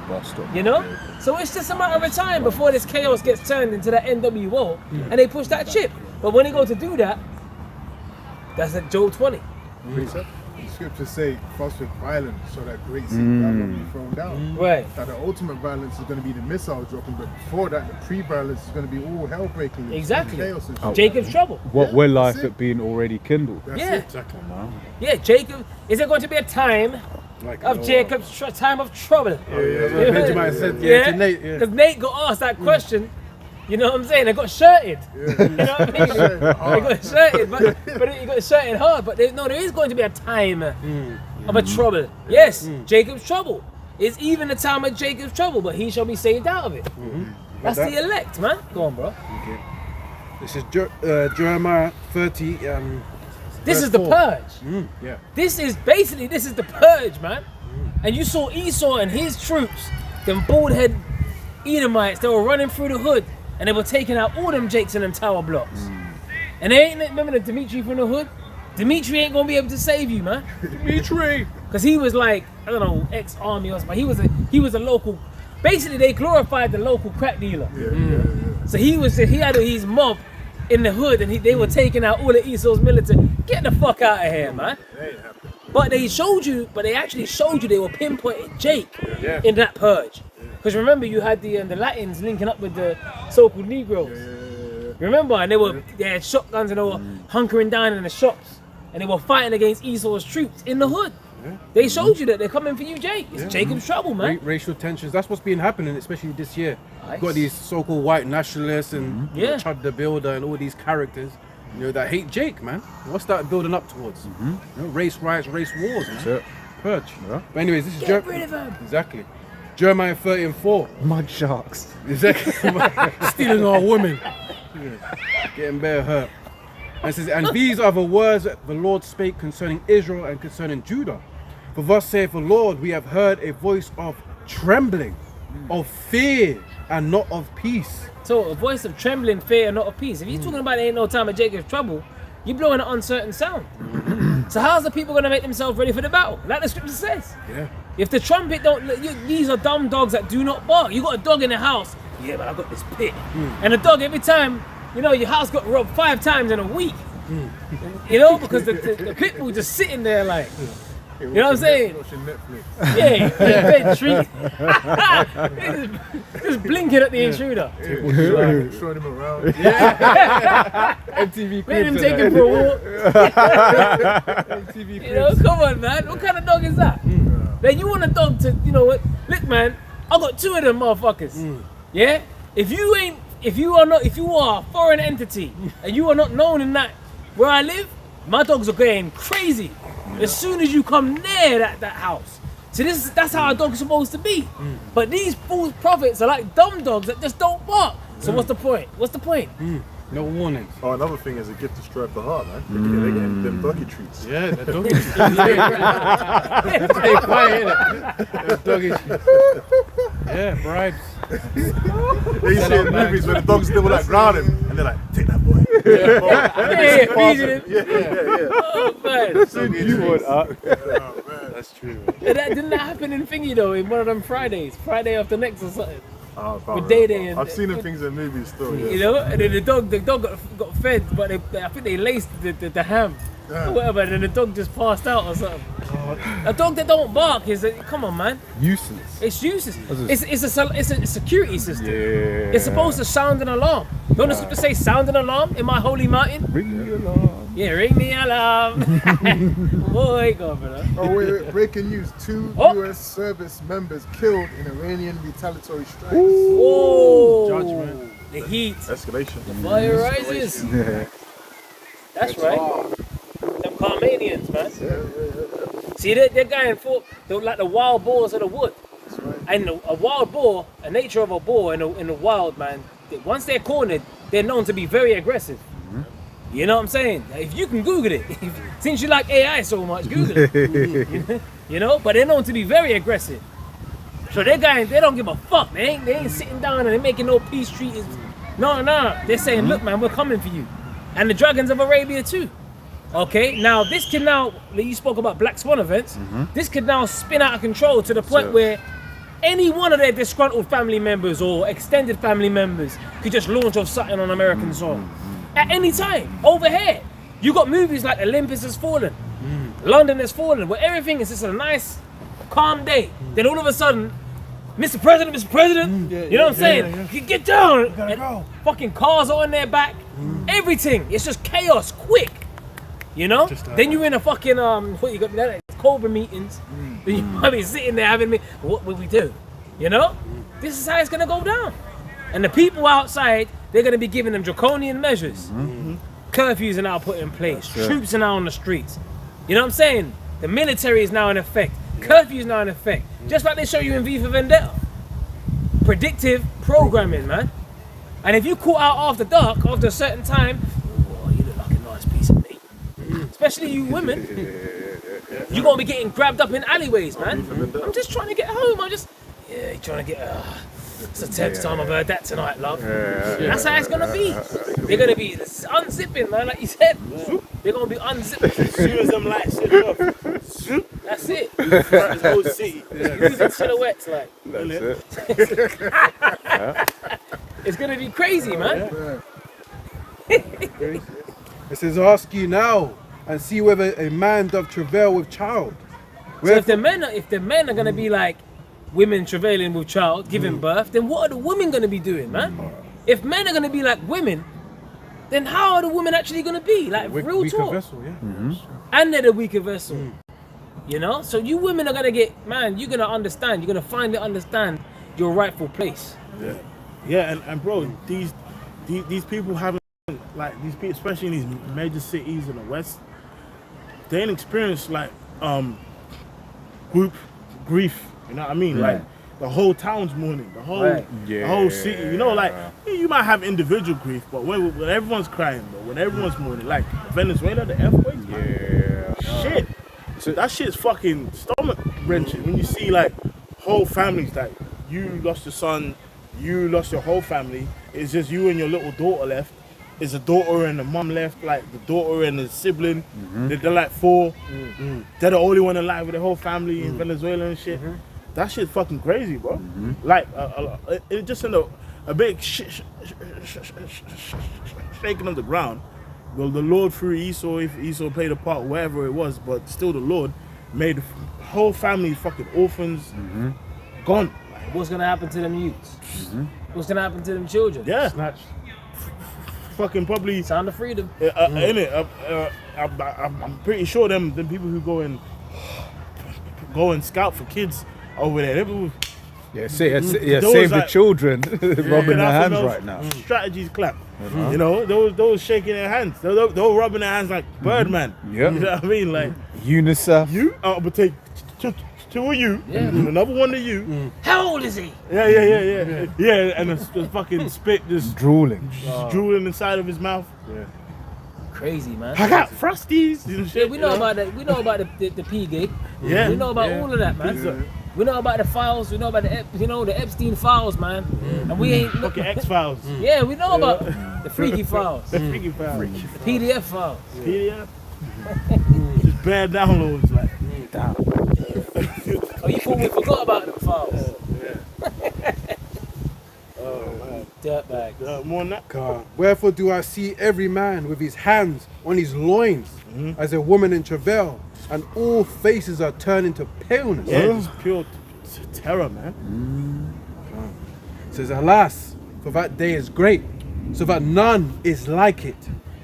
You know? So it's just a matter of time before this chaos gets turned into that NWO and they push that chip. But when they go to do that, that's at Job 20. The scriptures say, "First with violence, so that great city will be thrown down." Right. That the ultimate violence is going to be the missile dropping, but before that, the pre-violence is going to be all hell breaking. Exactly. Chaos and shit. Jacob's trouble. What will life at being already kindled? That's Yeah. it. Exactly. Yeah, Jacob. Is there going to be a time of Jacob's time of trouble? Benjamin said, Yeah, to Nate, yeah. because Nate got asked that question. You know what I'm saying? They got shirted. You know what I mean? They got shirted, but he got shirted hard. But there is going to be a time of a trouble. Yes, Jacob's trouble. It's even the time of Jacob's trouble, but he shall be saved out of it. That's the elect, man. Go on, bro. This is Jeremiah 30. This is the purge. This is the purge, man. And you saw Esau and his troops, them bald head Edomites, they were running through the hood and they were taking out all them jakes and them tower blocks. And they ain't, remember the Dimitri from the hood? Dimitri ain't gonna be able to save you, man. Dimitri! Because he was like, I don't know, ex-army or something. He was a local, basically they glorified the local crack dealer. So he had his mob in the hood and they were taking out all of Esau's military. Get the fuck out of here, man. But they actually showed you they were pinpointing Jake in that purge. Because remember, you had the Latins linking up with the so-called Negroes. Remember, and they had shotguns and they were hunkering down in the shops, and they were fighting against Esau's troops in the hood. They showed you that they're coming for you, Jake. It's Jacob's trouble, man. Racial tensions. That's what's been happening, especially this year. Nice. You've got these so-called white nationalists and Chad the Builder and all these characters, that hate Jake, man. What's that building up towards? Race riots, race wars, man. Purge. But anyways, this is Get rid of him. Exactly. Jeremiah 30:4. Mud sharks. Exactly. Stealing our women. Getting bare hurt. And it says, and these are the words that the Lord spake concerning Israel and concerning Judah. For thus saith the Lord, we have heard a voice of trembling of fear and not of peace. So a voice of trembling, fear, and not of peace. If you're talking about ain't no time of Jacob's trouble, you're blowing an uncertain sound. So how's the people gonna make themselves ready for the battle? Like the scripture says. Yeah. If the trumpet don't, these are dumb dogs that do not bark. You got a dog in the house. Yeah, but I got this pit. And the dog every time, you know, your house got robbed 5 times in a week. You know, because the pit bull just sitting there like. You know what I'm saying? Watching Netflix. Yeah, bed treat. just blinking at the intruder. Showing him around. MTV Let him clips take and him for a walk. MTV You know, come on, man. What kind of dog is that? Then you want a dog to, you know what? Look, man, I got 2 of them motherfuckers. Yeah? If you are a foreign entity and you are not known in that where I live, my dogs are going crazy. As soon as you come near that house. So that's how a dog's supposed to be. But these false prophets are like dumb dogs that just don't bark. So what's the point? What's the point? No warnings. Oh, another thing is a gift to stroke the heart, man. They're getting them doggy treats. Yeah, the doggy treats. Stay quiet, innit? Doggy treats. Yeah, bribes. They used to see in movies where the dogs still like growling, and they're like, take that boy. Yeah, feeding him. Yeah. Oh, man. You would, That's true. And didn't that happen in Thingy though, in one of them Fridays? Friday after next or something. Oh, With Day and I've seen them things in movies still. Yeah. You know, and then the dog got fed, but I think they laced the ham or whatever, and then the dog just passed out or something. A dog that don't bark is come on, man. Useless. It's useless. It's a security system. Yeah. It's supposed to sound an alarm. Don't the scripture say sound an alarm in my holy mountain? Ring the alarm. Yeah, ring the alarm. Boy, go on, brother. Oh wait, breaking news. 2 Oh. US service members killed in Iranian retaliatory strikes. Whoa. Judgment. The heat. Escalation. Fire rises. That's right. Them Carmanians, man. See, they're going for they're like the wild boars of the wood. That's right. And a wild boar, a nature of a boar in the wild, man, once they're cornered, they're known to be very aggressive. You know what I'm saying? If you can Google it, since you like AI so much, Google it. You know, but they're known to be very aggressive. So they don't give a fuck. They ain't sitting down and they making no peace treaties. No. They're saying, look, man, we're coming for you. And the dragons of Arabia too. Okay, now this can now, you spoke about Black Swan events, this could now spin out of control to the point where any one of their disgruntled family members or extended family members could just launch off something on American soil. At any time, over here. You got movies like Olympus Has Fallen, London Has Fallen, where everything is just a nice, calm day. Then all of a sudden, Mr. President, you know what I'm saying? Get down! And fucking cars are on their back. Everything, it's just chaos, quick. You know? Then you're in a fucking, what you got, Cobra meetings. Then you might be sitting there having me, what will we do? You know? This is how it's gonna go down. And the people outside, they're gonna be giving them draconian measures. Curfews are now put in place. Troops are now on the streets. You know what I'm saying? The military is now in effect. Curfew is now in effect. Just like they show you in V for Vendetta. Predictive programming, man. And if you caught out after dark, after a certain time, oh, you look like a nice piece of meat. Especially you women. You're gonna be getting grabbed up in alleyways, man. I'm just trying to get home. You're trying to get, it's the 10th time I've heard that tonight, love. That's how it's gonna be. They're gonna be unzipping, man, like you said. They're gonna be unzipping. As soon as them lights set off, That's it. this whole city. Using silhouettes, like. That's It's gonna be crazy, man. It says, ask you now and see whether a man doth travail with child. So if the men are gonna be like women travailing with child, giving birth, then what are the women gonna be doing, man? If men are gonna be like women, then how are the women actually gonna be? Like real weaker talk. vessel, yeah. And they're the weaker vessel. You know? So you women are gonna get, man, you're gonna understand, you're gonna finally understand your rightful place. Yeah, and bro, these people haven't, like, these people, especially in these major cities in the West, they ain't experienced like group grief. You know what I mean? Like the whole town's mourning, the whole city. You know, like you might have individual grief, but when everyone's crying, though, when everyone's mourning, like Venezuela, the earthquakes, shit. So that shit's fucking stomach wrenching when you see like whole families like you lost your son, you lost your whole family. It's just you and your little daughter left. It's a daughter and a mum left, like the daughter and the sibling. They're like 4. They're the only one alive with the whole family in Venezuela and shit. That shit's fucking crazy, bro. Like, it just in a big shaking of the ground. Well, the Lord through Esau, if Esau played a part, wherever it was, but still the Lord made the whole family fucking orphans, gone. What's gonna happen to them youths? What's gonna happen to them children? Yeah. Snatched. Fucking probably. Sound of freedom. Innit? I'm pretty sure them people who go and scout for kids over there. Yeah, save Those the like- children rubbing their hands right now. Strategies clap. You know, those shaking their hands. Those rubbing their hands like Birdman. Yep. You know what I mean? Like, UNICEF. you, I'm gonna take two of you, another one of you. How old is he? Yeah. And the fucking spit just Drooling. drooling inside of his mouth. Crazy, man. I got frosties and Yeah, shit. we know about that. We know about the P gig. Yeah. We know about all of that, man. We know about the files. We know about the Epstein files, man. And we ain't. Fucking X-Files. Yeah, we know about the freaky files, The freaky files. the PDF files. PDF. Just bad downloads, like. Oh, you thought we forgot about the files? Dirtbag. More than that. Wherefore do I see every man with his hands on his loins as a woman in travail, and all faces are turned into paleness. Yeah, just pure terror, man. It says, alas, for that day is great, so that none is like it.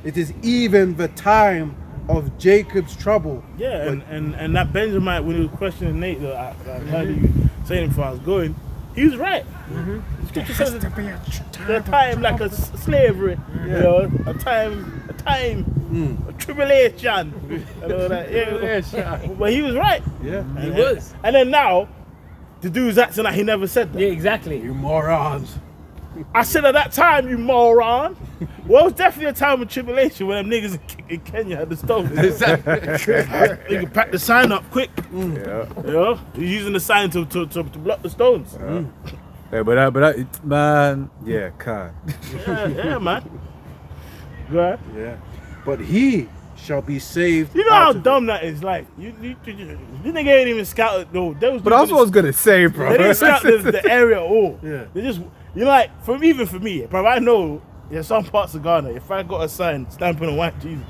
It is even the time of Jacob's trouble. Yeah, and that Benjamin, when he was questioning Nate, I heard you saying before I was going, he was right. The scripture says the time like a slavery, you know, a time, a tribulation, and all that. Yeah, but he was right. Yeah. He was. And then now, the dude's acting like he never said that. Yeah, exactly. You morons. I said at that time, you moron. Well, it was definitely a time of tribulation when them niggas in Kenya had the stones. They can pack the sign up quick. Yeah. You know, he's using the sign to block the stones. Yeah, but that, man, yeah, can't. Yeah, man. Right. Yeah. But he shall be saved. You know how out of dumb that is. Like, this nigga ain't even scouted. No, But that's what I was gonna say, bro. They didn't scout the area at all. Yeah. They just, you know, like, even for me, bro, I know in some parts of Ghana, if I got a sign stamping a white Jesus,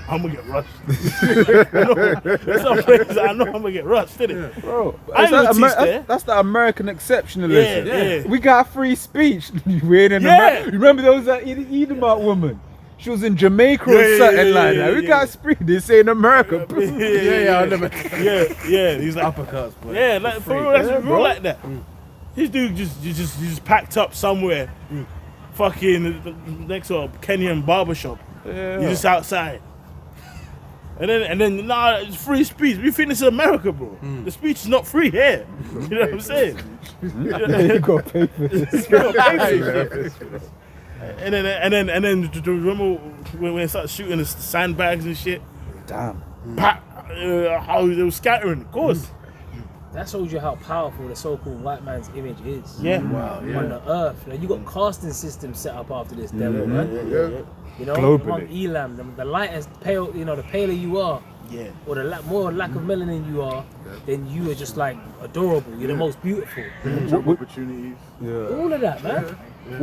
I'm gonna get rushed. There's some places I know I'm gonna get rushed, innit? Bro, I ain't gonna teach there. that's the American exceptionalism. Yeah. We got free speech. We ain't in Yeah. America. Remember there was that Edomite woman? She was in Jamaica or Yeah, something yeah, like yeah, that. We yeah. got free. They say in America. I never. Yeah. He's like uppercuts, but yeah, like for real, that's Yeah, real bro. like that. This dude just packed up somewhere, fucking next to a Kenyan barbershop. Yeah. He's just outside. And then nah, it's free speech. We think this is America, bro. The speech is not free here. You know what I'm saying? You got pay for this. You gotta pay for it. And then remember when they started shooting the sandbags and shit? Damn. How they were scattering, of course. That shows you how powerful the so-called white man's image is. Yeah. On the earth. You got casting systems set up after this devil, man. You know, Globally. among Elam, the lightest pale, the paler you are, Yeah. or the more lack of melanin you are, then you are just like adorable. You're the most beautiful. Opportunities. All of that, man.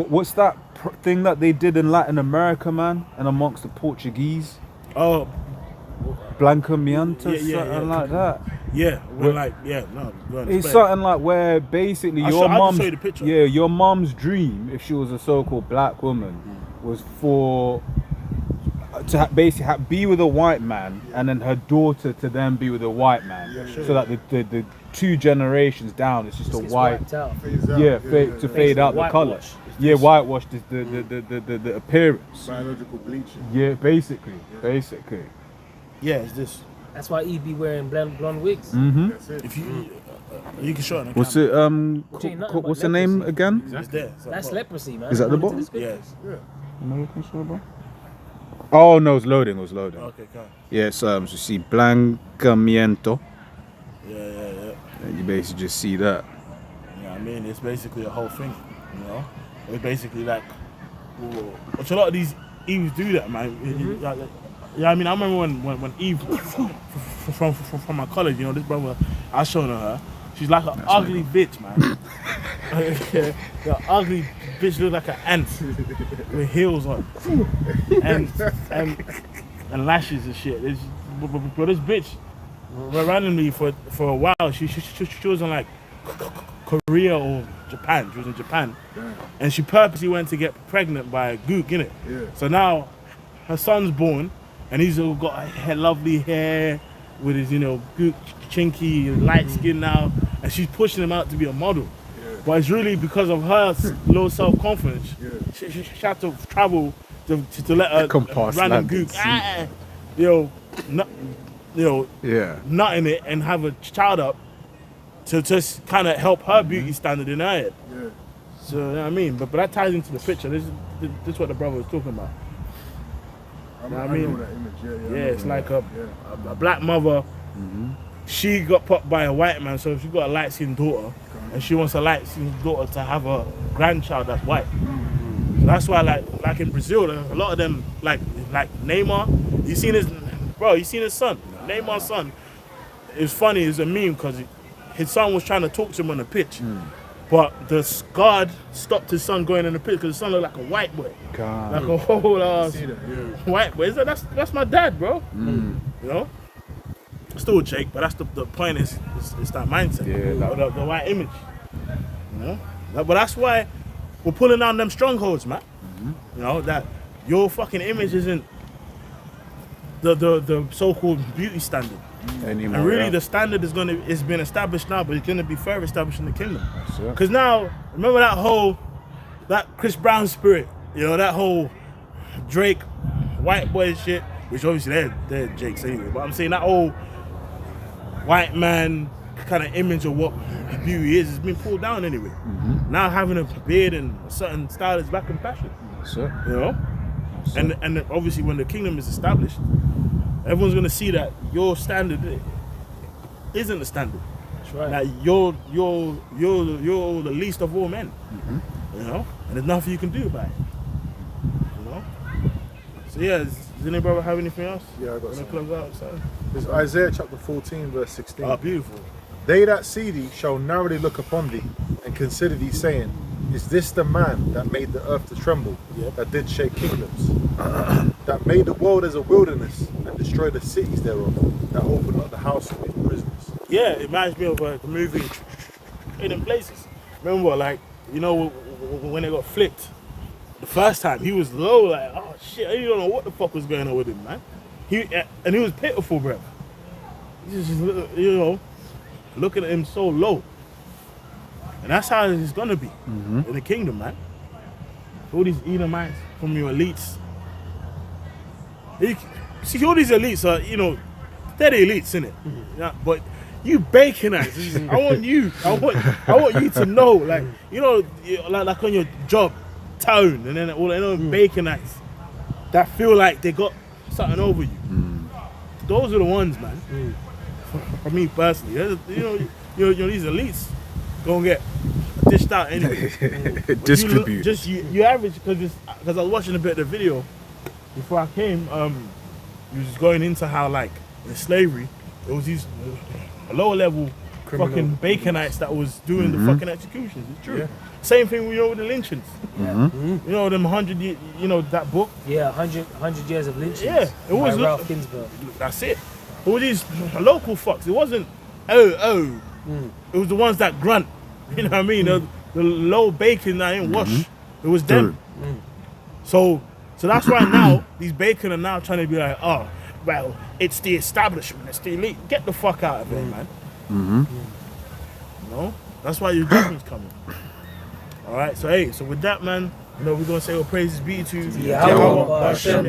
What's that thing that they did in Latin America, man? And amongst the Portuguese? Oh, Blancamiento, Yeah, something like that. yeah. We're like, yeah, no. go on, It's explain. something like where basically I'll your just mom's show you the picture. yeah, your mom's dream, if she was a so-called black woman, was for to basically be with a white man, and then her daughter to then be with a white man, so that the two generations down, it's just a Gets white. wiped out. To fade out the color. Whitewash. Yeah, whitewash the appearance. Biological bleaching. Yeah, basically. Yeah, it's this. That's why he be wearing blonde wigs. If you can show it. on the What's camera. it? Which ain't nothing but What's the name leprosy. again? It's there. That's leprosy, man. Is that the According to bottom? scriptures. Yeah. Am I looking sure, bro? Oh no, it's loading. Okay, come. Yes, so you see Blancamiento. Yeah. And you basically just see that. Yeah, I mean, it's basically a whole thing, you know. It's basically like, which a lot of these Eves do that, man. Yeah, I mean, I remember when Eve from my college, you know, this brother, I showed her. She's like an ugly bitch, man. The ugly bitch look like an ant with heels on and lashes and shit. But this bitch, randomly for a while, she was in like Korea or Japan. She was in Japan, and she purposely went to get pregnant by a gook, innit? Yeah. So now her son's born, and he's all got lovely hair with his, you know, gook, chinky, light skin now, and she's pushing him out to be a model. But it's really because of her low self-confidence. She had to travel to let her random gook, nut in it and have a child up to just kind of help her beauty standard in her head. So, you know what I mean? But that ties into the picture. This is what the brother was talking about. I know what I mean? know that image. Yeah, it's like a black mother. She got popped by a white man, so she got a light-skinned daughter, and she wants a light-skinned daughter to have a grandchild that's white. So that's why, like in Brazil, a lot of them, like Neymar, you seen his son, Neymar's son. It's funny, it's a meme because his son was trying to talk to him on the pitch, but the guard stopped his son going in the pitch because his son looked like a white boy, like a whole ass white boy. That's my dad, bro. You know. Still Jake, but that's the point is that mindset, the white image, you know. But that's why we're pulling down them strongholds, man. You know that your fucking image isn't the so-called beauty standard anymore. And really, the standard is been established now, but it's gonna be further established in the kingdom. Because now, remember that Chris Brown spirit, you know, that whole Drake white boy shit, which obviously they're Jakes anyway. But I'm saying that whole white man kind of image of what beauty is has been pulled down anyway. Now having a beard and a certain style is back in fashion. You know? And obviously when the kingdom is established, everyone's gonna see that your standard isn't the standard. That's right. That you're the least of all men. You know? And there's nothing you can do about it. You know? So yeah, does any brother have anything else? Yeah, I got something. Close out, so. It's Isaiah chapter 14, verse 16. Oh, beautiful. They that see thee shall narrowly look upon thee, and consider thee, saying, Is this the man that made the earth to tremble, that did shake kingdoms, that made the world as a wilderness, and destroyed the cities thereof, that opened up the house of his prisoners? Yeah, it reminds me of the movie Trading Places. Remember, like, you know, when it got flipped, the first time, he was low, like, oh shit, I don't know what the fuck was going on with him, man. He was pitiful, bro. He's just, you know, looking at him so low. And that's how it's gonna be in the kingdom, man. All these Edomites from your elites. See, all these elites are, you know, they're the elites, innit? Yeah, but you Baconites, I want you to know, like, you know, like on your job, tone, and then all Baconites that feel like they got something over you. Those are the ones, man. For me personally, you know, these elites gonna get dished out anyway. Distribute. You average, because I was watching a bit of the video before I came. You was going into how, like, in slavery, there was these lower level fucking Baconites that was doing the fucking executions. It's true. Same thing we know with the lynchings. You know them 100, you know that book. Yeah, 100 years of lynchings. Yeah, it was by Ralph Ginsberg. That's it. All these local fucks. It wasn't It was the ones that grunt. You know what I mean? The low bacon that ain't wash. It was them. So that's why now these bacon are now trying to be like, oh, well, it's the establishment, it's the elite. Get the fuck out of it, man. You know? That's why your judgment's coming. Alright, so with that, man, you know, we're gonna say, well, praises be to Yahweh, Hashem,